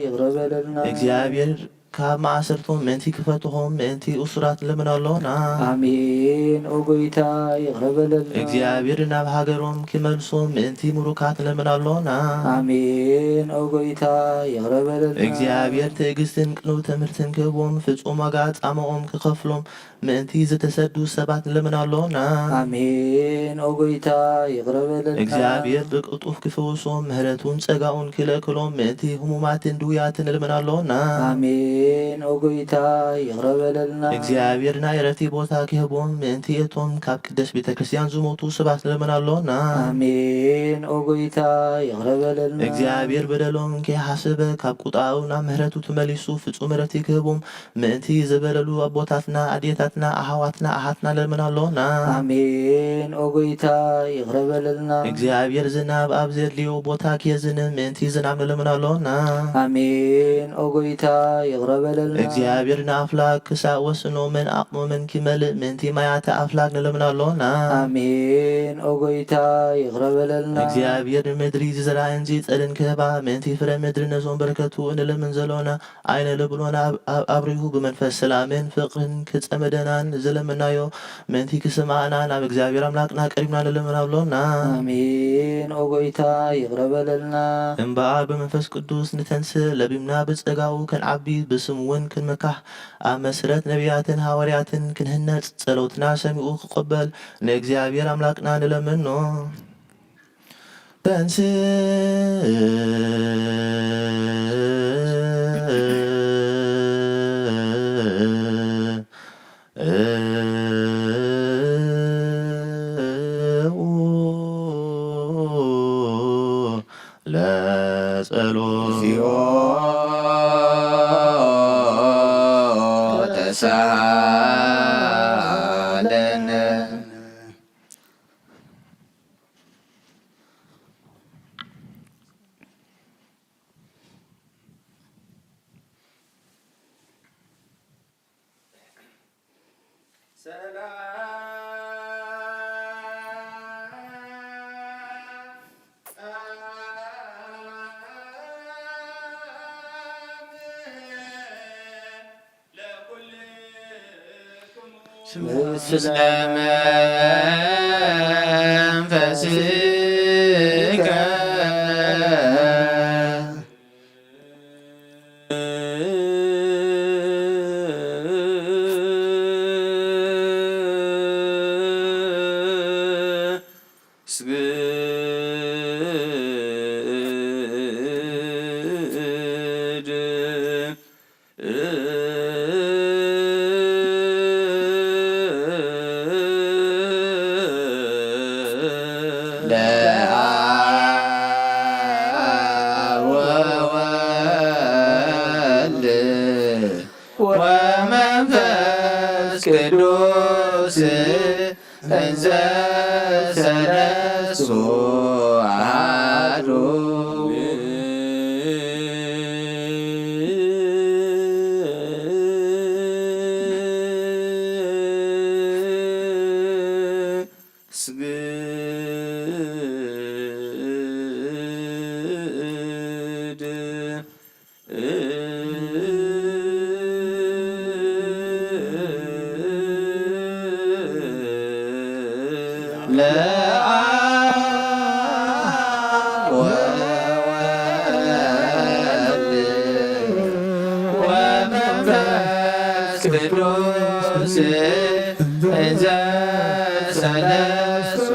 ይቕረበለልና እግዚአብሔር ካብ ማእሰርቶም ምእንቲ ክፈትሆም ምእንቲ እሱራት ንልምን ኣሎና ኣሜን። ጎይታ ይቕረበለልና እግዚአብሔር ናብ ሃገሮም ክመልሶም ምእንቲ ሙሩካት ንልምን ኣሎና ኣሜን። ጎይታ ይቕረበለልና እግዚአብሔር ትዕግስትን ቅኑዕ ትምህርትን ክህቦም ፍጹም ዋጋ ጻምኦም ክኸፍሎም ምእንቲ ዝተሰዱ ሰባት ንልምን ኣሎና ኣሜን። ጎይታ ይቕረበለልና እግዚአብሔር ብቅጡፍ ክፍውሶም ምህረቱን ጸጋኡን ክለክሎም ምእንቲ ህሙማትን ድውያትን ንልምን ኣሎና ኣሜን። ጎይታ ይቕረበለልና እግዚአብሔር ናይ ዕረፍቲ ቦታ ክህቦም ምእንቲ እቶም ካብ ቅድስት ቤተ ክርስቲያን ዝሞቱ ሰባት ንልምን ኣሎና ኣሜን። ጎይታ ይቕረበለልና እግዚአብሔር በደሎም ከይሓስበ ካብ ቁጣኡ ናብ ምህረቱ ተመሊሱ ፍጹም ዕረፍቲ ክህቦም ምእንቲ ዝበለሉ ኣቦታትና ኣዴታት ነቢያትና አሃዋትና አሃትና ለምናለና አሜን። ኦ ጌታ ይቅር በለልና። እግዚአብሔር ዝናብ ኣብ ዘድልዮ ቦታ ክየዝንም ምእንቲ ዝናብ ንለምናለና አሜን። ኦ ጌታ ይቅር በለልና። እግዚአብሔር ንኣፍላክ ክሳብ ወስኖምን ኣቕሞምን ክመልእ ምእንቲ ማያተ ኣፍላክ ንለምናለና አሜን። ኦ ጌታ ይቅር በለልና። እግዚአብሔር ምድሪ ዝዘራእ እንጂ ጸልን ክህባ ምእንቲ ፍረ ምድሪ ነዞም በረከቱ እንልምን ዘሎና አይነ ልብሎና ኣብሪሁ ብመንፈስ ሰላምን ፍቅርን ክጸመደናን ዘለምናዮ ምእንቲ ክስማዕና ናብ እግዚአብሔር ኣምላክና ቀሪብና ንለምናብሎና አሜን። ኦ ጌታ ይቅር በለልና። እምበኣል ብመንፈስ ቅዱስ ንተንስእ ለቢምና ብጸጋኡ ክንዓቢ ብስሙ እውን ክንምካሕ ኣብ መሰረት ነቢያትን ሃዋርያትን ክንህነጽ ጸሎትና ሰሚዑ ክቕበል ንእግዚአብሔር ኣምላክና ንለምኖ ለጸሎት ተሳሃለነ ምስለ መንፈስከ ወመንፈስ ቅዱስ እንዘ ሰለስቱ አሐዱ ቅዱስ እንዘ ሰለስቱ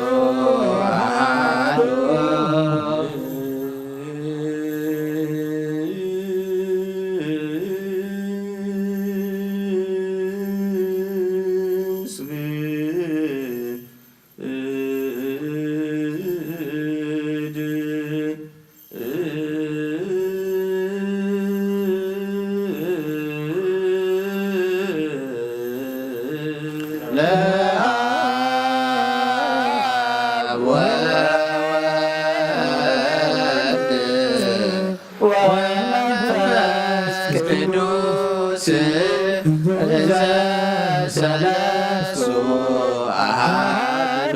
አሐዱ ቅዱስ እንዘ ሰለስቱ አሐዱ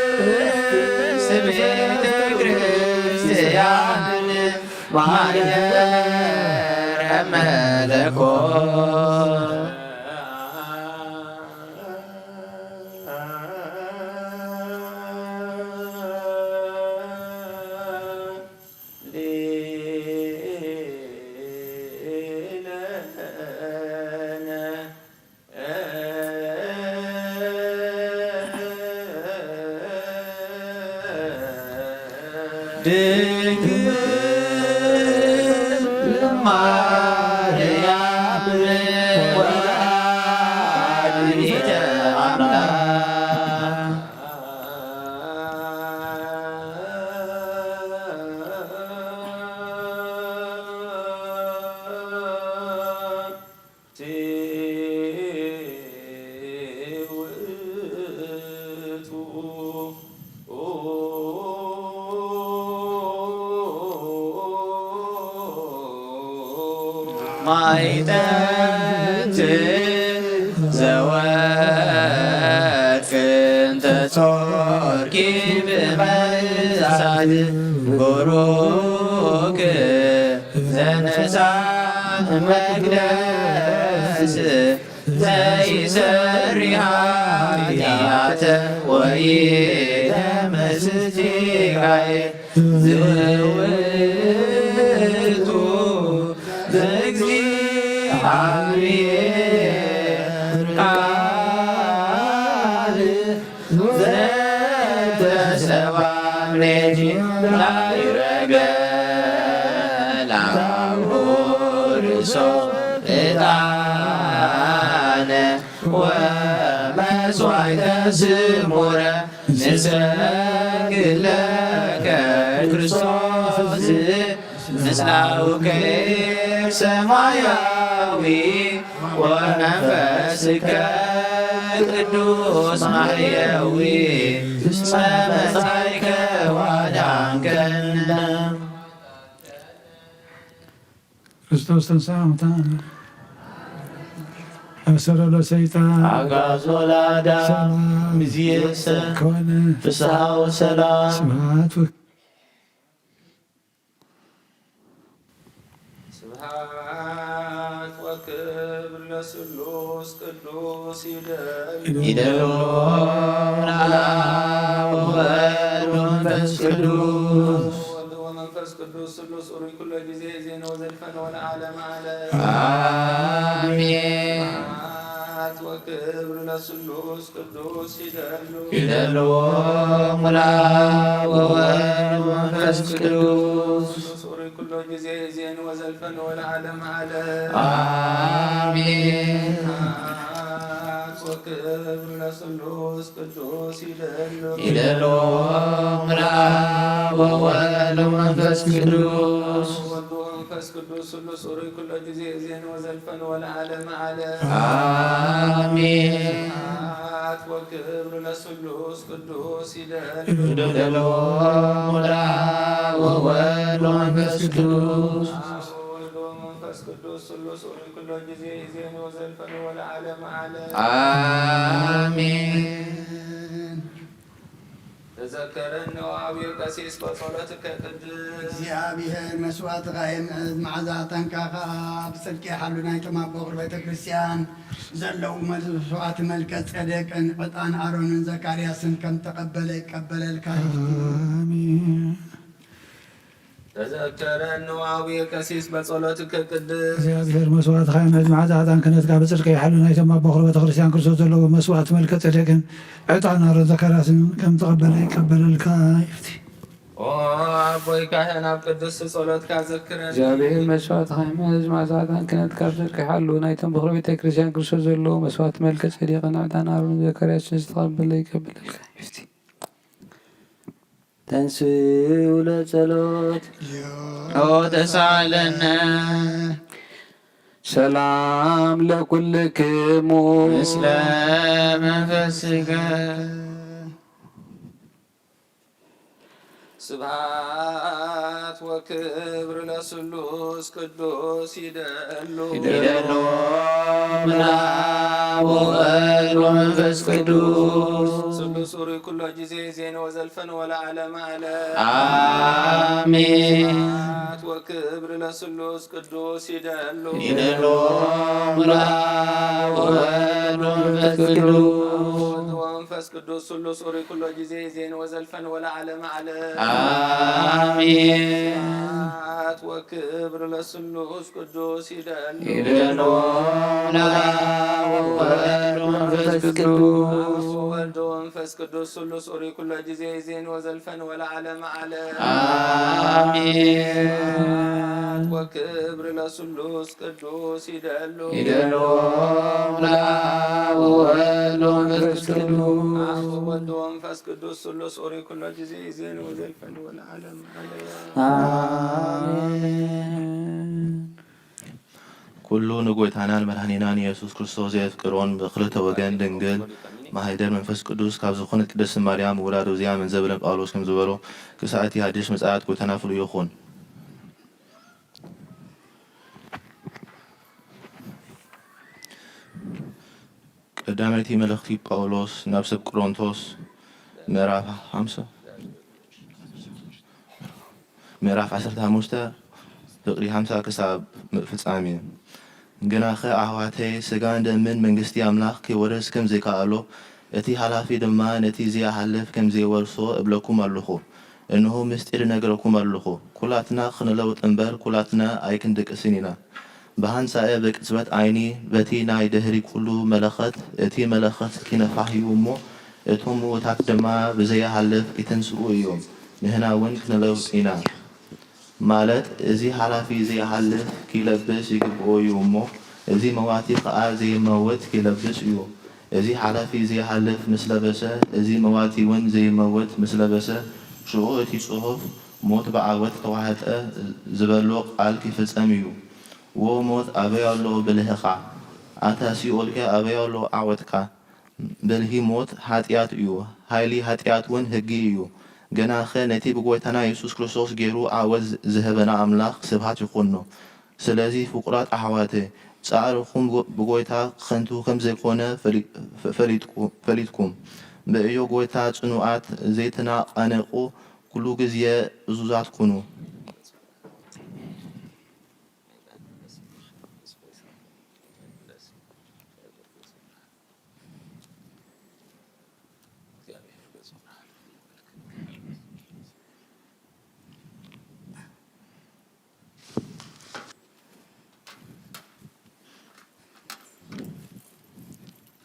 ቅድስት ቤተ ክርስቲያን ማኅደረ መለኮት ድንግል ማርያም ወላዲተ አምላክ ማይጠት ዘወርቅ እንተጾርኪ ብመሳት ቡሩክ ዘነሳ መቅደስ ዘይሰሪሃ ኃጢአተ ወኢተመስጢካየ ዝውእቱ እግዚአብሔር ቃል ዘተሰብአ እምኔኪ ላዕረገ ላውርሶ ዕጣነ ወመሥዋዕተ ስሙረ ንሰግድ ለከ ክርስቶስ ምስላውከ ሰማያዊ ወመንፈስከ ቅዱስ ማሕየዊ እስመ መጻእከ ወአዳንከነ ክርስቶስ ተንሥአ እሙታን አሰሮ ለሰይጣን አግዓዞ ለአዳም እምይእዜሰ ኮነ ፍስሐ ወሰላም ስብሐት ስብሐት ወክብር ለስሉስ ቅዱስ ይደሎ ለአብ ወወልድ ወመንፈስ ቅዱስ ወመንፈስ ቅዱስ ስሉስ ኡሩይ ኩሎ ጊዜ ዜና ወዘልፈነ ወለዓለመ ዓለም አሜን። ስብሐት ወክብር ለስሉስ ቅዱስ ይደሎ ለአብ ወወልድ ወመንፈስ ቅዱስ ኡሩይ ኩሎ ጊዜ ዜና ወዘልፈነ ወለዓለመ ዓለም አሜን። ስብሐት ወክብር ለስሉስ ቅዱስ ይደሎ ለአብ ወወልድ ወመንፈስ ቅዱስ መንፈስ ቅዱስ ስሉስ ኡሩይ ኩሎ ጊዜ ዜና ወዘልፈነ ወለዓለመ ዓለም አሜን። ስብሐት ወክብር ለስሉስ ቅዱስ ይደሎ ለአብ ወወልድ ወመንፈስ ቅዱስ መንፈስ ቅዱስ ስሉስ ኡሩይ ኩሎ ጊዜ ዜና ወዘልፈነ ወለዓለመ ዓለም አሜን። ተዘከረነ ወአብየ ቀሲስ በጸሎትከ ቅድስ እግዚአብሔር መስዋዕትኻ የምዕዝ መዓዛ ጠንካኻ ብጽድቂ ሓሉና ይተማበቑር ቤተ ክርስቲያን ዘለዉ መስዋዕት መልከ ጸደቅን ዕጣን አሮንን ዘካርያስን ከም ተቐበለ ይቀበለልካ። አሜን። ተዘከረነ ወአብየ ቀሲስ በጸሎትከ ቅድስ እግዚአብሔር መስዋዕት ኻይመት መዓዛ ዕጣን ክህነትካ ብጽድቂ ይሓሉና ይተማበቑር ቤተ ክርስቲያን ክርስቶስ ዘለዎ መስዋዕት መልከ ጸደቅን ዕጣን አሮን ዘካርያስን ከም ተቐበለ ይቀበለልካ ይፍቲ። ኦ አቦይ ካህን ኣብ ቅዱስ ጸሎትካ ዘክረን እግዚአብሔር መስዋዕት ኻይመት መዓዛ ዕጣን ክህነትካ ብጽድቂ ይሓሉና ይተማበቑር ቤተ ክርስቲያን ክርስቶስ ዘለዎ መስዋዕት መልከ ጸደቅን ዕጣን አሮን ዘካርያስን ዝተቐበለ ይቀበለልካ ይፍቲ። ተንሥኡ ለጸሎት ኦ ተሳለነ ሰላም ለኩልክሙ ምስለ መንፈስከ ስብሐት ወክብር ለስሉስ ቅዱስ ይደሉ ለአብ ወወልድ ወመንፈስ ቅዱስ ስሉስ ኡሩይ ኩሎ ጊዜ ዜና ወዘልፈነ ወለዓለመ ዓለም አሜን። ስብሐት ወክብር ለስሉስ ቅዱስ ይደሉ ለአብ ወወልድ ወመንፈስ ቅዱስ ወመንፈስ ቅዱስ ስሉስ ኡሩይ ኩሎ ጊዜ ዜና ወዘልፈነ ወለዓለመ ዓለም አሜን። ስብሐት ወክብር ለስሉስ ቅዱስ ይደሉ ለአብ ወወልድ ወመንፈስ ቅዱስ ወወልድ ወመንፈስ ቅዱስ ስሉስ ኡሪ ኩሎ ጊዜ ዜን ወዘልፈን ወለዓለመ ዓለም አሜን። ወክብር ለስሉስ ቅዱስ ይደሉ ለአብ ወወልድ ወመንፈስ ቅዱስ አብ ወወልድ ወመንፈስ ቅዱስ ስሉስ ኡሪ ኩሎ ጊዜ ዜን ወዘልፈን ወለዓለመ አሜን። ኩሉ ንጎይታናን መድኃኒናን ኢየሱስ ክርስቶስ የፍቅሮን በክልተ ወገን ድንግል ማህደር መንፈስ ቅዱስ ካብ ዝኾነት ቅድስት ማርያም ውላድ እዚያ መንዘብለን ጳውሎስ ከም ዝበሎ ክሳእቲ ሓድሽ መጽኣት ጎይታና ፍሉይ ይኹን። ቀዳመይቲ መልእኽቲ ጳውሎስ ናብ ሰብ ቆሮንቶስ ምዕራፍ 15 ፍቅሪ 50 ክሳብ ፍጻሜ ግናኸ ኣሕዋተይ ስጋን ደምን መንግስቲ ኣምላኽ ከይወርስ ከም ዘይከኣሎ እቲ ሓላፊ ድማ ነቲ ዘይሓልፍ ከም ዘይወርሶ እብለኩም ኣለኹ። እንሆ ምስጢር ነገረኩም ኣለኹ። ኩላትና ክንለውጥ እምበር ኩላትና ኣይክንድቅስን ኢና። ብሃንሳኤ በቅጽበት ዓይኒ በቲ ናይ ድህሪ ኩሉ መለኸት እቲ መለኸት ኪነፋሕዩ እሞ እቶም ምዉታት ድማ ብዘይሓልፍ ይተንስኡ እዮም። ንሕና እውን ክንለውጥ ኢና ማለት እዚ ሓላፊ ዘይሓልፍ ኪለብስ ይግብኦ እዩ እሞ እዚ መዋቲ ከዓ ዘይመወት ኪለብስ እዩ። እዚ ሓላፊ ዘይሓልፍ ምስ ለበሰ እዚ መዋቲ እውን ዘይመወት ምስ ለበሰ ሽዑ እቲ ጽሑፍ ሞት ብዓወት ተዋህጠ ዝበሎ ቃል ክፍጸም እዩ። ዎ ሞት ኣበይ ኣሎ ብልህኻ? ኣታ ሲኦልከ ኣበይ ኣሎ ዓወትካ? ብልሂ ሞት ኃጢአት እዩ። ሃይሊ ኃጢአት እውን ሕጊ እዩ። ገናኸ ነቲ ብጎይታና ኢየሱስ ክርስቶስ ገይሩ ዓወት ዝህበና ኣምላኽ ስብሃት ይኹኖ። ስለዚ ፍቁራት ኣሕዋተ ጻዕርኹም ብጎይታ ከንቱ ከም ዘይኮነ ፈሊጥኩም በእዮ ጎይታ ጽኑዓት ዘይተናቃነቁ ኩሉ ግዜ እዙዛት ኩኑ።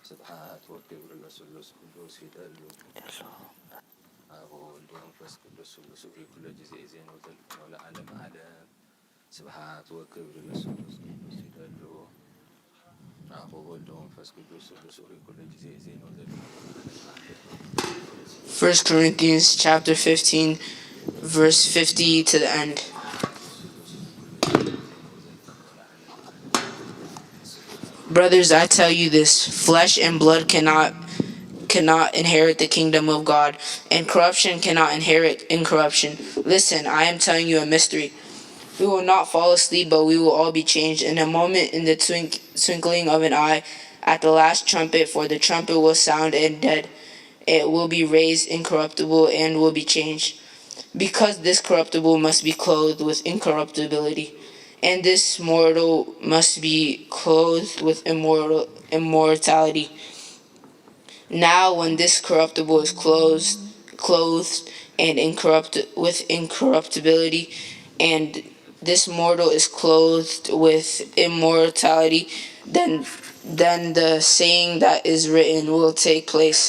ስብሐት ወክብር ለስሉስ ቅዱስ ይደሉ አብ ወወልድ ወመንፈስ ቅዱስ ስሉስ ኡሪ ኩሎ ጊዜ ዜን ወዘልፈን ወለዓለመ ዓለም ስብሐት ወክብር ለስሉስ ቅዱስ ይደሉ አብ ወወልድ ወመንፈስ ቅዱስ ስሉስ ኡሪ ኩሎ ጊዜ ዜን ወዘልፈን ወለዓለመ ዓለም 1 Corinthians chapter 15 verse 50 to the end. Brothers, I tell you this, flesh and blood cannot inherit the kingdom of God, and corruption cannot inherit incorruption. Listen, I am telling you a mystery. We will not fall asleep, but we will all be changed in a moment, in the twinkling of an eye, at the last trumpet, for the trumpet will sound, and dead it will be raised incorruptible and will be changed. Because this corruptible must be clothed with incorruptibility, and this mortal must be clothed with immortality. Now when this corruptible is clothed and with incorruptibility, and this mortal is clothed with immortality, then the saying that is written will take place.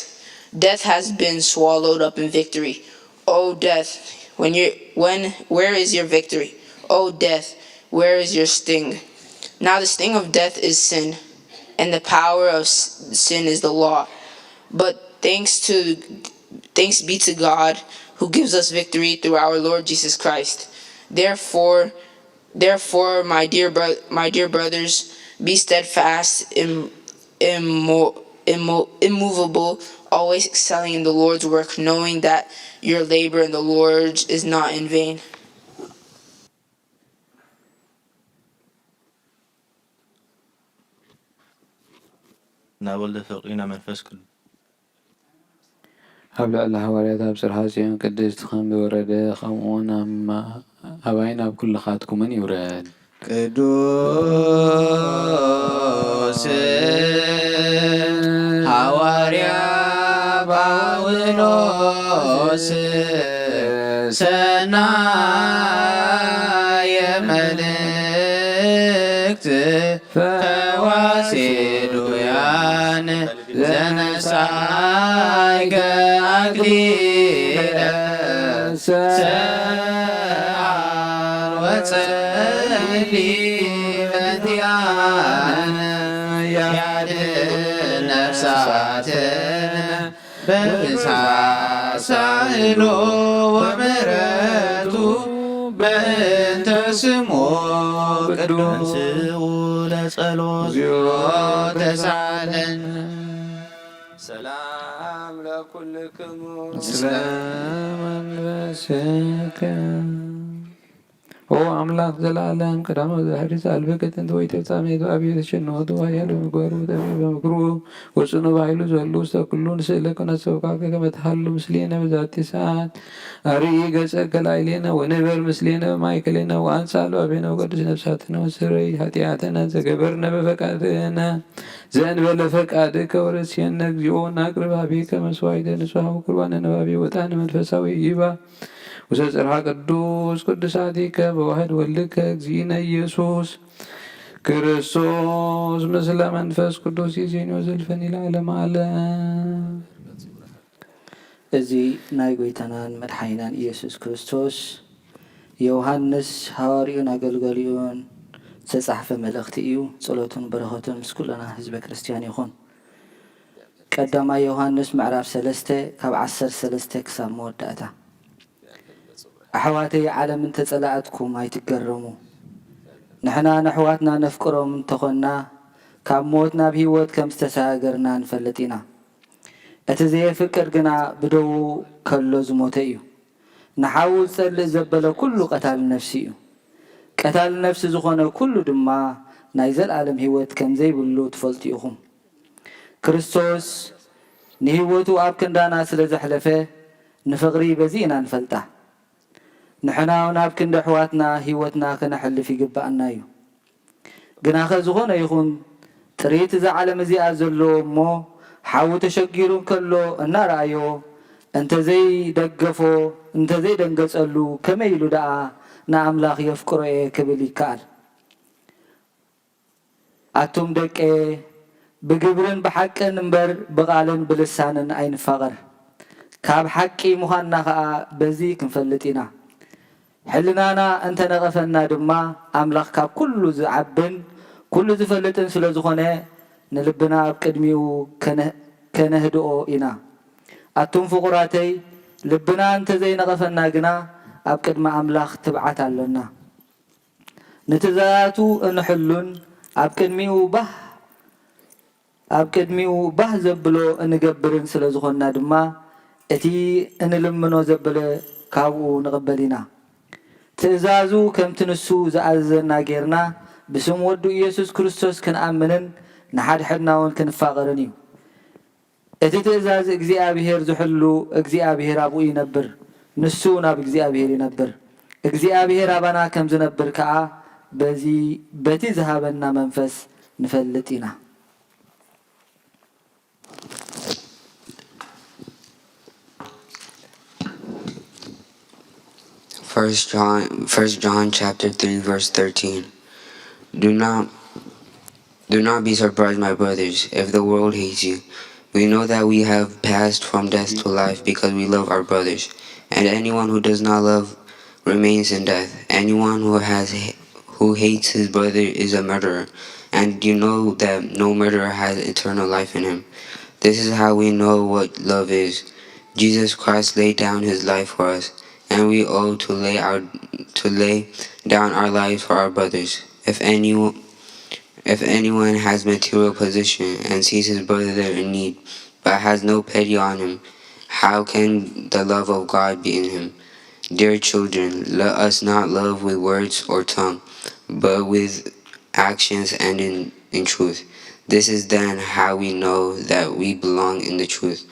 Death has been swallowed up in victory. O death, where is your victory? O death, where is your sting? Now the sting of death is sin, and the power of sin is the law. But thanks be to God who gives us victory through our Lord Jesus Christ. Therefore, my dear brothers, be steadfast, immovable, always excelling in the Lord's work, knowing that your labor in the Lord is not in vain. ናብ ወልደ ፍቅሪና መንፈስ ቅዱስ ኣብ ልዕሊ ሃዋርያት ኣብ ጽርሐ ጽዮን ቅድስቲ ከም ዝወረደ ከምኡውን ኣባይን ኣብ ኩልኻትኩምን ይውረድ። ቅዱስ ሐዋርያ ጳውሎስ ሰናየ መልእክት ፈዋሴ ዱያን ዘነሳ ሰዓር ወጸሊ መትያነ ያድን ነፍሳትን በሳሳይሎ ወምሕረቱ በእንተ ስሙ ቅዱስ ለጸሎት ተሳለን ሰላም ለኩልክሙ ምስለ መንፈስከ ኦ አምላክ ዘላለም ቀዳማዊ ዘሐዲስ አልበ ከጥንት ወይ ተጻሜቱ አብይ ተሸንወቱ ኃያሉ ምግባሩ ጠቢብ በምክሩ ወጽኑ በኃይሉ ዘሎ ውስተ ኩሉ ንስእለ ከነሰብካከ ከመ ተሃሉ ምስሌነ በዛቲ ሰዓት አርይ ገጸከ ላዕሌነ ወንበር ምስሌነ በማእከሌነ ወአንጻእ እልባቤነ ወቅድስ ነፍሳትነ ወስረይ ኃጢአተነ ዘገበርነ በፈቃድነ ዘእንበለ ፈቃድከ ወረስየነ እግዚኦ ናቅርብ ኀቤከ መስዋዕተ ንጹሐ ወቁርባነ ነባቤ ወጣነ መንፈሳዊ ይባ ወዘጽርሐ ቅዱስ ቅዱሳቲከ በዋህድ ወልድከ እግዚእነ ኢየሱስ ክርስቶስ ምስለ መንፈስ ቅዱስ ይእዜኒ ወዘልፈኒ ለዓለመ ዓለም። እዚ ናይ ጎይታናን መድሓኒናን ኢየሱስ ክርስቶስ ዮሃንስ ሐዋርዩን አገልጋሊኡን ዝተጻሕፈ መልእኽቲ እዩ። ጸሎቱን በረኸቱን ምስ ኩልና ህዝበ ክርስቲያን ይኹን። ቀዳማይ ዮሃንስ ምዕራፍ 3 ካብ 13 ክሳብ መወዳእታ أحواتي عالم تزلعتكم هاي تقرموا نحنا نحواتنا نفكرهم تخنا كم موتنا بهوت كم استساقرنا نفلتنا أتزي فكر قنا بدو كله زموتيو نحاول سل زبل كل قتال نفسيو قتال نفس زخونه كل دما نايزل عالم هوت كم زي بلو تفلتيهم كريستوس نهوتو أب كندانا سلزحلفه نفغري بزينا نفلته نحنا وناب كند حواتنا هيوتنا كنحلف يقبأنا يو قنا خزغونا يخون تريت إذا عالم زي أزلو مو حاو تشكيرون كلو النار أيو انت زي دقفو انت زي دنقص ألو كميلو دعا نعملاخ يفكر ايه كبلي كار أتم دك ايه بقبرن بحق نمبر بغالن بلسانن أين فغر كاب حقي مخانا بزي كنفلتنا حلنانا أنت نغفنا دما أملاخ كاب كل زعبن كل زفلتن سلازخونه نلبنا بقدميو كنهدؤو إنا أتم فقراتي لبنا أنت زي نغفنا قنا أبقدم أملاخ تبعت لنا نتزاتو نحلن أبقدميو به زبلو نقبرن سلازخنا دما اتي انلمنو زبله كابو نقبلنا تزازو كم تنسو زعزنا غيرنا بسم ودو يسوع كريستوس كنأمنن نحد حدناون كنفاقرنيو اتي تزاز እግዚአብሔር ዝሕሉ እግዚአብሔር አቡ ይነብር ንሱና በእግዚአብሔር ይነብር እግዚአብሔር አባና ከም ዝነብር ከአ በቲ ዝሃበና መንፈስ ንፈልጥና First John chapter 3 verse 13. Do not be surprised, my brothers, if the world hates you. We know that we have passed from death to life because we love our brothers. And anyone who does not love remains in death. Anyone who hates his brother is a murderer. And you know that no murderer has eternal life in him. This is how we know what love is. Jesus Christ laid down his life for us. And we owe to lay down our lives for our brothers. If anyone has material position and sees his brother in need, but has no pity on him, how can the love of God be in him? Dear children, let us not love with words or tongue, but with actions and in truth. This is then how we know that we belong in the truth,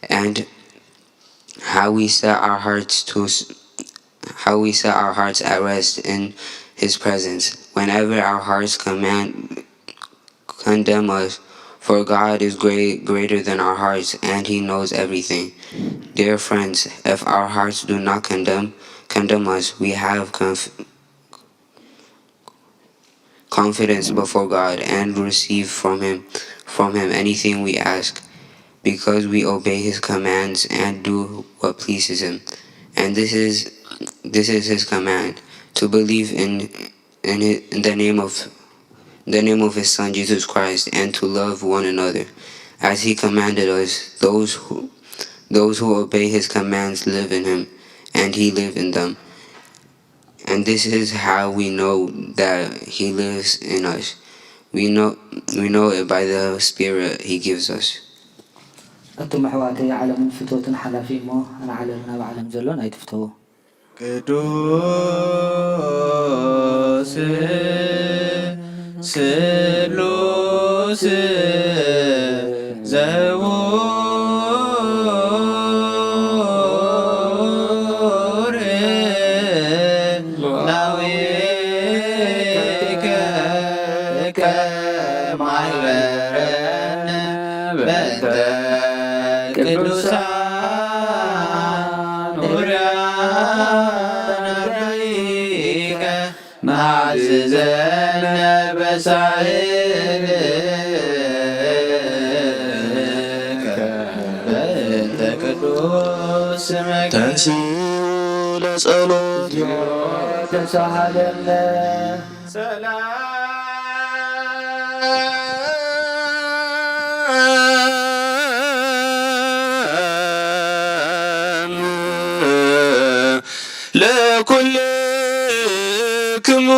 and how we set our hearts at rest in his presence whenever our hearts condemn us, for God is greater than our hearts, and he knows everything. Dear friends, if our hearts do not condemn us, we have confidence before God and receive from him anything we ask. because we obey his commands and do what pleases him. And this is his command, to believe in the name of his Son Jesus Christ, and to love one another as he commanded us. Those who obey his commands live in him, and he live in them. And this is how we know that he lives in us. We know it by the Spirit he gives us. أنتم أحواتي عالم فتوة حلافي مو أنا عالمنا بعالم زلون أي تفتوه ቅዱስ ስሉስ ዘውር ላዊከ ከማይበረነ በእንተ ቅዱሳን ኡርያናይከ ናዝዘነ በሳህልከ በእንተ ቅዱስ ስምከ ተንሥኡ ለጸሎት ተሳሃለነ ሰላም ለኩልክሙ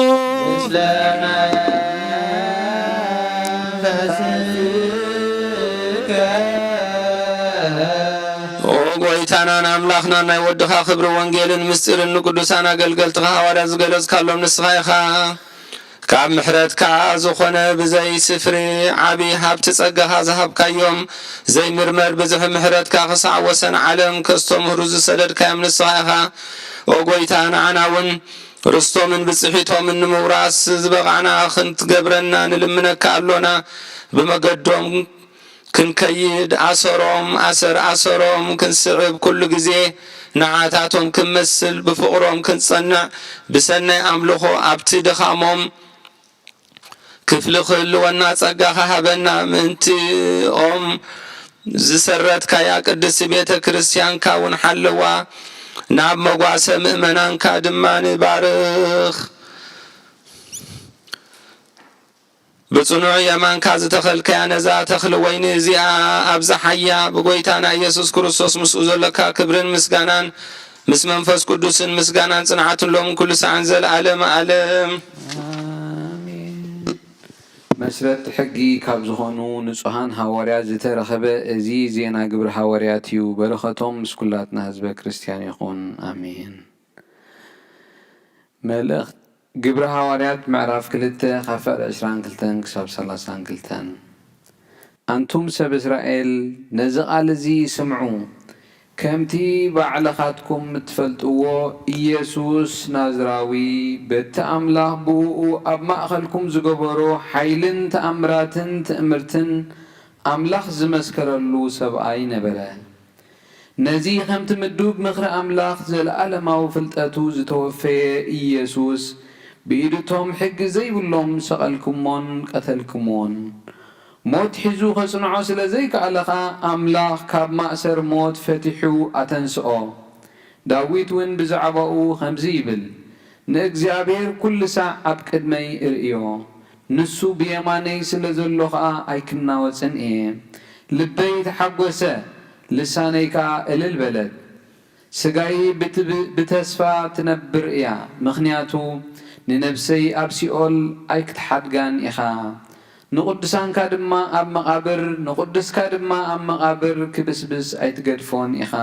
ጎይታናን አምላኽና ናይ ወድኻ ክብሪ ወንጌልን ምስጢርን ንቅዱሳን ኣገልገልትኻ ሃዋርያት ዝገለጽካሎም ንስኻ ኢኻ ካብ ምሕረትካ ዝኾነ ብዘይ ስፍሪ ዓብዪ ሃብቲ ጸጋኻ ዝሃብካዮም ዘይምርመር ብዙሕ ምሕረትካ ክሳዕ ወሰን ዓለም ከስተምህሩ ዝሰደድካዮም ንስኻ ኢኻ ኦ ጎይታ ንዓና እውን ርስቶምን ብፅሒቶምን ንምውራስ ዝበቕዕና ክንትገብረና ንልምነካ ኣሎና ብመገዶም ክንከይድ ኣሰሮም ክንስዕብ ኩሉ ግዜ ንዓታቶም ክንመስል ብፍቕሮም ክንጸንዕ ብሰናይ ኣምልኾ ኣብቲ ድኻሞም ክፍሊ ክህልወና ጸጋኻ ሃበና ምእንቲኦም ዝሰረትካያ ቅድስቲ ቤተ ክርስቲያንካ እውን ሓለዋ ናብ መጓሰ ምእመናንካ ድማ ንባርኽ ብጽኑዕ የማንካ ዝተኸልከያ ነዛ ተኽሊ ወይኒ እዚኣ ኣብዛ ሓያ ብጎይታና ኢየሱስ ክርስቶስ ምስኡ ዘለካ ክብርን ምስጋናን ምስ መንፈስ ቅዱስን ምስጋናን ጽንዓትን ሎምን ኩሉ ሰዓን ዘለዓለም ዓለም መስረት ሕጊ ካብ ዝኾኑ ንጹሃን ሃዋርያት ዝተረኸበ እዚ ዜና ግብሪ ሃዋርያት እዩ። በረኸቶም ምስ ኩላትና ህዝበ ክርስቲያን ይኹን ኣሜን። መልእኽቲ ግብሪ ሃዋርያት ምዕራፍ 2 ካብ 22 ክሳብ 32 ኣንቱም ሰብ እስራኤል ነዚ ቃል እዚ ስምዑ ከምቲ ባዕልኻትኩም እትፈልጥዎ ኢየሱስ ናዝራዊ በቲ ኣምላኽ ብኡኡ ኣብ ማእኸልኩም ዝገበሮ ሓይልን ተኣምራትን ትእምርትን ኣምላኽ ዝመስከረሉ ሰብኣይ ነበረ። ነዚ ከምቲ ምዱብ ምኽሪ ኣምላኽ ዘለኣለማዊ ፍልጠቱ ዝተወፈየ ኢየሱስ ብኢድቶም ሕጊ ዘይብሎም ሰቐልክሞን ቀተልክሞን ሞት ሒዙ ኸጽንዖ ስለ ዘይከኣለኻ ኣምላኽ ካብ ማእሰር ሞት ፈቲሑ ኣተንስኦ። ዳዊት እውን ብዛዕባኡ ከምዚ ይብል ንእግዚኣብሔር ኩሉ ሳዕ ኣብ ቅድመይ እርእዮ ንሱ ብየማነይ ስለ ዘሎ ኸዓ ኣይክናወፅን እየ። ልበይ ተሓጐሰ ልሳነይ ከዓ እልል በለት። ስጋይ ብተስፋ ትነብር እያ ምኽንያቱ ንነብሰይ ኣብ ሲኦል ኣይክትሓድጋን ኢኻ። ንቅዱሳንካ ድማ ኣብ መቃብር ንቅዱስካ ድማ ኣብ መቃብር ክብስብስ ኣይትገድፎን ኢኻ።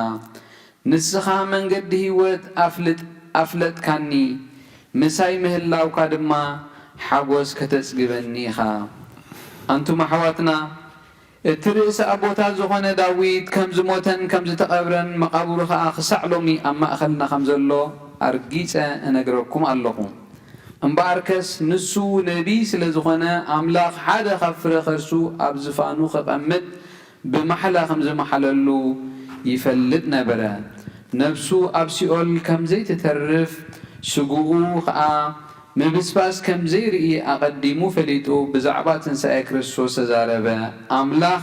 ንስኻ መንገዲ ህይወት ኣፍለጥካኒ ምሳይ ምህላውካ ድማ ሓጎስ ከተጽግበኒ ኢኻ። ኣንቱም ኣሕዋትና እቲ ርእሲ ኣቦታት ዝኾነ ዳዊት ከም ዝሞተን ከም ዝተቐብረን መቃብሩ ከዓ ክሳዕ ሎሚ ኣብ ማእኸልና ከም ዘሎ ኣርጊፀ እነግረኩም ኣለኹ። እምበኣርከስ ንሱ ነቢይ ስለ ዝኾነ ኣምላኽ ሓደ ካብ ፍረ ኸርሱ ኣብ ዝፋኑ ክቐምጥ ብማሕላ ከም ዝመሓለሉ ይፈልጥ ነበረ። ነብሱ ኣብ ሲኦል ከም ዘይትተርፍ ስጉኡ ከዓ ምብስባስ ከም ዘይርኢ ኣቐዲሙ ፈሊጡ ብዛዕባ ትንሣኤ ክርስቶስ ተዛረበ። ኣምላኽ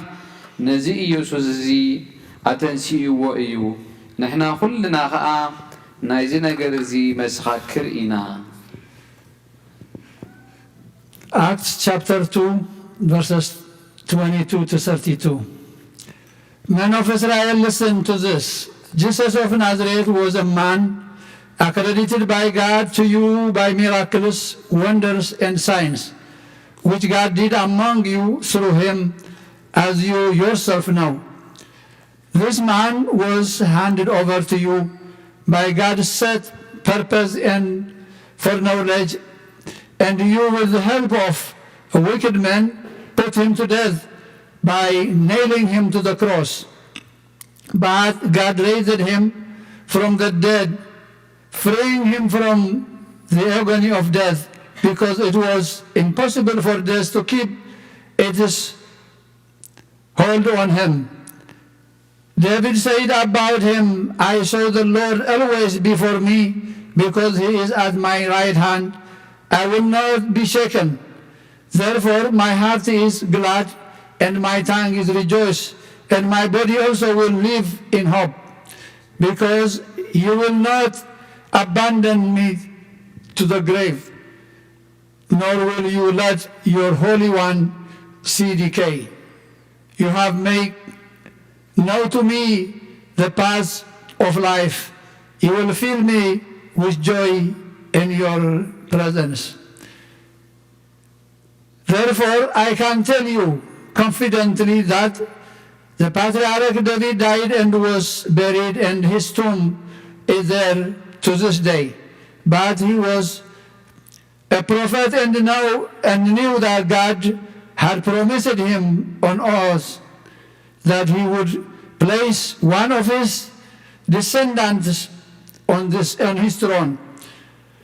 نزي إيوسوس زي أتنسيو وإيو نحنا كلنا خاء نايزنا جرزي مسخاكر إنا. Acts chapter 2 verses 22 to 32. Men of Israel, listen to this. Jesus of Nazareth was a man accredited by God to you by miraculous wonders and signs, which God did among you through him, as you yourself know. This man was handed over to you by God's set purpose and foreknowledge, and you, with the help of wicked men, put him to death by nailing him to the cross. But God raised him from the dead, freeing him from the agony of death, because it was impossible for death to keep its hold on him. David said about him, I saw the Lord always before me, because he is at my right hand. I will not be shaken. Therefore my heart is glad, and my tongue is rejoiced, and my body also will live in hope, because you will not abandon me to the grave, nor will you let your Holy One see decay. You have made known to me the path of life. You will fill me with joy in your presence. Therefore, I can tell you confidently that the patriarch David died and was buried, and his tomb is there to this day. But he was a prophet and knew that God had promised him on oath that he would place one of his descendants on his throne.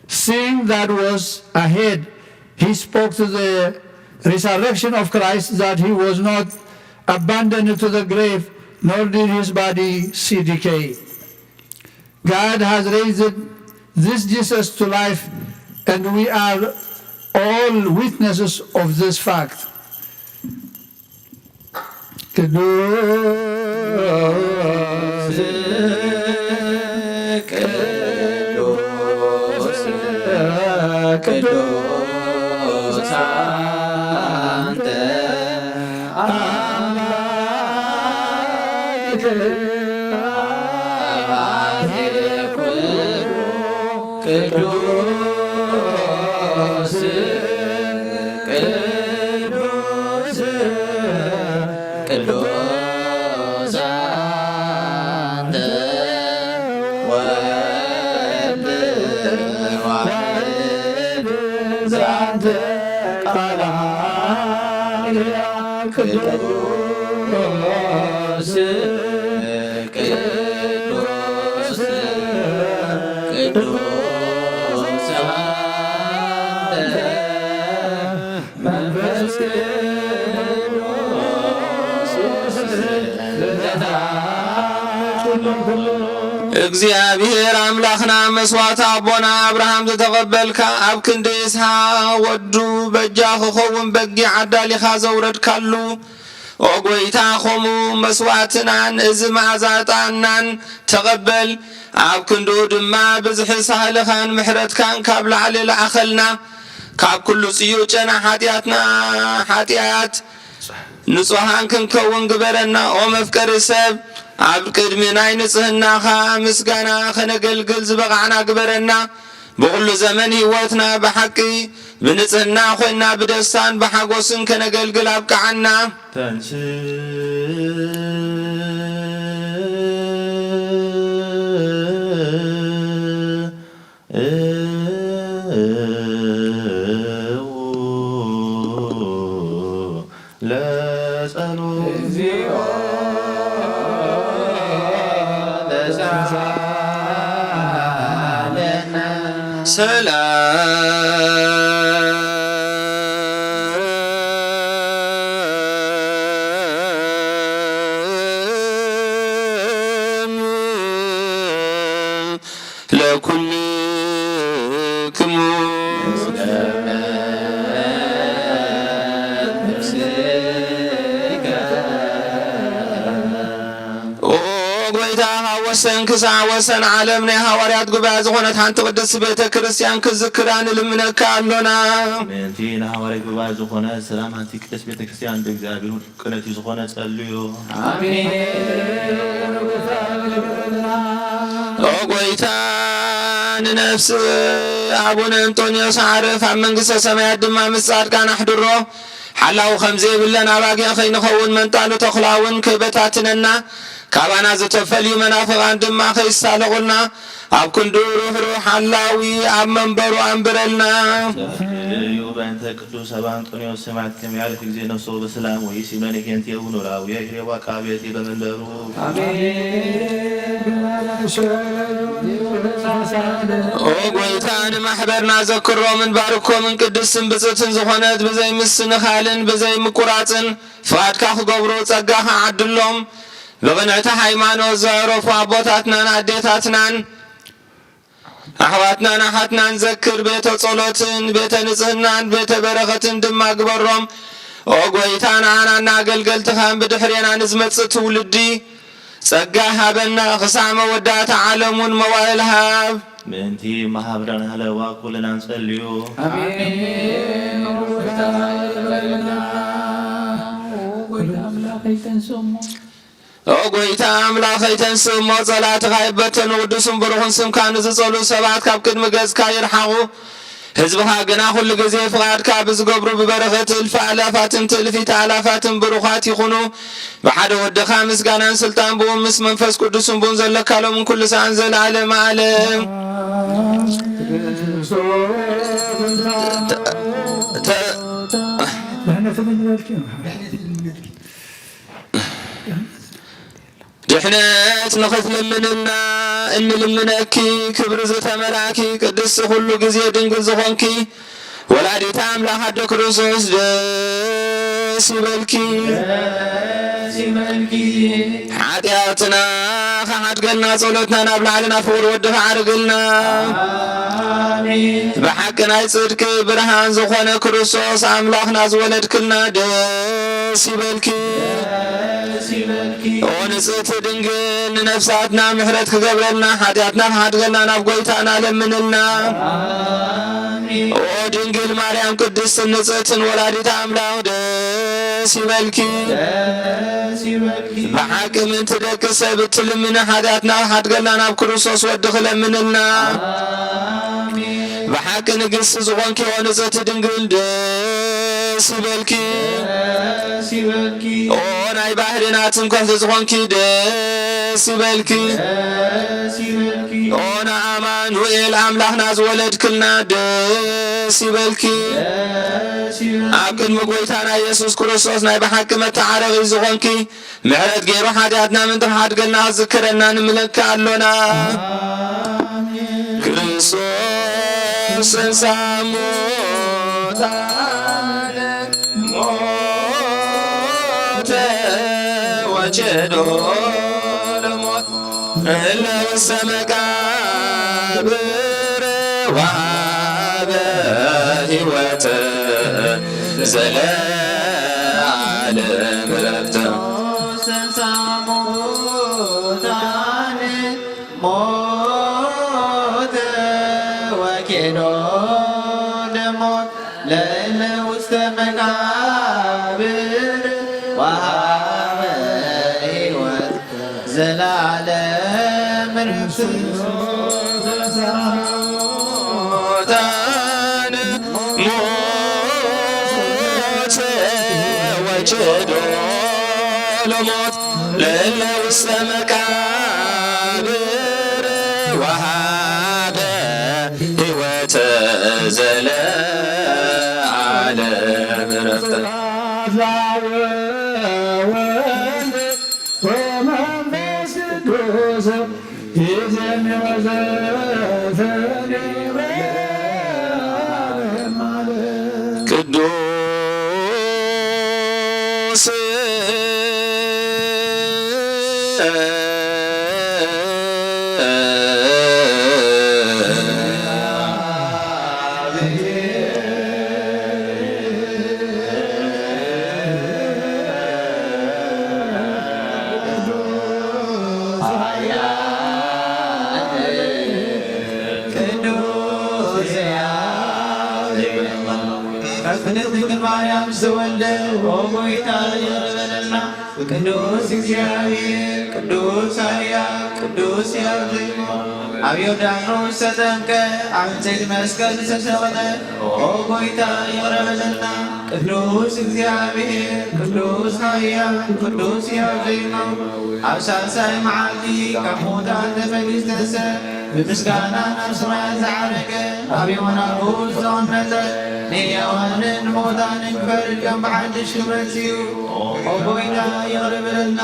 Seeing that was ahead, he spoke to the resurrection of Christ, that he was not abandoned to the grave, nor did his body see decay. God has raised this Jesus to life, and we are all witnesses of this fact. እግዚአብሔር አምላኽና መስዋዕት አቦና አብርሃም ዝተቐበልካ ኣብ ክንዲ ይስሐቅ ወዱ በጃ ክኸውን በጊዕ ዓዳሊኻ ዘውረድካሉ ኦ ጐይታ ኸምኡ መስዋዕትናን እዚ መዓዛ ዕጣንናን ተቐበል። ኣብ ክንድኡ ድማ ብዝሒ ሳህልኻን ምሕረትካን ካብ ላዕሊ ለኣኸልና ካብ ኩሉ ጽዩዕ ጨና ሓጢኣት ንጹሃን ክንከውን ግበረና። ኦ መፍቀሪ ሰብ ኣብ ቅድሚ ናይ ንጽህናኻ ምስጋና ኸነገልግል ዝበቓዕና ግበረና። ብኹሉ ዘመን ህይወትና ብሓቂ ብንጽህና ኾይንና ብደስታን ብሓጎስን ከነገልግል ኣብቅዓና። ወሰን ክሳዕ ወሰን ዓለም ናይ ሃዋርያት ጉባኤ ዝኾነት ሓንቲ ቅድስቲ ቤተ ክርስቲያን ክዝክራ ንልምነካ ኣሎና ምእንቲ ንሃዋርያት ጉባኤ ዝኾነ ሰላም ሓንቲ ቅድስት ቤተ ክርስቲያን ብእግዚአብሔር ቅነት ዝኾነ ጸልዩ ኦ ጎይታ ንነፍሲ ኣቡነ እንጦንዮስ ዓርፍ ኣብ መንግስተ ሰማያት ድማ ምስ ጻድቃን ኣሕድሮ ሓላው ከምዚ የብለን ኣባጊዕ ከይንኸውን መንጣሉ ተኽላውን ከይበታትነና ካባና ዝተፈልዩ መናፍቃን ድማ ከይሳለቁልና ኣብ ክንዱ ሩህሩህ ሓላዊ ኣብ መንበሩ ኣንብረልና እዩ በእንተ ቅዱስ አባ አንጦንዮስ ሰማዕት ከሚያልፍ ጊዜ ነፍሶ በሰላም ወይስ ይመለከንት የቡን ወላዊ የህሬዋ ቃቤት በመንበሩ ኦ ጎይታ ንማሕበርና ዘክሮምን ባርኮምን ቅድስትን ብፅትን ዝኾነት ብዘይ ምስንኻልን ብዘይ ምቁራፅን ፍቓድካ ክገብሩ ጸጋኻ ዓድሎም ብቕንዕቲ ሃይማኖት ዘዕረፉ ኣቦታትናን ኣዴታትናን ኣሕዋትናን ኣሓትናን ዘክር ቤተ ጸሎትን ቤተ ንጽህናን ቤተ በረኸትን ድማ ግበሮም ኦ ጎይታ ንኣናና ኣገልገልትኻን ብድሕሬና ንዝመጽእ ትውልዲ ጸጋ ሃበና ክሳዕ መወዳእታ ዓለሙን መዋዕል ሃብ ምእንቲ ማሕበረና ሃለዋ ኩልና ንጸልዩ ኦ ጎይታ ኣምላኸይ ተንስእሞ ጸላትኻ ይበተኑ ቅዱስን ብሩኽን ስምካ ንዝጸሉ ሰባት ካብ ቅድሚ ገጽካ ይርሓቑ ህዝብኻ ግና ኩሉ ግዜ ፍቓድካ ብዝገብሩ ብበረኸት እልፊ ኣላፋትን ትእልፊት ኣላፋትን ብሩኻት ይኹኑ ብሓደ ወድኻ ምስጋናን ስልጣን ብኡን ምስ መንፈስ ቅዱስን ብኡን ዘለካ ሎምን ኩሉ ሰዓን ዘለዓለም ዓለም ድሕነት ንኽትልምንና እንልምነኪ ክብሪ ዝተመላእኪ ቅድስቲ ኩሉ ግዜ ድንግል ዝኾንኪ ወላዲተ ኣምላኽ ኣዶ ክርስቶስ ደስ ይበልኪ ሓጢኣትና ከሓድገልና ጸሎትና ናብ ላዕሊ ናብ ፍቑር ወድኻ ዓርግልና ብሓቂ ናይ ጽድቂ ብርሃን ዝኾነ ክርስቶስ ኣምላኽና ዝወለድክልና ደስ ይበልኪ ኦ ንጽሕቲ ድንግል ንነፍሳትና ምሕረት ክገብረልና ሓጢኣትና ከሓድገልና ናብ ጎይታና ለምንልና ኦ ድንግል ማርያም ቅድስትን ንጽሕትን ወላዲተ ኣምላኽ ደስ ይበልኪ ብሓቂ ምእንቲ ደቂ ሰብ እትልምኒ ሓጢኣትና ከሓድገልና ናብ ክርስቶስ ወዲ ክለምንልና ብሓቂ ንግስቲ ዝኾንኪ ኦ ንጽሕቲ ድንግል ደስ ይበልኪ ኦ ናይ ባህርና ትንኰንቲ ዝኾንኪ ደስ ይበልኪ ኦ ንኣማኑኤል ኣምላኽና ዝወለድክልና ደስ ይበልኪ ኣብ ቅድሚ ጎይታና ኢየሱስ ክርስቶስ ናይ ብሓቂ መተዓረቒ ዝኾንኪ ምሕረት ገይሩ ሓጢኣትና ምንቲ ከሓድገልና ክዝክረና ንምለካ ኣሎና ክርስቶስ እንሳሙታ ወጀዶ ለሞት እለ ውስተ መቃብር ወሀበ ሕይወተ ዘለዓለም ዕረፍተ ሞተ ወኬዶ ለሞት ለእለ ውስተ መቃብር ወሀበ ሕይወት ዘላለም ዕረፍት ሙታን ሞተ ወጀዶ ለሞት ለእለ ውስተ መቃብር ወሀበ ሕይወተ ዘለዓለም ዕረፍተ ወመንፈስ ቅዱስ ይእዜኒ ወዘልፈኒ ወለዓለመ ዓለም ቅዱስ كابتن ذكر مريم زولد ومويتا يغربنا ቅዱስ እግዚአብሔር ቅዱስ አርያ ቅዱስ ያብሞ ኣብ ዮርዳኖስ ተጠምቀ ኣብ ዕንጨይቲ መስቀል ዝተሰቕለ ኦ ጎይታ ይቕረበለና ቅዱስ እግዚአብሔር ቅዱስ ሃያል ቅዱስ ያብሞ ኣብ ሳልሳይ መዓልቲ ካብ ሙታን ተፈሊሰ ብምስጋና ናብ ሰማይ ዝዓረገ ኣብ የማናቱ ዝተቐመጠ ንሕያዋንን ሙታንን ክፈርድ ከም ብሓድሽ ክብረት እዩ ኦ ጎይታ ይቕረበለና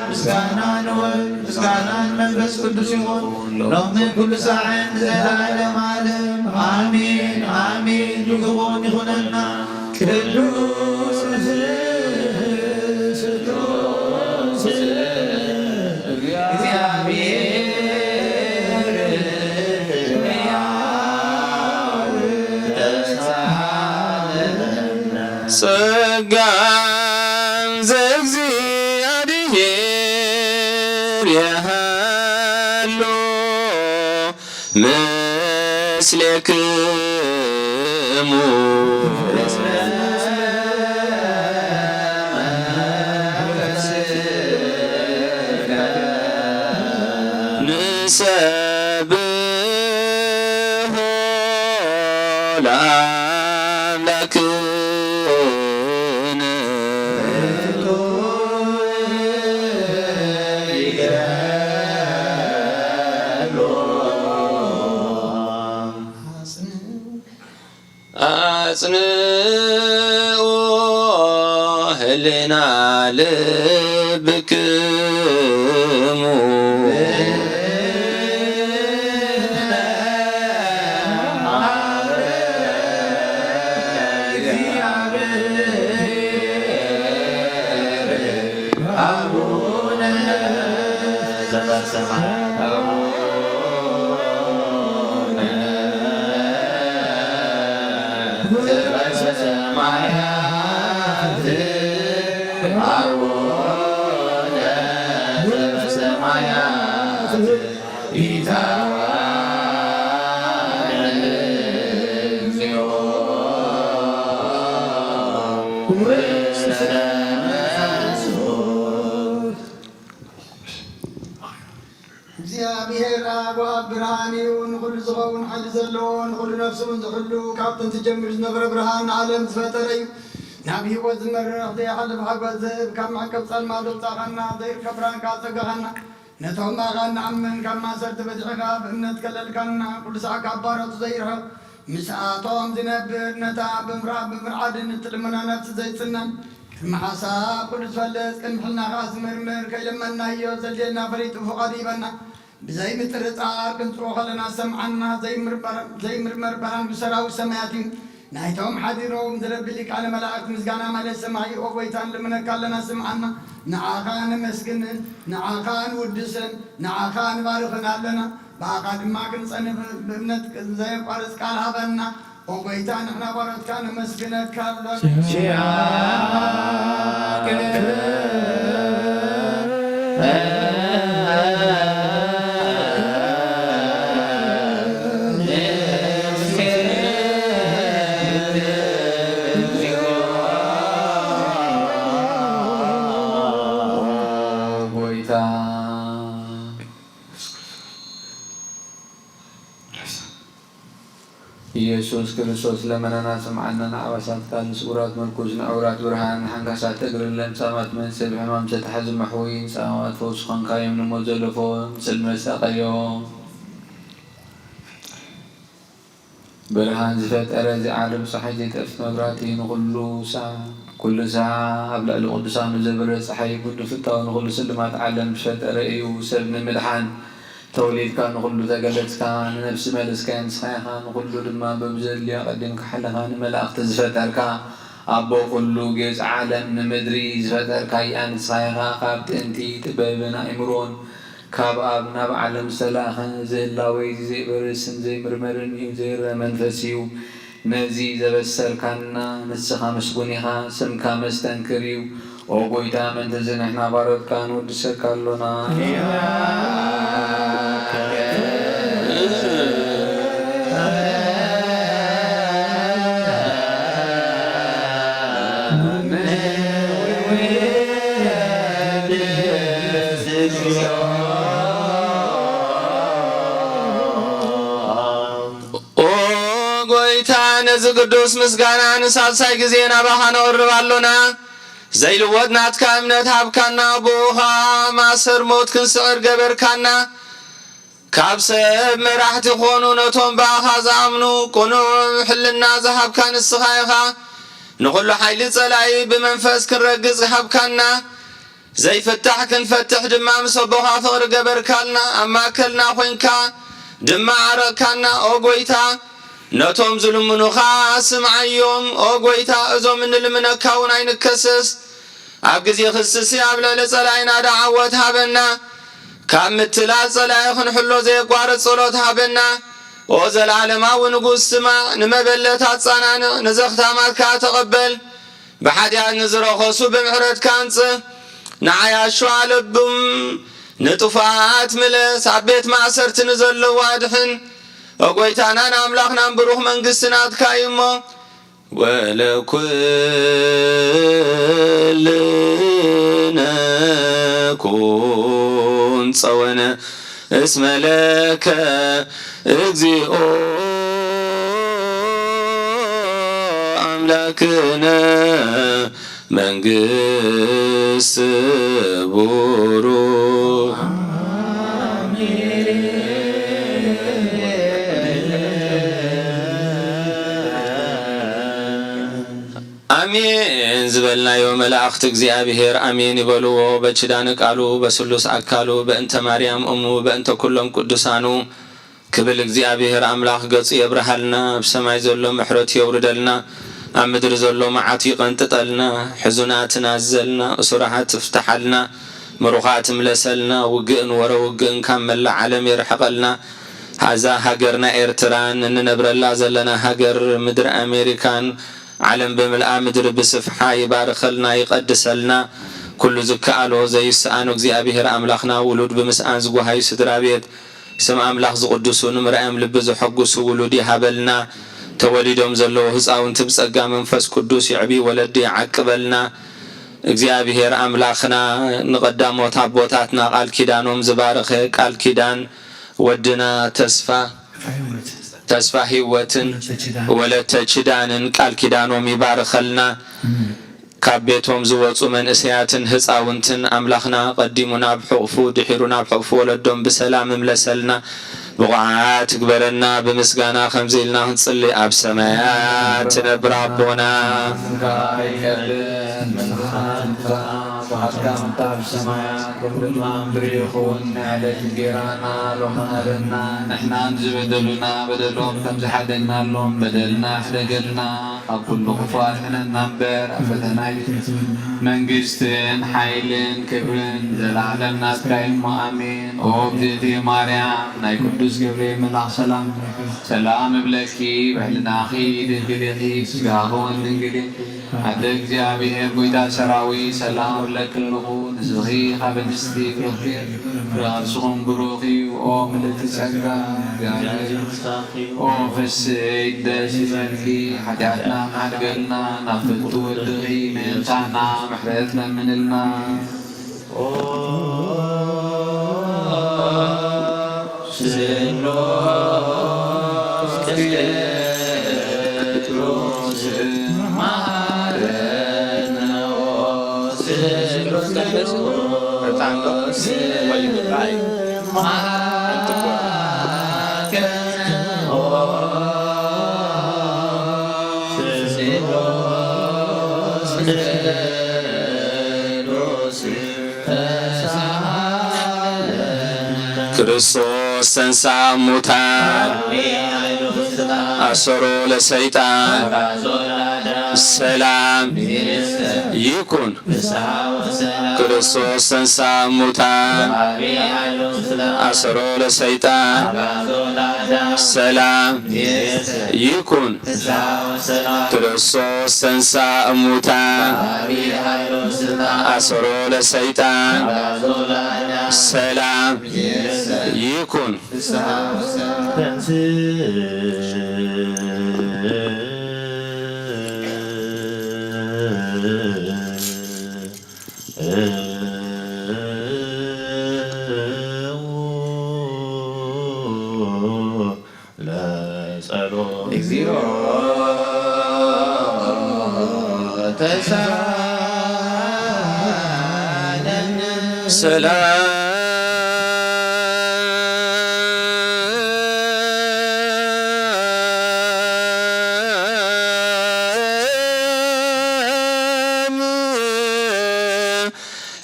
ምስጋና ንወልድ ምስጋና ንመንፈስ ቅዱስ ይኹን ሎሚ ኩሉ ሰዓት ንዘለዓለም ዓለም ኣሜን ኣሜን ይግቦን ይኹነና ቅዱስ ጸጋን ዘእግዚአብሔር ያሃሎ ምስሌክሙ ንሰብሖ ለአምላክነ አጽንዑ ህሊና ልብክሙ አቡነ ዘበሰማያት እግዚአብሔር አብ ኣብ ብርሃን እዩ ንኩሉ ዝኸውን ሓይሊ ዘለዎ ንኩሉ ነፍሱን ዝሕሉ ካብ ጥንቲ ጀሚሩ ዝነበረ ብርሃን ዓለም ዝፈጠረ እዩ ናብ ሂወት ዝመርሕ ዘይሓልፍ ሓጎስ ዝህብ ካብ መዕቀብ ጸልማ ዘውፃእኸና ዘይርከብ ብርሃንካ ፀጋኸና ነቶም ማኻ ንኣምን ካብ ማሰርቲ በዚሕኻ ብእምነት ከለልካና ኩሉ ሰዓት ካብ ባሮቱ ዘይርሕቕ ምስኣቶም ዝነብር ነታ ብምርዓድን እትልመና ነፍሲ ዘይፅናን ቅድሚ ሓሳብ ኩሉ ዝፈልጥ ቅድሚ ሕልናኻ ዝምርምር ከይለመናዮ ዘድልየና ፈሊጡ ፍቓዱ ይበና ብዘይ ምጥርጣር ክንፅሮ ከለና ሰምዓና ዘይምርመር ብርሃን ብሰራዊት ሰማያት እዩ ናይቶም ሓዲሮም ዝረብሊ ቃለ መላእክት ምስጋና ማለት ሰማይ ኦ ጎይታ ንልምነካ ኣለና ስምዓና ንዓኻ ንመስግንን ንዓኻ ንውድስን ንዓኻ ንባርኽን ኣለና ብኣኻ ድማ ክንፀንፍ ብእምነት ዘየቋርፅ ቃል ሃበና ኦ ጎይታ ንሕና ባሮትካ ነመስግነካ ኢየሱስ ክርስቶስ ለመነና ሰምዓና ንዓባሳት ቃል ንስውራት መልኩስ ንዕውራት ብርሃን ንሓንካሳት እግርን ለምጻማት መንስል ሕማም ዝተሓዝ መሕወይ ንፃማት ፈውስ ኾንካዮም ንሞት ዘለፎ ጽልመት ሰቐዮም ብርሃን ዝፈጠረ ዝዓለም ፀሓይ ዘይጠፍእ መብራህቲ ንኹሉ ሰዓ ኣብ ልዕሊ ቅዱሳኑ ዘብረ ፀሓይ ጉዱ ፍታዊ ንኹሉ ስልማት ዓለም ዝፈጠረ እዩ ሰብ ንምድሓን ተወሊድካ ንኹሉ ተገለጽካ ንነፍሲ መለስካ ንስኻይኻ ንኹሉ ድማ በብዘድልያ ቀዲምካ ሓለኻ ንመላእኽቲ ዝፈጠርካ ኣቦ ኩሉ ጌጽ ዓለም ንምድሪ ዝፈጠርካ እያ ንስኻይኻ ካብ ጥንቲ ጥበብን ኣእምሮን ካብ ኣብ ናብ ዓለም ዝተላኸ ዝህላወይ ዘይበርስን ዘይምርመርን እዩ ዘይረ መንፈስ እዩ ነዚ ዘበሰርካና ንስኻ መስጉን ኢኻ ስምካ መስተንክር እዩ ኦ ጎይታ መንተዘ ንሕና ባሮትካ ንወድሰካ ኣሎና ቅዱስ ምስጋና ንሳልሳይ ጊዜ ናባኻ ነቕርባሎና ዘይልወጥ ናትካ እምነት ሃብካና ብኡኻ ማእሰር ሞት ክንስዕር ገበርካና ካብ ሰብ መራሕቲ ኾኑ ነቶም ባኻ ዝኣምኑ ቁኑዕ ምሕልና ዝሃብካ ንስኻ ኢኻ ንኹሉ ሓይሊ ጸላኢ ብመንፈስ ክንረግጽ ሃብካና ዘይፍታሕ ክንፈትሕ ድማ ምስ ኣቦኻ ፍቕሪ ገበርካልና ኣብ ማእከልና ኾይንካ ድማ ዓረቕካና ኦ ጐይታ ነቶም ዝልምኑኻ ስምዓዮም ኦ ጐይታ እዞም እንልምነካ እውን ኣይንከሰስ ኣብ ግዜ ክስሲ ኣብ ልዕሊ ጸላኢና ዳዓወት ሃበና ካብ ምትላል ጸላኢ ክንሕሎ ዘየቋርጽ ጸሎት ሃበና ኦ ዘለዓለማዊ ንጉሥ ስማዕ ንመበለታት ጻናንዕ ንዘኽታማትካ ተቐበል ብሓድያት ንዝረኸሱ ብምሕረትካ አንጽህ ንዓያሹ ኣለብም ንጡፋት ምለስ ኣብ ቤት ማእሰርቲ ንዘለዉ ኣድሕን ኦ ጐይታናን ኣምላኽናን ብሩኽ መንግሥትናትካ እዩ እሞ ወለኩልነ ኩን ጸወነ እስመ ለከ እግዚኦ አምላክነ መንግሥት ቡሩክ አሜን ዝበልናዮ መላእኽቲ እግዚአብሔር አሜን ይበልዎ በችዳን ቃሉ በስሉስ አካሉ በእንተ ማርያም እሙ በእንተ ኩሎም ቅዱሳኑ ክብል እግዚአብሔር አምላኽ ገጹ የብርሃልና ብሰማይ ዘሎ ምሕረት የውርደልና ኣብ ምድሪ ዘሎ መዓት ይቐንጥጠልና ሕዙናትን ኣዘልና እሱራሃት ትፍታሓልና ምሩኻት ምለሰልና ውግእን ወረ ውግእን ካብ መላእ ዓለም ይርሕቐልና ሃዛ ሃገርና ኤርትራን እንነብረላ ዘለና ሃገር ምድሪ ኣሜሪካን ዓለም ብምልኣ ምድሪ ብስፍሓ ይባርኸልና ይቐድሰልና ኩሉ ዝከኣሎ ዘይስኣኖ እግዚአብሔር ኣምላኽና ውሉድ ብምስኣን ዝጓሃዩ ስድራ ቤት ስም ኣምላኽ ዝቕድሱ ንምርኣዮም ልቢ ዘሐጉሱ ውሉድ ይሃበልና ተወሊዶም ዘለዉ ህፃውንቲ ብጸጋ መንፈስ ቅዱስ ይዕቢ ወለዲ ይዓቅበልና እግዚአብሔር ኣምላኽና ንቐዳሞት ኣቦታትና ቃል ኪዳኖም ዝባረኸ ቃል ኪዳን ወድና ተስፋ ህይወትን ወለተ ችዳንን ቃል ኪዳኖም ይባርኸልና ካብ ቤቶም ዝወፁ መንእሰያትን ህፃውንትን ኣምላኽና ቀዲሙ ናብ ሕቑፉ ድሒሩ ናብ ሕቑፉ ወለዶም ብሰላም እምለሰልና ብቑዓት ግበረና ብምስጋና ከምዚ ኢልና ክንጽሊ ኣብ ሰማያት ትነብር ኣቦና ንሕና ዝበደሉና በደሎም ከም ዝሓደግናሎም በደልና ሕደገልና ኣብ ኩሉ ክፉኣት ሕነና እምበር ኣብ ፈተና መንግስትን ሓይልን ክብርን ዘለዓለም ናትካ እሞ ኣሜን ኦ እግዝእትየ ማርያም ናይ ቅዱስ ገብርኤል መልኣኽ ሰላም ሰላም እብለኪ ብሕልናኺ ድንግል ኢኺ ስጋኺ እውን ድንግል ኣደ እግዚአብሔር ጐይታ ሰራዊት ሰላም እብለኪ ኣለኹ ንስኺ ካብ እንስቲ ፍርኺር ራስኹም ብሩኽ እዩ ኦ ምልዕቲ ጸጋ ኦ ፍስሕት ደስ ይበልኪ ሓጢኣትና ማሕድገልና ናብ ፍቱ ወድኺ ምእንታና ምሕረት ለምንልና ስሎስ ጴጥሮስ ማረነ ስሎስ ጴጥሮስ ክርስቶስ ተንሥአ እሙታን አሰሮ ለሰይጣን ሰላም ይኩን። ክርስቶስ ተንሥአ እሙታን አሰሮ ለሰይጣን ሰላም ይኩን። ክርስቶስ ተንሥአ እሙታን አሰሮ ለሰይጣን ሰላም ይኩን። እግዚኦ ሰላም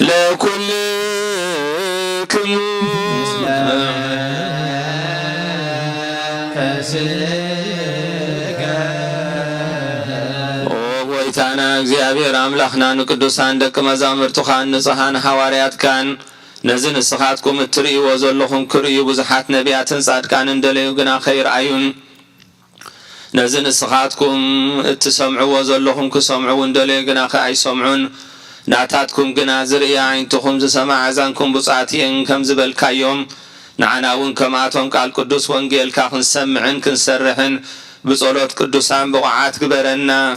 ለኩልክሙ ጎይታና እግዚአብሔር አምላኽና ንቅዱሳን ደቂ መዛሙርትኻን ንጹሓን ሓዋርያትካን ነዚ ንስኻትኩም እትርእይዎ ዘለኹም ክርእዩ ብዙሓት ነቢያትን ጻድቃንን ደለዩ ግና ኸይረኣዩን ነዚ ንስኻትኩም እትሰምዕዎ ዘለኹም ክሰምዑ እንደለዩ ግና ከኣይሰምዑን ናታትኩም ግና ዝርእያ ዓይንትኹም ዝሰማዕ ኣዛንኩም ብፁዓት እየን ከም ዝበልካዮም ንዓና እውን ከምኣቶም ቃል ቅዱስ ወንጌልካ ክንሰምዕን ክንሰርሕን بصلوات قدوسان بقعات كبرنا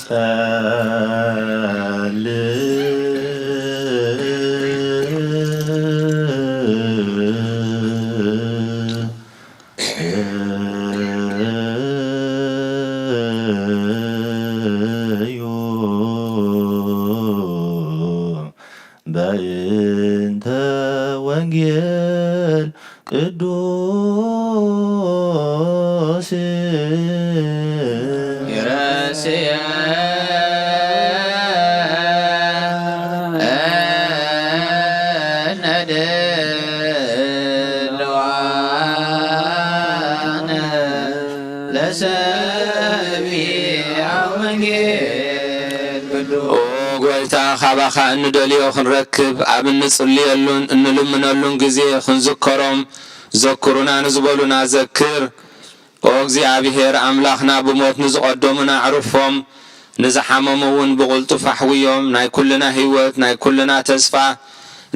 بأنت وانجيل قدوس خابخ ندليو خنركب أبن نصليلون نلمنلون جزي خنذكرهم ذكرونا نزبلونا ذكر وእግዚአብሔር አምላኽና ብሞት ንዝቀደሙና ዕሩፎም ንዝሓመሙውን ብቁልጡ ፋሕዊዮም ናይ ኩልና ህይወት ናይ ኩልና ተስፋ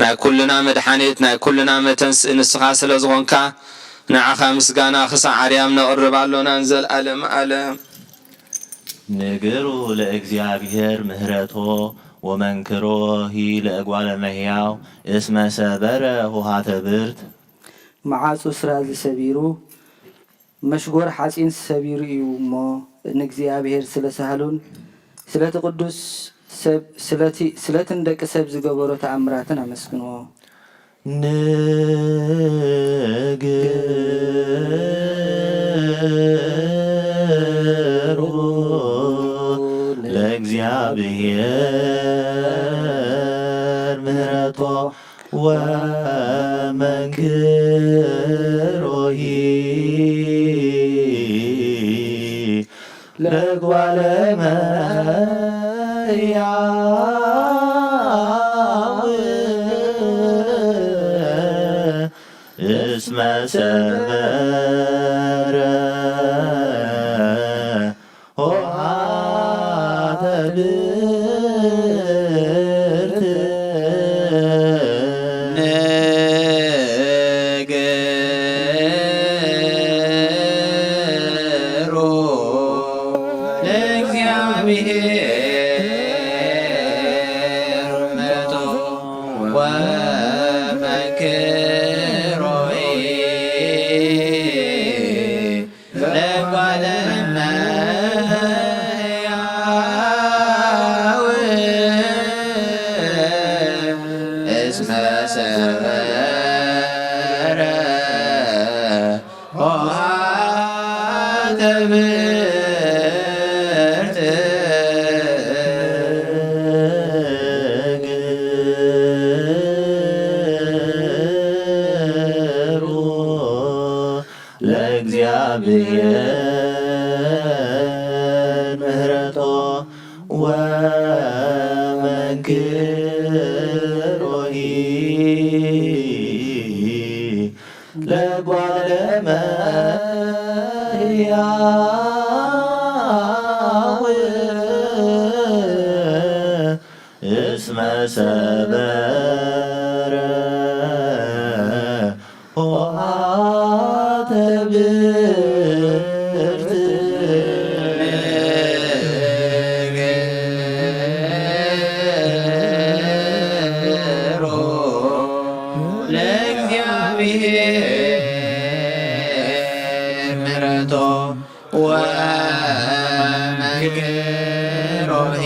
ናይ ኩልና መድሓኒት ናይ ኩልና መተንስእ ንስኻ ስለ ዝኾንካ ንዓኻ ምስጋና ክሳዕ ዓርያም ነቕርብ ኣሎና ንዘለኣለም ዓለም ንግሩ ለእግዚአብሔር ምህረቶ ወመንክሮ ሂ ለእጓለ እመሕያው እስመ ሰበረ ውሃተ ብርት መዓፁ ስራ ዝሰቢሩ مشغور حسين سبيري وما نجزيابهر سلسهلون سلة قدوس سلة عندك سب زجبرة عمراتنا مسكنوا نجرو لجزيابهر مهرته ومنكره لقوال مياو اسم سبر ومنكره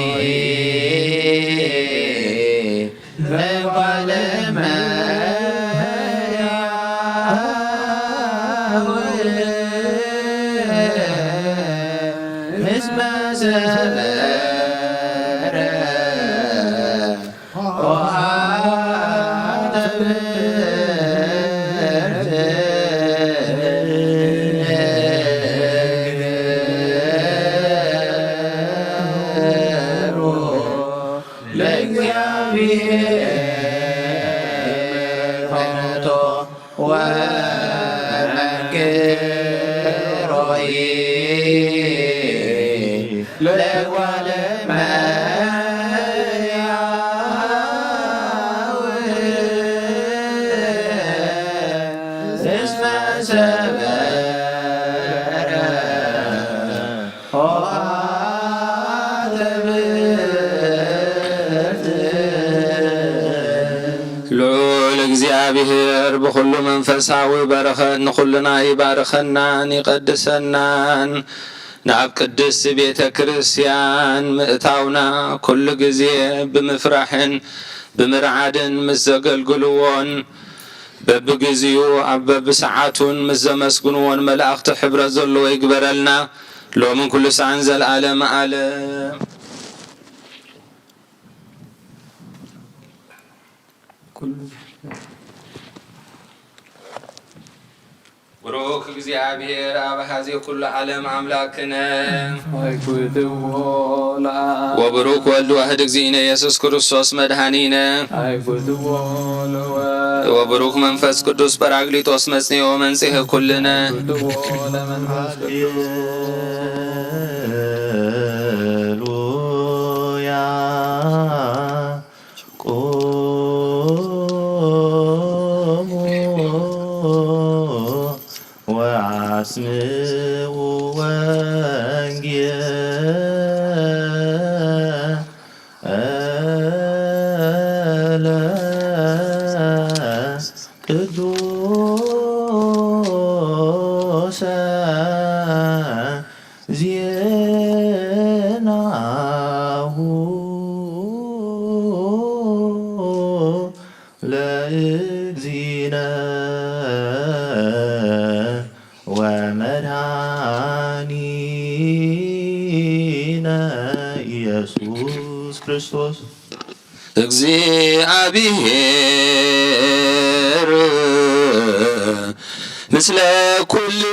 እግዚአብሔር በሁሉ መንፈሳዊ በረኸት ንኹልና ይባርከናን ይቀድሰናን ናብ ቅድስት ቤተ ክርስቲያን ምእታውና ኩሉ ጊዜ ብምፍራሕን ብምርዓድን ምስ ዘገልግልዎን በብግዚኡ ኣብ በብሰዓቱን ምስ ዘመስግንዎን መላእኽቲ ሕብረት ዘለዎ ይግበረልና ሎምን ኩሉ ሰዓን ዘለዓለም ዓለም ብሩክ እግዚአብሔር አብ ኀዜ ኩሉ ዓለም አምላክነ ወብሩክ ወልድ ዋሕድ እግዚእነ ኢየሱስ ክርስቶስ መድኃኒነ ወብሩክ መንፈስ ቅዱስ ጰራቅሊጦስ መጽንዖ መንጽሔ ኩልነ አስምዑ ወንጌለ ቅዱሰ ዜናሁ ለእግዚእነ ወመድኃኒነ ኢየሱስ ክርስቶስ እግዚአብሔር ምስለ ኩልክሙ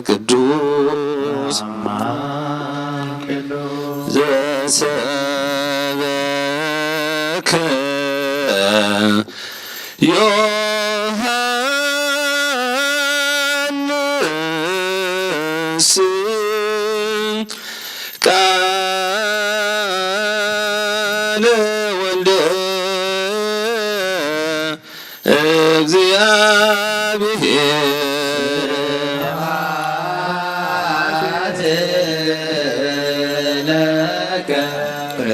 ቅዱስ ዘሰበከ ዮሐንስ ቃለ ወልደ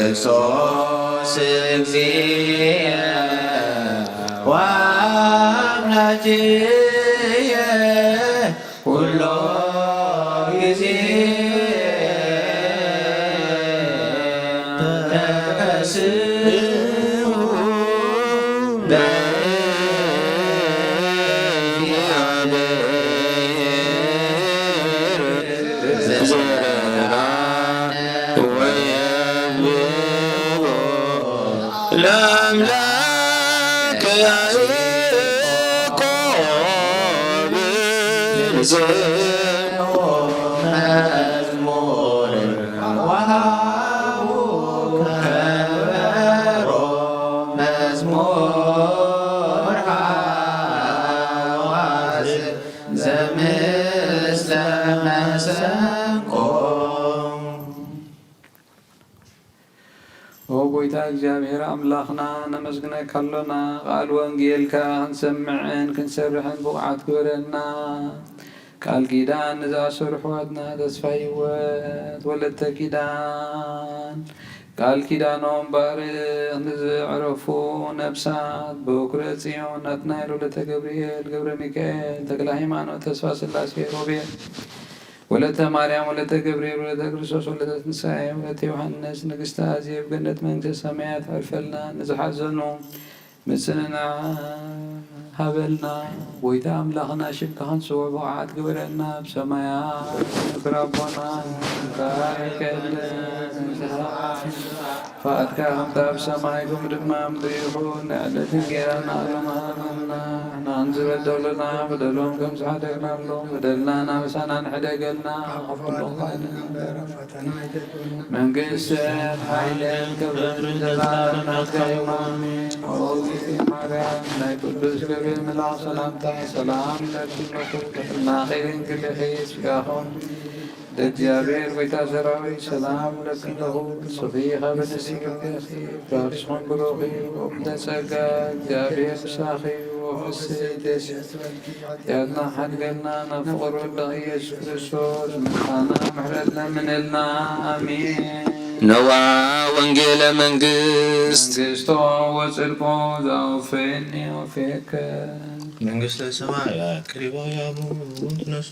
ክርስቶስ እግዚእ ወአምላክየ ኩሎ ጊዜ ተቀስሙ ለአምላክ ያዕቆብ መዝሙር ወሃቡ ከበሮ መዝሙር እግዚአብሔር አምላኽና ነመስግነካ ኣለና ቃል ወንጌልካ ክንሰምዕን ክንሰርሕን ብቕዓት ግበረልና ቃል ኪዳን ንዝኣሰሩ ኣሕዋትና ተስፋ ህይወት ወለተ ኪዳን ቃል ኪዳኖም ባርኽ ንዝዕረፉ ነብሳት በኩረ ጽዮን ናትናኤል ወለተ ገብርኤል ገብረ ሚካኤል ተክለ ሃይማኖት ተስፋ ስላሴ ሮቤል ወለተ ማርያም ወለተ ገብርኤል ወለተ ክርስቶስ ወለተ ትንሣኤ ወለተ ዮሐንስ ንግሥተ አዜብ ገነት መንግሥተ ሰማያት ኣልፈልና ንዝሓዘኑ ምስንና ሃበልና ጎይታ ኣምላኽና ሽምካ ክንጽውዕ ብቕዓት ግበረና ብሰማያት ንክራቦና ፈቃድካ ከምታ ብሰማይ ከምኡ ድማ ምድሪ ይኹን ንዕለት እንጀራና ሃበና ንሕና ዝበደሉና በደሎም ከም ዝሓደግናሎም በደልና ናበሳና ንሕደገልና ከፍሎም መንግስትን ሓይልን ክብርን ዘላለሙ ናትካ ይኹን ኦግዝእቲ ማርያም ናይ ቅዱስ ገብርኤል መልኣክ ሰላምታ ሰላም ለኪለኹ ጥዕና ኸይርን ክልኺት ስጋኹም እግዚአብሔር ጎይታ ሰራዊት ሰላም ለኪለኹ ጽፊኻ በንእሲ ክብደኺ ባርስኹም ብሩኺ ወምተጸጋ እግዚአብሔር ምሳኺ ወፍስሕ ደስ ያትና ሓድገልና ናብ ፍቕር ወልድኺ ኢየሱስ ክርስቶስ ምኻና ምሕረት ለምንልና አሜን ነዋ ወንጌለ መንግስቶ ወጽድቆ ዘአውፈኒ ወፌከ መንግሥተ ሰማያት ቅሪባያሙ ትነሱ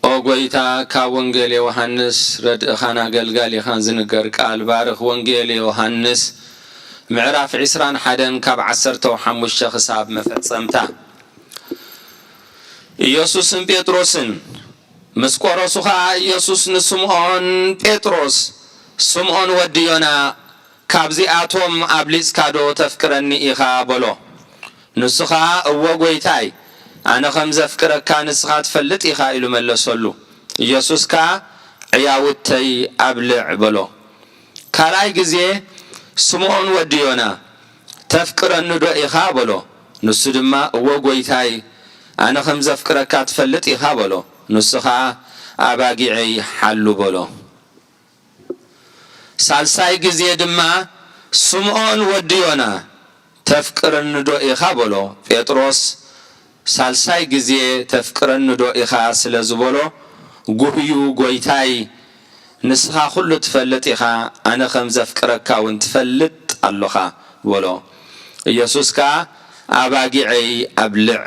ኦ ጎይታ ካብ ወንጌል ዮሐንስ ረድእኻን ኣገልጋሊኻን ዝንገር ቃል ባርኽ ወንጌል ዮሐንስ ምዕራፍ 21 ካብ 15 ክሳብ መፈጸምታ ኢየሱስን ጴጥሮስን ምስ ቆሮሱ ኸዓ ኢየሱስ ንስምዖን ጴጥሮስ ስምዖን ወዲ ዮና ካብዚኣቶም ኣብሊጽካ ዶ ተፍቅረኒ ኢኻ በሎ ንሱ ኸዓ እወ ጐይታይ ኣነ ከም ዘፍቅረካ ንስኻ ትፈልጥ ኢኻ ኢሉ መለሰሉ ኢየሱስ ከዓ ዕያውተይ ኣብልዕ በሎ ካልኣይ ግዜ ስምዖን ወዲ ዮና ተፍቅረኒ ዶ ኢኻ በሎ ንሱ ድማ እወ ጐይታይ ኣነ ከም ዘፍቅረካ ትፈልጥ ኢኻ በሎ ንሱ ከዓ ኣባጊዐይ ሓሉ በሎ ሳልሳይ ግዜ ድማ ስምዖን ወዲ ዮና ተፍቅረኒ ዶ ኢኻ በሎ ጴጥሮስ ሳልሳይ ግዜ ተፍቅረኒ ዶ ኢኻ ስለ ዝበሎ ጉህዩ ጐይታይ ንስኻ ኩሉ ትፈልጥ ኢኻ ኣነ ከም ዘፍቅረካ እውን ትፈልጥ ኣለኻ በሎ ኢየሱስ ከዓ ኣባጊዐይ ኣብልዕ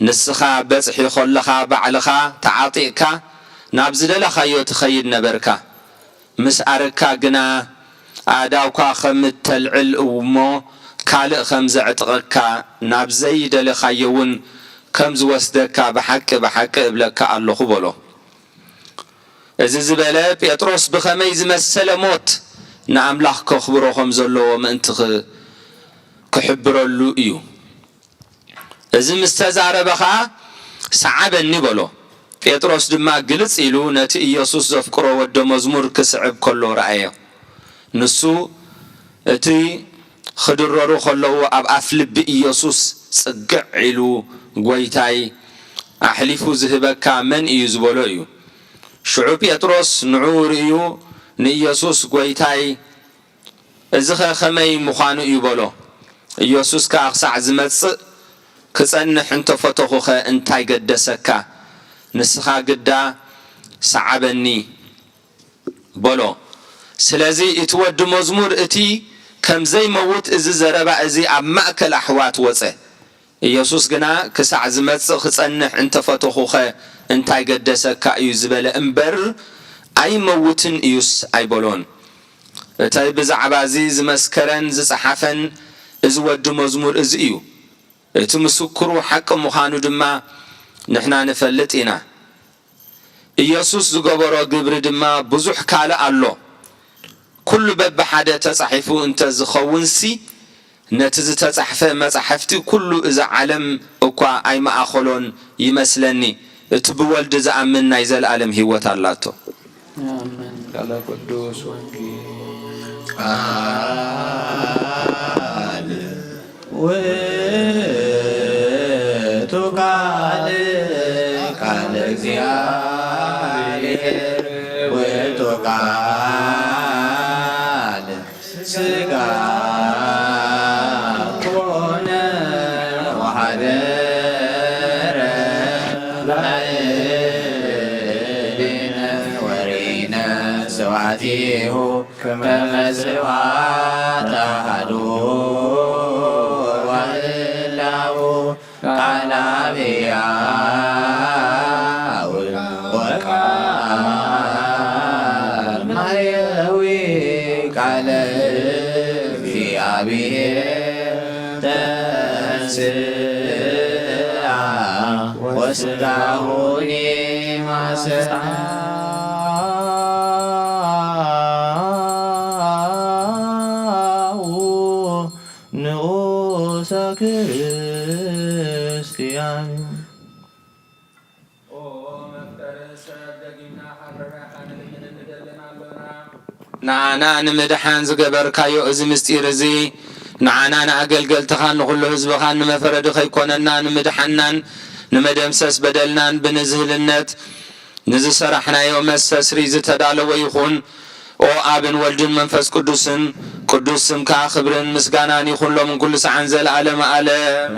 ንስኻ በጽሒ ኸለኻ ባዕልኻ ተዓጢእካ ናብ ዝደለኻዮ ትኸይድ ነበርካ ምስ ኣረካ ግና ኣዳውካ ከም እተልዕል እሞ ካልእ ከም ዘዕጥቐካ ናብ ዘይደለኻዮ እውን ከም ዝወስደካ ብሓቂ ብሓቂ እብለካ ኣለኹ በሎ እዚ ዝበለ ጴጥሮስ ብኸመይ ዝመሰለ ሞት ንኣምላኽ ከኽብሮ ከም ዘለዎ ምእንቲ ክሕብረሉ እዩ እዚ ምስ ተዛረበኻ ሰዓበኒ በሎ ጴጥሮስ ድማ ግልጽ ኢሉ ነቲ ኢየሱስ ዘፍቅሮ ወደ መዝሙር ክስዕብ ከሎ ረአዮ ንሱ እቲ ክድረሩ ከለዉ ኣብ ኣፍ ልቢ ኢየሱስ ጽግዕ ኢሉ ጐይታይ ኣሕሊፉ ዝህበካ መን እዩ ዝበሎ እዩ ሽዑ ጴጥሮስ ንዑ ርእዩ ንኢየሱስ ጐይታይ እዚ ኸ ኸመይ ምዃኑ እዩ በሎ ኢየሱስ ከዓ ክሳዕ ዝመጽእ ክጸንሕ እንተፈተኹ ኸ እንታይ ገደሰካ ንስኻ ግዳ ሰዓበኒ በሎ ስለዚ እቲ ወዲ መዝሙር እቲ ከም ዘይመውት እዚ ዘረባ እዚ ኣብ ማእከል ኣሕዋት ወፀ ኢየሱስ ግና ክሳዕ ዝመጽእ ክጸንሕ እንተፈተኹ ኸ እንታይ ገደሰካ እዩ ዝበለ እምበር ኣይመውትን እዩስ ኣይበሎን እታይ ብዛዕባ እዚ ዝመስከረን ዝጸሓፈን እዚ ወዲ መዝሙር እዚ እዩ እቲ ምስክሩ ሓቂ ምዃኑ ድማ ንሕና ንፈልጥ ኢና ኢየሱስ ዝገበሮ ግብሪ ድማ ብዙሕ ካልእ ኣሎ ኩሉ በብሓደ ተጻሒፉ እንተ ዝኸውንሲ ነቲ ዝተጻሕፈ መጻሕፍቲ ኩሉ እዚ ዓለም እኳ ኣይማእኸሎን ይመስለኒ እቲ ብወልዲ ዝኣምን ናይ ዘለኣለም ህይወት ኣላቶ አሜን ቃል ቅዱስ ወንጌል ቃል ቃል እግዚአብሔር ውእቱ ቃል ሥጋ ኮነ ወኀደረ ላዕሌነ ወሪነ ስብሐቲሁ ከመ ስብሐተ አሐዱ ወህላው ቃለ አብያው ወቃል ማየዊ ቃለ እግዚአብሔር ተንሥአ ወሥጋሁኒ ማሰአ ንዑሰ ክርስቲያን ንዓና ንምድሓን ዝገበርካዮ እዚ ምስጢር እዚ ንዓና ንኣገልገልትኻ ንኹሉ ህዝብኻ ንመፈረዲ ከይኮነና ንምድሓናን ንመደምሰስ በደልናን ብንዝህልነት ንዝሰራሕናዮ መስተስሪ ዝተዳለወ ይኹን። ኦ ኣብን ወልድን መንፈስ ቅዱስን ቅዱስ ስምካ ክብርን ምስጋናን ይኹን ሎምን ኩሉ ሰዓን ዘለዓለመ ዓለም።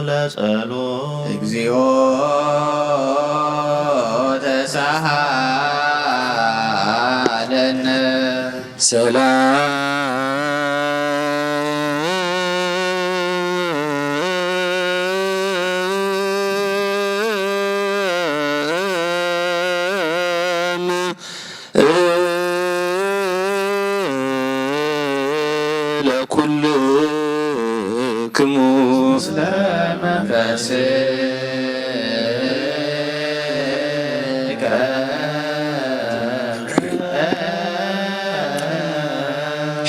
ለጸሎት እግዚኦ ተሳሃለነ ለኩልክሙ ምስለ መንፈስከ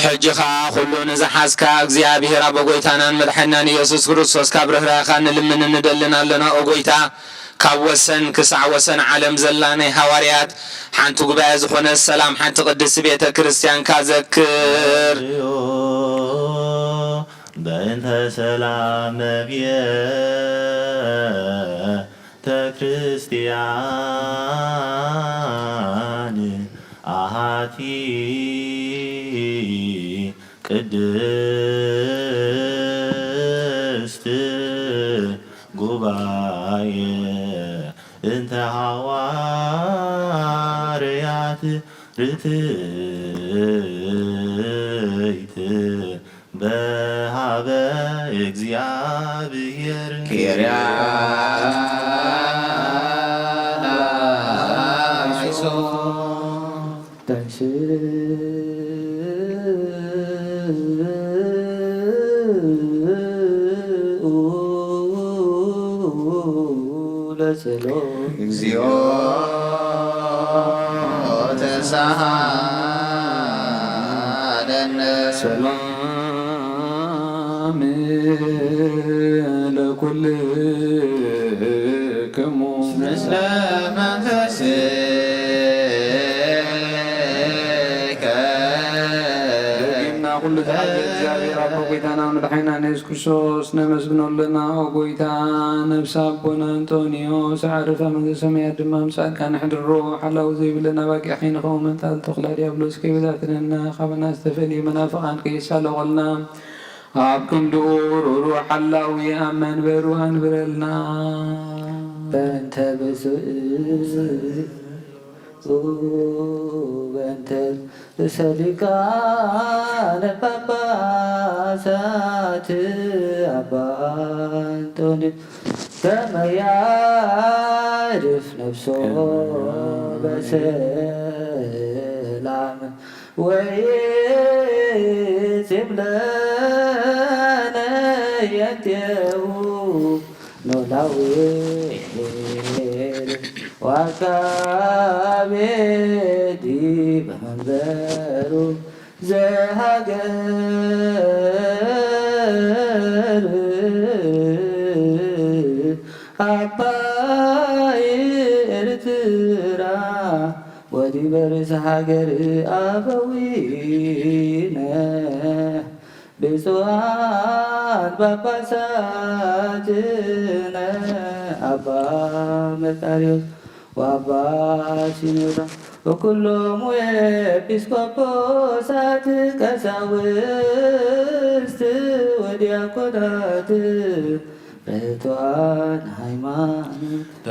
ሕጂኻ ኩሉ ንዝሓዝካ እግዚኣብሔር ኣቦ ጎይታናን መድሓኒናን ኢየሱስ ክርስቶስ ካብ ርህራኻ ንልምን ንደልን ኣለና። ኦ ጎይታ ካብ ወሰን ክሳዕ ወሰን ዓለም ዘላ ናይ ሃዋርያት ሓንቲ ጉባኤ ዝኾነ ሰላም ሓንቲ ቅድስቲ ቤተ ክርስቲያንካ ዘክር በእንተ ሰላም ቤተ ክርስቲያን አሐቲ ቅድስት ጉባኤ እንተ ሐዋርያት ርትዕት በሃበ እግዚአብሔር ኪርያ እግዚኦ ተሳሃለነ ሰላም ለኩልክሙ ምስለ መንፈስከ ደጊምና ኩሉ ተሓዘ እግዚአብሔር ኣቦ ጎይታና መድሓኒና ኢየሱስ ክርስቶስ ነመስግነለና። ኦ ጎይታ ነብሲ ኣቦና አንጦኒዮስ ዓረፋ መንግስተ ሰማያት ድማ ምሳድካ ንሕድሮ ሓላዊ ዘይብለና ባቂሕ ከይንኸው መንጣል ተኽላ ዲያብሎስ ከይበታትነና ካብና ዝተፈልየ መናፍቃን ከይሳለቆልና ኣብ ክንድኡ ሩሩሕ ሓላዊ ኣብ መንበሩ አንብረልና በእንተ ብፁዕ በእንተ ርእሰ ሊቃነ ጳጳሳት አባ አንጦንዮስ ከመ ያዕርፍ ነፍሶ በሰላም ወይጼም ለነ የንቴሁ ኖላዊ ዋካቤ ዲበ መንበሩ ዘሀገር አባ ወዲበርስ ሃገር አበዊነ ብፁዓን ጳጳሳትነ አባ መቃርዮስ ወአባ ሲኖዳ ወኩሎሙ ኤጲስቆጶሳት ቀሳውስት ወዲያቆናት ርቱዓን ሃይማኖት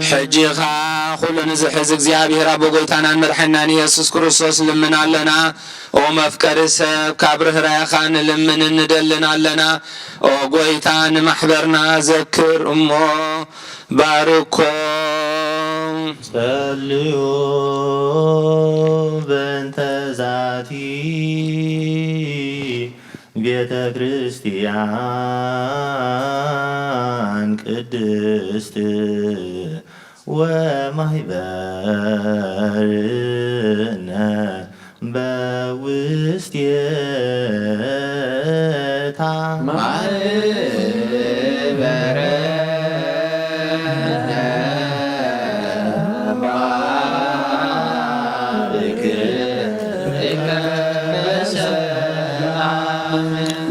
ሕጂኻ ኩሉ ንዝሕዝ እግዚኣብሔር ኣቦ ጎይታናን መድሓኒናን ኢየሱስ ክርስቶስ ልምና ኣለና። ኦ መፍቀሪ ሰብ ካብ ርህራይኻ ንልምን እንደልን ኣለና። ኦ ጎይታ ንማሕበርና ዘክር እሞ ባርኮ ጸልዩ በእንተ ዛቲ ቤተ ክርስቲያን ቅድስት ወማህበርነ በውስቴታ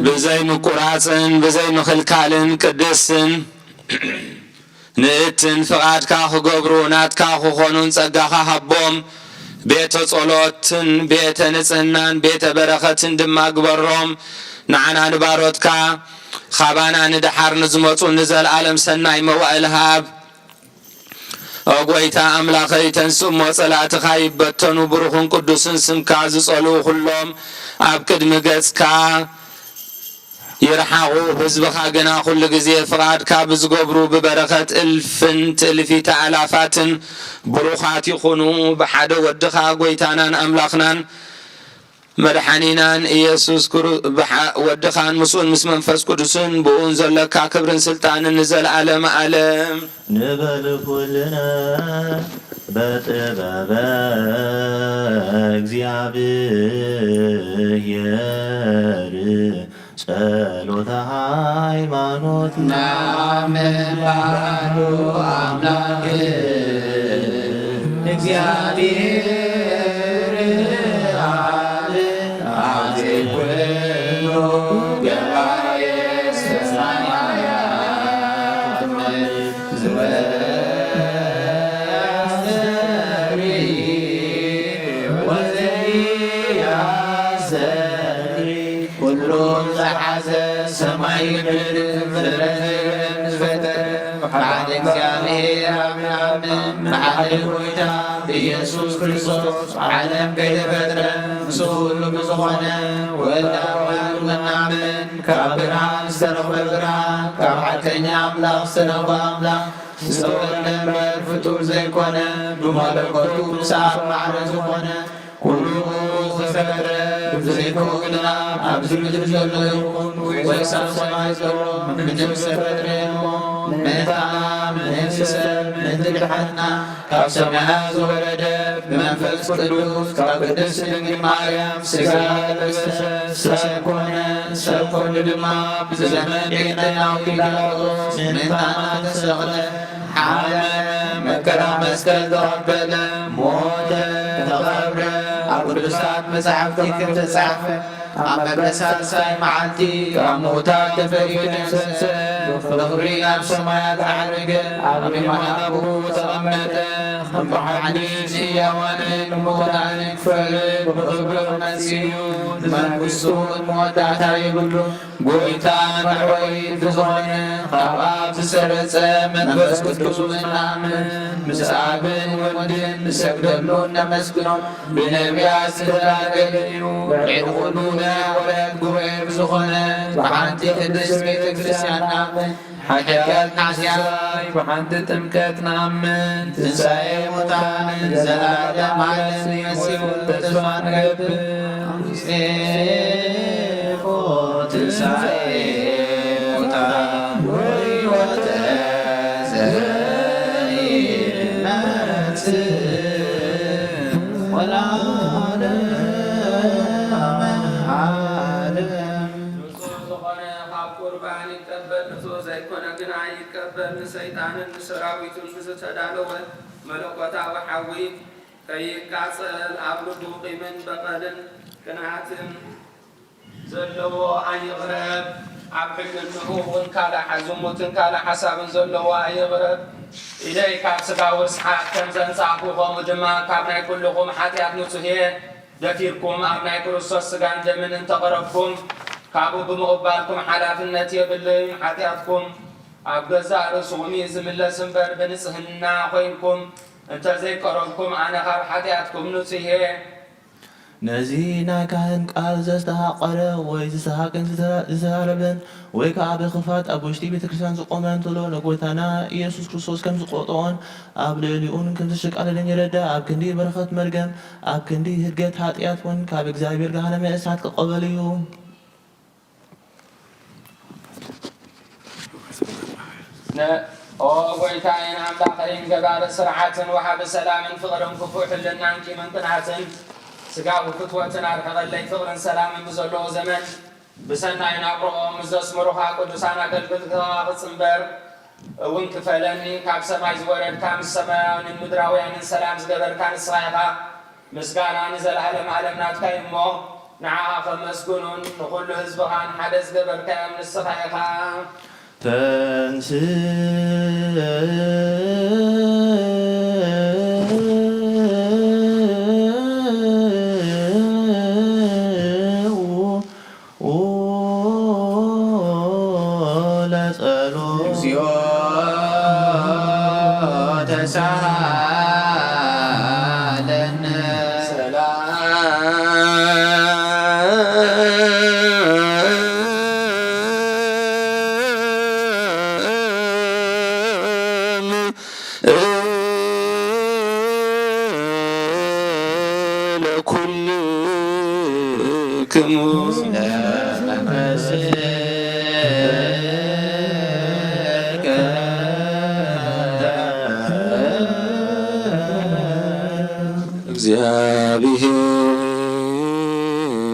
ብዘይ ምቁራፅን ብዘይ ምኽልካልን ቅድስትን ንእትን ፍቓድካ ክገብሩ ናትካ ክኾኑን ጸጋኻ ሃቦም ቤተ ጸሎትን ቤተ ንጽህናን ቤተ በረኸትን ድማ ግበሮም። ንዓና ንባሮትካ ኻባና ንድሓር ንዝመፁ ንዘለዓለም ሰናይ መዋእል ሃብ። ጎይታ ኣምላኸይ ተንስእሞ ጸላእትኻ ይበተኑ ብሩኽን ቅዱስን ስምካ ዝጸልኡ ኩሎም ኣብ ቅድሚ ገጽካ ይርሓቑ። ህዝብኻ ግና ኩሉ ግዜ ፍቓድካ ብዝገብሩ ብበረኸት እልፍን ትእልፊተ ኣላፋትን ብሩኻት ይኹኑ። ብሓደ ወድኻ ጎይታናን ኣምላኽናን መድሓኒናን ኢየሱስ ወድኻን ምስኡን ምስ መንፈስ ቅዱስን ብኡን ዘለካ ክብርን ስልጣንን ንዘለዓለመ ዓለም ንበል ኩልነ በጥበበ እግዚአብሔር ጸሎተ ሃይማኖት ናመባሉ አምላክ እግዚአብሔር አብ አዜ ኩሉ ገባሬ ሰማያት ዘወስተሪ ወዘያሰሪ ኩሉ ዝሓዘ ሰማይ ምድር ፍጥረትን ዝፈጠረ ብሓደ እግዚአብሔር አብን ብሓደ ጎይታ ኢየሱስ ክርስቶስ ዓለም ከይተፈጥረ ምስ ኩሉ ብዝኾነ ወልደ ኣምላክ እናምን ካብ ብርሃን ዝተረኽበ ብርሃን ካብ ሓቀኛ ኣምላኽ ዝተረኽበ ኣምላኽ ዝተወለደ ፍጡር ዘይኮነ ብመለኮቱ ብሰኣብ ማዕረ ዝኾነ ኩሉ ዝፈጠረ ብዘይክኡ ግና ኣብዚ ምድሪ ዘሎ ይኹን ወይ ኣብ ሰማይ ዘሎ ምንም ዝተፈጥረ እሞ ምእንታና ምእንቲ ሰብ ምእንቲ ድሓትና ካብ ሰማያት ዝወረደ ብመንፈስ ቅዱስ ካብ ቅድስቲ ድንግል ማርያም ሥጋ ለበሰ ሰብ ኮነ። ሰብ ኮይኑ ድማ ብዘመን ጴንጤናዊ ጲላጦስ ምእንታና ተሰቕለ፣ ሓመ፣ መከራ መስቀል ተቐበለ፣ ሞተ፣ ተቐብረ። ኣብ ቅዱሳት መጻሕፍቲ ከም ተጻሕፈ ኣብ መበሳልሳይ መዓልቲ ካብ ሙታን ተፈሪዱ ተንሥእ፣ ብኽብሪ ናብ ሰማያት ዓረገ፣ ኣብ የማነ አቡሁ ተቐመጠ። بحديث يوانين مغتان فرد بغبر مسيون منقصو المودعتا يقولو قويتان حويت زغنة خباب سرس منفس قدوس منامن مسعبن ودن مسكدلون نمسكنون بنبيا ستلاقليو يدخلونا ولد قويب زغنة وحانتي قدس بيت كريستيان نامن حكايات نعسياي وحانت تمكت نامن تنساي مطان زلالة معلم يسيون تسوان غب سيفو تنساي مطان ويوت زهير نفس ولا سيطان سراويت بزتدالو ملكوتا وحوي كي كاسل أبلغ قيمن بقدن كناتم زلو أي غرب عبد النهو كالا حزموتن كالا حساب زلو أي غرب إليك أبسقا وسحاق كنزن صعبوهم ودما كابناي كلهم حتيات نتهي دفيركم أبناي كرسوس سقان دمن انتقربكم كابو بمغبالكم حلافنة يبلي حتياتكم أبغى رسومي زميل سنبر بنسهنا خوينكم أنت زي كرمكم أنا خار حياتكم نسيه نزينا كان قال زستحقر ويزسحقن زهربن ويكعب خفات أبوشتي بتكريستيان زقومن تلو نقوتنا يسوع كريستوس كم زقوطون أبليون كم تشك على لين يردا أبكندي برخة مرجم أبكندي هرجت حاتيات ون كاب إجزاير جهنم إسحاق قبليهم وقويتاين عم داخلين قبال سرعة وحب سلام فغرم كفوح لنا انكي من تنعتن سقاو فتوتنا رحض اللي فغرن سلام بزلو زمن بسناين أبرؤهم مزدس مروحا قدسانا قلبتها بصنبر وانكفلني كاب سماي زورد كام السماء المدراوين سلام زقبر كان الصغيقة مسقانا نزل علم علمنات كايمو نعاها فمسكنون نقول له هزبغان حدث قبر كام الصغيقة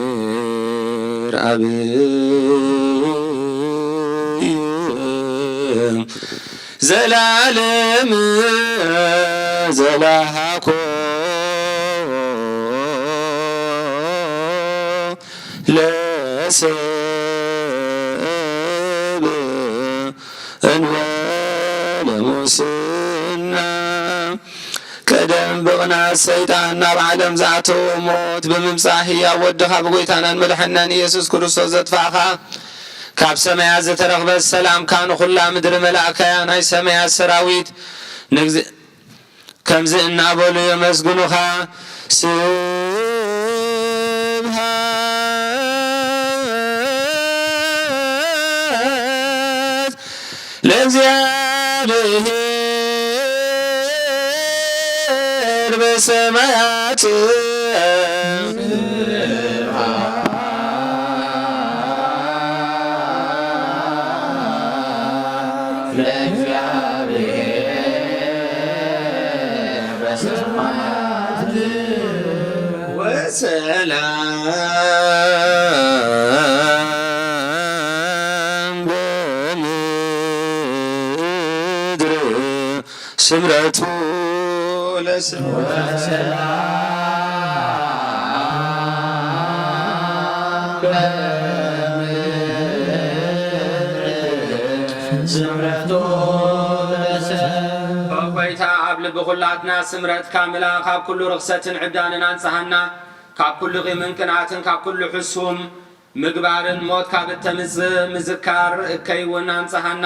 እግዚአብሔር አብይ ዘላለም ዘላሃኮ ለሰብ እንበለ ሙስና ቀደም ብቕና ሰይጣን ናብ ዓለም ዝኣተዎ ሞት ብምምጻእ ሕያው ወድኻ ብጐይታናን መድሓኒናን ኢየሱስ ክርስቶስ ዘጥፋእኻ ካብ ሰማያት ዝተረኽበት ሰላምካ ንኹላ ምድሪ መላእካያ ናይ ሰማያት ሰራዊት ከምዚ እናበሉ የመስግኑኻ ስብሃት ለእግዚአብሔር በሰማያት ወሰላም በምድር ስምረቱ ልቢ ኩላትና ስምረት ካምላ ካብ ኩሉ ርክሰትን ዕብዳንን አንጽሐና ካብ ኩሉ ቂምን ቅንዓትን ካብ ኩሉ ሕሱም ምግባርን ሞት ካብ እተምጽእ ምዝካር እከይውን አንጽሐና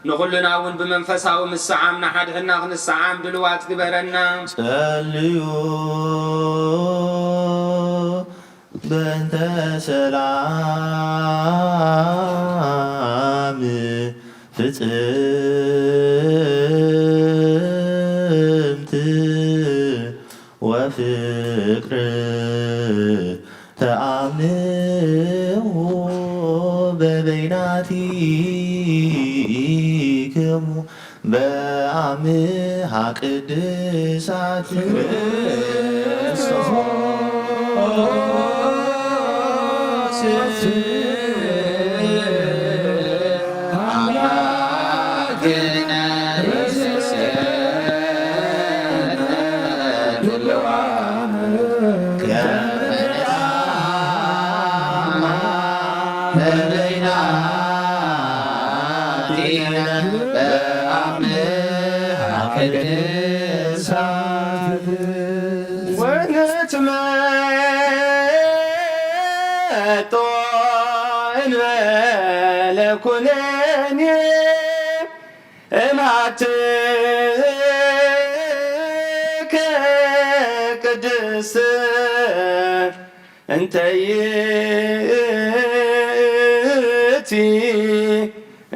ንኹልና እውን ብመንፈሳዊ ምስዓም ናሓድሕና ክንሰዓም ድልዋት ግበረና ጸልዩ በእንተ ሰላም ፍጽምት ወፍቅር ተአምሁ በበይናቲክሙ በአምሃ ቅድሳት ኩነኔ እማትከ ቅድስት እንተ ይእቲ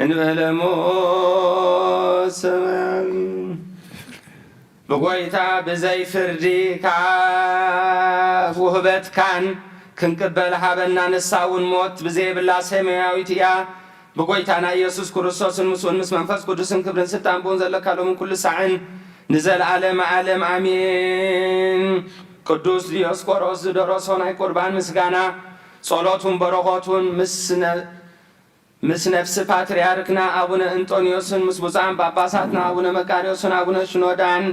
እንበለ ሞት ሰማያዊ ብጎይታ ብዘይ ፍርዲ ካብ ውህበትካን ክንቅበል ሃበና ንሳውን ሞት ብዘይብላ ሰማያዊት እያ ብጎይታና ኢየሱስ ክርስቶስን ምስኡን ምስ መንፈስ ቅዱስን ክብርን ስልጣን ብውን ዘለካ ሎምን ኩሉ ሳዕን ንዘለዓለም ዓለም አሜን። ቅዱስ ዲዮስቆሮስ ዝደረሶ ናይ ቁርባን ምስጋና ጸሎቱን በረኸቱን ምስ ነፍሲ ፓትርያርክና አቡነ እንጦንዮስን ምስ ብፁዓን ጳጳሳትና አቡነ መቃርዮስን አቡነ ሽኖዳን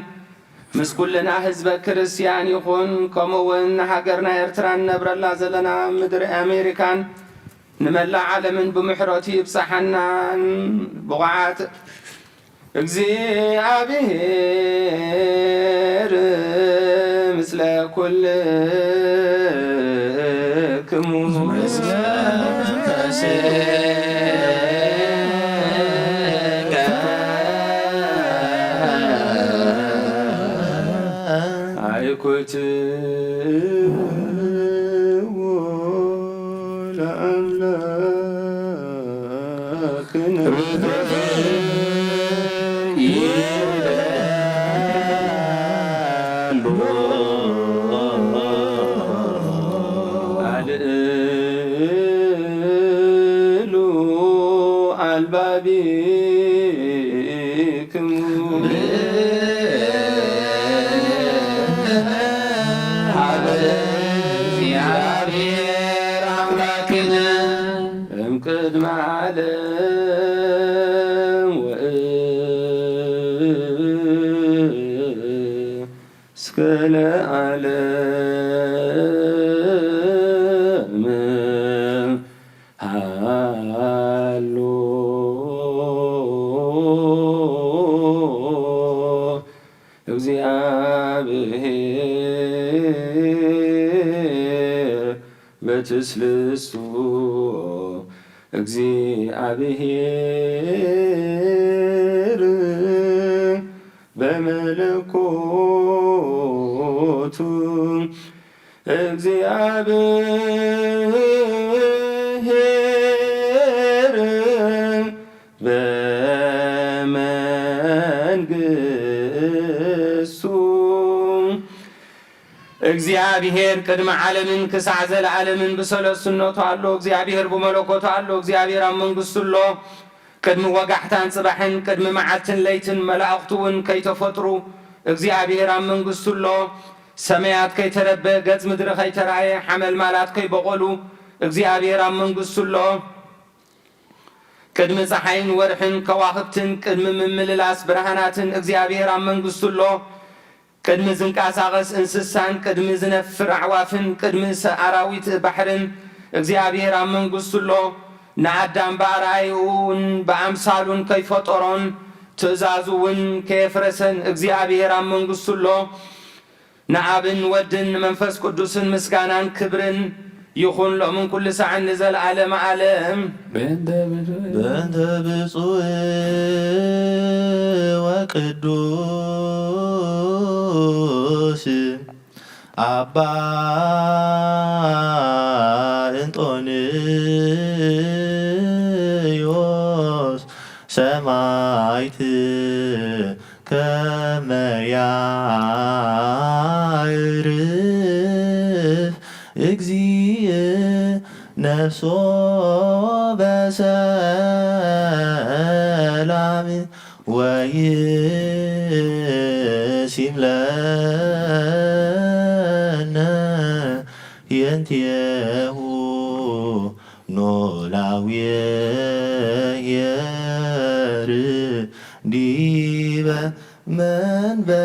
ምስ ኩልና ህዝበ ክርስቲያን ይኹን። ከምኡውን ሃገርና ኤርትራን ነብረላ ዘለና ምድሪ አሜሪካን نملا عالم بمحرتي بصحنا بغعات እግዚአብሔር مثل كلكم አይኩት በትስልሱ እግዚአብሔር በመለኮቱ እግዚአብሔር በመንግሥቱ እግዚአብሔር ቅድመ ዓለምን ክሳዕ ዘለዓለምን ብሰለስነቱ አሎ እግዚአብሔር ብመለኮቱ አሎ እግዚአብሔር ኣብ መንግሥቱ ኣሎ ቅድሚ ወጋሕታን ጽባሕን ቅድሚ መዓልትን ለይትን መላእኽቱ እውን ከይተፈጥሩ እግዚአብሔር ኣብ መንግሥቱ ኣሎ ሰማያት ከይተረበ ገጽ ምድሪ ከይተረአየ ሓመልማላት ከይበቆሉ እግዚአብሔር ኣብ መንግሥቱ ኣሎ ቅድሚ ፀሓይን ወርሕን ከዋኽብትን ቅድሚ ምምልላስ ብርሃናትን እግዚአብሔር ኣብ መንግሥቱ ኣሎ ቅድሚ ዝንቃሳቐስ እንስሳን ቅድሚ ዝነፍር ኣዕዋፍን ቅድሚ ኣራዊት ባሕርን እግዚአብሔር ኣብ መንግሥቱ ኣሎ ንኣዳም ብኣርኣዩን ብኣምሳሉን ከይፈጠሮን ትእዛዙውን ከየፍረሰን እግዚአብሔር ኣብ መንግሥቱ ኣሎ ንዓብን ወድን መንፈስ ቅዱስን ምስጋናን ክብርን ይኹን ሎምን ኩሉ ሰዓት ንዘለዓለመ ዓለም በእንተ ብፁዕ ወቅዱስ አባ እንጦንዮስ ሰማዕት ከመ ያዕርፍ እግዚእ ነፍሶ በሰላም ወይሲም ለነ የንቲሁ ኖላውየ ዲበ መንበሩ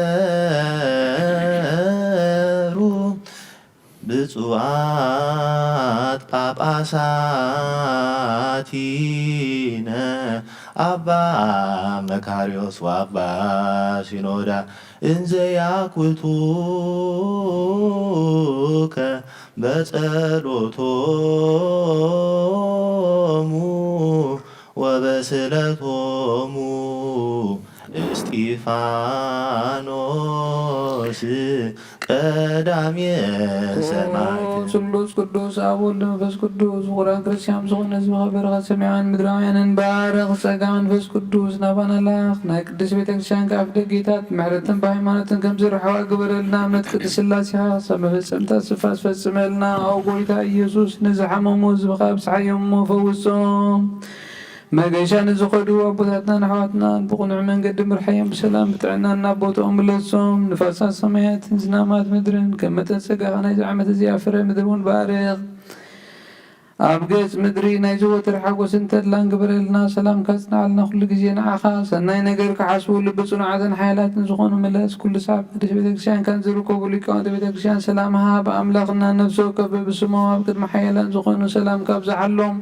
ብፁዓት ጳጳሳቲነ አባ መካርዮስ ወአባ ሲኖዳ እንዘ ያኩቱከ በጸሎቶሙ ወበስለቶሙ እስጢፋኖስ ቀዳሜ ሰማዕት ስሉስ ቅዱስ አብ ወልድ መንፈስ ቅዱስ ቁራን ክርስቲያን ዝኾነ ህዝቢ በረኻ ሰማያውያን ምድራውያንን ባረኽ ጸጋ መንፈስ ቅዱስ ናባና ላኽ ናይ ቅዱስ ቤተክርስቲያን ከኣፍ ደጌታት ምሕረትን ብሃይማኖትን ከም ዝርሕዋ ግበረልና እምነት ቅዱስ ስላሴኻ ሰብ መፈጸምታት ስፋ ዝፈጽመልና ኣብ ጎይታ ኢየሱስ ንዝሓመሙ ህዝብኻ ብፅሓዮሞ ፈውሶም መገሻ ንዝኸዱ ኣቦታትናን ኣሕዋትናን ብቑኑዕ መንገዲ ምርሓዮም ብሰላም ብጥዕና እናቦትኦም መለሶም ንፋሳት ሰማያትን ዝናማት ምድርን ከም መጠን ጸጋኻ ናይዚ ዓመት እዚኣ ፍረ ምድሪ እውን ባርኽ ኣብ ገጽ ምድሪ ናይ ዘወትር ሓጎስን ተድላን ግበረልና ሰላምካ ጽናዓልና ኩሉ ግዜ ንዓኻ ሰናይ ነገር ክሓስቡ ልቢ ጽኑዓትን ሓይላትን ዝኾኑ መለስ ኩሉ ሰዓብ ቅዱስ ቤተክርስቲያን ካን ዝርከቡ ሊቃውንቲ ቤተክርስቲያን ሰላምሃ ብኣምላኽና ነፍሲ ወከፍ ብስሞም ኣብ ቅድሚ ሓያላን ዝኾኑ ሰላምካ ኣብዝሓሎም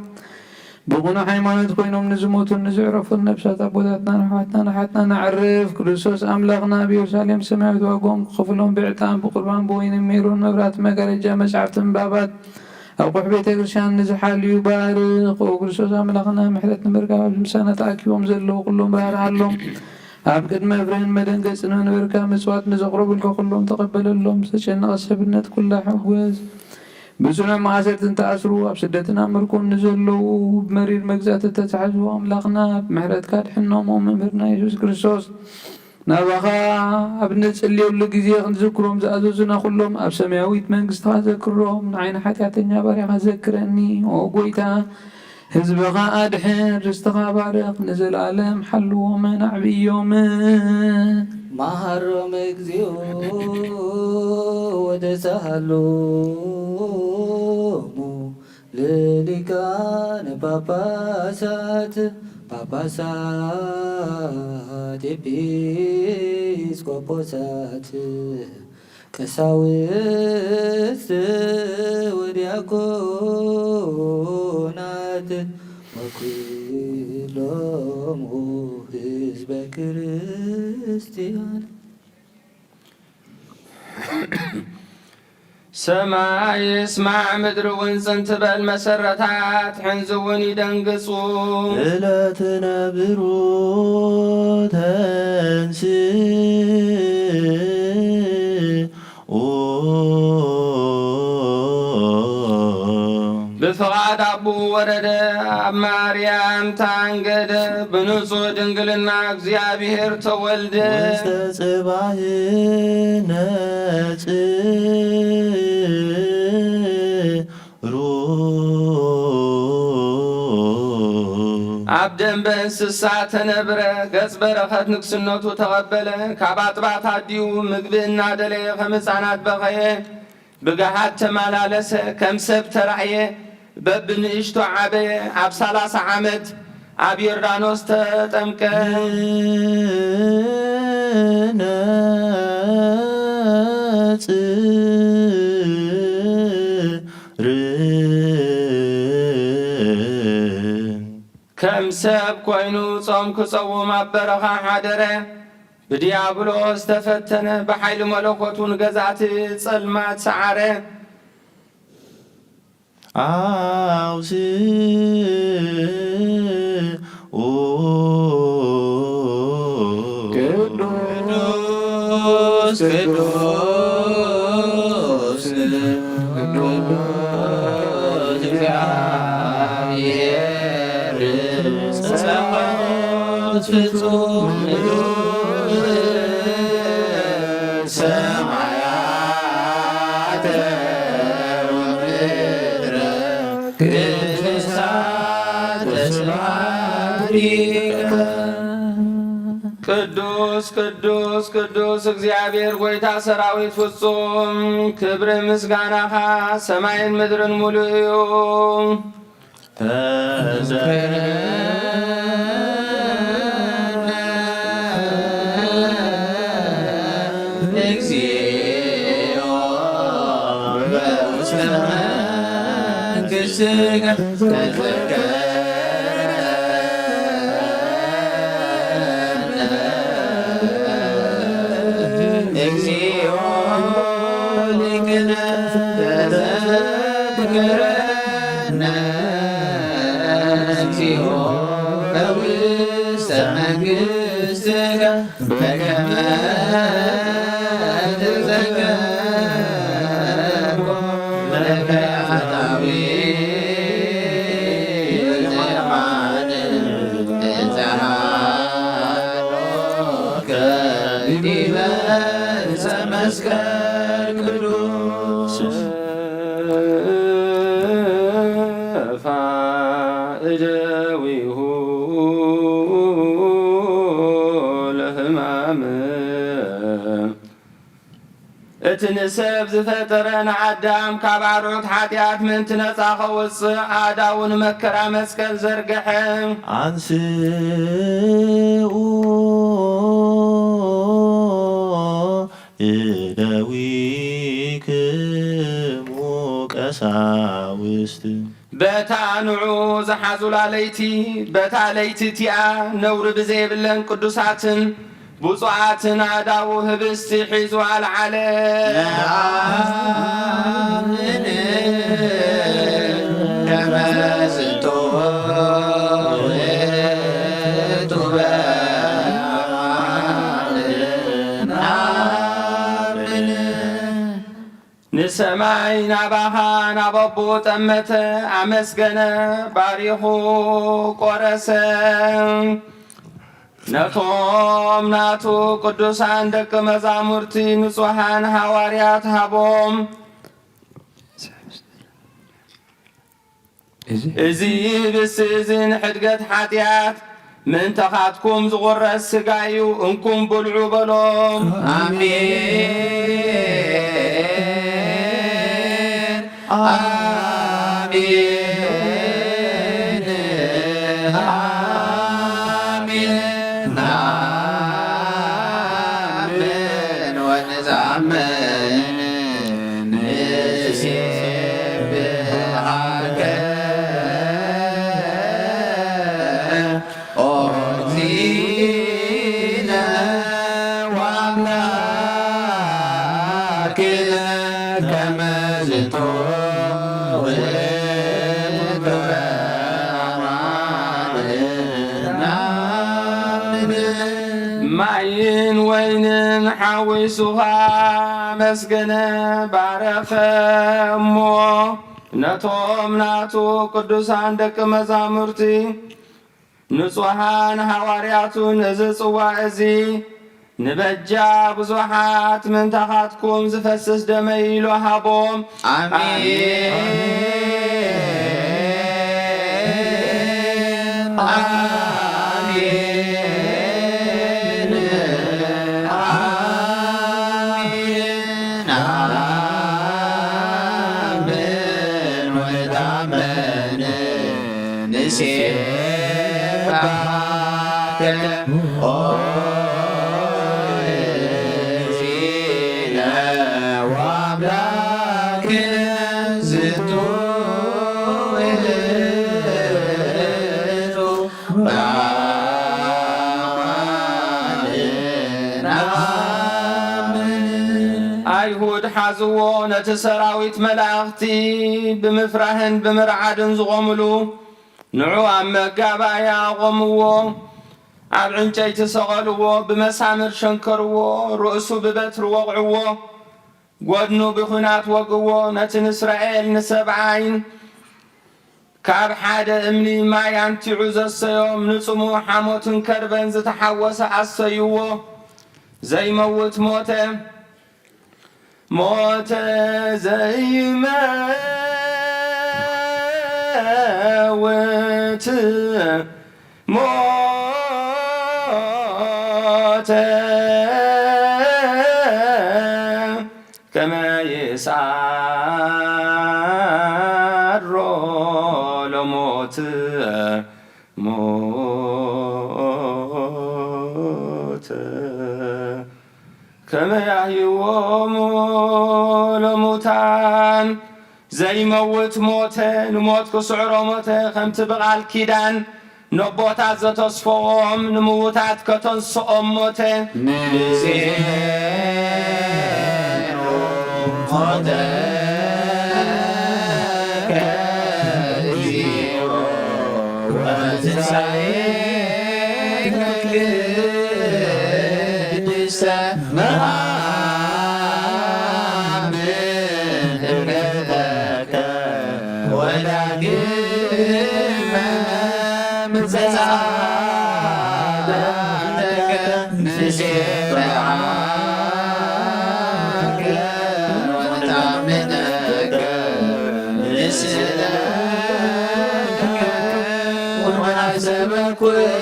ብቑኑዕ ሃይማኖት ኮይኖም ንዝሞቱን ንዝዕረፉን ነብሳት ኣቦታትናን ኣሕዋትናን ኣሓትና ንዕርፍ ክርስቶስ ኣምላኽና ኣብ ኢየሩሳሌም ሰማያዊት ዋግኦም ክኸፍሎም ብዕጣን ብቁርባን ብወይኒ ሜሮን መብራህቲ መጋረጃ መጽሓፍትን ባባት ኣብ ቁሕ ቤተ ክርስቲያን ንዝሓልዩ ባርኽ ኦ ክርስቶስ ኣምላኽና ምሕረት ንምርካብ ኣብ ምሳና ተኣኪቦም ዘለዉ ኩሎም ባርሃሎም ኣብ ቅድመ እብረን መደንገጽን መንበርካ ምጽዋት ንዘቕረቡልካ ኩሎም ተቐበለሎም ዝተጨነቐ ሰብነት ኩላ ሕወዝ ብጽኑዕ መዓሰርትን ተኣስሩ ኣብ ስደትን ኣብ ምርኮን ንዘለዉ ብመሪር መግዛእቲ ተታሕዙ ኣምላኽና ብምሕረትካ ድሕኖም ኦ መምህርና ኢየሱስ ክርስቶስ ናባኻ ኣብ ነጸልየሉ ግዜ ክንዝክሮም ዝኣዘዙና ኩሎም ኣብ ሰማያዊት መንግስትኻ ዘክሮም ንዓይኒ ሓጢኣተኛ ባርያኻ ዘክረኒ ኦ ጎይታ ህዝብኻ ኣድሕን ርስትኻ ባርኽ ንዘለኣለም ሓልዎምን ኣዕብዮምን መሃሮም እግዚኦ ወተሳሃሎሙ ለሊቃነ ጳጳሳት ኤጲስቆጶሳት ቀሳውስት ወዲያቆናት ወኩሎሙ ህዝበ ክርስቲያን ሰማይ ይስማዕ ምድሪ እውን ጽንት በል መሰረታት ሕንዚ እውን ይደንግጹ ዕለተ ነብሩ ተንሥኡ ብፍቓድ ኣቦ ወረደ ኣብ ማርያም ታንገደ ብንጹህ ድንግልና እግዚአብሔር ተወልደ ውስተ ጽባህ ነጽሩ ኣብ ደንበ እንስሳ ተነብረ ገጽ በረኸት ንግስነቱ ተቐበለ ካብ ኣጥባት ኣድዩ ምግቢ እናደለየ ከም ሕፃናት በኸየ ብገሃድ ተመላለሰ ከም ሰብ ተራእየ በብንእሽቶ ዓበየ ኣብ 30 ዓመት ኣብ ዮርዳኖስ ተጠምቀ ከም ሰብ ኮይኑ ጾም ክጸውም ኣብ በረኻ ሓደረ። ብዲያብሎስ ተፈተነ፣ ብሓይሊ መለኮቱ ንገዛእቲ ጸልማት ሰዓረ። ቅዱስ ቅዱስ ቅዱስ እግዚአብሔር ጸሎት ፍጹም ሰማያተ ወምድረ ቅድሳተ ስብሐቲከ ቅዱስ ቅዱስ ቅዱስ እግዚአብሔር ጐይታ ሰራዊት ፍጹም ክብሪ ምስጋናኻ ሰማይን ምድርን ሙሉእ እዩ። እግዚኦ በውስተ መንግሥትከ እግዚኦ ሊቅነ ተዘክረነ እግዚኦ በውስተ መንግሥትከ በከመ ተዘከርኩ ለከ ዘየማን እፀሃሎከ ዲበ ዕፀ መስቀል ቅዱስ እደዊሁ ለሕማም እቲ ንሰብ ዝፈጠረ ንዓዳም ካብ ዓርዑት ሓጢኣት ምእንቲ ነፃ ኸውፅእ ኣእዳውን መከራ መስቀል ዘርግሐ አንስኡ እደዊክሙ ቀሳውስት በታ ንዑ ዝሓዙላ ለይቲ በታ ለይቲ እቲኣ ነውሪ ብዘይብለን ቅዱሳትን ብፁዓትን ኣእዳው ህብስቲ ሒዙ ኣልዓለ። ነአምን ከመ ዝንቱ ውእቱ ነአምን ንሰማይ ናባኻ ናበቦ ጠመተ ኣመስገነ ባሪኹ ቆረሰ። ነቶም ናቱ ቅዱሳን ደቀ መዛሙርቲ ንጹሓን ሃዋርያት ሃቦም እዚ ብስ እዚ ንሕድገት ሓጢኣት ምንተኻትኩም ዝቑረስ ሥጋ እዩ እንኩም ብልዑ በሎም። አሜን አሜን አሜን ናምን ወንዛምን ንሴብሐከ ኦ እግዚእነ ወአምላክነ ከመ ዝንቱ ውእቱ ማይን ወይንን ሓዊሱኻ መስገነ ባረኸ እሞ ነቶም ናቱ ቅዱሳን ደቀ መዛሙርቲ ንጹሓን ሃዋርያቱን እዚ ጽዋዕ እዚ ንበጃ ብዙሓት ምንታኻትኩም ዝፈስስ ደመይ ኢሉ ሃቦም። አሜን አሜን አሜን አሜን ወታመን ንሴብሐከ ኦ እግዚእነ ወአምላክነ ዝንቱ ውእቱ አይሁድ ሓዝዎ ነቲ ሰራዊት መላእኽቲ ብምፍራህን ብምርዓድን ዝቖምሉ ንዑ ኣብ መጋባእያ ቆምዎ ኣብ ዕንጨይቲ ሰቐልዎ ብመሳምር ሸንከርዎ ርእሱ ብበትሪ ወቕዕዎ ጎድኑ ብኹናት ወግዎ ነቲ ንእስራኤል ንሰብዓይን ካብ ሓደ እምኒ ማይ አንቲዑ ዘሰዮም ንጽሙ ሓሞትን ከርበን ዝተሓወሰ ኣሰይዎ ዘይመውት ሞተ ሞተ ዘይመውት ሞተ ከመ ይሳሮ ለሞት ሞተ ከመ ያህይዎሙ ለሙታን ዘይመውት ሞተ ንሞት ክስዕሮ ሞተ ከምቲ ብቓል ኪዳን ነቦታት ዘተስፈቖም ንምውታት ከተንስኦም ሞተ ንዜሮ ሞተ ከእግዚኦ ወትንሣኤ ቅድስተ መርያም እምነተከ ወዳግመ ምጽአተከ ንሴብሐከ ወነታምነከ ንስእለከ ወንሐሰበ ኩልከ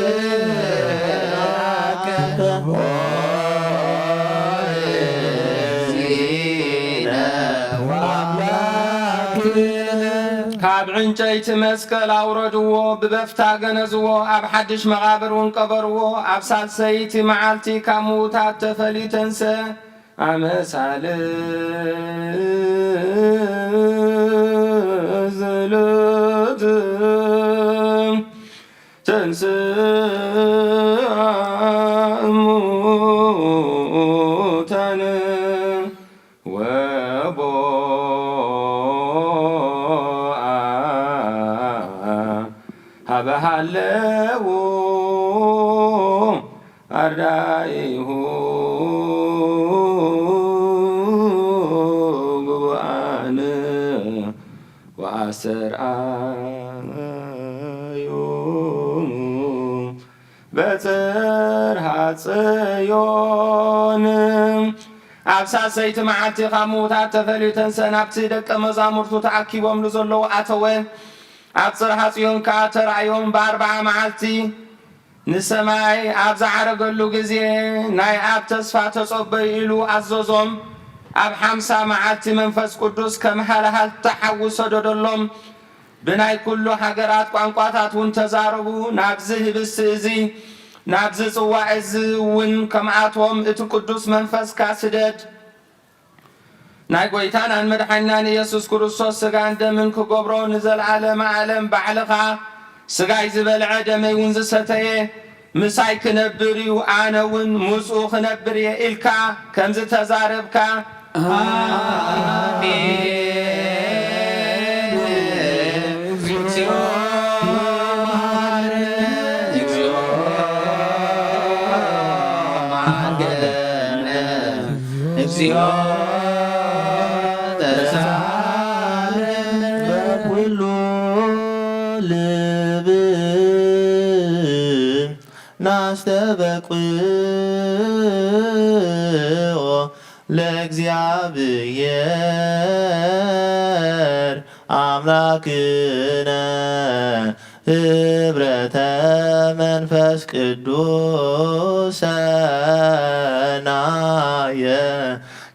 ካብ ዕንጨይቲ መስቀል ኣውረድዎ ብበፍታ ገነዝዎ ኣብ ሓድሽ መቓብር እውን ቀበርዎ ኣብ ሳልሰይቲ መዓልቲ ካብ ምዉታት ተፈሊተንሰ ኣመሳልዝልት ተንስአ እሙታን ሃበሃለዉ ኣርዳኢሁ ጉቡኣን ወኣሰርአዮሙ በጽርሐ ጽዮን ኣብ ሳሰይቲ መዓልቲ ካብ ምዉታት ተፈሊተንሰ ናብቲ ደቀ መዛሙርቱ ተኣኪቦም ንዘለዉ ኣተወ ኣብ ጽርሐ ጽዮን ከዓ ተራእዮም ብ40 መዓልቲ ንሰማይ ኣብ ዝዓረገሉ ግዜ ናይ ኣብ ተስፋ ተጸበዩ ኢሉ ኣዘዞም ኣብ 50 መዓልቲ መንፈስ ቅዱስ ከም ሃልሃል ተሓውሶ ደደሎም ብናይ ኩሉ ሃገራት ቋንቋታት እውን ተዛረቡ ናብዚ ህብስቲ እዚ ናብዚ ጽዋዕ እዚ እውን ከምኣቶም እቲ ቅዱስ መንፈስካ ስደድ ናይ ጎይታናን መድሓኒናን ኢየሱስ ክርስቶስ ስጋን ደምን ክገብሮ ንዘለዓለመ ዓለም ባዕልኻ ስጋይ ዝበልዐ ደመይ እውን ዝሰተየ ምሳይ ክነብር እዩ ኣነ እውን ምስኡ ክነብር እየ ኢልካ ከምዚ ተዛረብካ ኣሜን እግዚኦ እግዚኦ መሃገነ እግዚኦ በኩሉ ልብ ናስተበቅዖ ለእግዚአብሔር አምላክነ ህብረተ መንፈስ ቅዱስ ሰናየ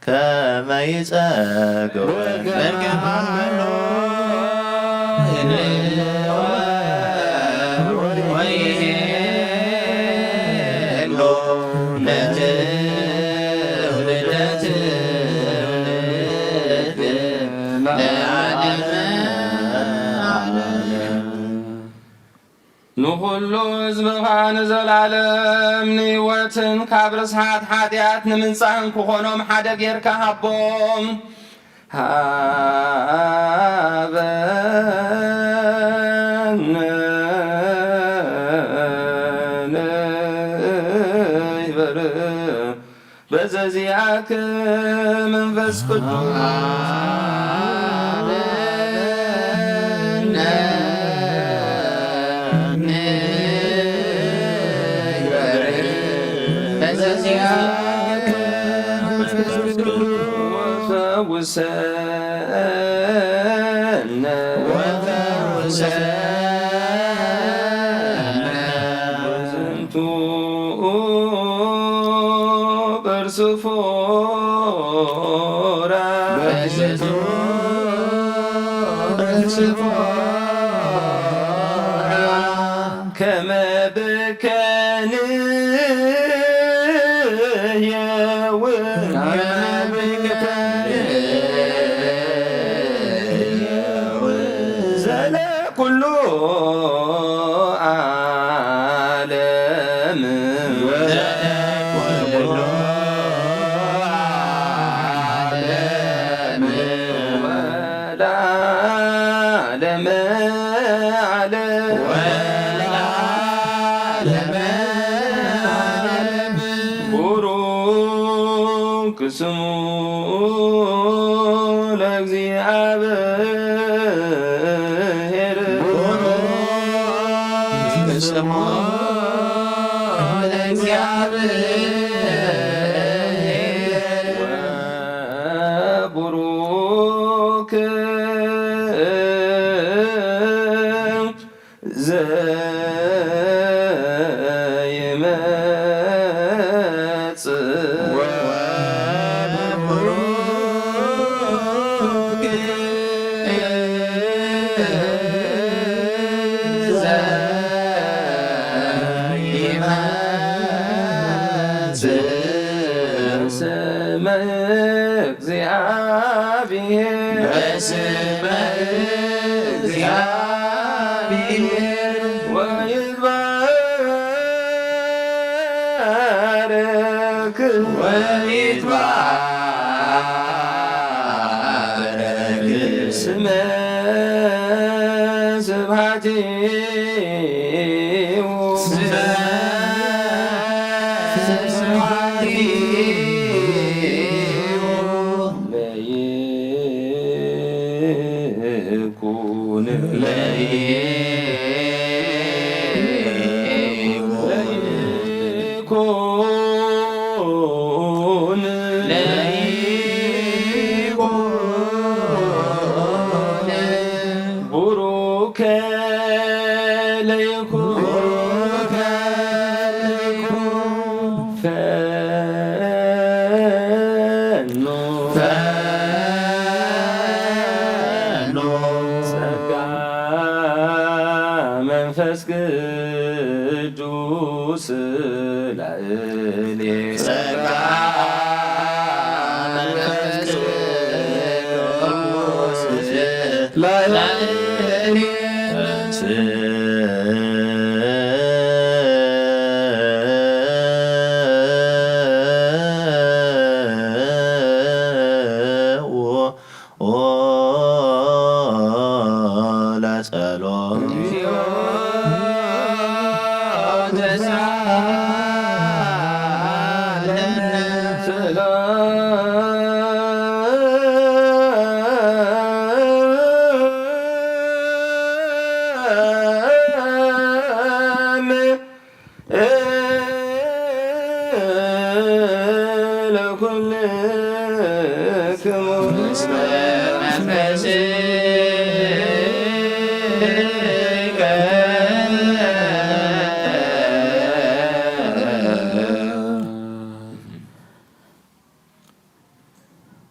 ከመ ይጸግወን በከማሎ ወይሄሎ ለትውልደ ለዓለመ ዓለም ንኹሉ ህዝብኻ ንዘላለም ንህይወትን ካብ ርስሓት ሓጢኣት ንምንጻህን ክኾኖም ሓደ ጌርካ ሃቦም ሃበነ ይበር በዘዚአከ መንፈስ ቅዱስ وفوسنا وزنتو برسفورا كما بكان اسمه لእግዚአብሔር اسمه لእግዚአብሔር وبروك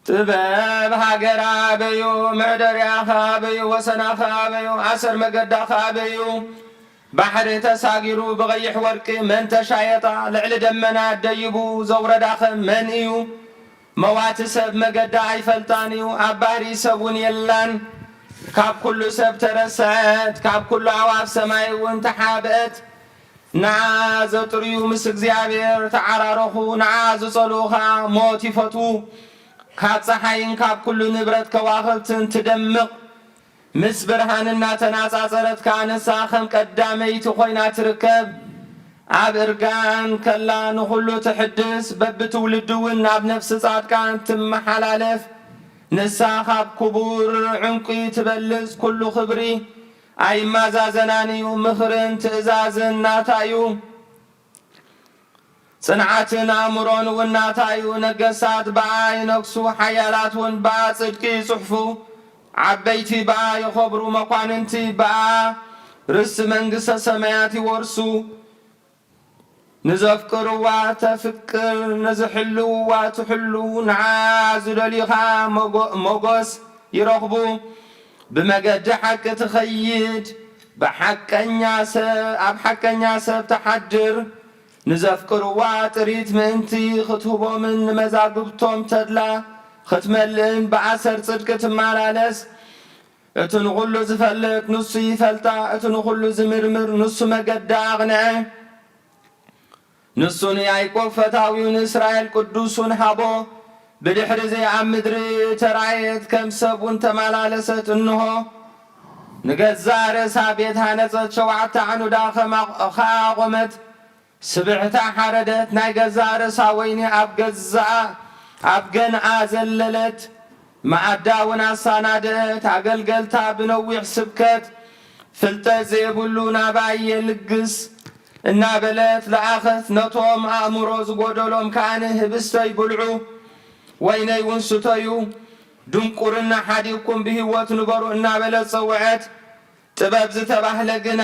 ጥበብ ሃገራ በዩ ምዕደርያኻ በዩ ወሰናኻ በዩ ዓሰር መገዳኻ በዩ ባሕሪ ተሳጊሩ ብቐይሕ ወርቂ መን ተሻየጣ ልዕሊ ደመና ደይቡ ዘውረዳኸ መን እዩ መዋቲ ሰብ መገዳ ኣይፈልጣን እዩ ኣብ ባህሪ ሰብውን የላን ካብ ኩሉ ሰብ ተረሰት ካብ ኩሉ ኣዋፍ ሰማይ እውን ተሓብአት ንዓ ዘጥርዩ ምስ እግዚኣብሔር ተዓራረኹ ንዓ ዝጸልኡኻ ሞት ይፈትዉ ካብ ፀሓይን ካብ ኩሉ ንብረት ከዋኽብትን ትደምቕ ምስ ብርሃን እናተናጻጸረት ካነሳ ከም ቀዳመይቲ ኮይና ትርከብ ኣብ እርጋን ከላ ንኹሉ ትሕድስ በብትውልድ እውን ናብ ነፍሲ ጻድቃን ትመሓላለፍ ንሳ ካብ ክቡር ዕንቂ ትበልጽ ኩሉ ክብሪ ኣይማዛዘናን እዩ ምኽርን ትእዛዝን ናታ እዩ ጽንዓትን ኣእምሮን እውን ናታ እዩ ነገሳት በኣ ይነግሱ ሓያላት እውን በኣ ጽድቂ ይጽሕፉ ዓበይቲ በኣ ይኸብሩ መኳንንቲ በኣ ርስቲ መንግሥተ ሰማያት ይወርሱ ንዘፍቅርዋ ተፍቅር ንዝሕልውዋ ትሕሉ ንዓ ዝደልዩኻ ሞጎስ ይረኽቡ ብመገዲ ሓቂ ትኸይድ ኣብ ሓቀኛ ሰብ ተሓድር ንዘፍቅርዋ ጥሪት ምእንቲ ክትህቦምን ንመዛግብቶም ተድላ ክትመልእን ብዓሰር ጽድቂ ትመላለስ እቲ ንኹሉ ዝፈልጥ ንሱ ይፈልጣ እቲ ንኹሉ ዝምርምር ንሱ መገዲ ኣቕንዐ ንሱ ንያዕቆብ ፈታዊው ንእስራኤል ቅዱሱን ሃቦ ብድሕሪ ዘይ ኣብ ምድሪ ተራእየት ከም ሰብ እውን ተመላለሰት እንሆ ንገዛ ርእሳ ቤት ሃነጸት 7 ዓኑዳ ኸኣቖመት ስብዕታ ሓረደት ናይ ገዛ ርእሳ ወይኒ ኣብ ገንኣ ዘለለት መዓዳ እውን ኣሳናድአት ኣገልገልታ ብነዊሕ ስብከት ፍልጠት ዘይብሉ ናባየ ልግስ እናበለት ለኣኸት ነቶም ኣእምሮ ዝጐደሎም ከኣነ ህብስተይ ብልዑ ወይነይ እውን ስተዩ ድንቁርና ሓዲግኩም ብህይወት ንበሩ እናበለት ፀውዐት ጥበብ ዝተባህለ ግና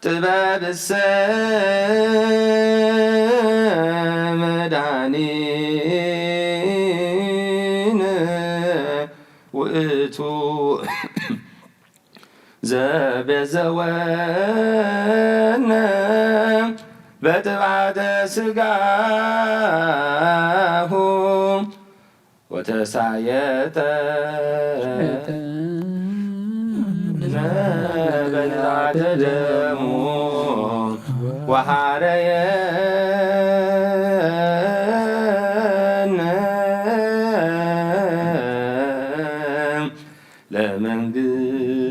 ጥበብሰ መድኃኒነ ውእቱ ዘቤዘወነ በጥባተ ሥጋሁ ወተሳየጠ በጥባተ ደሙ ወሐረየነ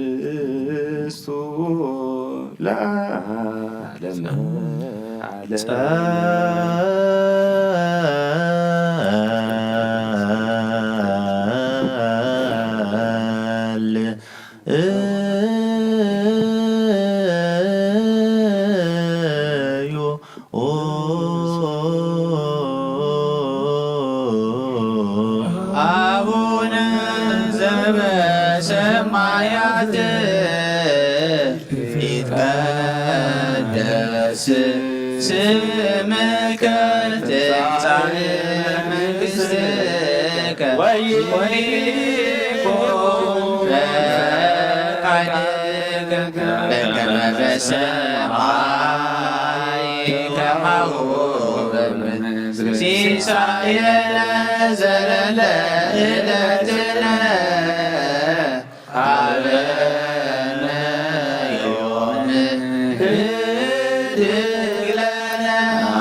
ለመንግሥቱ ለዓለመ አቡነ ዘበሰማያት ይትቀደስ ስምከ ትምጻእ መንግሥትከ ወይኩን ፈቃድከ በከመ በሰማይ ከማሁ በምድር ሲሳየነ ዘለለ ዕለትነ ሀበነ ዮም ህድግ ለነ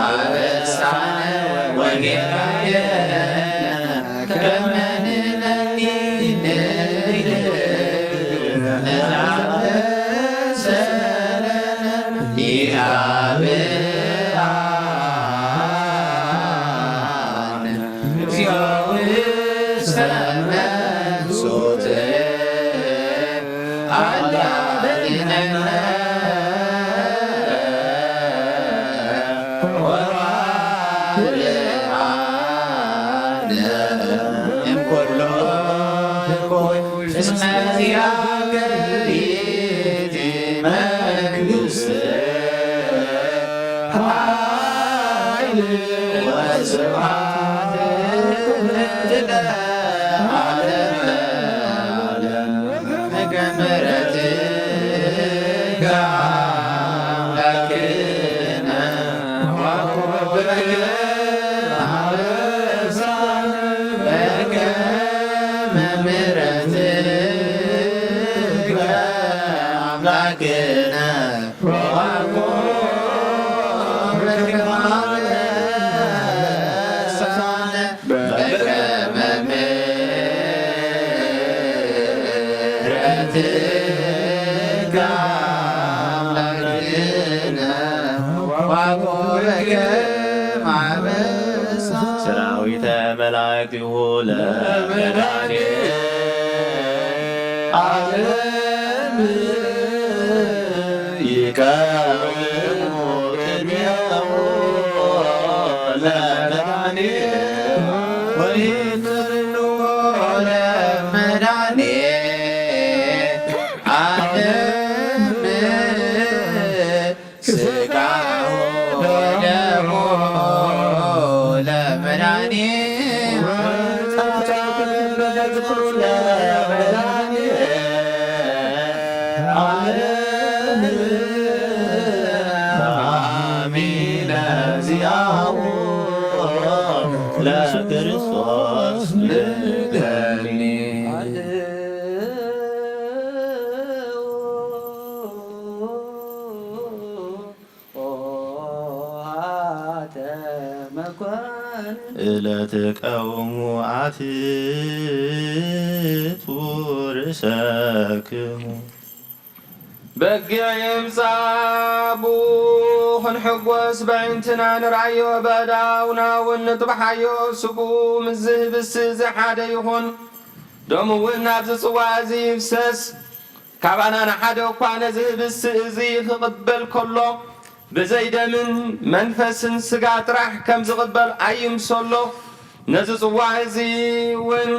አበሳነ ወጌጋየነ ከመ ንሕነኒ ለዘአበሰለነ ኢሃብአነ እግዚኦ ውስተ መንሱት አዳነነ ወዋልአነ እምኩሉ እኩይ እስመ ዚአከ ይእቲ መንግሥት ኃይል ወስብሐት ለዓለመ ዓለም በከመ ምሕረትከ አምላክነ ወኩበከ አበሳነ በከመ ምሕረትከ ዋቁበከ ማበሳ ሰራዊተ መላእክቲሁ ለመድኃኔ ዓለም ይቀውሙ ቅድሜሁ ለመድኃኔ ወይትርሉ ለመድኃኔ ዓለም ሥጋሁ ወደሙ ለመድኃኔ ለክርስቶስ ንገኒ እለትቀውሙ አትቱ ርእሰክሙ በጊዕ ይምጻእ ክንሕጐስ በዒንትና ንርአዮ በእዳውና እውን ንጥበሓዮ ስጉ ምዝህብስ ዘሓደ ይኹን ደሙ እውን ናብዚ ጽዋ እዚ ይፍሰስ ካብኣና ንሓደ እኳ ነዚ ህብስ እዚ ክቕበል ከሎ ብዘይ ደምን መንፈስን ስጋ ጥራሕ ከም ዝቕበል ኣይምሰሎ ነዚ ጽዋ እዚ እውን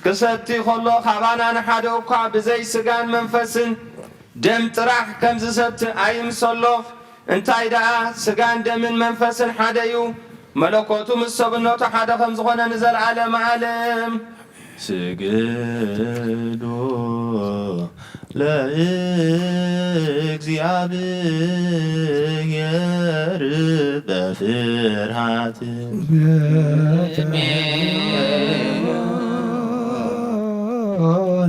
ክሰቲ ከሎ ካብኣና ንሓደ እኳ ብዘይ ስጋን መንፈስን ደም ጥራሕ ከም ዝሰቲ ኣይምሰሎ እንታይ ደኣ ስጋን ደምን መንፈስን ሓደ እዩ መለኮቱ ምስ ሰብነቱ ሓደ ከም ዝኾነ ንዘለዓለመ ዓለም ስግዱ ለእግዚአብሔር በፍርሃት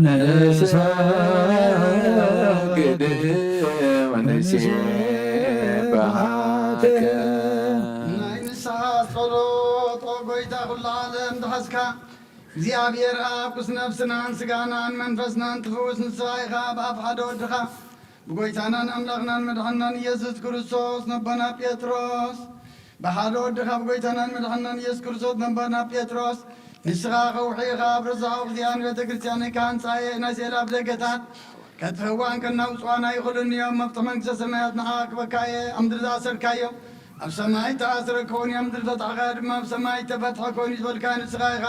ነሰግድ ወንሴብሐከ ናይ ንስሓ ጸሎት ጎይታ ኩሉ ዓለም ተሓዝካ እግዚአብሔር ኣብ ቅዱስ ነፍስናን ስጋናን መንፈስናን ትፍውስ ንስኻ ኢኻ ብኣብ ሓደ ወድኻ ብጎይታናን ኣምላኽናን መድሓናን ኢየሱስ ክርስቶስ ነቦና ጴጥሮስ ብሓደ ወድኻ ብጎይታናን መድሓናን ኢየሱስ ክርስቶስ ነቦና ጴጥሮስ ንስኻ ኸውሒኻ ኣብ ርዛቕ ክርስቲያን ቤተ ክርስቲያን ካንጻየ ናይ ሴላብ ደገታት ከትህዋን ከናውፅዋና ይኽእሉን እዮም መፍትሒ መንግስተ ሰማያት ንዓኻ ክበካየ ኣብ ምድሪ ዝኣሰርካዮ ኣብ ሰማይ ተኣስረ ከውን ኣብ ምድሪ ተጣኸ ድማ ኣብ ሰማይ ተፈትሐ ከውን ዝበልካ ንስኻ ኢኻ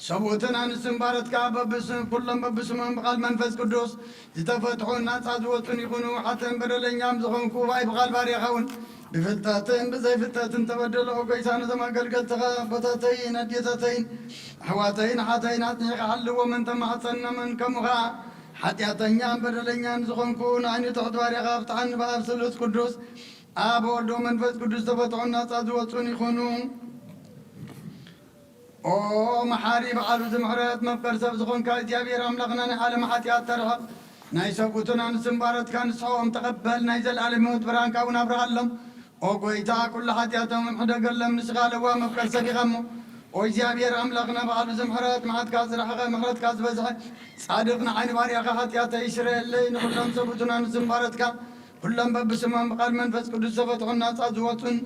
ሰብኡትን ኣንስትን ባረትካ በብስም ኩሎም በብስሞም ብቓል መንፈስ ቅዱስ ዝተፈትሑ ናፃ ዝወፁን ይኹኑ ሓተን በደለኛም ዝኾንኩ ባይ ብቓል ባርያኸውን ብፍልጠትን ብዘይፍልጠትን ተበደሎ ጎይታ ነዞም ኣገልገልትኻ ቦታተይን ኣዴታተይን ኣሕዋተይን ሓተይን ኣፅኒዕኻ ሓልዎም እንተማሕፀነምን ከምኡ ከዓ ሓጢኣተኛን በደለኛን ዝኾንኩ ንዓይኒ ትሕት ባርያኻ ኣብትሓኒ ብኣብ ስሉስ ቅዱስ ኣብ ወልዶ መንፈስ ቅዱስ ተፈትሑ ናፃ ዝወፁን ይኹኑ ኦ መሓሪ በዓሉ ዝምሕረት መፍቀር ሰብ ዝኾንካ እግዚኣብሔር ኣምላኽና ናይ ዓለም ሓጢኣት ተርሕቕ ናይ ሰብኡትን ኣንስትን ባረትካ ንስሖም ተቐበል ናይ ዘለዓለም ሕይወት ብርሃንካ እውን ኣብርሃሎም ኦ ጎይታ ኩሉ ሓጢኣቶም ምሕደገሎም ንስኻ ኣለዋ መፍቀር ሰብ ኢኻ እሞ ኦ እግዚኣብሔር ኣምላኽና በዓሉ ዝምሕረት መዓትካ ዝረኸቐ ምሕረትካ ዝበዝሐ ጻድቕ ንዓይኒ ባርያኻ ሓጢኣተይ ይስረየለይ ንኩሎም ሰብኡትን ኣንስትን ባረትካ ኩሎም በብስሞም ብቓል መንፈስ ቅዱስ ተፈትሑ ናፃ ዝወፁን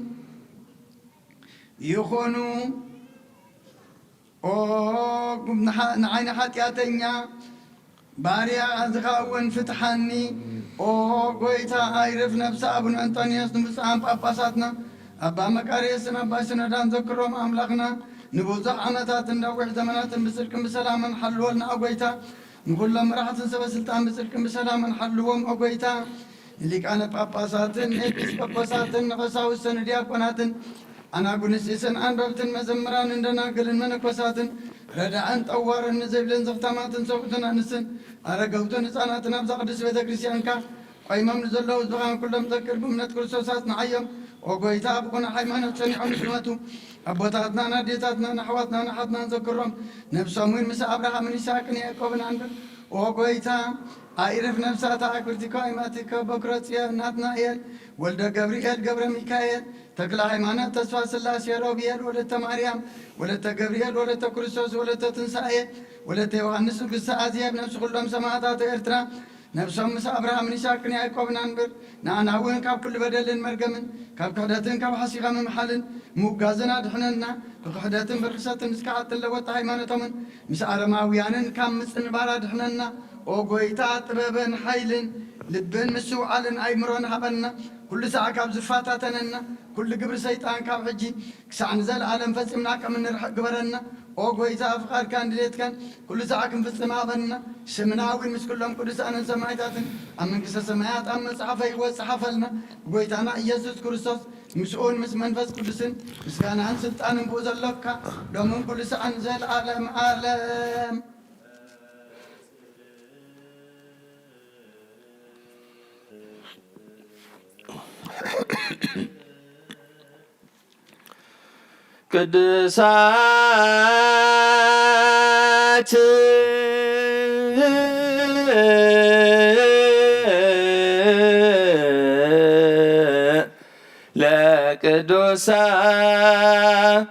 ይኹኑ ኦ ንዓይኒ ሓጢኣተኛ ባርያ ዝኸውን ፍትሓኒ ኦ ጎይታ ኣይርፍ ነብሲ ኣቡነ አንጦንዮስ ንብፅዓን ጳጳሳትና ኣባ መቃርየስን ኣባ ሽኖዳን ዘክሮም ኣምላኽና ንብዙሕ ዓመታትን ነዊሕ ዘመናትን ብፅድቅን ብሰላምን ሓልወልና ኣጎይታ ንኩሎም መራሕትን ሰበስልጣን ብፅድቅን ብሰላምን ሓልዎም ኣጎይታ ሊቃነ ጳጳሳትን ኤጲስቆጶሳትን ንቀሳውስትን ዲያቆናትን ኣናጉንስስን ኣንበብትን መዘምራንን ደናግልን መነኮሳትን ረዳእን ጠዋርን ንዘይብልን ዘኽታማትን ሰብኡትን ኣንስትን ኣረገውትን ህፃናትን ኣብዛ ቅዱስ ቤተ ክርስቲያንካ ቆይሞም ንዘለዉ ዝብኻን ኩሎም ዘክር ብእምነት ክርስቶሳት ንዓዮም ኦ ጎይታ ብኩነ ሃይማኖት ሰኒዖም ዝመቱ ኣቦታትናን ኣዴታትናን ኣሕዋትናን ኣሓትናን ዘክሮም ነብሶም እውን ምስ ኣብርሃምን ይስሐቅን ያዕቆብን ኣንብር ኦ ጎይታ ኣይርፍ ነብሳታ ኣክብርቲካ ይማቲከ በኩረ ጽዮን ናትናኤል ወልደ ገብርኤል ገብረ ሚካኤል ተክለ ሃይማኖት ተስፋ ስላሴ ሮብኤል ወለተ ማርያም ወለተ ገብርኤል ወለተ ክርስቶስ ወለተ ትንሳኤ ወለተ ዮሐንስ ንጉሥ ኣዝየብ ነፍሲ ኩሎም ሰማዕታት ኤርትራ ነፍሶም ምስ አብርሃምን ይስሐቅን ያዕቆብን አንብር ንኣና እውን ካብ ኩሉ በደልን መርገምን ካብ ክሕደትን ካብ ሓሲኻ ምምሓልን ምውጋዝን ኣድሕነና ብክሕደትን ብርክሰትን ምስ ከዓትን ለወጣ ሃይማኖቶምን ምስ ኣረማውያንን ካብ ምፅንባር ኣድሕነና ኦ ጎይታ ጥበብን ሓይልን ልብን ምስውዓልን ኣይምሮን ሃበና ኩሉ ሰዓ ካብ ዝፋታተነና ኩሉ ግብሪ ሰይጣን ካብ ሕጂ ክሳዕ ንዘለዓለም ፈፂምና ከም እንርሕቕ ግበረና ኦ ጎይታ ፍቃድካን ድሌትካን ኩሉ ሰዓ ክንፍፅም ሃበና ስምና እውን ምስ ኩሎም ቅዱሳንን ሰማዕታትን ኣብ መንግስተ ሰማያት ኣብ መፅሓፈ ሕይወት ፀሓፈልና ጎይታና ኢየሱስ ክርስቶስ ምስኡን ምስ መንፈስ ቅዱስን ምስጋናን ስልጣንን ብኡ ዘሎካ ሎምን ኩሉ ሰዓን ዘለዓለም ዓለም ቅድሳት ለቅዱሳን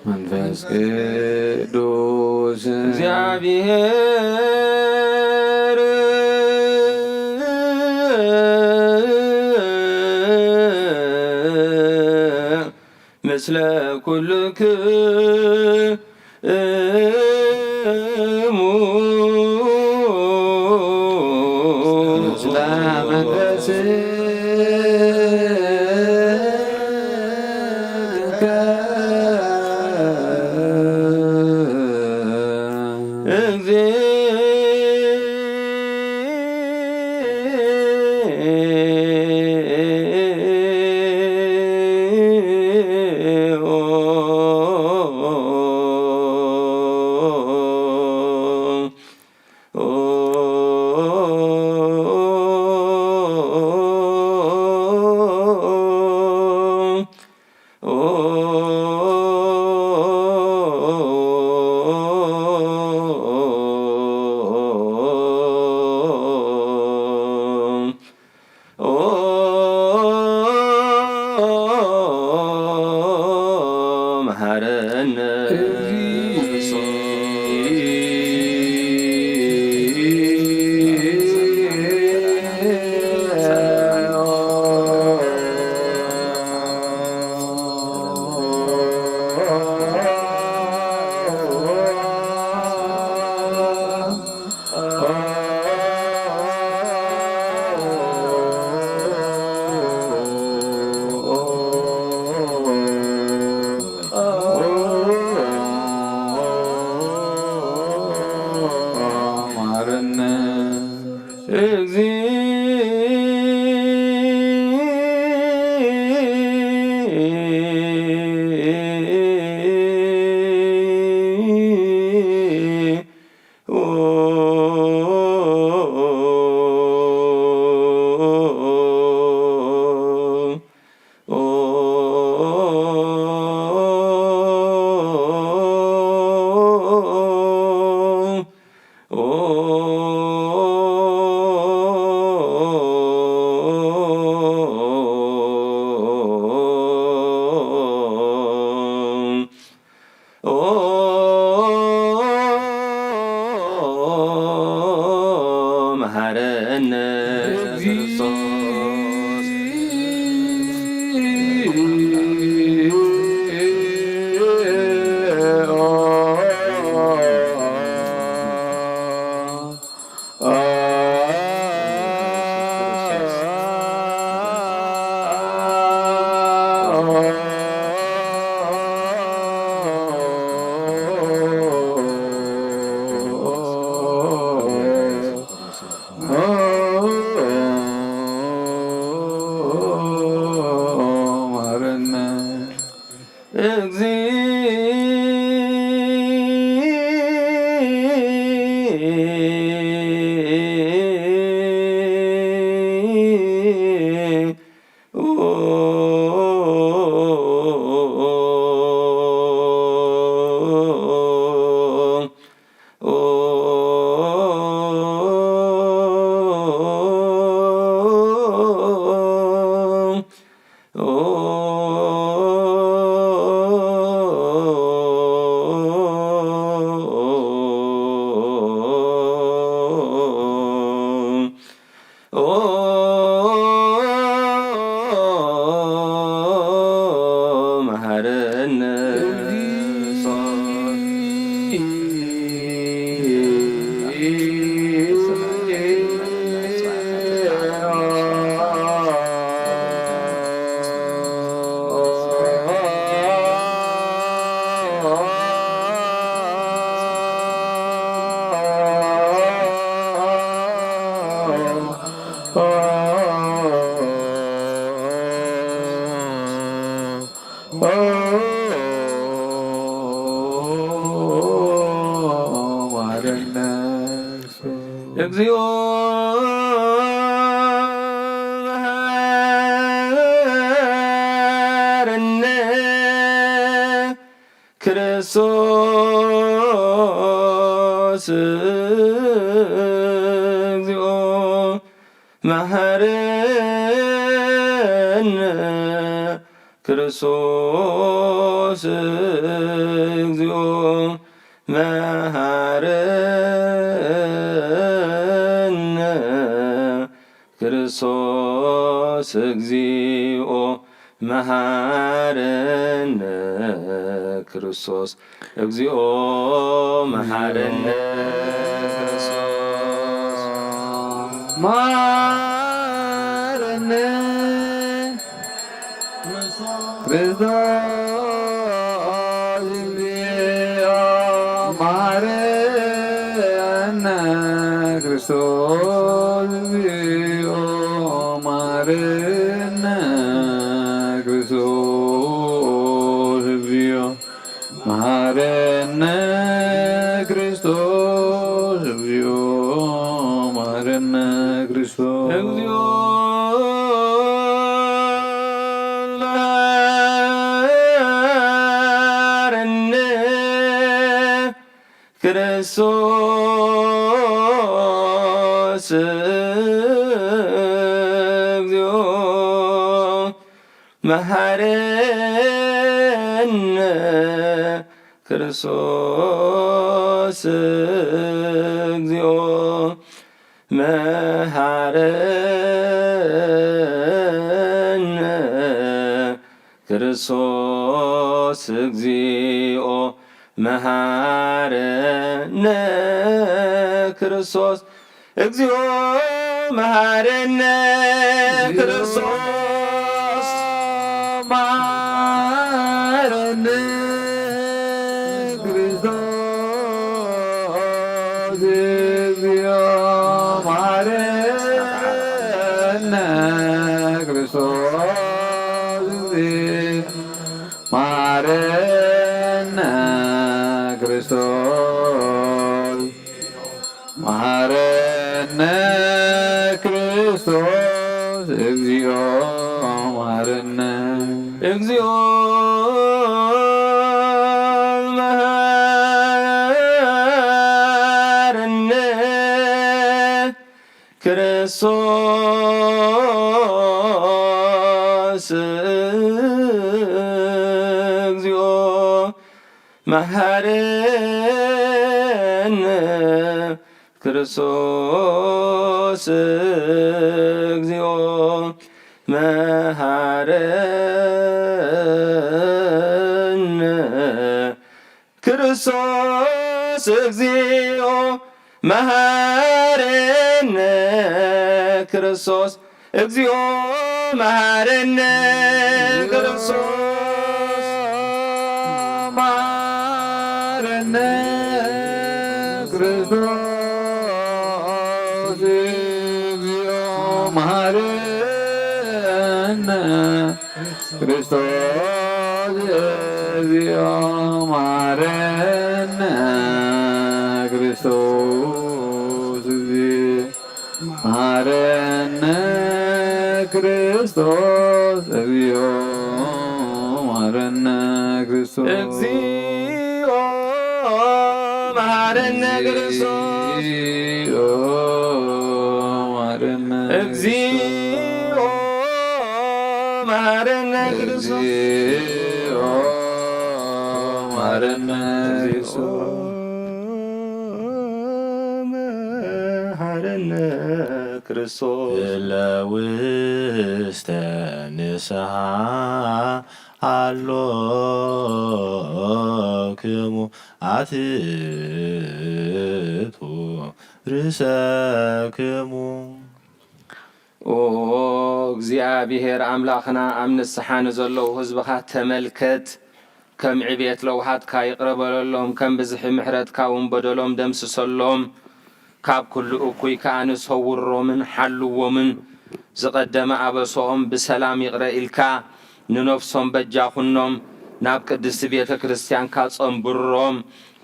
መንፈስ ቅዱስ እግዚአብሔር ምስለ ኩልክሙ ምስለ መንፈስ Oh መሐረነ እግዚኦ መሐረነ ክርስቶስ እግዚኦ መሐረነ ክርስቶስ እግዚኦ መሐረነ ክርስቶስ እግዚኦ መሐረነ ክርስቶስ እግዚኦ መሐረነ ክርስቶስ መሐረነ ክርስቶስ እግዚኦ መሐረነ ክርስቶስ እግዚኦ መሐረነ ክርስቶስ እግዚኦ መሐረነ ክርስቶስ እግዚኦ መሐረነ ክርስቶስ እግዚኦ መሐረነ ክርስቶስ እግዚኦ መሐረነ ክርስቶስ እግዚኦ መሐረነ ክርስቶስ እግዚኦ መሐረነ ክርስቶስ እግዚኦ መሐረነ ክርስቶስ መሐረነ ክርስቶስ እግዚኦ መሐረነ ክርስቶስ መሐረነ ክርስቶስ መሐረነ ክርስቶስ እግዚኦ መሐረነ እግዚኦ መሐረነ ክርስቶስ እግዚኦ መሐረነ ክርስቶስ እግዚኦ መሐረነ ክርስቶስ እግዚኦ መሐረነ ክርስቶስ እግዚኦ መሐረነ ክርስቶስ መሐረነ ክርስቶስ እግዚኦ መሐረነ ክርስቶስ እግዚኦ መሐረነ ክርስቶስ መሐረነ ክርስቶስ እግዚኦ መሐረነ ክርስቶስ እግዚኦ መሐረነ ክርስቶስ እግዚኦ መሐረነ ክርስቶስ መሐረነ መሐረነ ክርስቶስ ለውስተ ንስሐ አሎክሙ አትቱ ርእሰክሙ ኦ እግዚአብሔር አምላኽና ኣብ ንስሓ ንዘለዉ ህዝብኻ ተመልከት ከም ዕብየት ለውሃትካ ይቕረበለሎም ከም ብዝሒ ምሕረትካ እውን በደሎም ደምስሰሎም ካብ ኩሉ እኩይ ከዓ ንሰውሮምን ሓልዎምን ዝቐደመ ኣበሶኦም ብሰላም ይቕረ ኢልካ ንነፍሶም በጃኹኖም ናብ ቅድስቲ ቤተ ክርስቲያንካ ጸንብሮም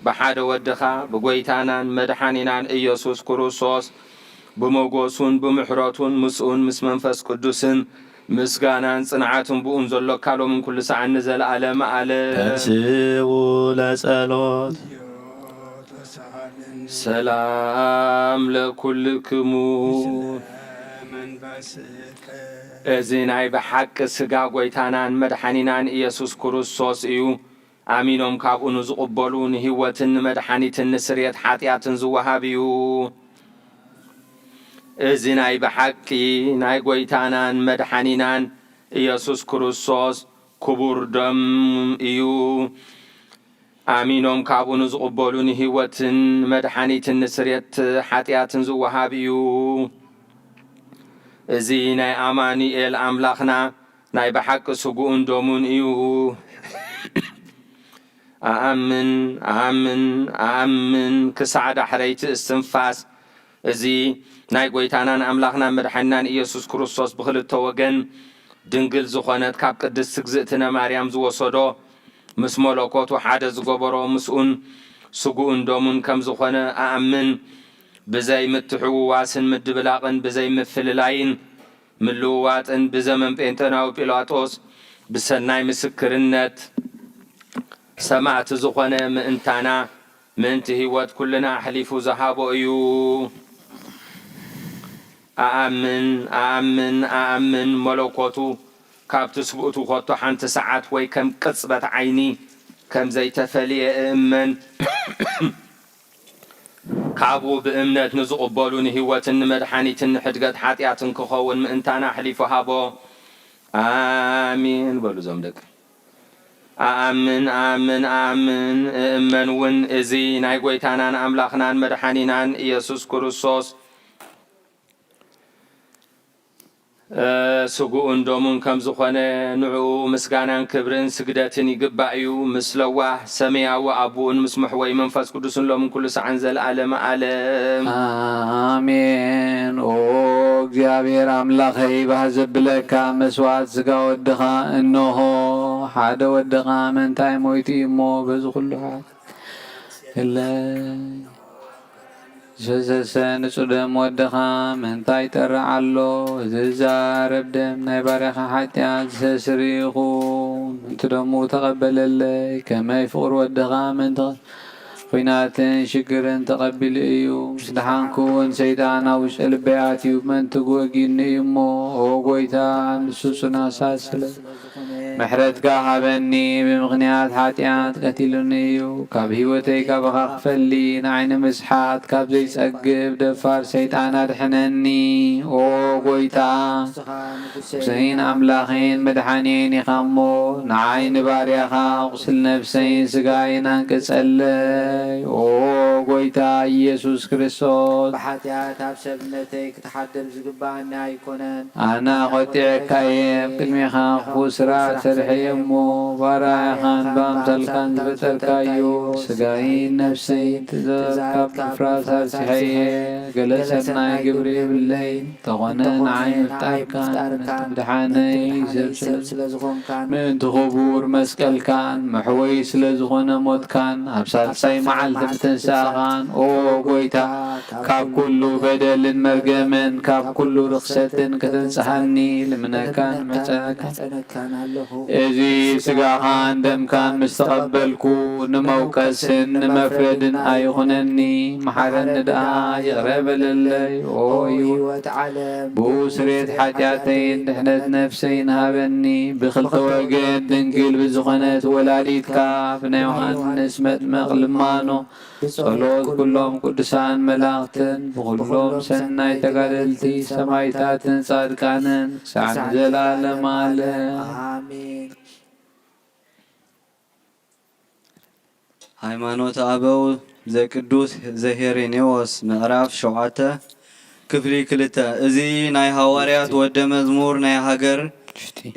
ብሓደ ወድኻ ብጐይታናን መድሓኒናን ኢየሱስ ክርስቶስ ብመጎሱን ብምሕረቱን ምስኡን ምስ መንፈስ ቅዱስን ምስጋናን ጽንዓትን ብኡን ዘሎካ ሎምን ኩሉ ሰዓት ንዘለዓለመ ዓለም ተንሥኡ ለጸሎት ሰላም ለኩልክሙ እዚ ናይ ብሓቂ ስጋ ጐይታናን መድሓኒናን ኢየሱስ ክርስቶስ እዩ ኣሚኖም ካብኡ ንዝቕበሉ ንህይወትን ንመድሓኒትን ንስርየት ሓጢኣትን ዝወሃብ እዩ እዚ ናይ ብሓቂ ናይ ጐይታናን መድሓኒናን ኢየሱስ ክርስቶስ ክቡር ደም እዩ ኣሚኖም ካብኡ ንዝቕበሉ ንህይወትን መድሓኒትን ንስርየት ሓጢኣትን ዝወሃብ እዩ እዚ ናይ ኣማኑኤል ኣምላኽና ናይ ብሓቂ ስጉኡን ደሙን እዩ ኣኣምን ኣኣምን ኣኣምን ክሳዕ ዳሕረይቲ እስትንፋስ እዚ ናይ ጐይታናን ኣምላኽና መድሓኒናን ኢየሱስ ክርስቶስ ብኽልተ ወገን ድንግል ዝኾነት ካብ ቅድስቲ እግዝእትነ ማርያም ዝወሰዶ ምስ መለኮቱ ሓደ ዝገበሮ ምስኡን ስጉኡን ደሙን ከም ዝኾነ ኣኣምን ብዘይ ምትሕውዋስን ምድብላቕን ብዘይ ምፍልላይን ምልውዋጥን ብዘመን ጴንጤናዊ ጲላጦስ ብሰናይ ምስክርነት ሰማዕቲ ዝኾነ ምእንታና ምእንቲ ህይወት ኩልና ኣሕሊፉ ዝሃቦ እዩ ኣኣምን ኣኣምን ኣኣምን መለኮቱ ካብቲ ስብእቱ ኸቶ ሓንቲ ሰዓት ወይ ከም ቅጽበት ዓይኒ ከም ዘይተፈልየ እእመን ካብኡ ብእምነት ንዝቕበሉ ንህይወትን ንመድሓኒትን ንሕድገት ሓጢኣትን ክኸውን ምእንታና ኣሕሊፉ ሃቦ ኣሚን በሉ ዞም ደቂ ኣኣምን ኣኣምን ኣኣምን እእመን እውን እዚ ናይ ጐይታናን ኣምላኽናን መድሓኒናን ኢየሱስ ክርስቶስ ስጉኡን ደሙን ከም ዝኾነ ንዕኡ ምስጋናን ክብርን ስግደትን ይግባእ እዩ ምስ ለዋህ ሰማያዊ ኣቦኡን ምስ መሕወይ መንፈስ ቅዱስን ሎምን ኩሉ ሰዓን ዘለዓለመ ዓለም አሜን። ኦ እግዚአብሔር አምላኸይ ባህ ዘብለካ መስዋዕት ስጋ ወድኻ እንሆ ሓደ ወድኻ መንታይ ሞይቲ እሞ በዚ ኩሉ ዘዘሰን ጽደም ወድኻ መንታይ ጠራ ኣሎ ዝዛረብ ደም ናይ ባርያኻ ሓጢኣት ዘስሪኹ እንቲ ደሙ ተቐበለለይ ከመይ ፍቕሪ ወድኻ ምንቲ ኲናትን ሽግርን ተቐቢሉ እዩ ምስ ድሓንኩውን ሰይጣን ኣብ ውሽጢ ልበይ ኣትዩ መንቲ ጐጊኒ እዩ እሞ ኦ ጐይታ ንሱ ጽናሳት ስለ ምሕረትካ ሃበኒ ብምኽንያት ሓጢኣት ቀቲሉኒ እዩ ካብ ህይወተይ ካብኻ ክፈሊ ንዓይኒ ምስሓት ካብ ዘይጸግብ ደፋር ሰይጣን ኣድሕነኒ ኦ ጐይታ ቁስለይን ኣምላኸይን መድሓኒየን ኢኻ እሞ ንዓይኒ ባርያኻ ቁስል ነፍሰይን ስጋይን አንቅጸለይ ኦ ጐይታ ኢየሱስ ክርስቶስ ብሓጢኣት ኣብ ሰብነተይ ክትሓደብ ዝግባአኒ ኣይኮነን ኣነ ቖጢዕካ እየ ቅድሚኻ ክፉስራት ሰርሐየሞ ባርያኻን በኣምሳልካን ዝፈጠርካዮ ስጋይን ነፍሰይን ትእዛዝካብ ምፍራስ ኣርሲሐየ ገለ ሰናይ ግብሪ የብለይ ተኾነ ንዓይኒ ፍጣርካን ምድሓነይ ሰብ ስለ ዝኾንካን ምእንቲ ክቡር መስቀልካን መሕወይ ስለ ዝኾነ ሞትካን ኣብ ሳልሳይ መዓልቲ ምትንሳኻን ኦ ጐይታ ካብ ኩሉ በደልን መርገምን ካብ ኩሉ ርኽሰትን ከተንጽሐኒ ልምነካን መጸነካን ኣለኹ እዚ ስጋኻን ደምካን ምስ ተቐበልኩ ንመውቀስን ንመፍረድን ኣይኹነኒ መሓረኒ ደኣ ይቕረ በለለይ ኦ መለኮት ዓለም ብስሬት ሓጢኣተይን ድሕነት ነፍሰይን ሃበኒ ብክልተ ወገን ድንግል ብዝኾነት ወላዲትካ ብናይ ዮሃንስ መጥመቕ ልማኖ ጸሎት ኩሎም ቅዱሳን መላእኽትን ብኩሎም ሰናይ ተጋደልቲ ሰማዕታትን ጻድቃንን ክሳዕ ንዘላለም ዓለም አሜን። ሃይማኖት አበው ዘቅዱስ ዘሄሬኔዎስ ምዕራፍ 7 ክፍሊ 2 እዚ ናይ ሐዋርያት ወደ መዝሙር ናይ ሃገር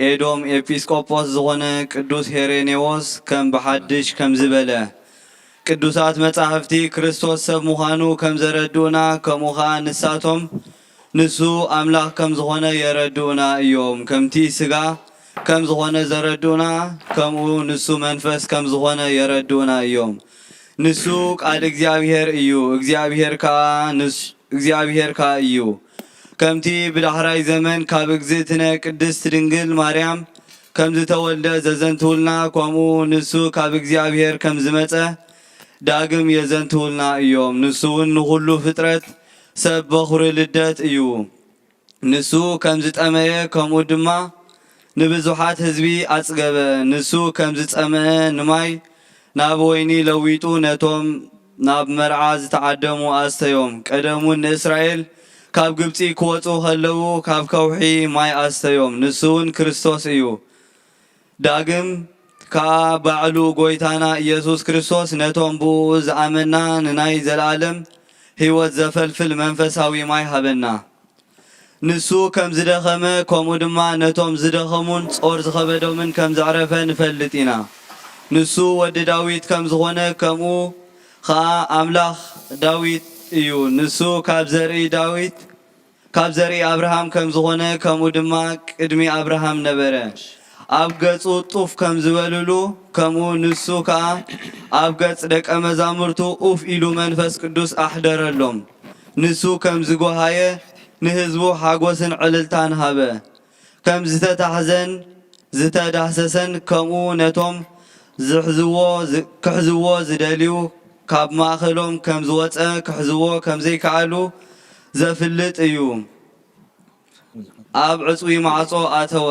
ኤዶም ኤጲስቆጶስ ዝኾነ ቅዱስ ሄሬኔዎስ ከም በሓድሽ ከም ዝበለ ቅዱሳት መጻሕፍቲ ክርስቶስ ሰብ ምዃኑ ከም ዘረድኡና ከምኡኻ ንሳቶም ንሱ አምላኽ ከም ዝኾነ የረድኡና እዮም። ከምቲ ስጋ ከም ዝኾነ ዘረድኡና ከምኡ ንሱ መንፈስ ከም ዝኾነ የረድኡና እዮም። ንሱ ቃል እግዚአብሔር እዩ፣ እግዚአብሔር ካ እዩ። ከምቲ ብዳሕራይ ዘመን ካብ እግዝእትነ ቅድስት ድንግል ማርያም ከም ዝተወልደ ዘዘንትውልና ከምኡ ንሱ ካብ እግዚአብሔር ከም ዝመጸ ዳግም የዘንትውልና እዮም። ንሱ እውን ንኹሉ ፍጥረት ሰብ በኹሪ ልደት እዩ። ንሱ ከም ዝጠመየ ከምኡ ድማ ንብዙሓት ህዝቢ አጽገበ። ንሱ ከም ዝጸመአ ንማይ ናብ ወይኒ ለዊጡ ነቶም ናብ መርዓ ዝተዓደሙ አስተዮም። ቀደሙን ንእስራኤል ካብ ግብፂ ክወፁ ከለዉ ካብ ከውሒ ማይ አስተዮም። ንሱ እውን ክርስቶስ እዩ። ዳግም ከዓ ባዕሉ ጎይታና ኢየሱስ ክርስቶስ ነቶም ብኡ ዝኣመና ንናይ ዘለዓለም ህይወት ዘፈልፍል መንፈሳዊ ማይ ሃበና። ንሱ ከም ዝደኸመ ከምኡ ድማ ነቶም ዝደኸሙን ጾር ዝኸበዶምን ከም ዘዕረፈ ንፈልጥ ኢና። ንሱ ወዲ ዳዊት ከም ዝኾነ ከምኡ ከዓ አምላኽ ዳዊት እዩ። ንሱ ካብ ዘርኢ አብርሃም ከም ዝኾነ ከምኡ ድማ ቅድሚ አብርሃም ነበረ። ኣብ ገጹ ጡፍ ከም ዝበልሉ ከምኡ ንሱ ከዓ ኣብ ገጽ ደቀ መዛሙርቱ ኡፍ ኢሉ መንፈስ ቅዱስ ኣሕደረሎም። ንሱ ከም ዝጎሃየ ንህዝቡ ሓጎስን ዕልልታን ሃበ። ከም ዝተታሕዘን ዝተዳሰሰን ከምኡ ነቶም ክሕዝዎ ዝደልዩ ካብ ማእኸሎም ከም ዝወፀ ክሕዝዎ ከም ዘይከኣሉ ዘፍልጥ እዩ። ኣብ ዕፅዊ ማዕጾ ኣተወ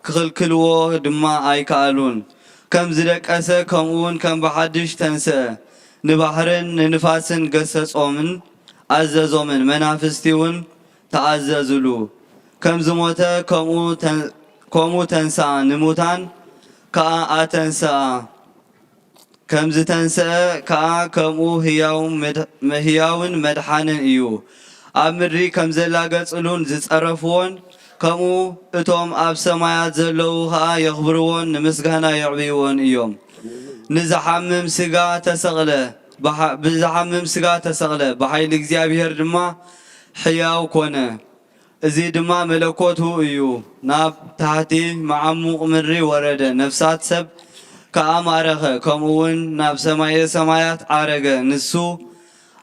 ክኽልክልዎ ድማ ኣይከኣሉን። ከም ዝደቀሰ ከምኡውን ከም ብሓድሽ ተንስአ። ንባሕርን ንንፋስን ገሰጾምን ኣዘዞምን መናፍስቲ እውን ተኣዘዝሉ። ከም ዝሞተ ከምኡ ተንስአ። ንሙታን ከዓ ኣተንስአ። ከም ዝተንስአ ከዓ ከምኡ ህያውን መድሓንን እዩ። ኣብ ምድሪ ከም ዘላገጽሉን ዝጸረፍዎን ከምኡ እቶም ኣብ ሰማያት ዘለዉ ከዓ የኽብርዎን ንምስጋና የዕብይዎን እዮም። ብዝሓምም ስጋ ተሰቕለ ብሓይሊ እግዚአብሔር ድማ ሕያው ኮነ። እዚ ድማ መለኮቱ እዩ። ናብ ታሕቲ መዓሙቕ ምድሪ ወረደ። ነፍሳት ሰብ ከዓ ማረኸ። ከምኡውን ናብ ሰማየ ሰማያት ዓረገ። ንሱ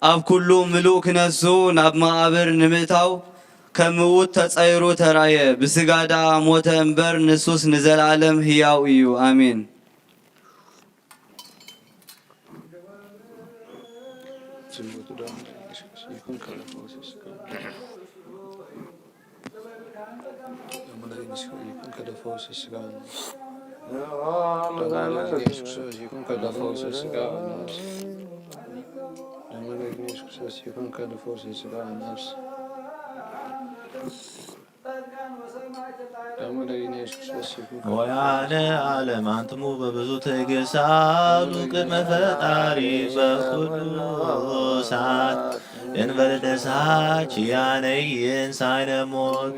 ኣብ ኩሉ ምሉእ ክነሱ ናብ መቓብር ንምእታው ከም ምውት ተጸይሩ ተራየ። ብስጋ ደኣ ሞተ እምበር ንሱስ ንዘላለም ህያው እዩ። አሜን። ወያነ ዓለም አንትሙ በብዙ ትዕግሥት ሳሉ ቅድመ ፈጣሪ በኩሉ ሰዓት እንበለ ደስሃች ያነይን ሳይነሞት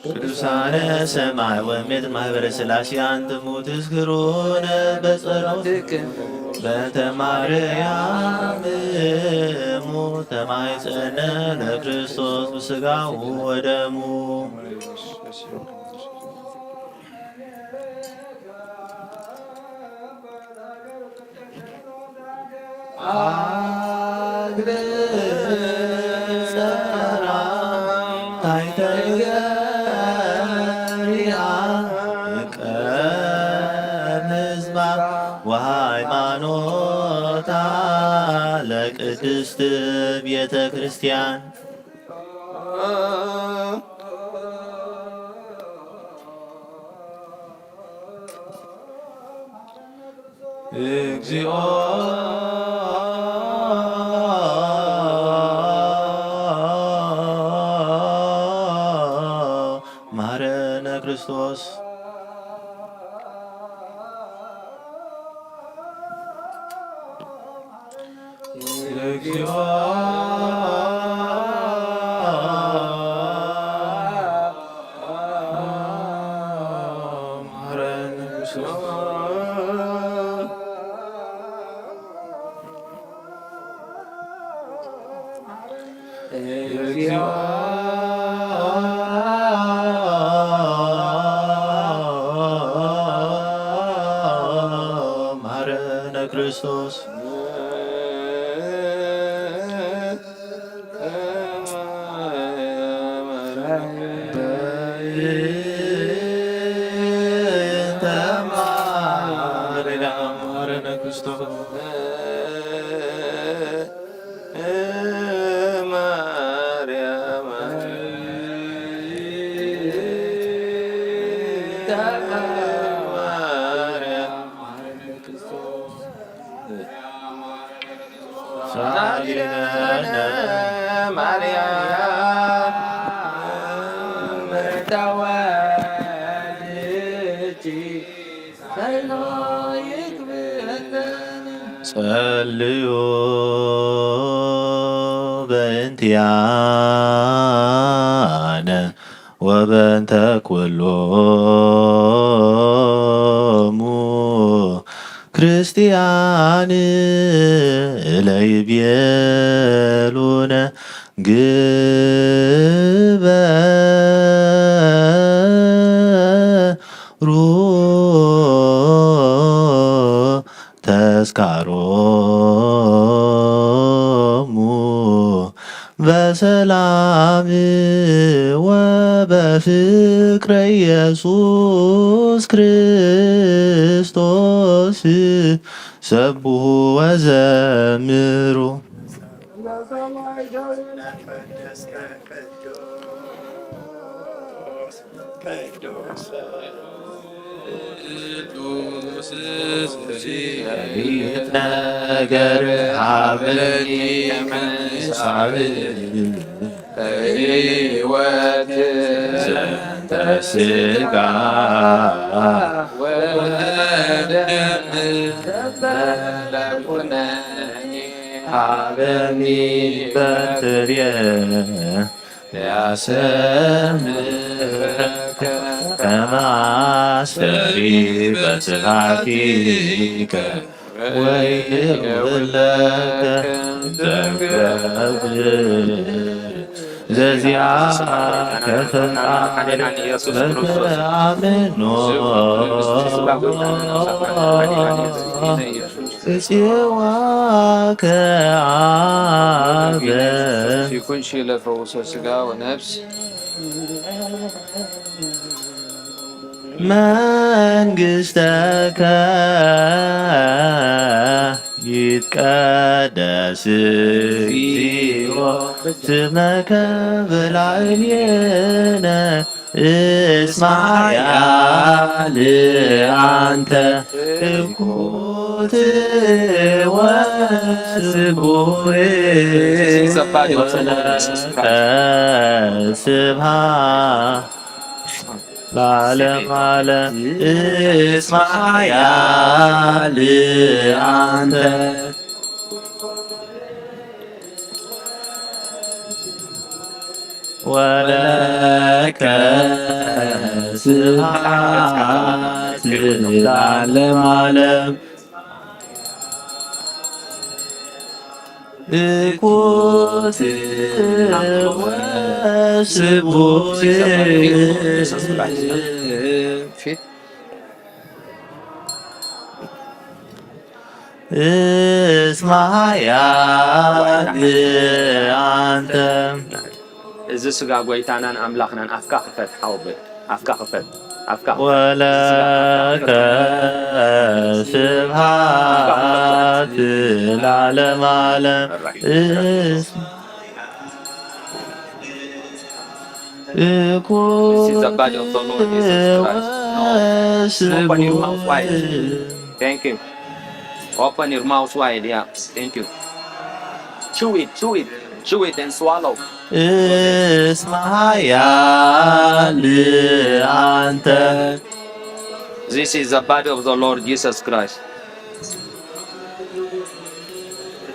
ቅዱሳነ ሰማይ ወምድር ማኅበረ ሥላሴ አንትሙ ትዝክሩነ በጸሎትክሙ በእንተ ማርያም እሙ ተማኅፀነ ለክርስቶስ በሥጋው ወደሙ ሃይማኖታ ለቅድስት ቤተ ክርስቲያን እግዚኦ መሐረነ ክርስቶስ እግዚኦ መሐረነ ክርስቶስ እግዚኦ መሐረነ ክርስቶስ በእንተ ማርያም መሐረነ ክርስቶስ ጸልዩ በእንቲአነ ወበእንተ ኩሎሙ ክርስቲያን ለይቤሉነ ግበሩ ተስካሮሙ በሰላም ወበፍቅረ ኢየሱስ ክርስቶስ ሰብሑ ወዘምሩ ነገር ሀበኒ መንሳብ ሕይወት ዘንተ ሥጋ ወደም ለኩነኔ ሀበኒ በትርየ ያሰምረከ ከመ አስተሪ በስብሐቲከ ወይሁለከ ዘገብር ዘዚአከ በተአምኖ እጽዋከ አበ ይኩን ሺ ለፈውሰ ሥጋ ወነፍስ መንግሥተከ ይትቀደስ እግዚኦ ስመከ በላዕሌነ እስማያ ለአንተ እኩት ወስቡሕ ወለከ ስብሐት ለዓለም ዓለም እስማያ ለአንተ ወለከ ስብሐት ለዓለም ዓለም እኩት ወስቡሕ እስማያ ለአንተ እዚ ስጋ ጎይታናን ኣምላኽናን ኣፍካ ክፈት ሓውበት أفكا خفت أفكا ولك سبحات العالم عالم This is the body of the Lord Jesus Christ. No. Open your mouth wide. Thank you. Open your mouth wide, yeah. Thank you. Chew it, chew it. Chew it and swallow. This is the body of the Lord Jesus Christ.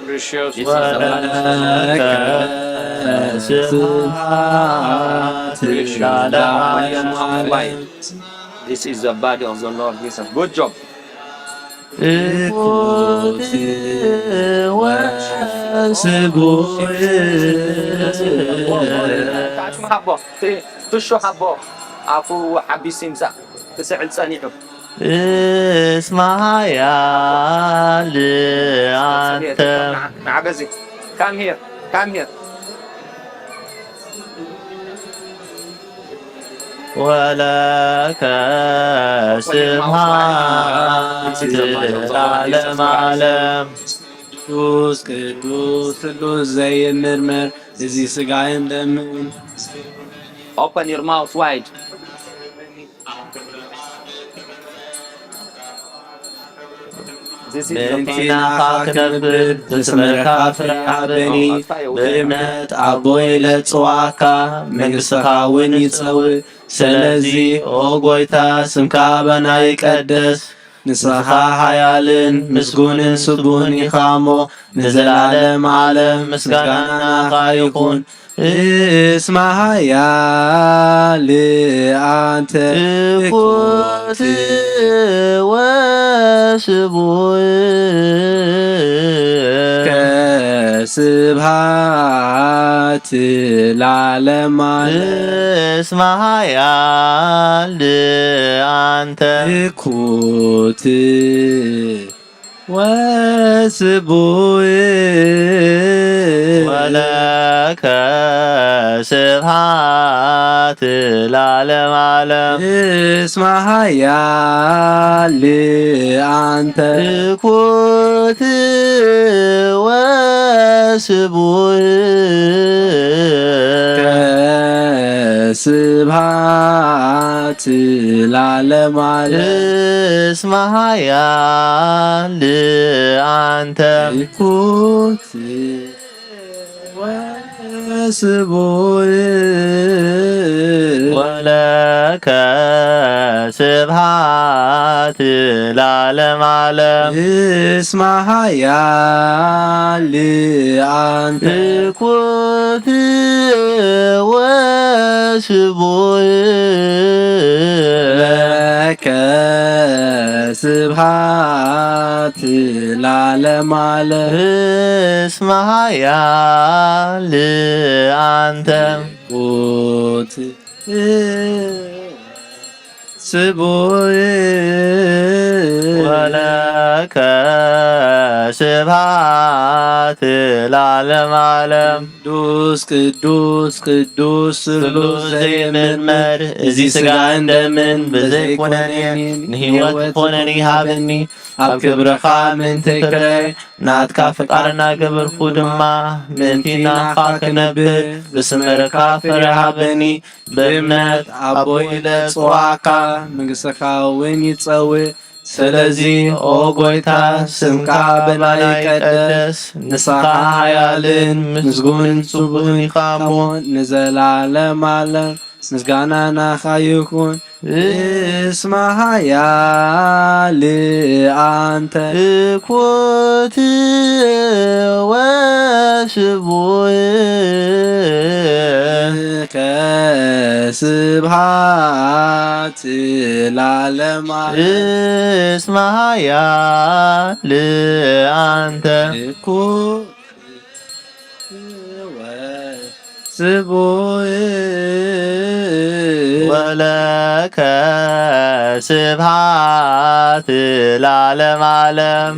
This is the body of the Lord. This is the body of the Lord Jesus. Good job. Aku habisin sa تسعد ثانية. اسمع يا لأنت. مع بزي. Come here. Come here. ولك سبحات العالم عالم ቅዱስ ቅዱስ ቅዱስ ዘይምርምር እዚህ ሥጋዬን ደምን Open your mouth wide. በእንቲናኻ ክነብር ብስምካ ፍረ ዓበኒ ብእምነት ኣቦይ ለጽዋዕካ መንግሥትኻ እውን ይጸውዕ ስለዚ ኦ ጐይታ ስምካ በና ይቀደስ ንስኻ ሓያልን ምስጉንን ስቡህን ኢኻ እሞ ንዘላለም ዓለም ምስጋናኻ ይኹን እስማያ ለአንተ እኩት ወስቡህ ከስብሃት ለዓለም እስማያ ለአንተ እኩት ወስቡህ ወለከ ስብሐት ለዓለም ዓለም እስማያ ለአንተ እኩት ወስቡህ ከስብሐት ለዓለም ዓለም እስማያ ለአንተ እኩት ስቡህ ወለከ ስብሐት ለዓለም ዓለም እስማያ ለአንተ እኩት ወስቡህ ለከ ስብሐት ለዓለም ዓለም እስማያ ለአንተ እኩት ስቡህ ወለከ ስብሐት ለዓለም ዓለም ቅዱስ ቅዱስ ቅዱስ ስሉስ ዘይምርመር እዚ ሥጋ እንደምን ብዘይኮነኒ ንህይወት ኮነኒ ሃበኒ ኣብ ክብርኻ ምንተይ ክረይ ናትካ ፍቃርና ገበርኩ ድማ ምንቲናኻ ክነብር ብስምርካ ፍረ ሃበኒ ብእምነት ኣቦይ ለጽዋዕካ መንግሥትኻ እውን ይጸውዕ ስለዚ ኦ ጐይታ ስምካ በላይ ይቀደስ ንስኻ ሓያልን ምስጉንን ጽቡቕን ኢኻ እሞ ንዘላለም ዓለም ምስጋና ናኻ ይኹን እስማያ ለአንተ እኩት ወስቡህ ከስብሐት ለዓለም እስማያ ለአንተ እኩት ስቡህ ወለከ ስብሐት ለዓለም ዓለም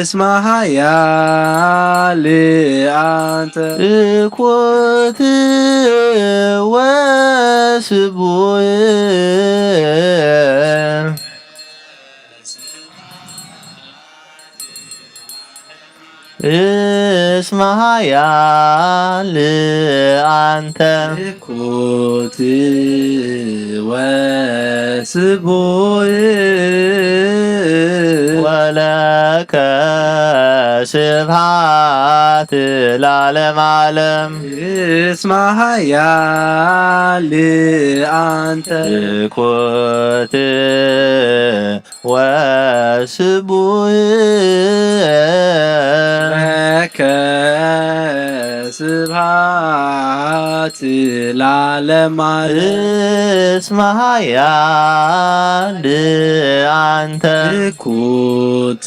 እስመ ኃያል አንተ እኩት ወስቡህ እስመ ኃያል አንተ እኩት ወስቡህ ወለከ ስብሐት ለዓለም ዓለም እስመ ኃያል አንተ እኩት ወስቡህ ለከ ስብሐት ለዓለም እስመ ኃያል አንተ እኩት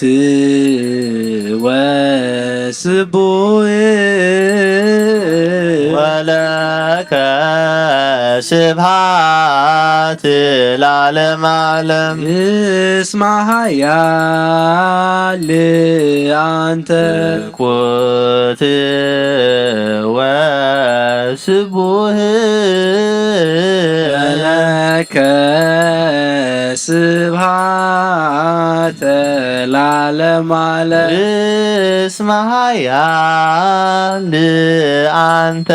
ወስቡህ ወለከ ስብሐት ለዓለም ዓለም እስመ ኃያል አንተ እኩት ወስቡህ ለከ ስብሐት ለዓለም ዓለም እስመ ኃያል አንተ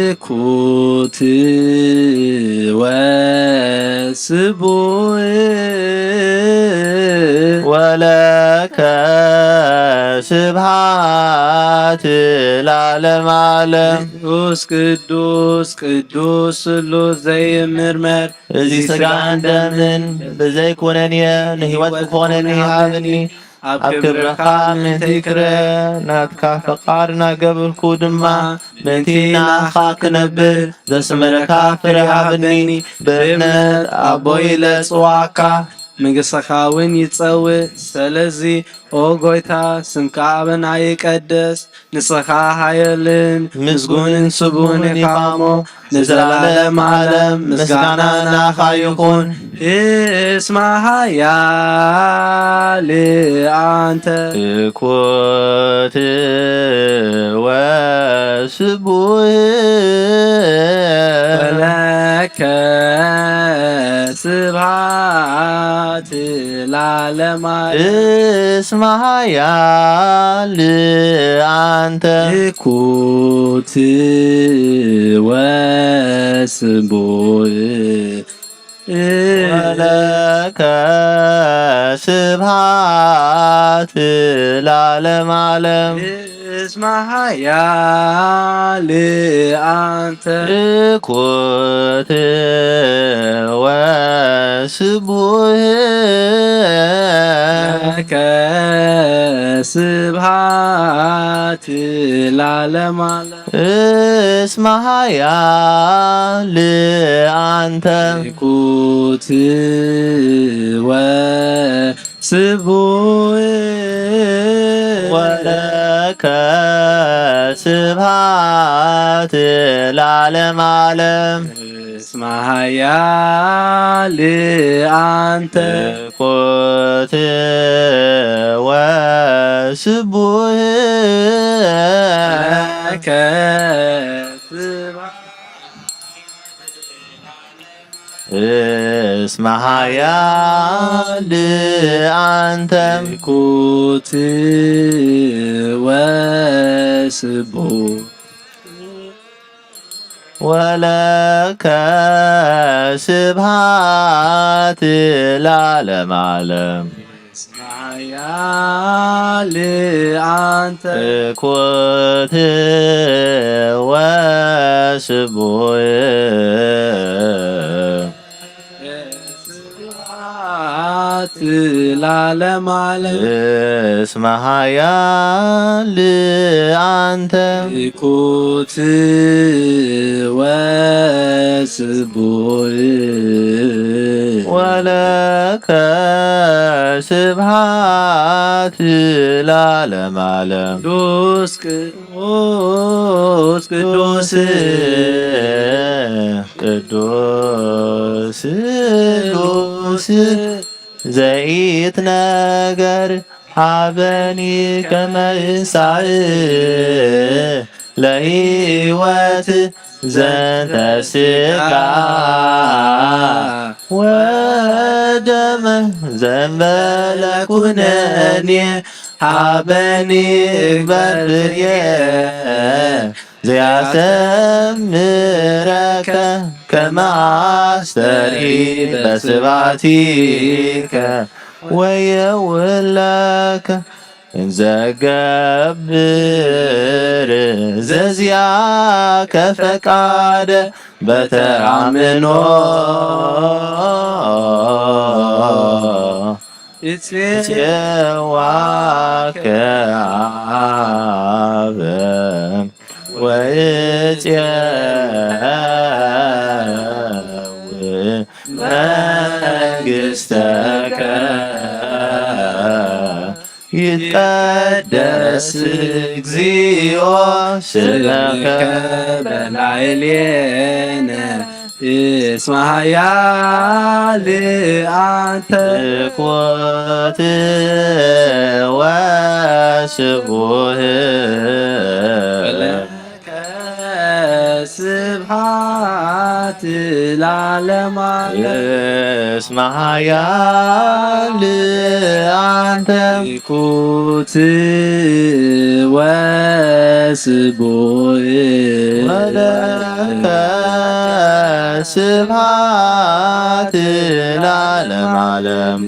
እኩት ወስቡህ ወለከ ስብሐት ለዓለም ዓለም ቅዱስ ቅዱስ ቅዱስ ስሉስ ዘይምርመር እዚ ሥጋን ደምን ብዘይኮነንየ ንህይወት ክኾነኒ ሃብኒ ኣብ ክብርኻ ምንቲ ክረ ናትካ ፈቃድ ናገበርኩ ድማ ምንቲ ናኻ ክነብር ዘስመረካ ፍረ ሃብኒ ብእምነት ኣቦይ ለጽዋዕካ መንግሥትኻ እውን ይጸውዕ ስለዚ ኦ ጐይታ ስምካ ኣበና ይቀደስ ንስኻ ሃየልን ምስጉንን ስቡን ኢኻሞ ንዘላለም ዓለም ምስጋና ናኻ ይኹን እስመ ኃያል አንተ እኩት ወስቡህ ወለከ ስብሐት ለዓለም እስመ ኃያል አንተ እኩት ወስቡህ ወለከ ስብሐት ለዓለም ዓለም እስመ ኃያል አንተ እኩት ወስቡህ ለከ ስብሐት ለዓለም ዓለም እስመ ኃያል አንተ እኩት ወስቡህ ወለከ ስብሐት ለዓለም ዓለም እስመ ኃያል አንተ እኩት ወስቡህ ለከ እስመ ኃያል አንተ እኩት ወስቡህ ወለከ ስብሐት ለዓለም ዓለም እስመ ኃያል አንተ እኩት ወስቡህ ለዓለም ዓለም እስመ ኃያል አንተ ይኩት ወስቡህ ወለከ ስብሐት ለዓለም ዓለም ቅዱስ ቅዱስ ቅዱስ ቅዱስ ዘይትነገር ሀበኒ ከመ እንሣእ ለሕይወት ዘንተ ሥጋ ወደመ ዘንበለ ኩነኔ ሀበኒ እግበር ፍርየ ዘያሰምረከ ከመ አስተርኢ በስብሐቲከ ወየውለከ እንዘ ገብር ዘዚአከ ፈቃደ በተአምኖ እፄዋከ አበ ወእፄው መንግሥተከ ይትቀደስ እግዚኦ ስምከ በላዕሌነ እስመ ኃያል አንተ ኮት ወስቡህ ስብሐት ለዓለም ዓለም እስመ ኃያል አንተ ይኩት ወስቡህ ወለከ ስብሐት ለዓለም ዓለም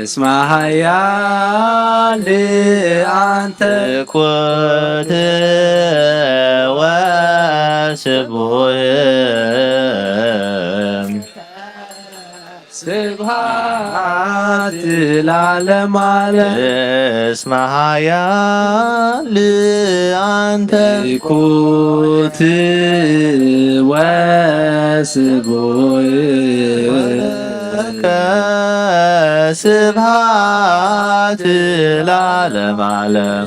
እስመ ኃያል አንተ ኮት ወስቡህ ስብሐት ለዓለም ዓለም እስመ ኃያል አንተ ይኩት ወስቡህ ወለከ ስብሐት ለዓለም ዓለም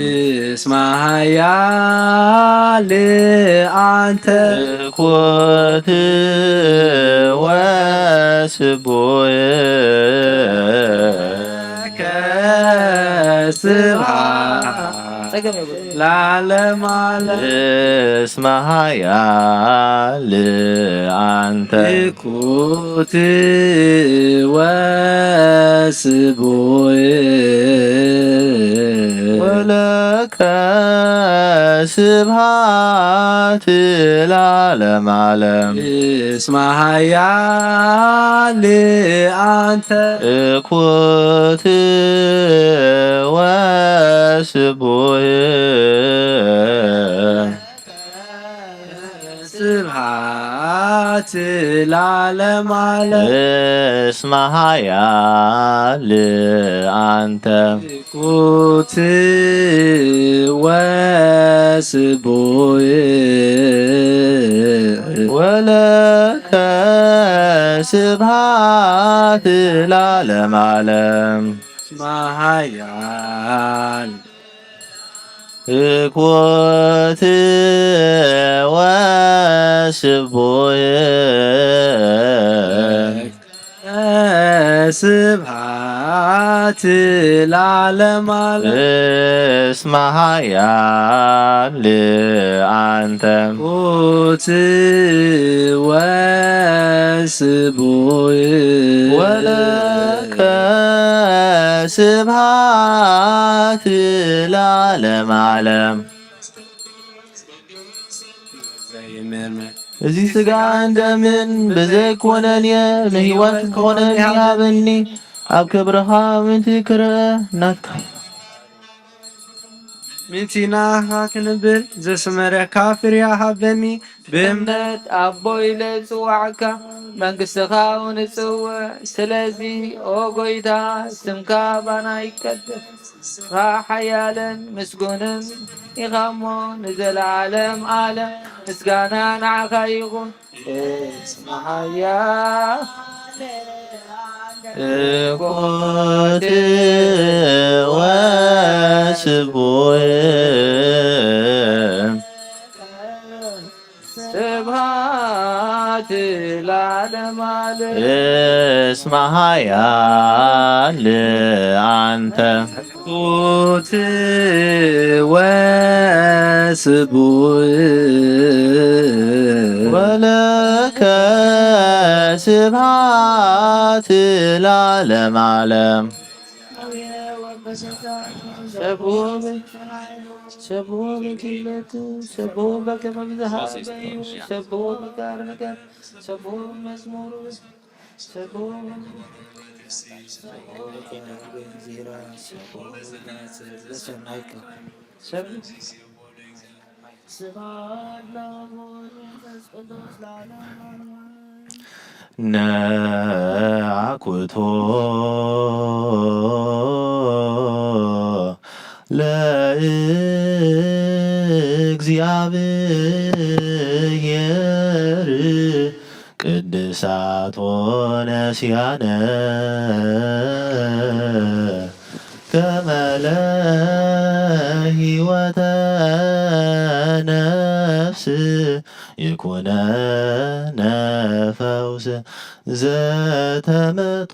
እስመ ኃያል አንተ ኮት ወስቡህ ስብሐት ለዓለም ዓለም እስመ ኃያል አንተ ይኩት ወስቡህ ወለከ ስብሐት ለዓለም ዓለም እስመ ኃያል አንተ እኩት ወስቡህ ስብሐት ለዓለም ዓለም እስመ ኃያል አንተ ይኩት ወስቡህ ወለከ ስብሐት ለዓለም ዓለም እስመ ኃያል እኩት ወስቡህ ስብሐት ለዓለም ዓለም እስመ ኃያል አንተ ኩት ወስቡህ ወለከ ስብሐት ለዓለም ዓለም እዚህ ሥጋ እንደምን በዘይኮነን ንሕይወት ከሆነን ያብኒ ኣብ ክብርኻ ምንትክረ ናትካ ምንቲናኻ ክንብል ዘስመረካ ፍርያ ሃበኒ ብእምነት ኣቦ ኢለ ጽዋዕካ መንግሥትኻ ንጽውዕ ስለዚ ኦ ጐይታ ስምካ ባና ይቀደስ ሓያልን ምስጉንን ኢኻ እሞ ንዘለዓለም ዓለም ምስጋና ንዓኻ ይኹን እስመሃያ እኮት ወስቡእ ስብሃት ለዓለም ዓለም እስመሃያል አንተ እኮት ወስቡእ ወለከ ስብሃት ለዓለም ዓለም شبوه بكلته شبوه بكم بذهابه شبوه بكارنك شبوه مزمور شبوه ነአኩቶ ለእግዚአብሔር ቅድሳት ወነስያነ ከመ ለሕይወተ ነፍስ ይኩነነ ፈውስ ዘተመጦ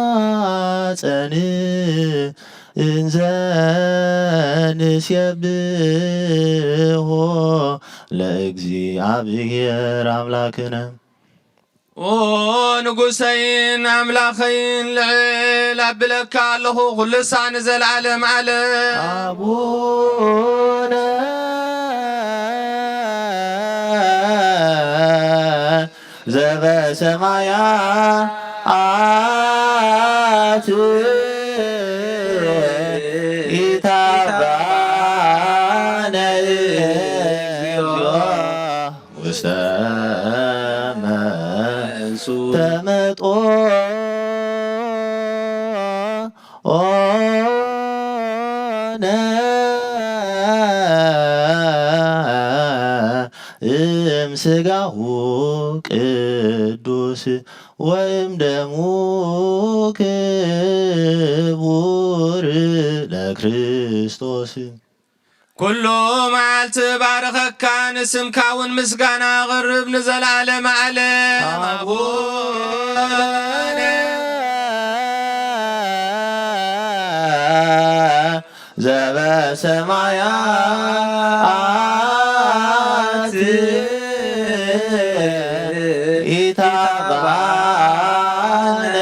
ወንትመሃፀን እንዘ ንሴብሖ ለእግዚአብሔር አምላክነ ኦ ንጉሰይን አምላኸይን ልዕል አብለካ ኣለኹ ኩሉ ሳኒ ዘለዓለም ዓለም አቡነ ዘበሰማያት ኢታባነ እግዚኦ ውስተ ተመጦ ኦነ እምሥጋሁ ቅዱስ ወእም ደሙ ክቡር ለክርስቶስ ኩሉ መዓልቲ ባረኸካ ንስምካ እውን ምስጋና ቕርብ ንዘለዓለም ዓለም አቡነ ዘበሰማያት ኢታባነ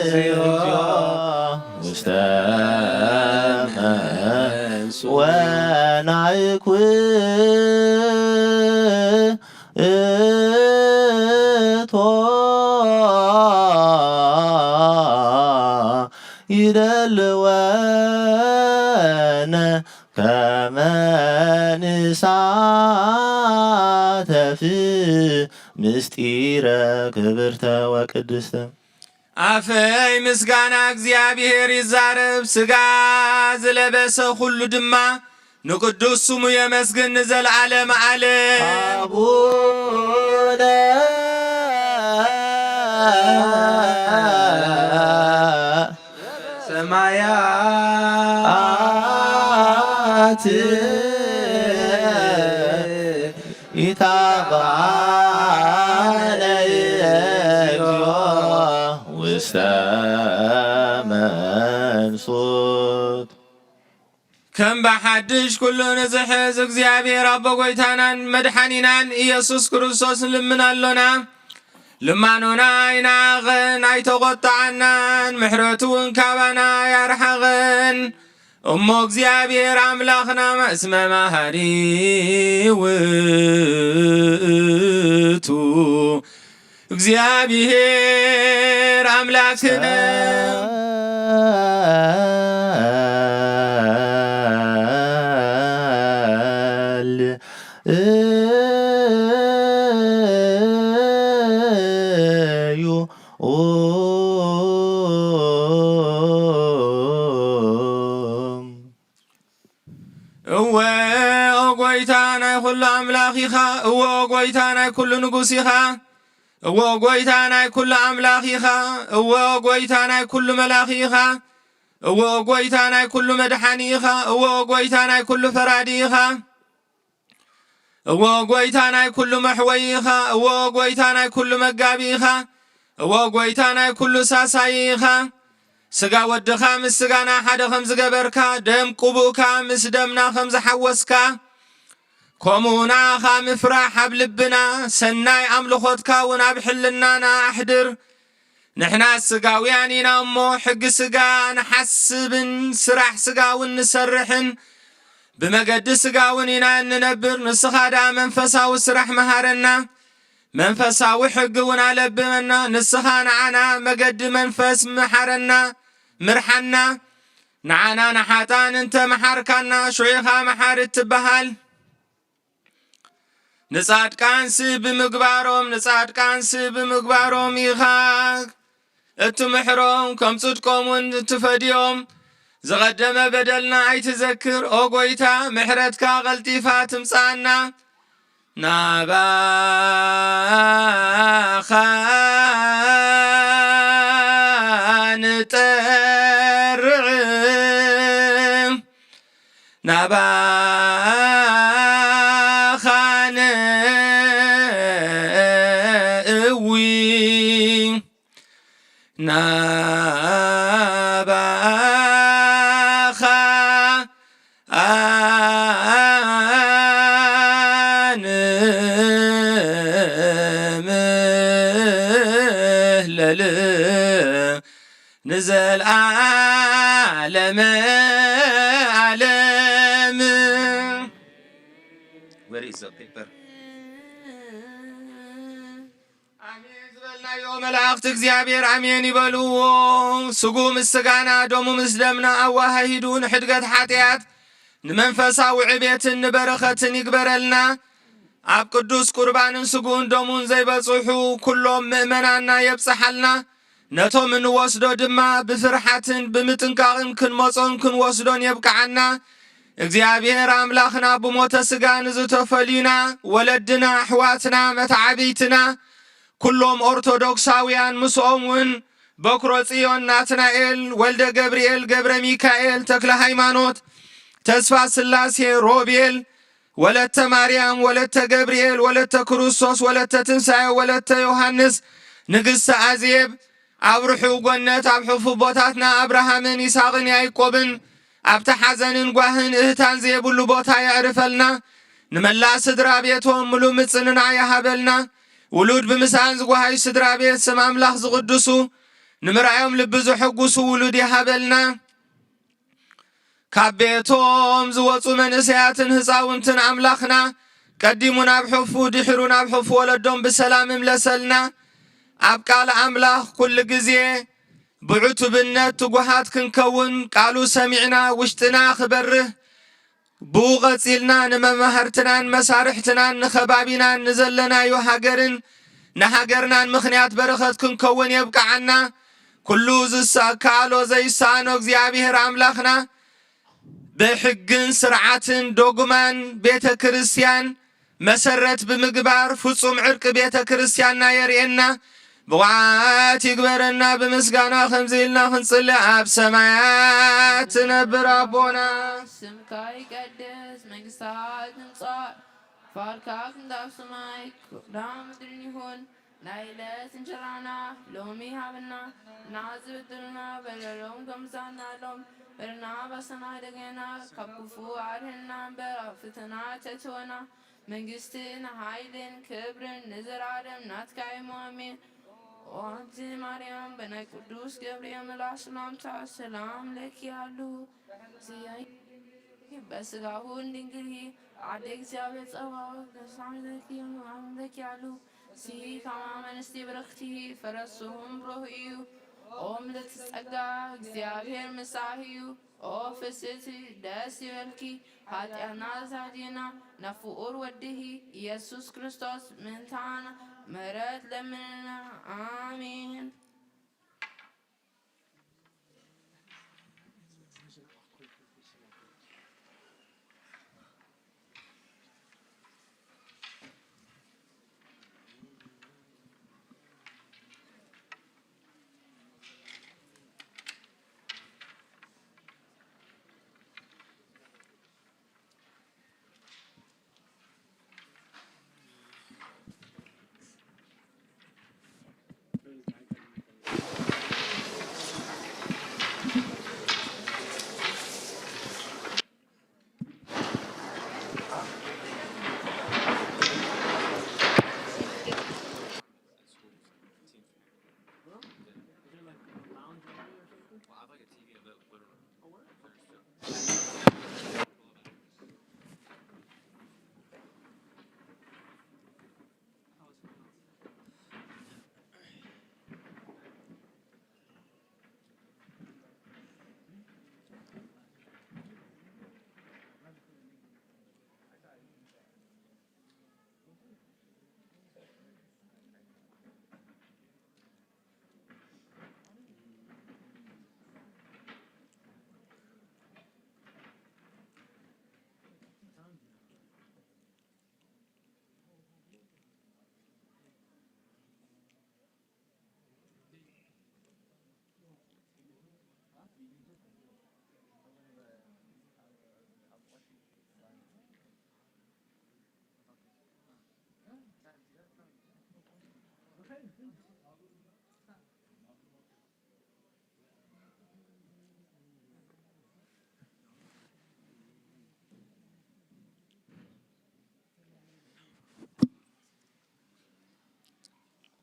እግዚኦ ውስተ ወናይኩ እቶ ይደልወነ ከመ ንሳተፍ ምስጢረ ክብርተ ወቅድስተ አፈይ ምስጋና እግዚአብሔር ይዛረብ ሥጋ ዝለበሰ ሁሉ ድማ ንቅዱስ ስሙ የመስግን ንዘለዓለም ዓለም አቡነ ሰማያት ኢታባነ እግዚኦ ውስተ መንሱት ከም ብሓድሽ ኩሉ ንዝሕዝ እግዚአብሔር ኣቦ ጐይታናን መድሓኒናን ኢየሱስ ክርስቶስ ንልምን ኣሎና ልማኖና ኣይናቐን ኣይተቖጣዓናን ምሕረቱ እውን ካባና ያርሓቐን እሞ እግዚአብሔር አምላኽና እስመ መሃሪ ውእቱ እግዚአብሔር አምላክነ እወ ጎይታ ናይ ኩሉ ኣምላኽ ኢኻ እወ ጎይታ ናይ ኩሉ ንጉስ ኢኻ እወ ጎይታ ናይ ኩሉ ኣምላኽ ኢኻ እወ ጎይታ ናይ ኩሉ መላኺ ኢኻ እወ ጎይታ ናይ ኩሉ መድሓኒ ኢኻ እወ ጎይታ ናይ ኩሉ ፈራዲ ኢኻ እወ ጎይታ ናይ ኩሉ መሕወይ ኢኻ እወ ጎይታ ናይ ኩሉ መጋቢ ኢኻ እወ ጎይታ ናይ ኩሉ ሳሳይ ኢኻ ስጋ ወድኻ ምስ ስጋና ሓደ ከም ዝገበርካ ደም ቁቡእካ ምስ ደምና ከም ዝሓወስካ ከምኡ ንዓኻ ምፍራሕ ኣብ ልብና ሰናይ ኣምልኾትካ እውን ኣብ ሕልናና ኣሕድር ንሕና ስጋውያን ኢና እሞ ሕጊ ስጋ ንሓስብን ስራሕ ስጋ እውን ንሰርሕን ብመገዲ ስጋ እውን ኢና እንነብር ንስኻ ዳ መንፈሳዊ ስራሕ መሃረና መንፈሳዊ ሕጊ እውን ኣለብመና ንስኻ ንዓና መገዲ መንፈስ መሓረና ምርሓና ንዓና ንሓጣን እንተ መሓርካና ሽዑኻ መሓር እትበሃል ንጻድቃንሲ ብምግባሮም ኢኻ እትምሕሮም ከም ጽድቆምን እትፈድዮም ዝቐደመ በደልና ኣይትዘክር ኦ ጐይታ ምሕረትካ ቐልጢፋ ትምጻእና ናባኻ ንጠርዕ ናባኻ ንእዊ ናባኻ ንምህለል ንዘልዓለመ ዓለም አሜን ዝበልናዮ መላእኽቲ እግዚአብሔር አሜን ይበልዎ። ስጉ ምስ ስጋና ደሙ ምስ ደምና አዋሃሂዱ ንሕድገት ሓጢአት ንመንፈሳዊ ዕቤትን ንበረኸትን ይግበረልና። ኣብ ቅዱስ ቁርባንን ስጉን ደሙን ዘይበጽሑ ኩሎም ምእመናና የብጽሓልና። ነቶም እንወስዶ ድማ ብፍርሓትን ብምጥንቃቕን ክንመጾን ክንወስዶን የብቃዓና። እግዚአብሔር አምላኽና ብሞተ ስጋ ንዝተፈሊና ወለድና ኣሕዋትና መታዓቢይትና ኩሎም ኦርቶዶክሳውያን ምስኦምን በኩረ ጽዮን ናትናኤል ወልደ ገብርኤል ገብረ ሚካኤል ተክለ ሃይማኖት ተስፋ ስላሴ ሮቤል ወለተ ማርያም ወለተ ገብርኤል ወለተ ክርስቶስ ወለተ ትንሣኤ ወለተ ዮሐንስ ንግሥተ አዜብ ኣብርሑ ጐነት ኣብ ሕፉ ቦታትና አብርሃምን ይስሐቅን ያዕቆብን ኣብታ ሓዘንን ጓህን እህታን ዘየብሉ ቦታ ያዕርፈልና። ንመላእ ስድራ ቤቶም ሙሉእ ምጽንና ያሃበልና። ውሉድ ብምስኣን ዝጓሃዩ ስድራ ቤት ስም ኣምላኽ ዝቕድሱ ንምርኣዮም ልቢ ዝሕጉሱ ውሉድ ያሃበልና። ካብ ቤቶም ዝወፁ መንእሰያትን ህፃውንትን ኣምላኽና ቀዲሙ ናብ ሕፉ ድሕሩ ናብ ሕፉ ወለዶም ብሰላም እምለሰልና። ኣብ ቃል ኣምላኽ ኩሉ ግዜ ብዕቱብነት ትጉሃት ክንከውን ቃሉ ሰሚዕና ውሽጥና ክበርህ ብኡ ቐጺልና ንመማህርትናን መሳርሕትናን ንኸባቢናን ንዘለናዮ ሃገርን ንሃገርናን ምኽንያት በረኸት ክንከውን የብቃዓና። ኩሉ ዝከኣሎ ዘይሳኣኖ እግዚአብሔር ኣምላኽና ብሕግን ስርዓትን ዶግማን ቤተ ክርስቲያን መሰረት ብምግባር ፍጹም ዕርቂ ቤተ ክርስቲያንና የርኤና። ብቕዓት ይግበረና ብምስጋና ከምዚ ኢልና ክንጽልይ ኣብ ሰማያት ትነብር ኣቦና ስምካ ይቀደስ መንግሥትካ ትምጻእ ፈቃድካ ክንታብ ሰማይ ክብራብ ምድርን ይሁን። ናይ ዕለት እንጀራና ሎሚ ሃበና ናዝብድልና በደሎም ከምዛናሎም በደልና ባሰና ደገና ካብ ክፉ ኣድህና እምበር ኣብ ፈተና ተእትወና። መንግሥትን ሓይልን ክብርን ንዘላለም ናትካ እዩ አሜን። ወአንቲ ማርያም በናይ ቅዱስ ገብርኤል መልአክ ሰላምታ ሰላም ለኪ አሉ። በስጋሁን ድንግል አደ እግዚአብሔር ጸባኦት ሰላም ለኪ አሉ። ከማመ እንስቲ ብርክቲ ፈረሱም ብሩህ እዩ። ኦ ምልዕቲ ጸጋ እግዚአብሔር ምሳህ እዩ። ኦ ፍስቲ ደስ ይበልኪ ኃጢአትና ተሳዲና ነፍኡር ወድሂ ኢየሱስ ክርስቶስ ምንታና ምሕረት ለምንና አሜን።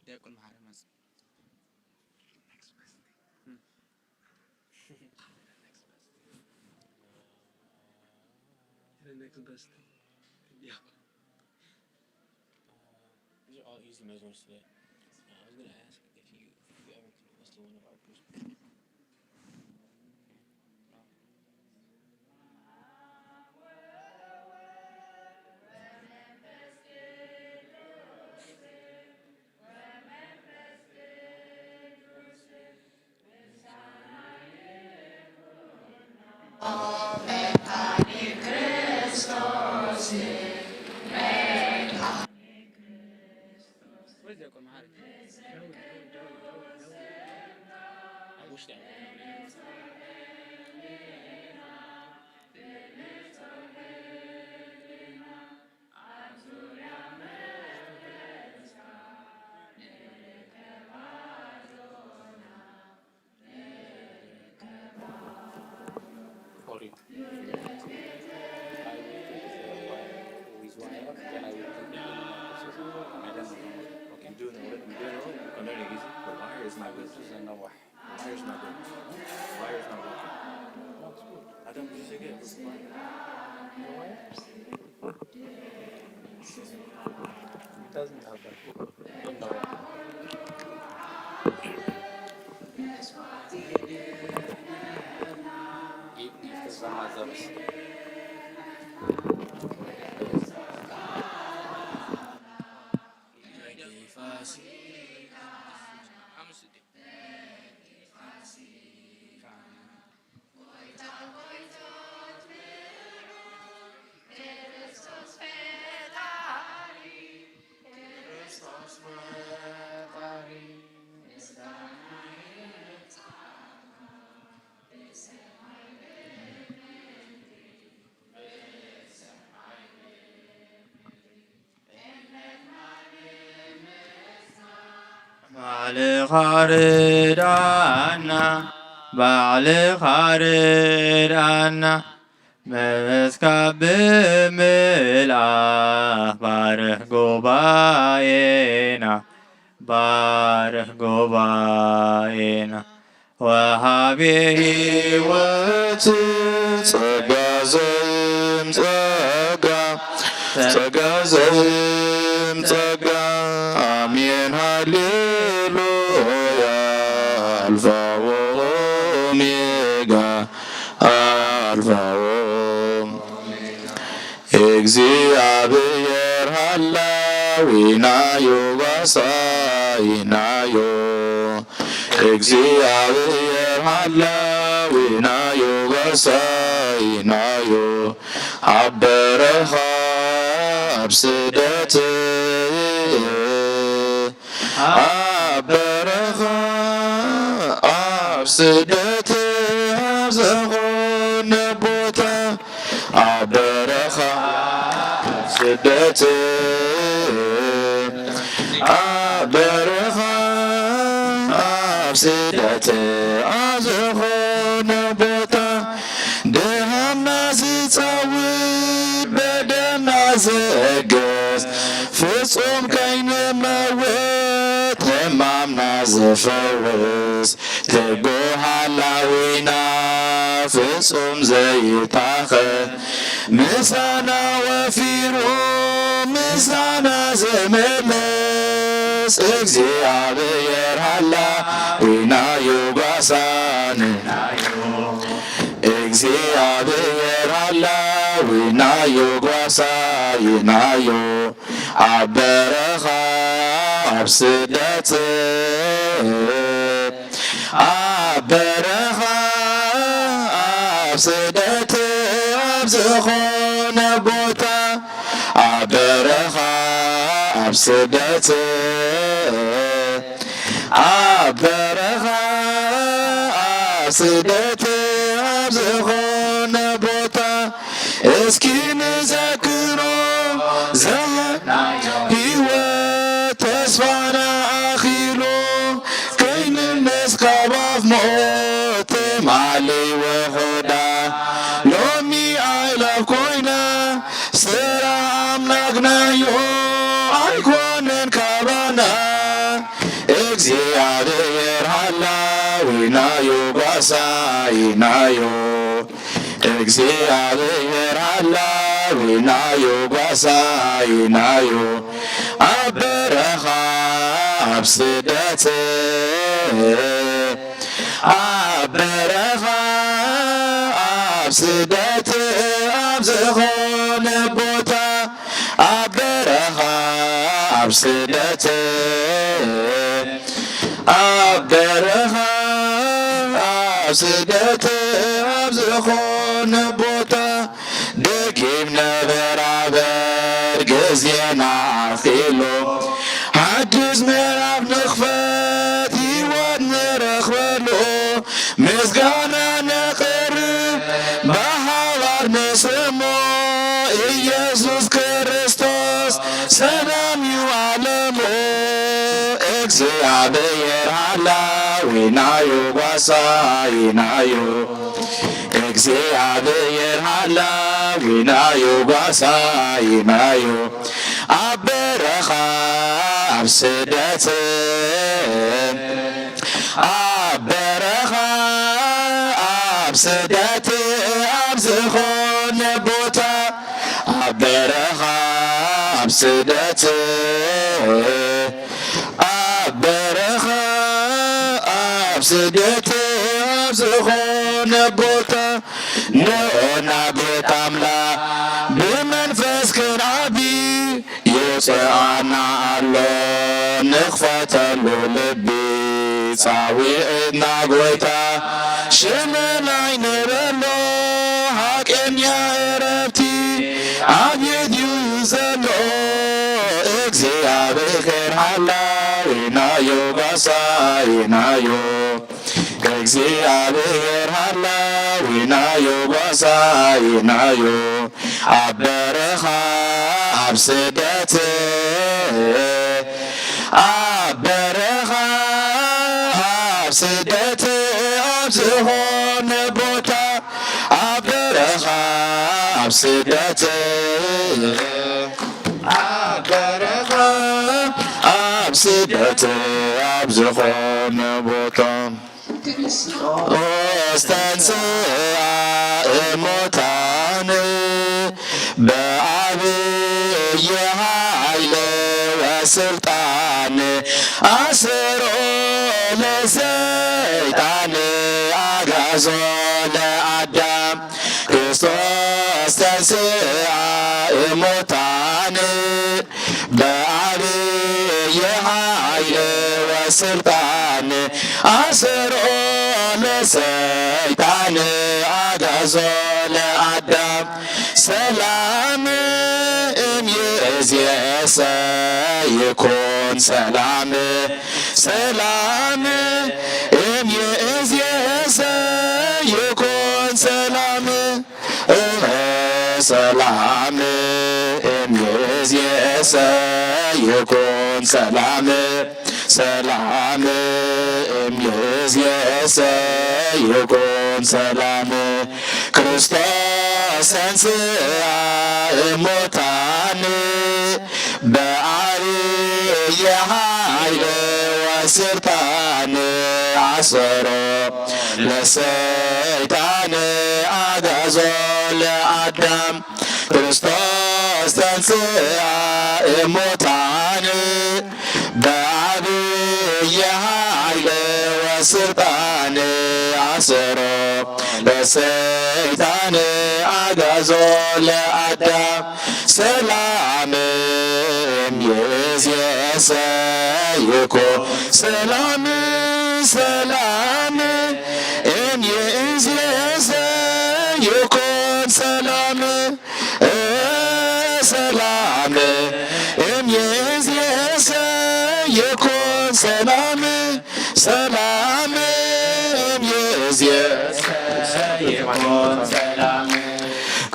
ዲያቆን መሐሪ መጽ The next best thing. Yeah. These are all easy measurements today. I was gonna ask if you ever could host one of our perspectives. Where's ዲያቆን መሐሪ? I wish that. Doesn't have that. ባዕልኻ ርዳእና መንፈስካ ብምልኣኽ ባርኽ ጉባኤና ባርክ ጉባኤና ወሃቤ ሕይወት ጸጋ ዘእምጸጋ ጸጋ ዘእምጸጋ አሜን ሃሌሉያ አልፋ ወኦሜጋ አልፋ እግዚአብሔር ሃላዊናዮ ዋሳይናዮ እግዚአብሔር ሃላዊናዮ ዋሳይናዮ አበረኻ አብስደት አበረኻ አብስደት ዘኾነ ቦታ አበረኻ ስደት አበረኻ ስደት አዘኾነ ቦታ ድሃና ዝፃውድ በደና ዘገዝ ፍጹም ከይንመውት ሕማምና ዝፈውስ ትጉህ ሃላዊና ፍጹም ዘይታኸት ምሳና ወፊሩ ምሳና ዘመለስ እግዚአብሔር ሃላዊናዮ ጓሳንናዮ እግዚአብሔር ሃላዊናዮ ጓሳይናዮ አበረኻ አብስደት አበረኻ አብስደት ዝኾነ ቦታ አበረኻ አብስደት አበረኻ አብስደት ዝኾነ ቦታ እስኪ ንዘክሮ ዘመናዮ ሕይወት ተስፋና ኣኺሉ ከይንነስ ካብ ኣፍ ሞት ማለይ ወሆዳ ሎሚ አይላፍ ኮይና ስራ አምላክናዮ አይኮነን ካባና እግዚአብሔር ሃላዊናዮ ጓሳይናዮ እግዚአብሔር ሃላዊናዮ ጓሳይናዮ አበረኻ አብስደት አበረኻ አብስደት ዝኾነ ቦታ አበረኻ አብስደት አበረኻ አብስደት ዝኾነ ቦታ ደጊም ነበራበር ጊዜና ኣኺሉ ሓድስ ምዕራፍ ንኽፈት ሕይወት ንረኽበሉ ምስጋና ነቕርብ በሃባር ንስሞ ኢየሱስ ክርስቶስ ሰላም እዩ ዓለሙ እግዚአብሔር ሃላዊናዮ ጓሳይናዮ እግዚአብሔር ሃላዊናዮ ጓሳይናዮ አበረኻ አብስደት አበረኻ አብስደት ዝኾነ ቦታ አበረኻ አብስደት አበረኻ አብስደት ዝኾነ ቦታ ንኦና ቤት ኣምላኽ ብመንፈስ ክንዓቢ የውፅኣና ኣሎ ንኽፈተሉ ልቢ ፃዊዕና ጐይታ ሽመናይ ንበሎ ሃቀኛ ዕረፍቲ ኣብየት እዩ ዘሎ እግዚአብሔር ሃላዊናዮ ጓሳይናዮ እግዚአብሔር ሃላዊናዮ ጓሳይናዮ አበረኻ አብስደት አበረኻ አብስደት ዝኾነ ቦታ አበረኻ አብስደት አበረኻ አብስደት ስግደት ኣብ ዝኾነ ቦታ ክርስቶስ ተንሥአ እሙታን በዓብይ ኃይል ወስልጣን አስሮ ለሰይጣን አግዓዞ ለአዳም ክርስቶስ ተንሥአ እሙታን በዓብይ ኃይል ወስልጣን አስሮ ለሰይጣን አግዓዞ ለአዳም ሰላም እምይእዜሰ ይኩን ሰላም ሰላም እምይእዜሰ ይኩን ሰላም ሰላም እምይእዜሰ ይኩን ሰላም ሰላም እምይእዜሰ ይኩን ሰላም ክርስቶስ ተንሥአ እሙታን በዓብይ ኃይል ወስልጣን አሰሮ ለሰይጣን አግዓዞ ለአዳም ክርስቶስ ተንሥአ እሙታን በዓብይ ኃይል ወስልጣን አሰሮ ለሰይጣን አግዓዞ ለአዳም ሰላም እምይእዜሰ ይኩን ሰላም ሰላም እምይእዜሰ ይኩን ሰላም ሰላም እምይእዜሰ ይኩን ሰላም ሰላም እምይእዜሰ ይኩን ሰላም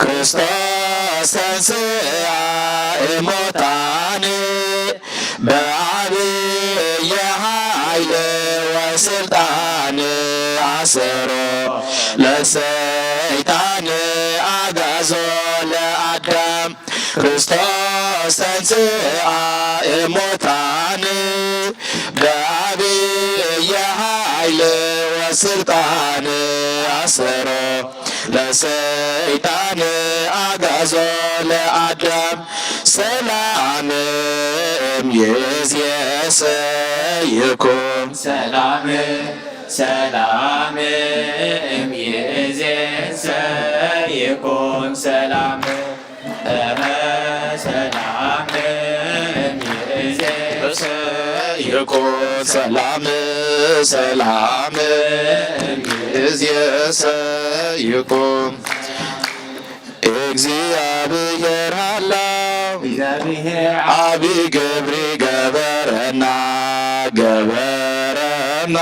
ክርስቶስ ተንሥአ እሙታን በዓብይ ኃይል ወስልጣን አሰሮ ለሰይጣን አግዓዞ ለአዳም ክርስቶስ ተንሥአ እሙታን በዓብይ ኃይል ወስልጣን አሰሮ ለሰይጣን አግዓዞ ለአዳም ሰላም እምይእዜሰ ይኩን ሰላም ሰላም እምይእዜሰ ይኩን ሰላም ሰላም እምይእዜሰ ይኩን ሰላም ሰላም እምይእዜሰ ይኩን እግዚአብሔር ሃለው ዓቢይ ግብሪ ገበረና ገበረና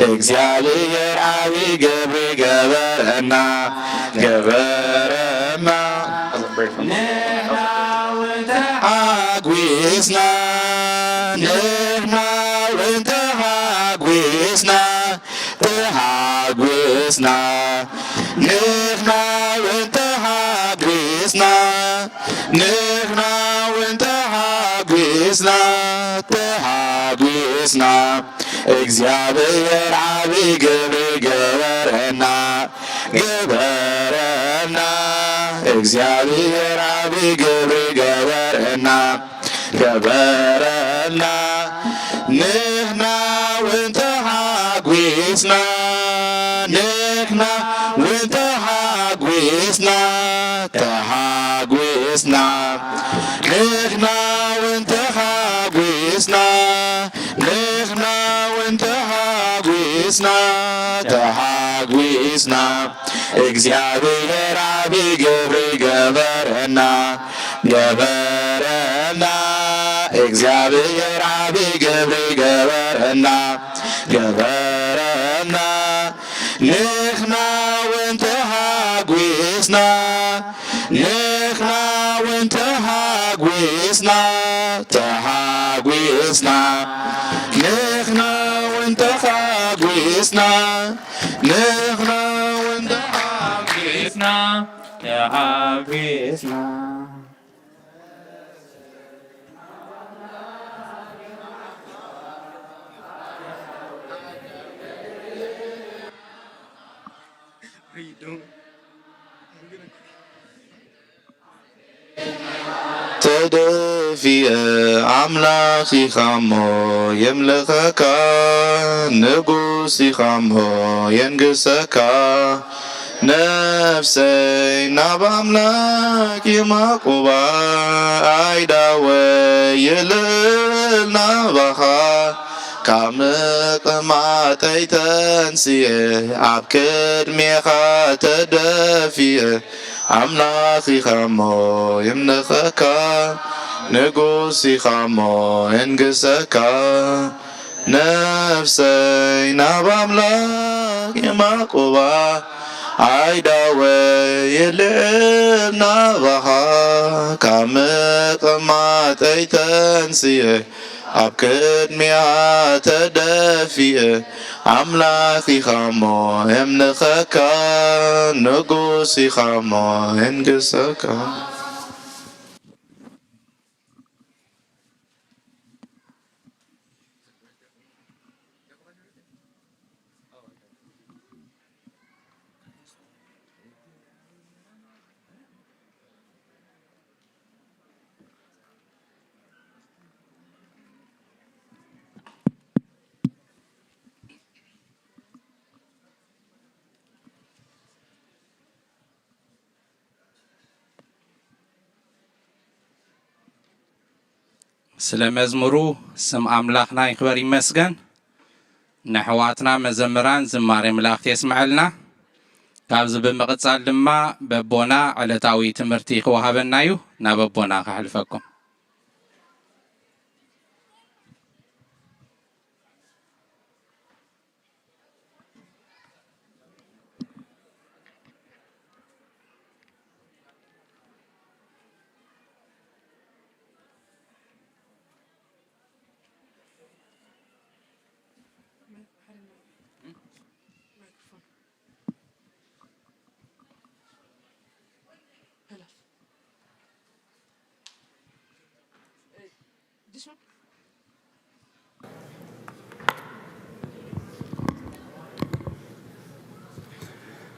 እግዚአብሔር ዓቢይ ግብሪ ገበረና ገበረና ንሕና ወንተሓጒስና ንሕና ወንተሓጒስና ተሓጒስና ንሕና ወንተሓጒስና ንሕና ወንተሓጒስና ተሓጒስና እግዚአብሔር ዓቢይ ግብሪ ገበረና ገበረና እግዚአብሔር ዓቢይ ግብሪ ገበረና ገበረና ንሕና ወንተሓጒስና ንሕና ወንተሓጒስና ተሓጒስና ንሕና ወንተሓጒስና ንሕና ወንተሓጒስና ተሓጒስና እግዚአብሔር ዓቢይ ግብሪ ገበረና ገበረና እግዚአብሔር ዓቢይ ግብሪ ገበረና ገበረና ንሕና ወንተሓጒስና ንሕና ወንተሓጒስና ተሓጒስና ንሕና ወንተሓጒስና ንሕና ወንተሓጒስና ተሓጒስና تدفي أملاخي خامو يملخك نقوسي خامو ينقسك نفسي ناب أملاك يمقوبا أيداوي يللنا بخا كامك ما تيتنسي عبكر ميخا تدفي أملاخي خامو يملخك نقوسي خامو ينقسك نفسي ناب أملاك يمقوبا عيداوي يلنا بها كامك ما تيتنسي أبكد ميا تدفي أملاخي خامو يملخك نقوسي خامو ينقسك ስለ መዝሙሩ ስም አምላኽና ይክበር ይመስገን። ንሕዋትና መዘምራን ዝማሬ መላእኽቲ የስምዐልና ካብዚ ብምቕጻል ድማ በቦና ዕለታዊ ትምህርቲ ክወሃበና እዩ። ናብ በቦና ክሕልፈኩም።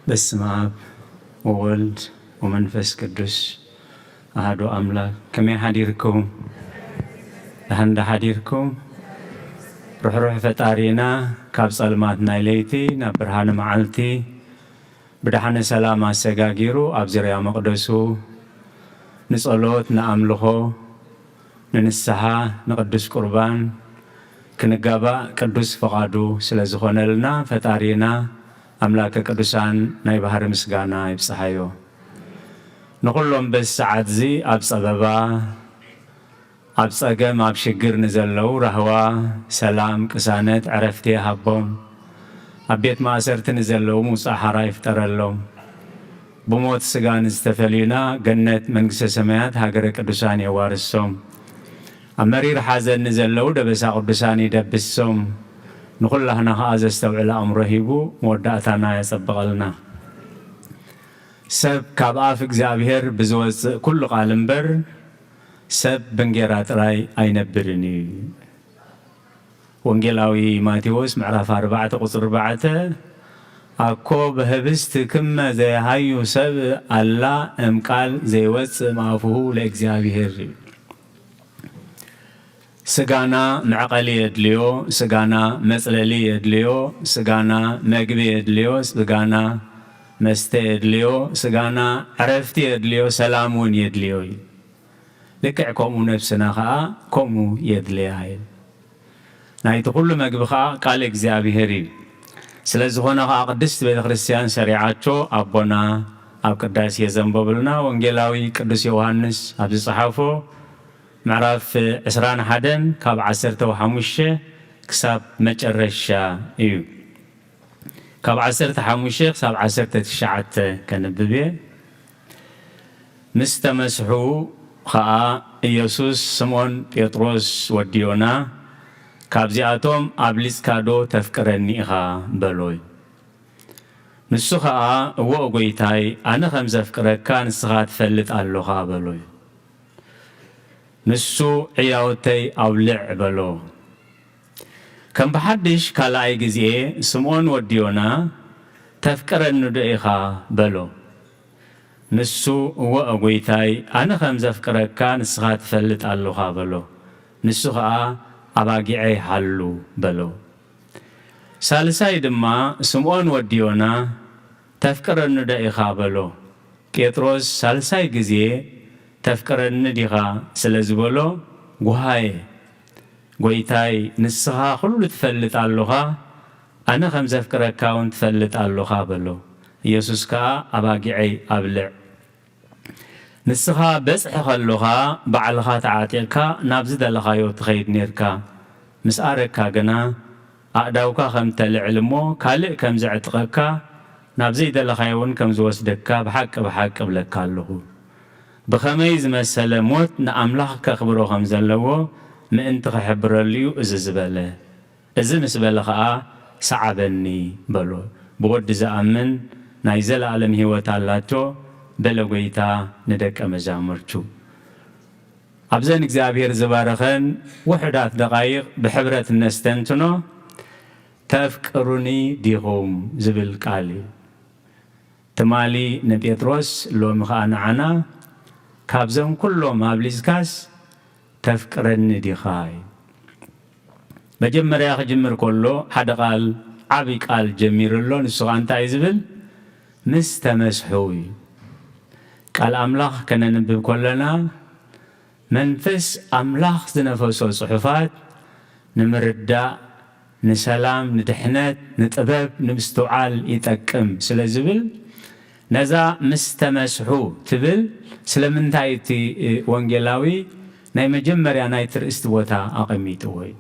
በስመ አብ ወወልድ ወመንፈስ ቅዱስ አሐዱ አምላክ ከመይ ሓዲርኩም ደህና ሓዲርኩም ሩሕሩሕ ፈጣሪና ካብ ጸልማት ናይ ለይቲ ናብ ብርሃነ መዓልቲ ብድሓነ ሰላም ኣሰጋጊሩ ኣብ ዙርያ መቕደሱ ንጸሎት ንኣምልኾ ንንስሓ ንቅዱስ ቁርባን ክንጋባእ ቅዱስ ፈቃዱ ስለ ዝኾነልና ፈጣሪና አምላከ ቅዱሳን ናይ ባህሪ ምስጋና ይብጽሓዮ። ንኹሎም በዚ ሰዓት እዚ ኣብ ጸበባ ኣብ ጸገም ኣብ ሽግር ንዘለዉ ራህዋ ሰላም ቅሳነት ዕረፍቲ ሃቦም ኣብ ቤት ማእሰርቲ ንዘለዉ ምውፃእ ሓራ ይፍጠረሎም ብሞት ስጋ ንዝተፈሊዩና ገነት መንግስተ ሰማያት ሃገረ ቅዱሳን የዋርሶም ኣብ መሪር ሓዘን ንዘለዉ ደበሳ ቅዱሳን ይደብሶም ንኹላህና ከዓ ዘስተውዕለ ኣእምሮ ሂቡ መወዳእታና የጸብቐልና ሰብ ካብ ኣፍ እግዚኣብሔር ብዝወፅእ ኩሉ ቃል እምበር ሰብ ብንጌራ ጥራይ ኣይነብርን እዩ። ወንጌላዊ ማቴዎስ ምዕራፍ 4 ቁፅሪ 4 ኣኮ ብህብስት ክመ ዘየሃዩ ሰብ ኣላ እምቃል ዘይወፅእ ማእፍሁ ለእግዚአብሔር እዩ። ስጋና መዕቀሊ የድልዮ፣ ስጋና መጽለሊ የድልዮ፣ ስጋና መግቢ የድልዮ፣ ስጋና መስተ የድልዮ፣ ስጋና ዕረፍቲ የድልዮ፣ ሰላም እውን የድልዮ እዩ። ልክዕ ከምኡ ነፍስና ከዓ ከምኡ የድልያ እዩ። ናይቲ ኩሉ መግቢ ከዓ ቃል እግዚኣብሔር እዩ። ስለ ዝኾነ ከዓ ቅድስት ቤተ ክርስቲያን ሰሪዓቾ ኣቦና ኣብ ቅዳሴ የዘንበብልና ወንጌላዊ ቅዱስ ዮሐንስ ኣብ ዝጸሓፎ ምዕራፍ 21 ካብ 15 ክሳብ መጨረሻ እዩ። ካብ 15 ክሳብ 19 ከንብብ እየ። ምስ ተመስሑ ከዓ ኢየሱስ ስምዖን ጴጥሮስ ወዲዮና ካብዚኣቶም ኣብ ሊጽካዶ ተፍቅረኒ ኢኻ በሎይ። ንሱ ከዓ እዎ ጐይታይ ኣነ ከም ዘፍቅረካ ንስኻ ትፈልጥ ኣለኻ በሎይ። ንሱ ዕያወተይ ኣውልዕ በሎ። ከም ብሓድሽ ካልኣይ ጊዜ ስምዖን ወዲዮና ተፍቅረኒ ዶ ኢኻ በሎ ንሱ እወ ጐይታይ ኣነ ከም ዘፍቅረካ ንስኻ ትፈልጥ ኣለኻ በሎ ንሱ ኸዓ ኣባጊዐይ ሃሉ በሎ ሳልሳይ ድማ ስምዖን ወዲ ዮና ተፍቅረኒ ዶ ኢኻ በሎ ጴጥሮስ ሳልሳይ ጊዜ ተፍቅረኒ ዲኻ ስለ ዝበሎ ጓሃየ ጐይታይ ንስኻ ኩሉ ትፈልጥ ኣለኻ ኣነ ከም ዘፍቅረካ እውን ትፈልጥ ኣለኻ በሎ ኢየሱስ ከዓ ኣባጊዐይ ኣብልዕ ንስኻ በጽሒ ኸለኻ ባዕልኻ ተዓጢቕካ ናብ ዝደለኻዮ ትኸይድ ነርካ ምስ ኣረካ ግና ኣእዳውካ ከም ተልዕል እሞ ካልእ ከም ዘዕጥቐካ ናብ ዘይደለኻዮ እውን ከም ዝወስደካ ብሓቂ ብሓቂ እብለካ ኣለኹ ብኸመይ ዝመሰለ ሞት ንኣምላኽ ከኽብሮ ከም ዘለዎ ምእንቲ ክሕብረሉ እዩ እዚ ዝበለ እዚ ምስ በለ ከዓ ሰዓበኒ በሎ ብወዲ ዝኣምን ናይ ዘለዓለም ህይወት ኣላቶ በለ ጐይታ ንደቀ መዛሙርቱ ኣብዘን እግዚኣብሔር ዝባረኸን ውሕዳት ደቓይቕ ብሕብረት ነስተንትኖ ተፍቅሩኒ ዲኹም ዝብል ቃል እዩ ትማሊ ንጴጥሮስ ሎሚ ከዓ ንዓና ካብዞም ኩሎም ኣብሊጽካስ ተፍቅረኒ ዲኻ እዩ መጀመርያ ክጅምር ከሎ ሓደ ቃል ዓብይ ቃል ጀሚሩሎ ንሱ ከዓ እንታይ እዩ ዝብል ምስ ተመስሑ እዩ ቃል ኣምላኽ ከነንብብ ከለና መንፈስ ኣምላኽ ዝነፈሶ ጽሑፋት ንምርዳእ ንሰላም ንድሕነት ንጥበብ ንምስትውዓል ይጠቅም ስለ ዝብል ነዛ ምስ ተመስሑ ትብል ስለምንታይ እቲ ወንጌላዊ ናይ መጀመርያ ናይ ትርእስቲ ቦታ ኣቐሚጥዎ እዩ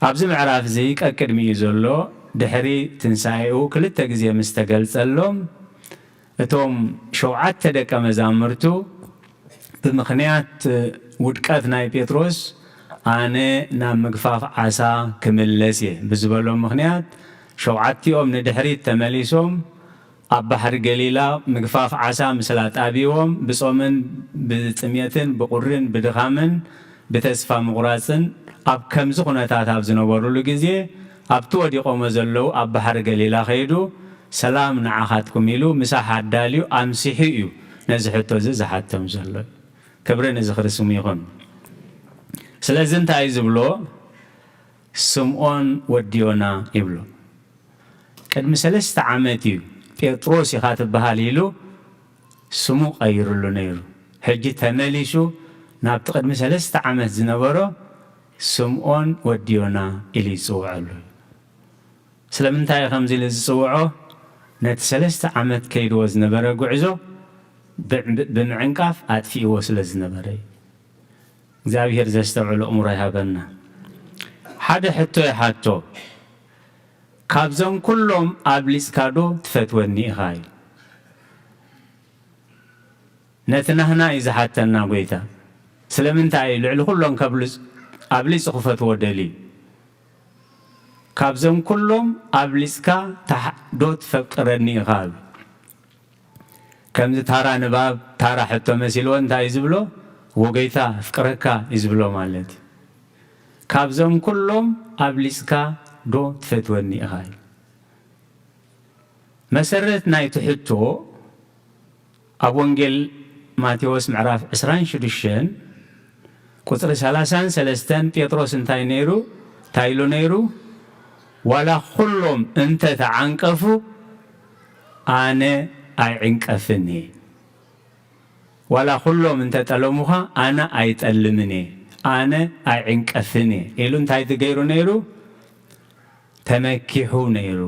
ኣብዚ ምዕራፍ እዚ ቀቅድሚ እዩ ዘሎ ድሕሪ ትንሳኤኡ ክልተ ግዜ ምስ ተገልጸሎም እቶም 7 ደቀ መዛሙርቱ ብምኽንያት ውድቀት ናይ ጴጥሮስ ኣነ ናብ ምግፋፍ ዓሳ ክምለስ እየ ብዝበሎም ምኽንያት 7ኦም ንድሕሪት ተመሊሶም ኣብ ባሕሪ ገሊላ ምግፋፍ ዓሳ ምስላ ጣቢቦም ብጾምን ብጥምየትን ብቁርን ብድኻምን ብተስፋ ምቑራፅን ኣብ ከምዚ ኩነታት ኣብ ዝነበሩሉ ግዜ ኣብቲ ወዲቖሞ ዘለዉ ኣብ ባሕሪ ገሊላ ኸይዱ ሰላም ንዓኻትኩም ኢሉ ምሳሕ ኣዳልዩ ኣምሲሑ እዩ ነዚ ሕቶ እዚ ዝሓቶም ዘሎ ክብሪ ነዚ ክርስሙ ይኹን ስለዚ እንታይ እዩ ዝብሎ ስምዖን ወዲ ዮና ይብሎ ቅድሚ 3 ዓመት እዩ ጴጥሮስ ኢኻ ትበሃል ኢሉ ስሙ ቀይሩሉ ነይሩ ሕጂ ተመሊሱ ናብቲ ቅድሚ 3 ዓመት ዝነበሮ ስምዖን ወዲ ዮና ኢሉ ይፅውዐሉ ስለምንታይ ከምዚ ኢሉ ዝፅውዖ ነቲ 3 ዓመት ከይድዎ ዝነበረ ጉዕዞ ብምዕንቃፍ ኣጥፊእዎ ስለ ዝነበረ እግዚኣብሔር ዘስተውዕሉ እሙሮ ይሃበና ሓደ ሕቶ ይሓቶ ካብዞም ኩሎም ኣብሊጽካዶ ትፈትወኒ ኢኻ እዩ ነቲ ናህና እዩ ዝሓተና ጐይታ ስለምንታይ እዩ ልዕሊ ኩሎም ኣብሊጽ ክፈትዎ ደልዩ ካብዞም ኩሎም ኣብሊጽካ ዶ ትፈቅረኒ ኢኻ እዩ ከምዚ ታራ ንባብ ታራ ሕቶ መሲልዎ እንታይ እዩ ዝብሎ ወጌታ ፍቅረካ እዩ ዝብሎ ማለት እዩ ካብዞም ኩሎም ኣብሊጽካ ዶ ትፈትወኒ ኢኻ እዩ መሰረት ናይቲ ሕቶ ኣብ ወንጌል ማቴዎስ ምዕራፍ 26 ቁፅሪ 33 ጴጥሮስ እንታይ ነይሩ እንታይ ኢሉ ነይሩ ዋላ ኩሎም እንተ ተዓንቀፉ ኣነ ኣይዕንቀፍን እየ ዋላ ኩሎም እንተ ጠለሙኻ ኣነ ኣይጠልምን እየ ኣነ ኣይዕንቀፍን እየ ኢሉ እንታይ ትገይሩ ነይሩ ተመኪሑ ነይሩ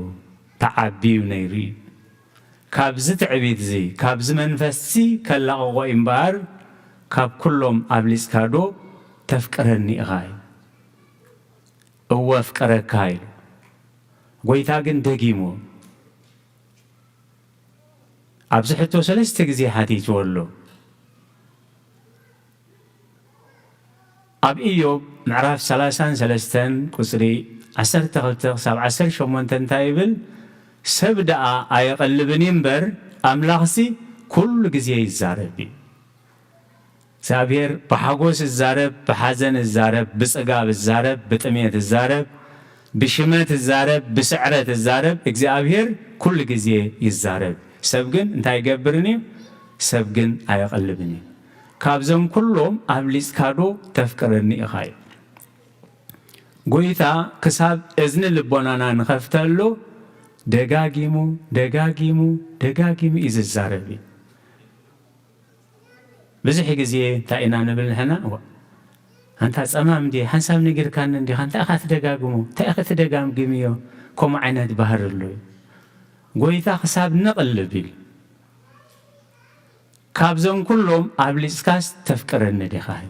ተዓቢዩ ነይሩ እዩ ካብዚ ትዕቢት እዚ ካብዚ መንፈስሲ ከላቕቆ እምበር ካብ ኩሎም ኣብሊጽካ ዶ ተፍቅረኒ ኢኻ እዩ እወ ፍቅረካ ኢሉ ጐይታ ግን ደጊሞ ኣብዚ ሕቶ 3 ግዜ ሓቲትዎ ኣሎ ኣብ ኢዮብ ምዕራፍ 33 ቁፅሪ 12-18 እንታይ ይብል ሰብ ደኣ ኣይቐልብን እምበር ኣምላኽሲ ኩሉ ግዜ ይዛረብ እዩ እግዚአብሔር በሐጎስ ይዛረብ በሐዘን ይዛረብ በጽጋብ ይዛረብ በጥሜት ይዛረብ بشمات الزارب بسعرة الزارب እግዚአብሔር كل ጊዜ يزارب سبقن انت يقبرني سبقن ايقلبني كابزم كلهم أبليس كادو تفكرني اخاي قويتا كساب اذن لبونانا نخفتلو دقاقيمو إذ الزاربي بزح ጊዜ تاينا نبل هنا أنت أمام دي حساب نجر كان دي أنت أخذ دقاقمو تأخذ دقام جميو كم عينات بحر اللوي قويتا حساب نقلبي كابزون كلهم أبليس كاس تفكرن دي خاي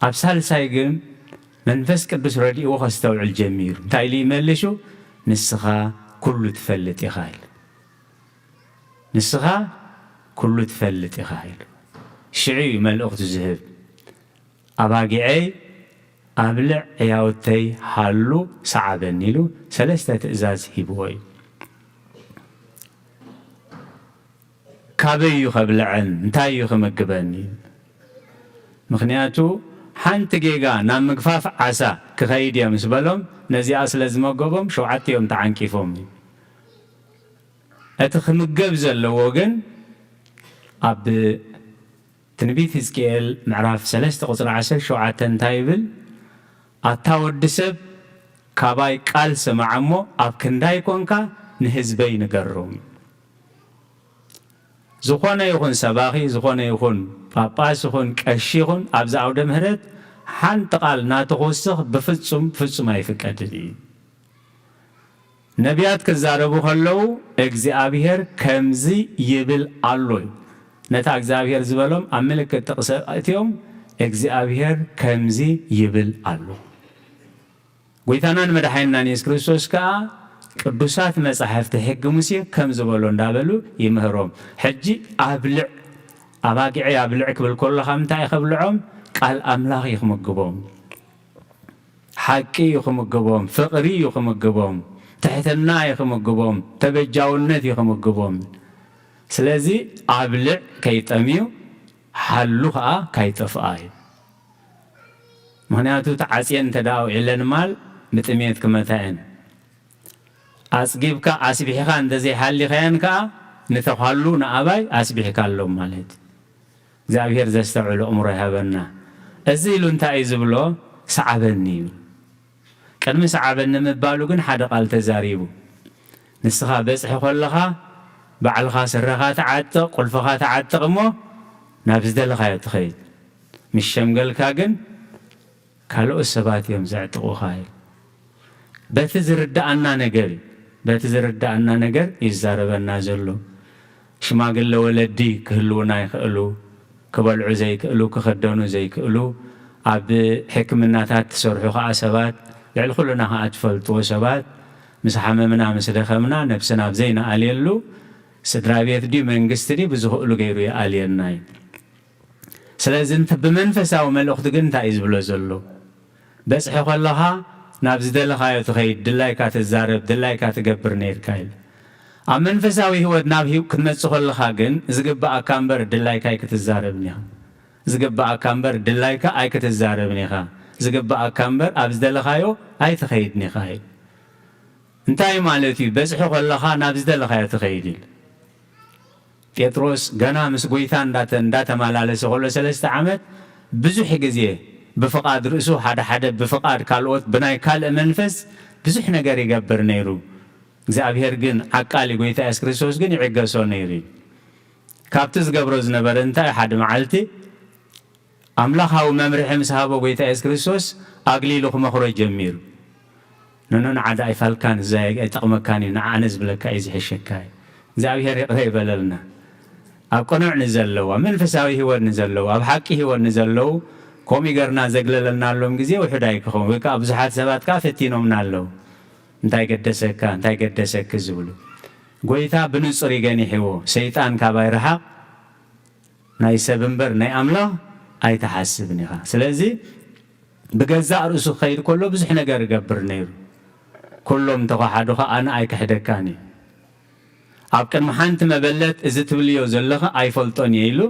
أبسال سايقن منفس قدس ردي وخستوع الجمير تايلي ملشو نسخا كله تفلت يا خايل نسخا كله تفلت يا خايل شعي ملأخت الزهب أباقعي أبلع عياوتي حالو صعبني له 3 إزاز هيبوي كابيو خبلعن انتايو خمقبني مخنياتو حانت جيغا نام مقفاف عسا كخيد يا مسبلهم نزي أصل زمقبهم شوعت يوم تعنكيفهم أتخمقب زلوغن أب تنبيت هزكيل معراف 3 شوعت تايبل أتاود سب كاباي قال سمعمو أب كنداي كونكا نهزبي نقرهم زخوانا يخون سباخي زخوانا يخون باباس يخون كأشي يخون أبزا عودة مهرت حان تقال ناتغوصخ بفتصم أي فكادلي نبيات كزاربو خلو اجزابيهر كمزي يبل اللوي نتا اجزابيهر زبالهم عملك تقسأتيهم اجزابيهر كمزي يبل اللو قويتانان مدحيننا نيس كريستوس كا قدوسات مصحف تحق موسى كم زبالو اندابلو يمهروم حجي أبلع أباقعي أبلعك بالكل خمتا يخبلعهم قال أملاغ يخمقبهم حقي يخمقبهم فقري يخمقبهم تحتنا يخمقبهم تبجاونات يخمقبهم سلازي أبلع كيتأميو حلوها كيتفعي مهنياتو تعسين تداو إلا المال متأميت كمتاين أسجيبك أسبيحك أندزي حالي خيانك نتخلو نأباي أسبيحك اللهم مالت زابير زستعلو أمره هبنا أزيلو انت أيزبلو سعبني كلمة سعبني مبالو كن حدا قال تزاريبو نسخا بس حقولها بعلها سرها تعتق قلفها تعتق مو نابز دلها يتخيل مش شمقل كاجن كالو السبات يوم زعتقو خايل بتزرد أنا نجري بتزرد أنا نجر يزاربنا زلو شماقل ولدي كهلونا يخلو كبلعو زي كألو كخدونو زي كألو عب حكمنا تات سرحو خاسبات لعل كلنا هاتفلت وسبات مسحممنا مسدخمنا نفسنا بزينا عليلو سدرابيت دي منغستري بزهقلو غيرو عليناي سلازم انت بمنفساو ملوخت كن تايز بلو زلو بس حقلها نابز دلها يتخيد دلايكا تزارب دلايكا تقبر نير كايل أمن فساوي هو نابهيو كنمتصخ لها جن زقبا أكامبر دلايكا أي كتزاربنيها زقبا أكامبر دلايكا أي كتزاربنيها زقبا أكامبر أبزد لها يو أي تخيدني خايل انتاي مالتي بس حق لها نابزد لها يتخيدل بيتروس غنا مسقويتان داتا مالالس غلو 3 عمت بزح جزيه بفقاد رأسو حدا بفقاد كالوت بناي كال منفس بزح نجار يقبر نيرو እግዚአብሔር ግን አቃሊ ጎይታ ኢየሱስ ክርስቶስ ግን ይዕገሶ ነይሪ ካብትስ ገብሮ ዝነበረ እንታይ ሓደ መዓልቲ አምላኻዊ መምርሒ ምስ ሃቦ ጎይታ ኢየሱስ ክርስቶስ አግሊሉ ክመኽሮ ጀሚሩ ነነን ዓዳ አይፋልካን ዘይ አይጠቅመካን ንዓነ ዝብለካ እዩ ዝሕሸካ እግዚአብሔር ይቅረ ይበለልና ኣብ ቆኑዕ ንዘለዋ መንፈሳዊ ህይወት ንዘለዋ ኣብ ሓቂ ህይወት ንዘለዉ ከምኡ ይገርና ዘግለለልና ኣሎም ግዜ ውሕድ ኣይክኸውን ወይ ከዓ ብዙሓት ሰባት ከዓ ፈቲኖምና ኣለዉ እንታይ ገደሰካ ዝብሉ ጎይታ ብንጹር ይገኒሕዎ ሰይጣን ካባይ ረሓቕ ናይ ሰብ እምበር ናይ ኣምላኽ ኣይተሓስብን ኢኻ ስለዚ ብገዛእ ርእሱ ክኸይድ ከሎ ብዙሕ ነገር ይገብር ነይሩ ኩሎም ተኻሓዱኻ ኣነ ኣይክሕደካን እዩ ኣብ ቅድሚ ሓንቲ መበለት እዚ ትብልዮ ዘለኻ ኣይፈልጦን እየ ኢሉ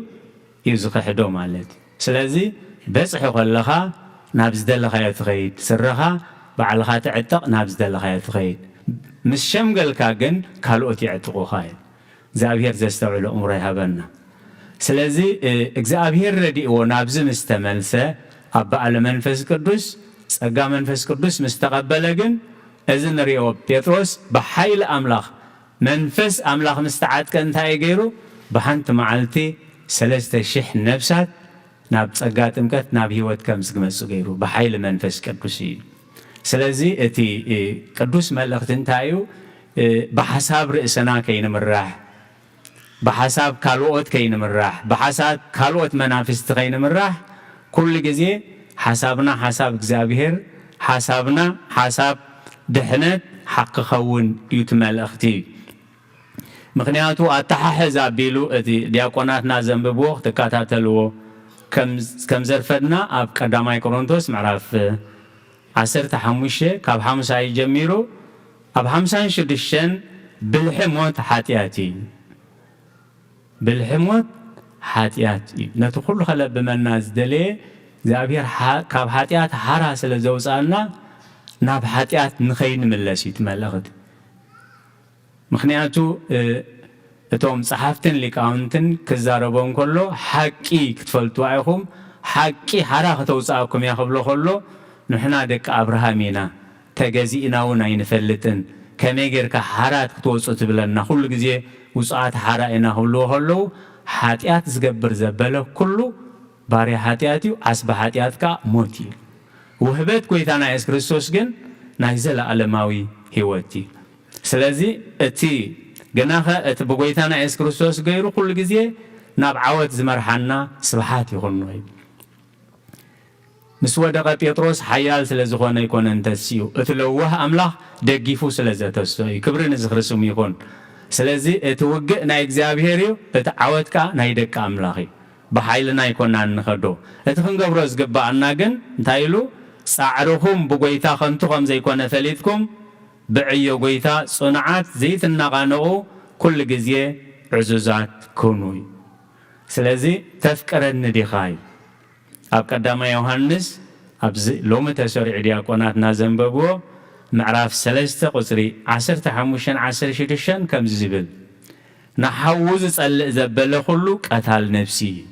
እዩ ዝኽሕዶ ማለት እዩ ስለዚ በፅሒ ከለኻ ናብ ዝደለኻዮ ትኸይድ ስረኻ ባዕልኻ ትዕጥቕ ናብ ዝደለኻዮ ትኸይድ ምስ ሸምገልካ ግን ካልኦት ይዕጥቑኻ እዩ እግዚኣብሔር ዘስተውዕሎ እምሮ ይሃበና ስለዚ እግዚኣብሔር ረዲእዎ ናብዚ ምስ ተመልሰ ኣብ በዓለ መንፈስ ቅዱስ ጸጋ መንፈስ ቅዱስ ምስ ተቐበለ ግን እዚ ንሪኦ ጴጥሮስ ብሓይሊ ኣምላኽ መንፈስ ኣምላኽ ምስ ተዓጥቀ እንታይ ገይሩ ብሓንቲ መዓልቲ 3,000 ነብሳት ናብ ጸጋ ጥምቀት ናብ ህይወት ከም ዝግመፁ ገይሩ ብሓይሊ መንፈስ ቅዱስ እዩ ስለዚ እቲ ቅዱስ መልእኽቲ እንታይ እዩ ብሓሳብ ርእስና ከይንምራሕ ብሓሳብ ካልኦት ከይንምራሕ ብሓሳብ ካልኦት መናፍስቲ ከይንምራሕ ኩሉ ግዜ ሓሳብና ሓሳብ እግዚኣብሔር ሓሳብና ሓሳብ ድሕነት ሓቂ ኸውን እዩ እቲ መልእኽቲ ምክንያቱ ኣተሓሕዝ ኣቢሉ እቲ ዲያቆናትና ዘንብብዎ ክትከታተልዎ ከም ዘርፈድና ኣብ ቀዳማይ ቆሮንቶስ ምዕራፍ 15 ካብ 50 ጀሚሩ ኣብ 56 ብልሒ ሞት ሓጢኣት እዩ ብልሒ ሞት ሓጢኣት እዩ ነቲ ኩሉ ከለብመና ዝደለየ እግዚኣብሔር ካብ ሓጢኣት ሓራ ስለ ዘውፃና ናብ ሓጢኣት ንኸይንምለስ እዩ ትመልእኽቲ ምክንያቱ እቶም ጸሓፍትን ሊቃውንትን ክዛረቦም ከሎ ሓቂ ክትፈልጥዋ ኢኹም ሓቂ ሓራ ከተውፃእኩም እያ ክብሎ ከሎ ንሕና ደቂ ኣብርሃም ኢና ተገዚእና እውን ኣይንፈልጥን ከመይ ጌርካ ሓራት ክትወፁ ትብለና ኩሉ ግዜ ውፅኣት ሓራ ኢና ክብልዎ ከለዉ ሓጢኣት ዝገብር ዘበለ ኩሉ ባርያ ሓጢኣት እዩ ዓስቢ ሓጢኣት ከዓ ሞት እዩ ውህበት ጎይታና ኢየሱስ ክርስቶስ ግን ናይ ዘለኣለማዊ ህይወት እዩ ስለዚ እቲ ገናኸ እቲ ብጎይታና ኢየሱስ ክርስቶስ ገይሩ ኩሉ ግዜ ናብ ዓወት ዝመርሓና ስብሓት ይኹን እዩ ምስ ወደቐ ጴጥሮስ ሓያል ስለ ዝኾነ ይኮነን ተስኡ እቲ ለዋህ ኣምላኽ ደጊፉ ስለ ዘተስቶ እዩ ክብሪ ንዝኽርስሙ ይኹን ስለዚ እቲ ውግእ ናይ እግዚኣብሔር እዩ እቲ ዓወት ከዓ ናይ ደቂ ኣምላኽ እዩ ብሓይልና ይኮና ንኸዶ እቲ ክንገብሮ ዝግባአና ግን እንታይ ኢሉ ጻዕርኹም ብጎይታ ከንቱ ከም ዘይኮነ ፈሊጥኩም ብዕዮ ጎይታ ጽኑዓት ዘይትናቓነቑ ኩሉ ግዜ ዕዙዛት ኩኑ እዩ ስለዚ ተፍቅረኒ ዲኻ እዩ ኣብ ቀዳማይ ዮሃንስ ኣብዚ ሎሚ ተሰሪዑ ዲያቆናትና ዘንበብዎ ምዕራፍ 3 ቁፅሪ 15-16 ከምዚ ዝብል ንሓዉ ዝጸልእ ዘበለ ኩሉ ቀታል ነፍሲ እዩ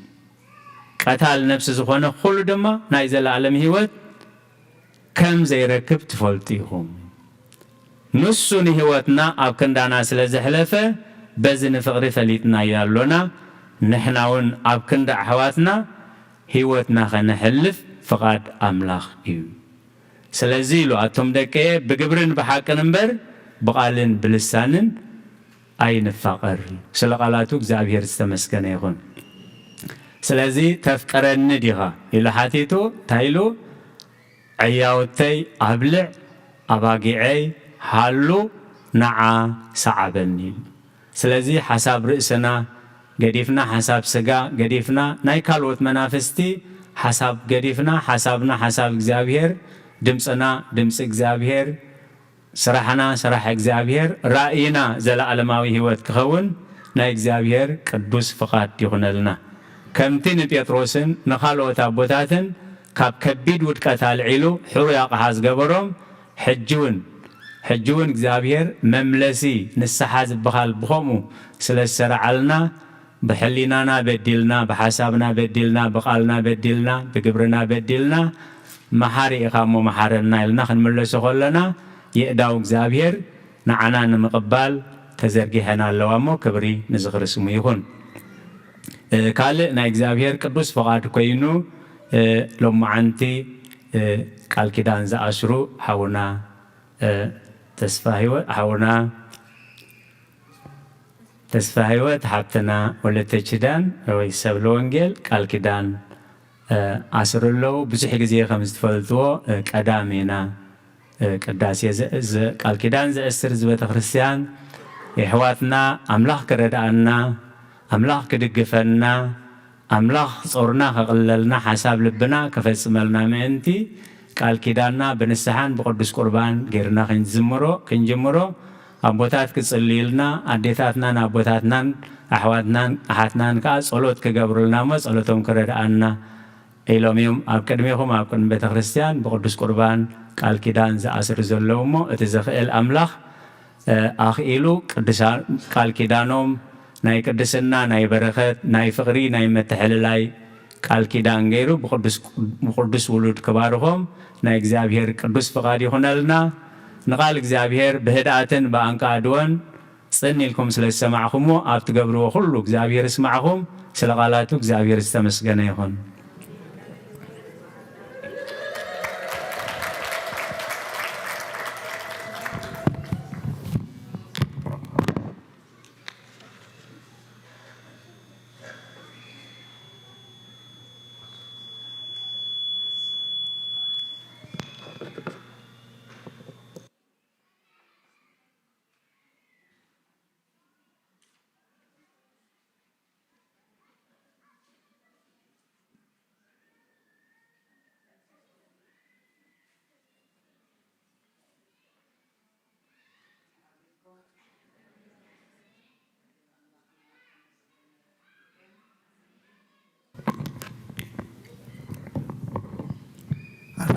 ቀታል ነፍሲ ዝኾነ ኩሉ ድማ ናይ ዘለኣለም ህይወት ከም ዘይረክብ ትፈልጡ ኢኹም ንሱ ንህይወትና ኣብ ክንዳና ስለ ዘሕለፈ በዚ ንፍቕሪ ፈሊጥና ያሎና ንሕና እውን ኣብ ክንዳ ኣሕዋትና ህይወትና ኸነሕልፍ ፍቓድ ኣምላኽ እዩ ስለዚ ኢሉ ኣቶም ደቀየ ብግብርን ብሓቅን እምበር ብቓልን ብልሳንን ኣይንፋቐር ስለ ቃላቱ እግዚኣብሔር ዝተመስገነ ይኹን ስለዚ ተፍቀረኒ ዲኻ ኢሉ ሓቲቱ እንታይ ኢሉ ዕያውተይ ኣብልዕ ኣባጊዐይ ሃሉ ነዓ ሰዓበኒ ስለዚ ሓሳብ ርእስና ገዲፍና ሓሳብ ስጋ ገዲፍና ናይ ካልኦት መናፍስቲ ሓሳብ ገዲፍና ሓሳብና ሓሳብ እግዚኣብሔር ድምፅና ድምፂ እግዚኣብሔር ስራሕና ስራሕ እግዚኣብሔር ራእይና ዘለኣለማዊ ህይወት ክኸውን ናይ እግዚአብሔር ቅዱስ ፍቃድ ይኹነልና ከምቲ ንጴጥሮስን ንኻልኦት ኣቦታትን ካብ ከቢድ ውድቀት አልዒሉ ሕሩይ ኣቕሓ ዝገበሮም ሕጂ እውን እግዚአብሔር መምለሲ ንስሓ ዝበሃል ብኸምኡ ስለ ዝሰርዓልና ብሕሊናና በዲልና ብሓሳብና በዲልና ብቓልና በዲልና ብግብርና በዲልና መሓሪ ኢኻ እሞ መሓረና ኢልና ክንምለሶ ከለና የእዳው እግዚአብሔር ንዓና ንምቕባል ተዘርጊሐና ኣለዋ እሞ ክብሪ ንዝኽርስሙ ይኹን ካልእ ናይ እግዚአብሔር ቅዱስ ፍቓድ ኮይኑ ሎማዓንቲ ቃል ኪዳን ዝኣስሩ ሓውና ተስፋ ህይወት ሓብትና ወለተ ኪዳን ወይ ሰብለ ወንጌል ቃል ኪዳን ኣስሩ ኣለዉ ብዙሕ ግዜ ከም ዝትፈልጥዎ ቀዳሚና ቅዳሴ ቃል ኪዳን ዘእስር ዝቤተ ክርስቲያን የሕዋትና ኣምላኽ ክረዳእና ኣምላኽ ክድግፈና ኣምላኽ ጾርና ከቕለልና ሓሳብ ልብና ከፈጽመልና ምእንቲ ቃል ኪዳንና ብንስሓን ብቅዱስ ቁርባን ጌርና ክንጅምሮ ኣቦታት ክጽልዩልና ኣዴታትናን ኣቦታትናን ኣሕዋትናን ኣሓትናን ከዓ ጸሎት ክገብሩልና እሞ ጸሎቶም ክረዳእና ኢሎም እዮም ኣብ ቅድሚኹም ኣብ ቅድሚ ቤተ ክርስቲያን ብቅዱስ ቁርባን ቃል ኪዳን ዝኣስር ዘለዉ እሞ እቲ ዝኽእል ኣምላኽ ኣኽኢሉ ቅዱሳን ቃል ኪዳኖም ናይ ቅድስና ናይ በረኸት ናይ ፍቕሪ ናይ መተሕልላይ ቃል ኪዳን ገይሩ ብቅዱስ ውሉድ ክባርኾም ናይ እግዚኣብሔር ቅዱስ ፍቓድ ይኹነልና ንቓል እግዚኣብሔር ብህድኣትን ብኣንቃድወን ጽን ኢልኩም ስለ ዝሰማዕኹምዎ ኣብ ትገብርዎ ኩሉ እግዚኣብሔር ይስማዕኹም ስለ ቓላቱ እግዚኣብሔር ዝተመስገነ ይኹን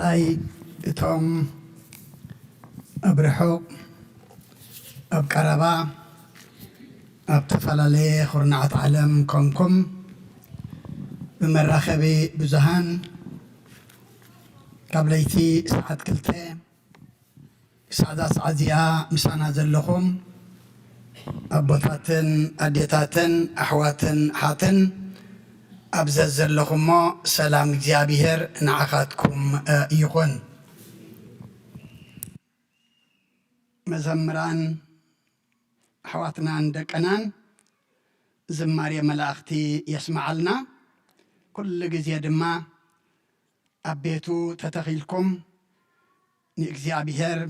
ኣይ እቶም ኣብ ርሑቕ ኣብ ቀረባ ኣብ ተፈላለየ ኩርናዓት ዓለም ከምኩም ብመራኸቢ ብዙሃን ካብ ለይቲ ሰዓት 2 ክሳብ ሰዓት እዚኣ ምሳና ዘለኹም ኣቦታትን ኣዴታትን ኣሕዋትን ሓትን ኣብዘ ዘለኹሞ ሰላም እግዚኣብሔር ንዓኻትኩም ይኹን መዘምራን ኣሕዋትናን ደቀናን ዝማሬ መላእኽቲ የስማዓልና ኩሉ ግዜ ድማ ኣብ ቤቱ ተተኺልኩም ንእግዚኣብሔር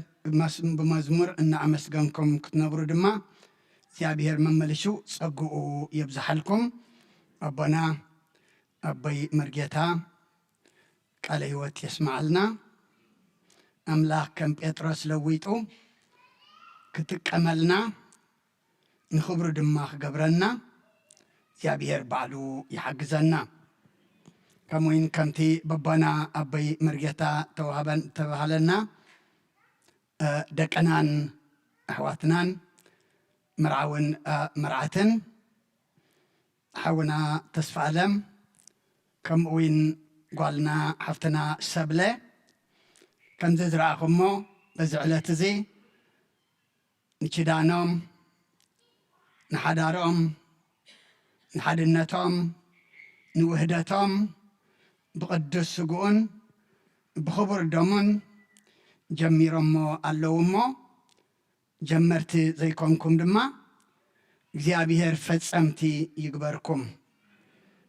ብመዝሙር እናኣመስገንኩም ክትነብሩ ድማ እግዚአብሔር መመልሹ ጸጉኡ የብዛሐልኩም አቦና አበይ መርጌታ ቃለ ሕይወት የስማዓልና አምላክ ከም ጴጥሮስ ለዊጡ ክትቀመልና ንኽብሩ ድማ ክገብረና እግዚአብሔር ባዕሉ ይሓግዘና ከምኡውን ከምቲ በቦና አበይ መርጌታ ተባሃለና ደቀናን ኣሕዋትናን مرعون مرعتن حونا تسفعلم كم وين قالنا حفتنا سبلة كم زرعهمو بزعلة زي نشدانهم نحدارهم نحدنتهم نوهدتهم بقدس سجون بخبر دمون جميرمو اللومو جمرت زيكمكم دما እግዚአብሔር ፈጸምቲ ይግበርኩም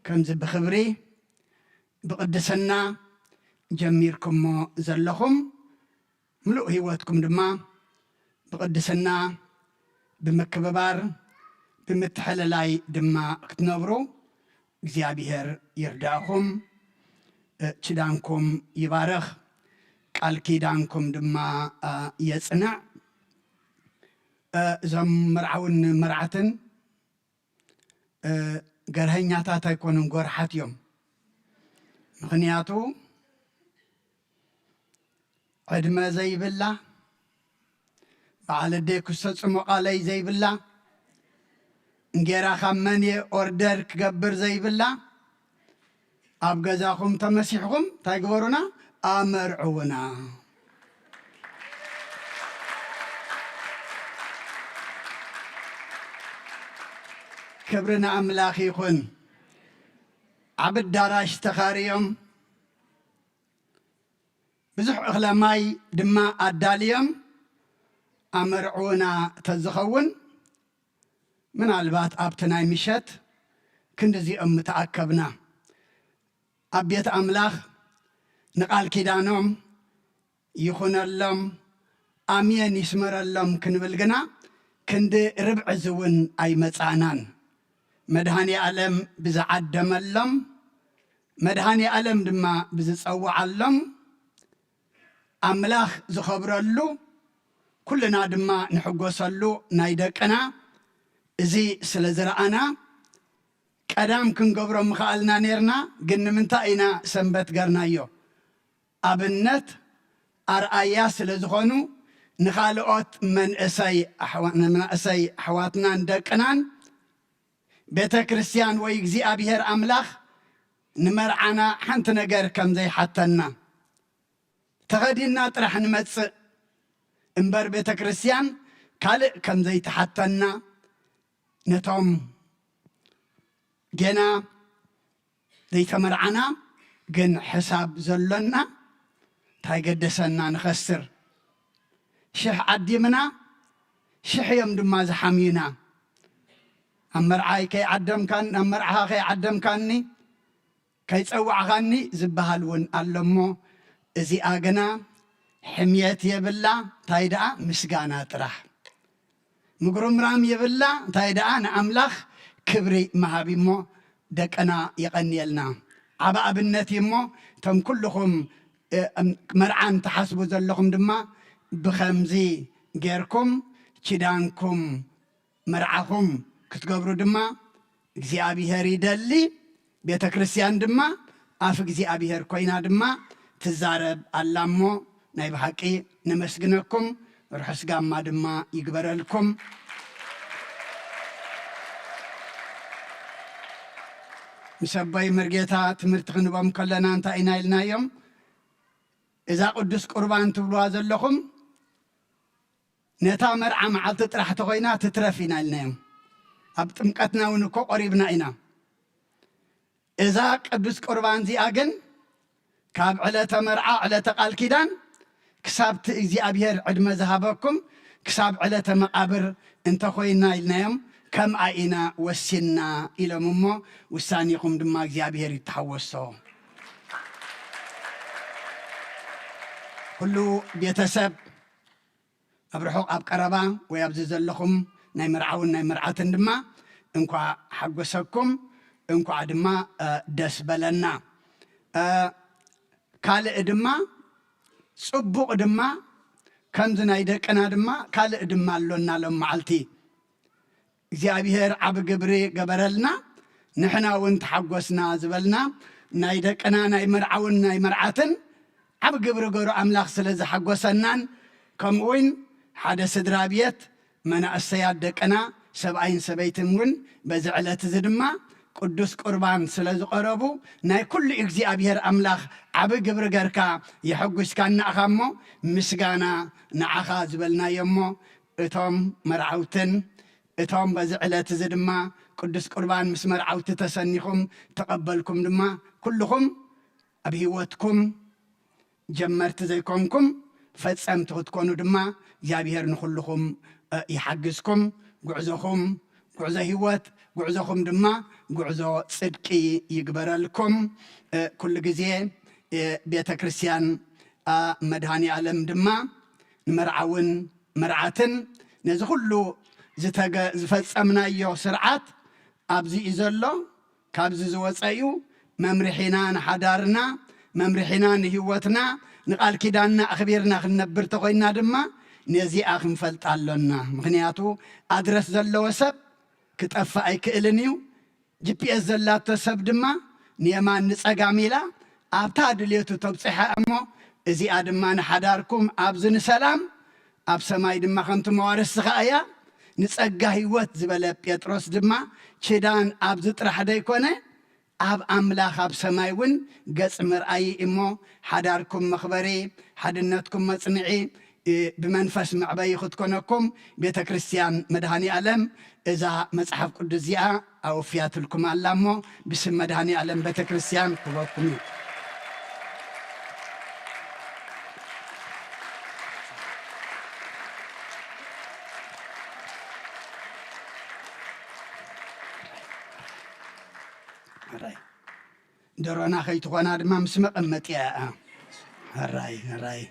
ከምዚ ብኽብሪ ብቅድስና ጀሚርኩሞ ዘለኹም ምሉእ ህይወትኩም ድማ ብቅድስና ብምክብባር ብምትሕልላይ ድማ ክትነብሩ እግዚአብሔር ይርዳእኩም ችዳንኩም ይባርኽ ቃል ኪዳንኩም ድማ የጽንዕ زم مرعون مرعتن قرهنياتا تايكونن قرحات يوم مخنياتو عدما زي بالله بعد ديكو ستصمو علي زي بالله نجيرا خماني اوردر كقبر زي بالله ابقزاكم تمسيحكم تايقبرونا امرعونا كبرنا أملاخي خن عبد داراش تخاريهم بزح أخلاماي دما أداليهم أمرعونا تزخون من البات أبتناي مشت كندزي متعكبنا أبيت أملاخ نقال كيدانهم يخون اللهم آمين يسمر اللهم كنبلغنا كند ربع زون أي متعنان مدهاني ألم بزعدم اللم مدهاني ألم دما بزتصوع اللم أملاخ زخبر اللو كلنا دما نحقوص اللو نايدكنا زي سلزرعنا كدام كنقبر مخالنا نيرنا قلنا من تاينا سنبت قرنا يو أبنت ኣርኣያ ስለ ዝኾኑ ንኻልኦት መንእሰይ ኣሕዋትናን ደቅናን ቤተ ክርስቲያን ወይ እግዚኣብሔር ኣምላኽ ንመርዓና ሓንቲ ነገር ከም ዘይሓተና ተኸዲና ጥራሕ ንመጽእ እምበር ቤተ ክርስቲያን ካልእ ከም ዘይተሓተና ነቶም ገና ዘይተመርዓና ግን ሕሳብ ዘሎና ታይገደሰና ንኸስር ሽሕ ዓዲምና ሽሕ እዮም ድማ ዝሓምዩና ኣብ መርዓይ ከይዓደምካን ኣብ መርዓኻ ከይዓደምካኒ ከይፀዋዕኻኒ ዝበሃል እውን ኣሎ እሞ እዚኣ ግና ሕምየት የብላ እንታይ ደኣ ምስጋና ጥራሕ ምጉርምራም የብላ እንታይ ደኣ ንኣምላኽ ክብሪ መሃቢ እሞ ደቀና ይቐኒየልና ዓብ ኣብነት እሞ እቶም ኩልኹም መርዓን ተሓስቡ ዘለኹም ድማ ብኸምዚ ጌርኩም ኪዳንኩም መርዓኹም ክትገብሩ ድማ እግዚኣብሔር ይደሊ ቤተ ክርስቲያን ድማ ኣፍ እግዚኣብሔር ኮይና ድማ ትዛረብ ኣላ እሞ ናይ ብሓቂ ነመስግነኩም ርሑስ ጋማ ድማ ይግበረልኩም ምስ ኣቦይ መርጌታ ትምህርቲ ክንቦም ከለና እንታይ ኢና ኢልናዮም እዛ ቅዱስ ቁርባን ትብልዋ ዘለኹም ነታ መርዓ መዓልቲ ጥራሕ ተኾይና ትትረፍ ኢና ኢልናዮም ኣብ ጥምቀትና እውን እኮ ቆሪብና ኢና እዛ ቅዱስ ቁርባን እዚኣ ግን ካብ ዕለተ መርዓ ዕለተ ቃል ኪዳን ክሳብቲ እግዚኣብሔር ዕድመ ዝሃበኩም ክሳብ ዕለተ መቃብር እንተኾይና ኢልናዮም ከምኣ ኢና ወሲና ኢሎም እሞ ውሳኒኹም ድማ እግዚኣብሔር ይተሓወሶ ኩሉ ቤተሰብ ኣብ ርሑቕ ኣብ ቀረባ ወይ ኣብዚ ዘለኹም ናይ መርዓውን ናይ መርዓትን ድማ እንኳ ሓጐሰኩም እንኳ ድማ ደስ በለና ካልእ ድማ ጽቡቕ ድማ ከምዚ ናይ ደቅና ድማ ካልእ ድማ ኣሎና ሎም መዓልቲ እግዚኣብሔር ዓብ ግብሪ ገበረልና ንሕና እውን ተሓጐስና ዝበልና ናይ ደቅና ናይ መርዓውን ናይ መርዓትን ዓብ ግብሪ ገይሩ ኣምላኽ ስለ ዝሓጐሰናን ከምኡውን ሓደ ስድራ ቤት መናእሰያት ደቅና ሰብኣይን ሰበይትን እውን በዚ ዕለት እዚ ድማ ቅዱስ ቁርባን ስለ ዝቐረቡ ናይ ኩሉ እግዚኣብሔር ኣምላኽ ዓብ ግብሪ ገርካ የሐጕስካ እናእኻ እሞ ምስጋና ንዓኻ ዝበልናዮ እሞ እቶም መርዓውትን እቶም በዚ ዕለት እዚ ድማ ቅዱስ ቁርባን ምስ መርዓውቲ ተሰኒኹም ተቐበልኩም ድማ ኩልኹም ኣብ ህይወትኩም ጀመርቲ ዘይኮንኩም ፈጸምቲ ክትኮኑ ድማ እግዚኣብሔር ንኹልኹም ይሓግዝኩም ጉዕዞኹም ጉዕዞ ህይወት ጉዕዞኹም ድማ ጉዕዞ ጽድቂ ይግበረልኩም ኩሉ ግዜ ቤተ ክርስቲያን መድሃኒ ዓለም ድማ ንመርዓውን መርዓትን ነዚ ኩሉ ዝፈጸምናዮ ስርዓት ኣብዚ እዩ ዘሎ ካብዚ ዝወፀ እዩ መምርሒና ንሓዳርና መምርሒና ንህይወትና ንቓል ኪዳንና ኣኽቢርና ክንነብር ተኾይና ድማ ነዚኣ ክንፈልጥ ኣሎና ምክንያቱ ኣድረስ ዘለዎ ሰብ ክጠፍእ ኣይክእልን እዩ ጂፒኤስ ዘላቶ ሰብ ድማ ንየማን ንጸጋም ኢላ ኣብታ ድልየቱ ተብፅሐ እሞ እዚኣ ድማ ንሓዳርኩም ኣብዚ ንሰላም ኣብ ሰማይ ድማ ከምቲ መዋርስኻ እያ ንጸጋ ህይወት ዝበለ ጴጥሮስ ድማ ኪዳን ኣብዚ ጥራሕ ደይኮነ ኣብ ኣምላኽ ኣብ ሰማይ እውን ገጽ ምርኣይ እሞ ሓዳርኩም መኽበሪ ሓድነትኩም መጽንዒ ብመንፈስ መዕበይ ክትኮነኩም ቤተ ክርስቲያን መድሃኒ ዓለም እዛ መጽሓፍ ቅዱስ እዚኣ ኣወፍያትልኩም ኣላ እሞ ብስም መድሃኒ ዓለም ቤተ ክርስቲያን ክበኩም እዩ ደሮና ከይትኾና ድማ ምስ መቐመጢያ هراي هراي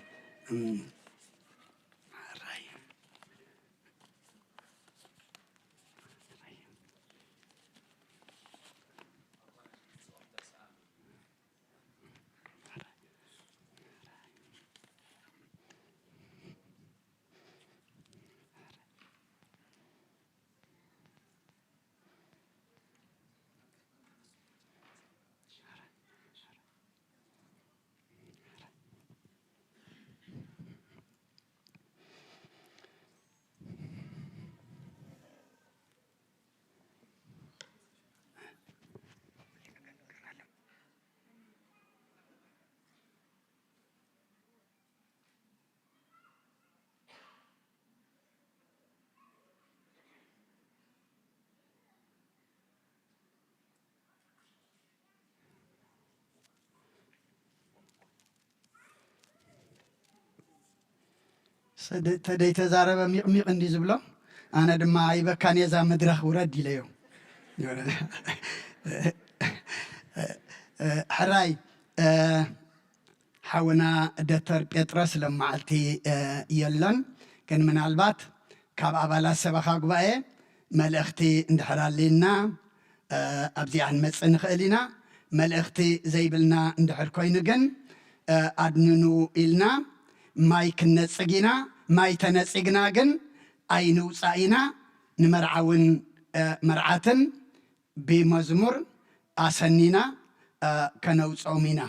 ተደይ ተዛረበ ሚቅሚቅ እንዲ ዝብሎ ኣነ ድማ ይበካን የዛ መድረኽ ውረድ ኢለዮ ሕራይ ሓውና ዶክተር ጴጥሮስ ለመዓልቲ የለን ግን ምናልባት ካብ ኣባላት ሰበኻ ጉባኤ መልእኽቲ እንድሕራልና ኣብዚኣ ክንመፅእ ንኽእል ኢና መልእኽቲ ዘይብልና እንድሕር ኮይኑ ግን ኣድንኑ ኢልና ማይ ክነፅግ ኢና ማይ ተነፂግና ግን ኣይንውፃእ ኢና ንመርዓውን መርዓትን ብመዝሙር ኣሰኒና ከነውፆም ኢና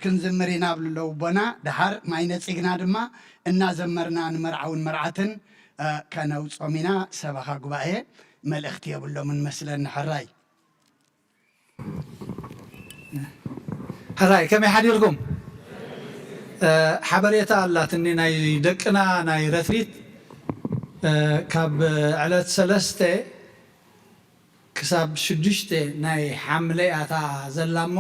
ክንዝምር ኢና ብልለው ቦና ድሓር ማይ ነፂግና ድማ እናዘመርና ንመርዓውን መርዓትን ከነውፆም ኢና ሰበኻ ጉባኤ መልእኽቲ የብሎምን መስለኒ ሕራይ ሕራይ ከመይ ሓዲርኩም ሓበሬታ ኣላትኒ ናይ ደቅና ናይ ረትሪት ካብ ዕለት 3 ክሳብ 6 ናይ ሓምለ ኣታ ዘላ እሞ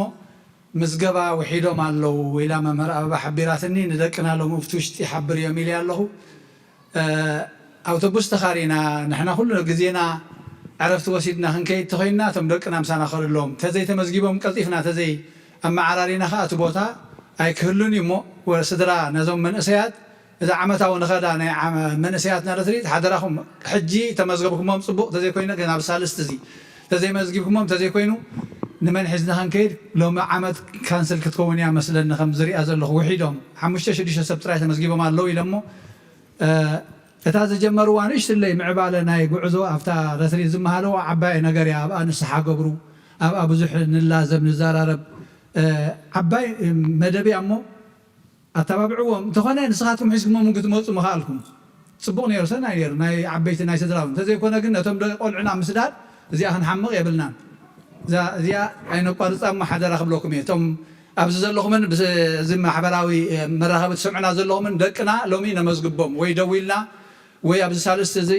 ምዝገባ ውሒዶም ኣለዉ ኢላ መምህር ኣበባ ሓቢራትኒ ንደቅና ሎም ኣብቲ ውሽጢ ሓብር እዮም ኢለ ኣለኹ ኣውቶቡስ ተኻሪና ንሕና ኩሉ ግዜና ዕረፍቲ ወሲድና ክንከይድ ተኮይንና እቶም ደቅና ምሳና ከልሎም ተዘይ ተመዝጊቦም ቀልጢፍና ተዘይ ኣመዓራሪና ከዓ እቲ ቦታ ኣይክህሉን እዩ እሞ ስድራ ነዞም መንእሰያት እዛ ዓመታዊ ንኸዳ ናይ መንእሰያትና ረትሪት ሓደራኹም ሕጂ ተመዝገብኩሞም ፅቡቕ ተዘይኮይኑ ናብ ሳልስት እዚ ተዘይመዝጊብኩሞም ተዘይኮይኑ ንመን ሒዝና ክንከይድ ሎሚ ዓመት ካንስል ክትከውን እያ መስለኒ ከም ዝሪኣ ዘለኹ ውሒዶም 5-6 ሰብ ጥራይ ተመዝጊቦም ኣለዉ ኢሎ እሞ እታ ዝጀመርዋ ንእሽትለይ ምዕባለ ናይ ጉዕዞ ኣብታ ረትሪት ዝመሃለዎ ዓባይ ነገር እያ ኣብኣ ንስሓ ገብሩ ኣብኣ ብዙሕ ንላዘብ ንዘራረብ ዓባይ መደብ እያ እሞ ኣተባብዕዎም እንተኾነ ንስኻትኩም ሒዝኩሞም ክትመፁ ምኽኣልኩም ፅቡቕ ነይሩ ሰናይ ነይሩ ናይ ዓበይቲ ናይ ስድራውን እንተዘይኮነ ግን ነቶም ቆልዑና ምስዳድ እዚኣ ክንሓምቕ የብልናን እዚኣ ኣይነቋርፃ እሞ ሓደራ ክብለኩም እየ እቶም ኣብዚ ዘለኹምን እዚ ማሕበራዊ መራኸቢ ትሰምዑና ዘለኹምን ደቅና ሎሚ ነመዝግቦም ወይ ደው ኢልና ወይ ኣብዚ ሳልስት እዚ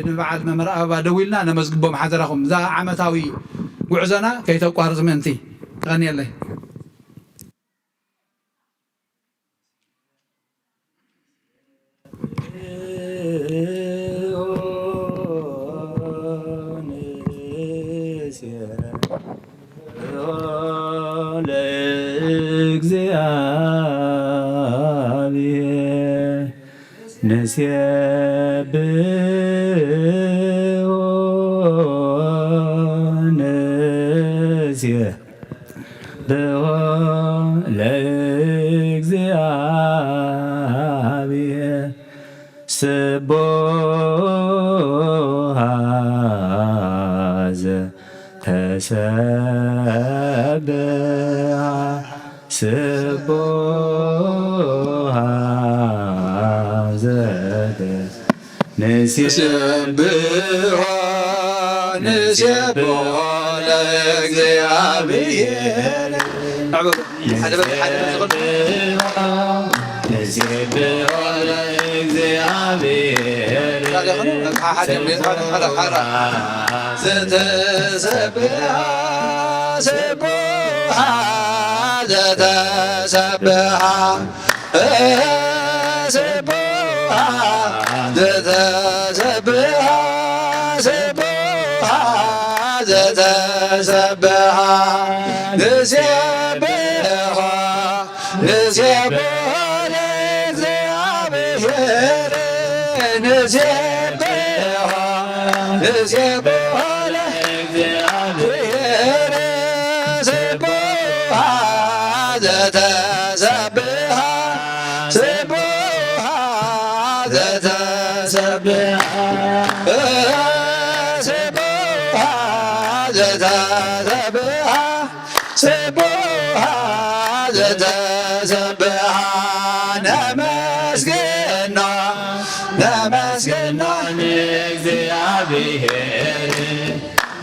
ንበዓል መምህር ኣበባ ደው ኢልና ነመዝግቦም ሓደራኹም እዛ ዓመታዊ ጉዕዞና ከይተቋርፅ ምእንቲ ቀኒየለይ ነስየብሖ ነስየብሖ ለእግዚአብሔር ስቡሐ ዘተሰብሐ ስቡሐ ንስብሖ ንስብሖ ለእግዚአብሔር ንስብሖ ለእግዚአብሔር ዘተሰብሐ ስቡሐ ዘተሰብሐ ዘተሰብሐ ስቡሐ ዘተሰብሐ ንስብሖ ንስብሖ ለእግዚአብሔር ንስብሖ ንስብሖ ለእግዚአብሔር ስቡሐ ዘተሰብሐ ስቡሐ ዘተሰብሐ ስቡሐ ዘተሰብሐ ስቡሐ ዘተሰብሐ ነመስግኖ ነመስግኖ ለእግዚአብሔር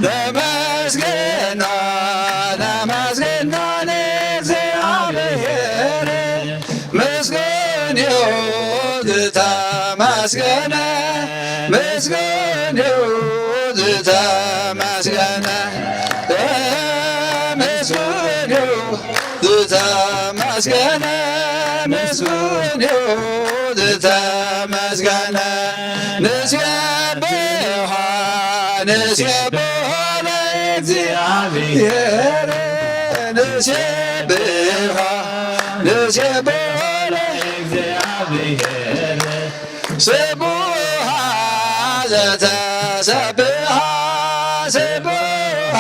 ነመስግኖ ነመስግኖ ለእግዚአብሔር ምስግን ይሁን ተመስገነ ምስጉን ዝተመስገነ ምስጉን ዝተመስገነ ምስጉን ዝተመስገነ ንስብሖ ንስብሖ ለእግዚአብሔር ንስብሖ ንስብሖ ለእግዚአብሔር ስቡሕ ዘተሰብሐ ስቡሕ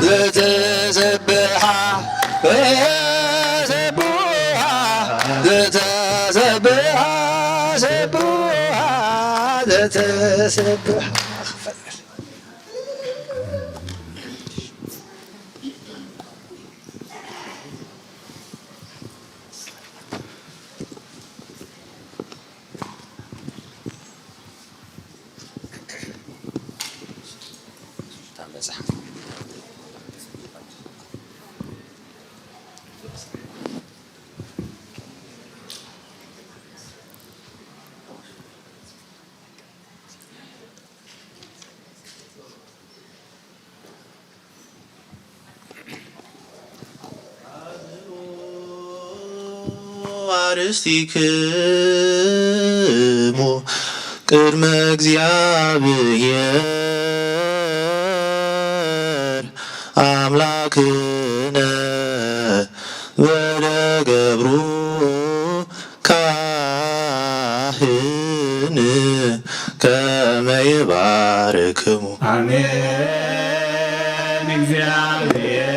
ዘተሰብሐ ስቡሕ ዘተሰብሐ ስቡሕ ዘተሰብሐ አርስቲክሙ ቅድመ እግዚአብሔር አምላክነ ወለገብሩ ካህን ከመ ይባርክሙ አሜን። እግዚአብሔር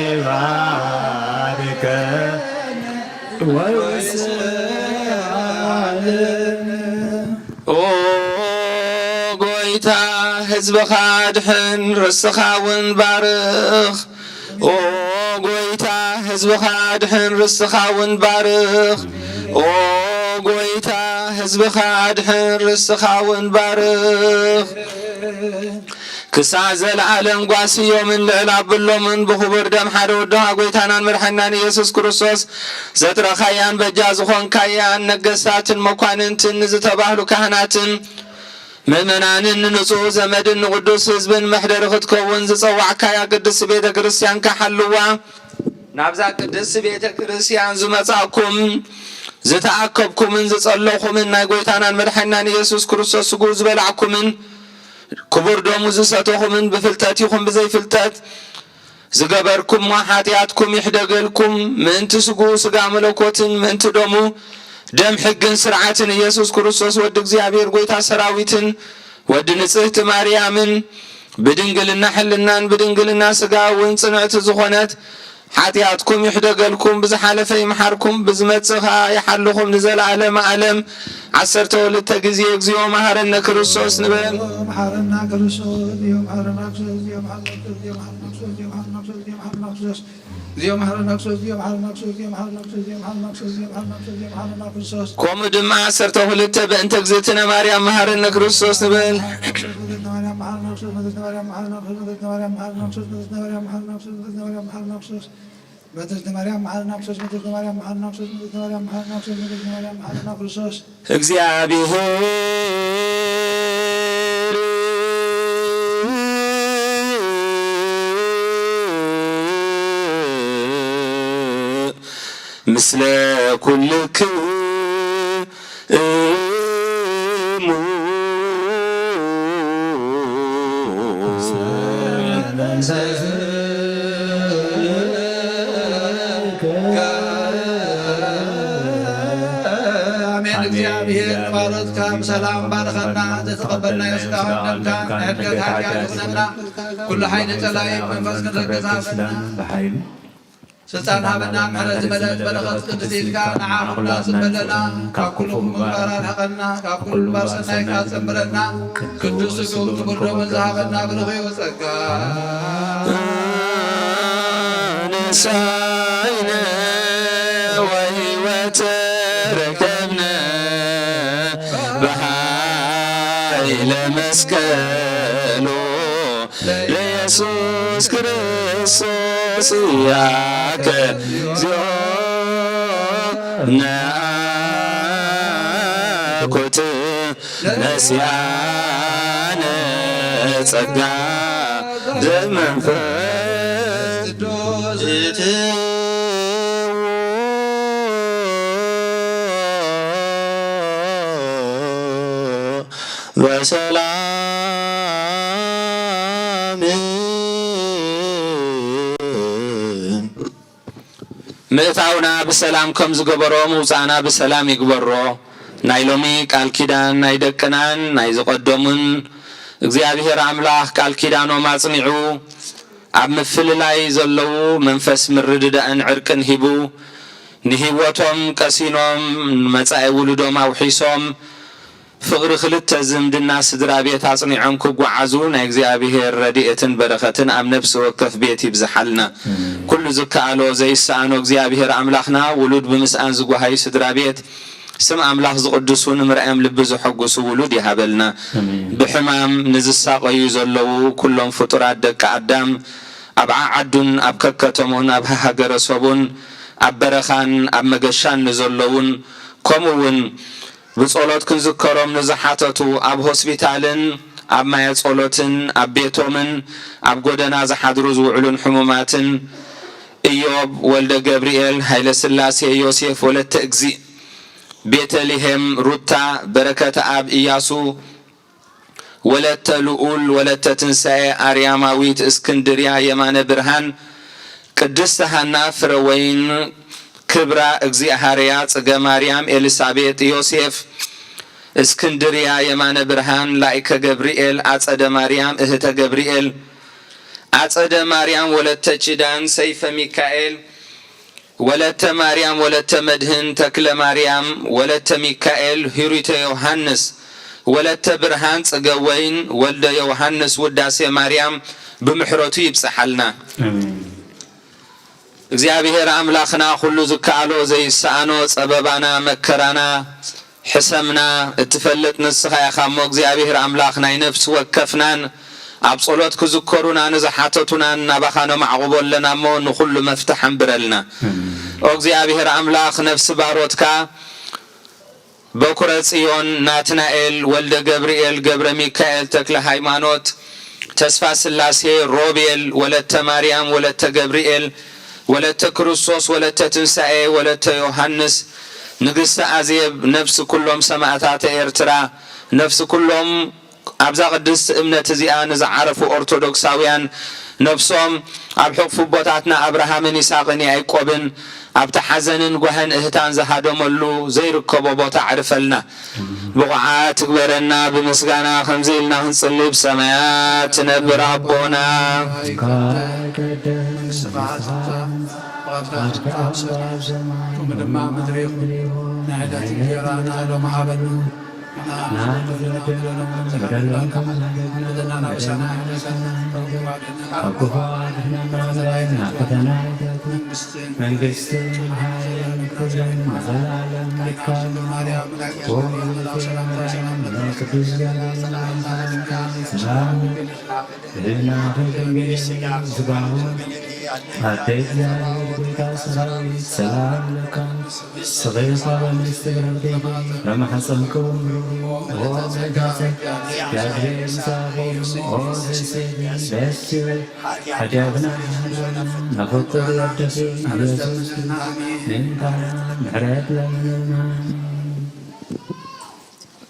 ይባርከ ኦ ጎይታ ህዝብኻ ድሕን ርስኻ እውን ባርኽ ኦ ጎይታ ህዝብኻ ድሕን ርስኻ እውን ባርኽ ኦ ጎይታ ህዝብኻ ድሕን ርስኻ እውን ባርኽ ክሳዕ ዘለዓለም ጓስዮምን ልዕል ኣብሎምን ብኽቡር ደም ሓደ ወድኻ ጎይታናን መድሓኒናን ኢየሱስ ክርስቶስ ዘጥረኻያን በጃ ዝኾንካያን ነገስታትን መኳንንትን ንዝተባህሉ ካህናትን ምእመናንን ንንጹህ ዘመድን ንቅዱስ ህዝብን መሕደሪ ክትከውን ዝፀዋዕካያ ቅድስቲ ቤተ ክርስቲያን ካሓልዋ ናብዛ ቅድስቲ ቤተ ክርስቲያን ዝመጻእኩም ዝተኣከብኩምን ዝጸለኹምን ናይ ጎይታናን መድሓኒናን ኢየሱስ ክርስቶስ ስጉር ዝበላዕኩምን ክቡር ደሙ ዝሰተኹምን ብፍልጠት ይኹን ብዘይፍልጠት ዝገበርኩም ሓጢኣትኩም ይሕደገልኩም ምእንቲ ስጉ ስጋ መለኮትን ምእንቲ ደሙ ደም ሕግን ስርዓትን ኢየሱስ ክርስቶስ ወዲ እግዚአብሔር ጎይታ ሰራዊትን ወዲ ንጽሕቲ ማርያምን ብድንግልና ሕልናን ብድንግልና ስጋ እውን ጽንዕቲ ዝኾነት ሓጢኣትኩም ይሕደገልኩም ብዝሓለፈ ይምሓርኩም ብዝመጽኻ ይሓልኹም ንዘለዓለመ ዓለም 12 ጊዜ እግዚኦ መሐረነ ክርስቶስ ንበል መሐረና ክርስቶስ እግዚኦ መሐረና ክርስቶስ እግዚኦ መሐረና ክርስቶስ እግዚኦ መሐረና ክርስቶስ እግዚኦ መሐረና ክርስቶስ እግዚኦ መሐረና ክርስቶስ እግዚኦ መሐረና ክርስቶስ እግዚኦ መሐረና ክርስቶስ እግዚኦ መሐረና ክርስቶስ እግዚኦ መሐረና ክርስቶስ እግዚኦ መሐረና ክርስቶስ እግዚኦ መሐረና ክርስቶስ ከምኡ ድማ 12 በእንተ እግዝእትነ ማርያም መሐረነ ክርስቶስ ንበል እግዚአብሔር ምስለ ኩልክሙ እግዚአብሔር ባረከ ሰላም ባረከና ተቀበልና ይስካው ደምካ እድገት ያለውና ኩሉ ኃይል ተላይ መንፈስ ከረገዛና በኃይል ስልጣን ሀበና ምሕረት መለጥ በረከት ቅድስቲካ ነዓኹና ዝበለና ካብ ኩሉ ምግባራት ሓቀና ካብ ኩሉ ባርሰናይ ካጸምረና ቅዱስ ስግው ክቡር ደሙ ዝሃበና ብርኺቡ ጸጋ ንሳይነ ወሕይወት ረከብነ በኃይለ መስቀሉ ለኢየሱስ ክርስቶስ ያከ እግዚኦ ነአኩት ነሲአነ ጸጋ ዘመንፈስ በሰላም ምእታውና ብሰላም ከም ዝገበሮ ምውፃእና ብሰላም ይግበሮ። ናይ ሎሚ ቃል ኪዳን ናይ ደቅናን ናይ ዝቐደሙን እግዚአብሔር አምላክ ቃል ኪዳኖም አጽኒዑ ኣብ ምፍልላይ ዘለዉ መንፈስ ምርድዳእን ዕርቅን ሂቡ ንህይወቶም ቀሲኖም መጻኢ ውሉዶም አውሒሶም ፍቅሪ ክልተ ዝምድና ስድራ ቤት አጽኒዖም ክጓዓዙ ናይ እግዚአብሔር ረድኤትን በረኸትን ኣብ ነፍሲ ወከፍ ቤት ይብዝሓልና። ኩሉ ዝከኣሎ ዘይሰኣኖ እግዚአብሔር አምላኽና ውሉድ ብምስኣን ዝጓሃይ ስድራ ቤት ስም አምላኽ ዝቅድሱ ንምርአዮም ልቢ ዝሐጉሱ ውሉድ ይሃበልና። ብሕማም ንዝሳቀዩ ዘለዉ ኩሎም ፍጡራት ደቂ አዳም ኣብ ዓዱን ኣብ ከከተሙን ኣብ ሃገረ ሰቡን ኣብ በረኻን ኣብ መገሻን ንዘለውን ከምኡውን ብጸሎት ክንዝከሮም ንዝሓተቱ ኣብ ሆስፒታልን ኣብ ማየ ጸሎትን ኣብ ቤቶምን ኣብ ጎደና ዝሓድሩ ዝውዕሉን ሕሙማትን ኢዮብ ወልደ ገብርኤል ሃይለ ስላሴ ዮሴፍ ወለተ እግዚእ ቤተልሔም ሩታ በረከተ አብ ኢያሱ ወለተ ልዑል ወለተ ትንሣኤ አርያማዊት እስክንድርያ የማነ ብርሃን ቅድስት ሐና ፍረወይን ክብራ እግዚአብሔርያ ጽገ ማርያም ኤልሳቤጥ ዮሴፍ እስክንድርያ የማነ ብርሃን ላይከ ገብርኤል አጸደ ማርያም እህተ ገብርኤል አጸደ ማርያም ወለተ ቺዳን ሰይፈ ሚካኤል ወለተ ማርያም ወለተ መድህን ተክለ ማርያም ወለተ ሚካኤል ሂሩተ ዮሐንስ ወለተ ብርሃን ጽገወይን ወልደ ዮሐንስ ውዳሴ ማርያም ብምሕረቱ ይብጽሐልና። እግዚአብሔር አምላኽና ሁሉ ዝከኣሎ ዘይሰኣኖ ጸበባና መከራና ሕሰምና እትፈልጥ ንስኻ ኢኻ እሞ እግዚአብሔር አምላኽ ናይ ነፍሲ ወከፍናን ኣብ ጸሎት ክዝከሩና ንዝሓተቱናን ናባኻ ነማዕቑበለና እሞ ንኹሉ መፍትሕ አንብረልና። ኦ እግዚአብሔር አምላኽ ነፍሲ ባሮትካ በኩረ ጽዮን ናትናኤል ወልደ ገብርኤል ገብረ ሚካኤል ተክለ ሃይማኖት ተስፋ ስላሴ ሮቤል ወለተ ማርያም ወለተ ገብርኤል ወለተ ክርስቶስ ወለተ ትንሣኤ ወለተ ዮሐንስ ንግሥተ አዜብ ነፍሲ ኩሎም ሰማዕታተ ኤርትራ ነፍሲ ኩሎም ኣብዛ ቅድስቲ እምነት እዚኣ ንዝዓረፉ ኦርቶዶክሳውያን ነፍሶም ኣብ ሕቑፉ ቦታትና አብርሃምን ይስሐቅን ያዕቆብን ኣብቲ ሓዘንን ጓህን እህታን ዝሃደመሉ ዘይርከቦ ቦታ ዕርፈልና ብቑዓት ትግበረና ብምስጋና ከምዚ ኢልና ክንጽልይ ብሰማያት ትነብር ኣቦና ድማ ምድሪ ናዕዳት ጌራና ሎም ሃበሉ መንግስት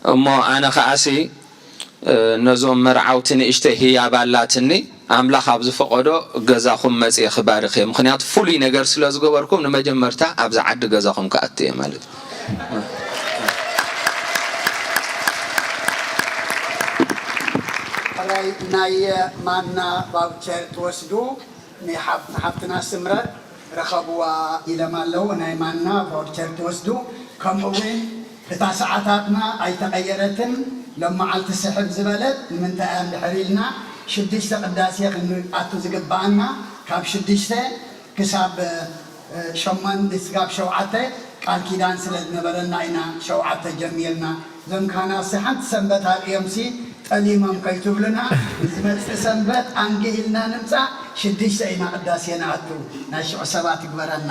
እሞ ኣነ ኸኣሲ ነዞም መርዓውቲ ንእሽተይ ህያባላትኒ ኣምላኽ ኣብ ዝፈቐዶ ገዛኹም መፅየ ክባርኽ እየ። ምክንያቱ ፍሉይ ነገር ስለ ዝገበርኩም ንመጀመርታ ኣብዛ ዓዲ ገዛኹም ከኣት እየ ማለት እዩ። ናይ ማና ባውቸር ትወስዱ ንሓፍትና ስምረት ረኸብዋ ኢሎም ኣለዉ። ናይ ማና ባውቸር ትወስዱ ከምኡውን እታ ሰዓታትና ኣይተቐየረትን ለመዓልቲ ስሕብ ዝበለት ንምንታይ እያ እንድሕር ኢልና 6 ቅዳሴ ክንኣቱ ዝግባአና ካብ 6 ክሳብ 8 ክሳብ 7 ቃል ኪዳን ስለ ዝነበረና ኢና 7 ጀሚርና እዞም ካህናት ሓንቲ ሰንበት ኣርዮም ጠሊሞም ከይትብሉና ዝመፅእ ሰንበት አንጊልና ንምፃእ 6 ኢና ቅዳሴ ንኣቱ ናይ 7 ሰባት ይግበረና።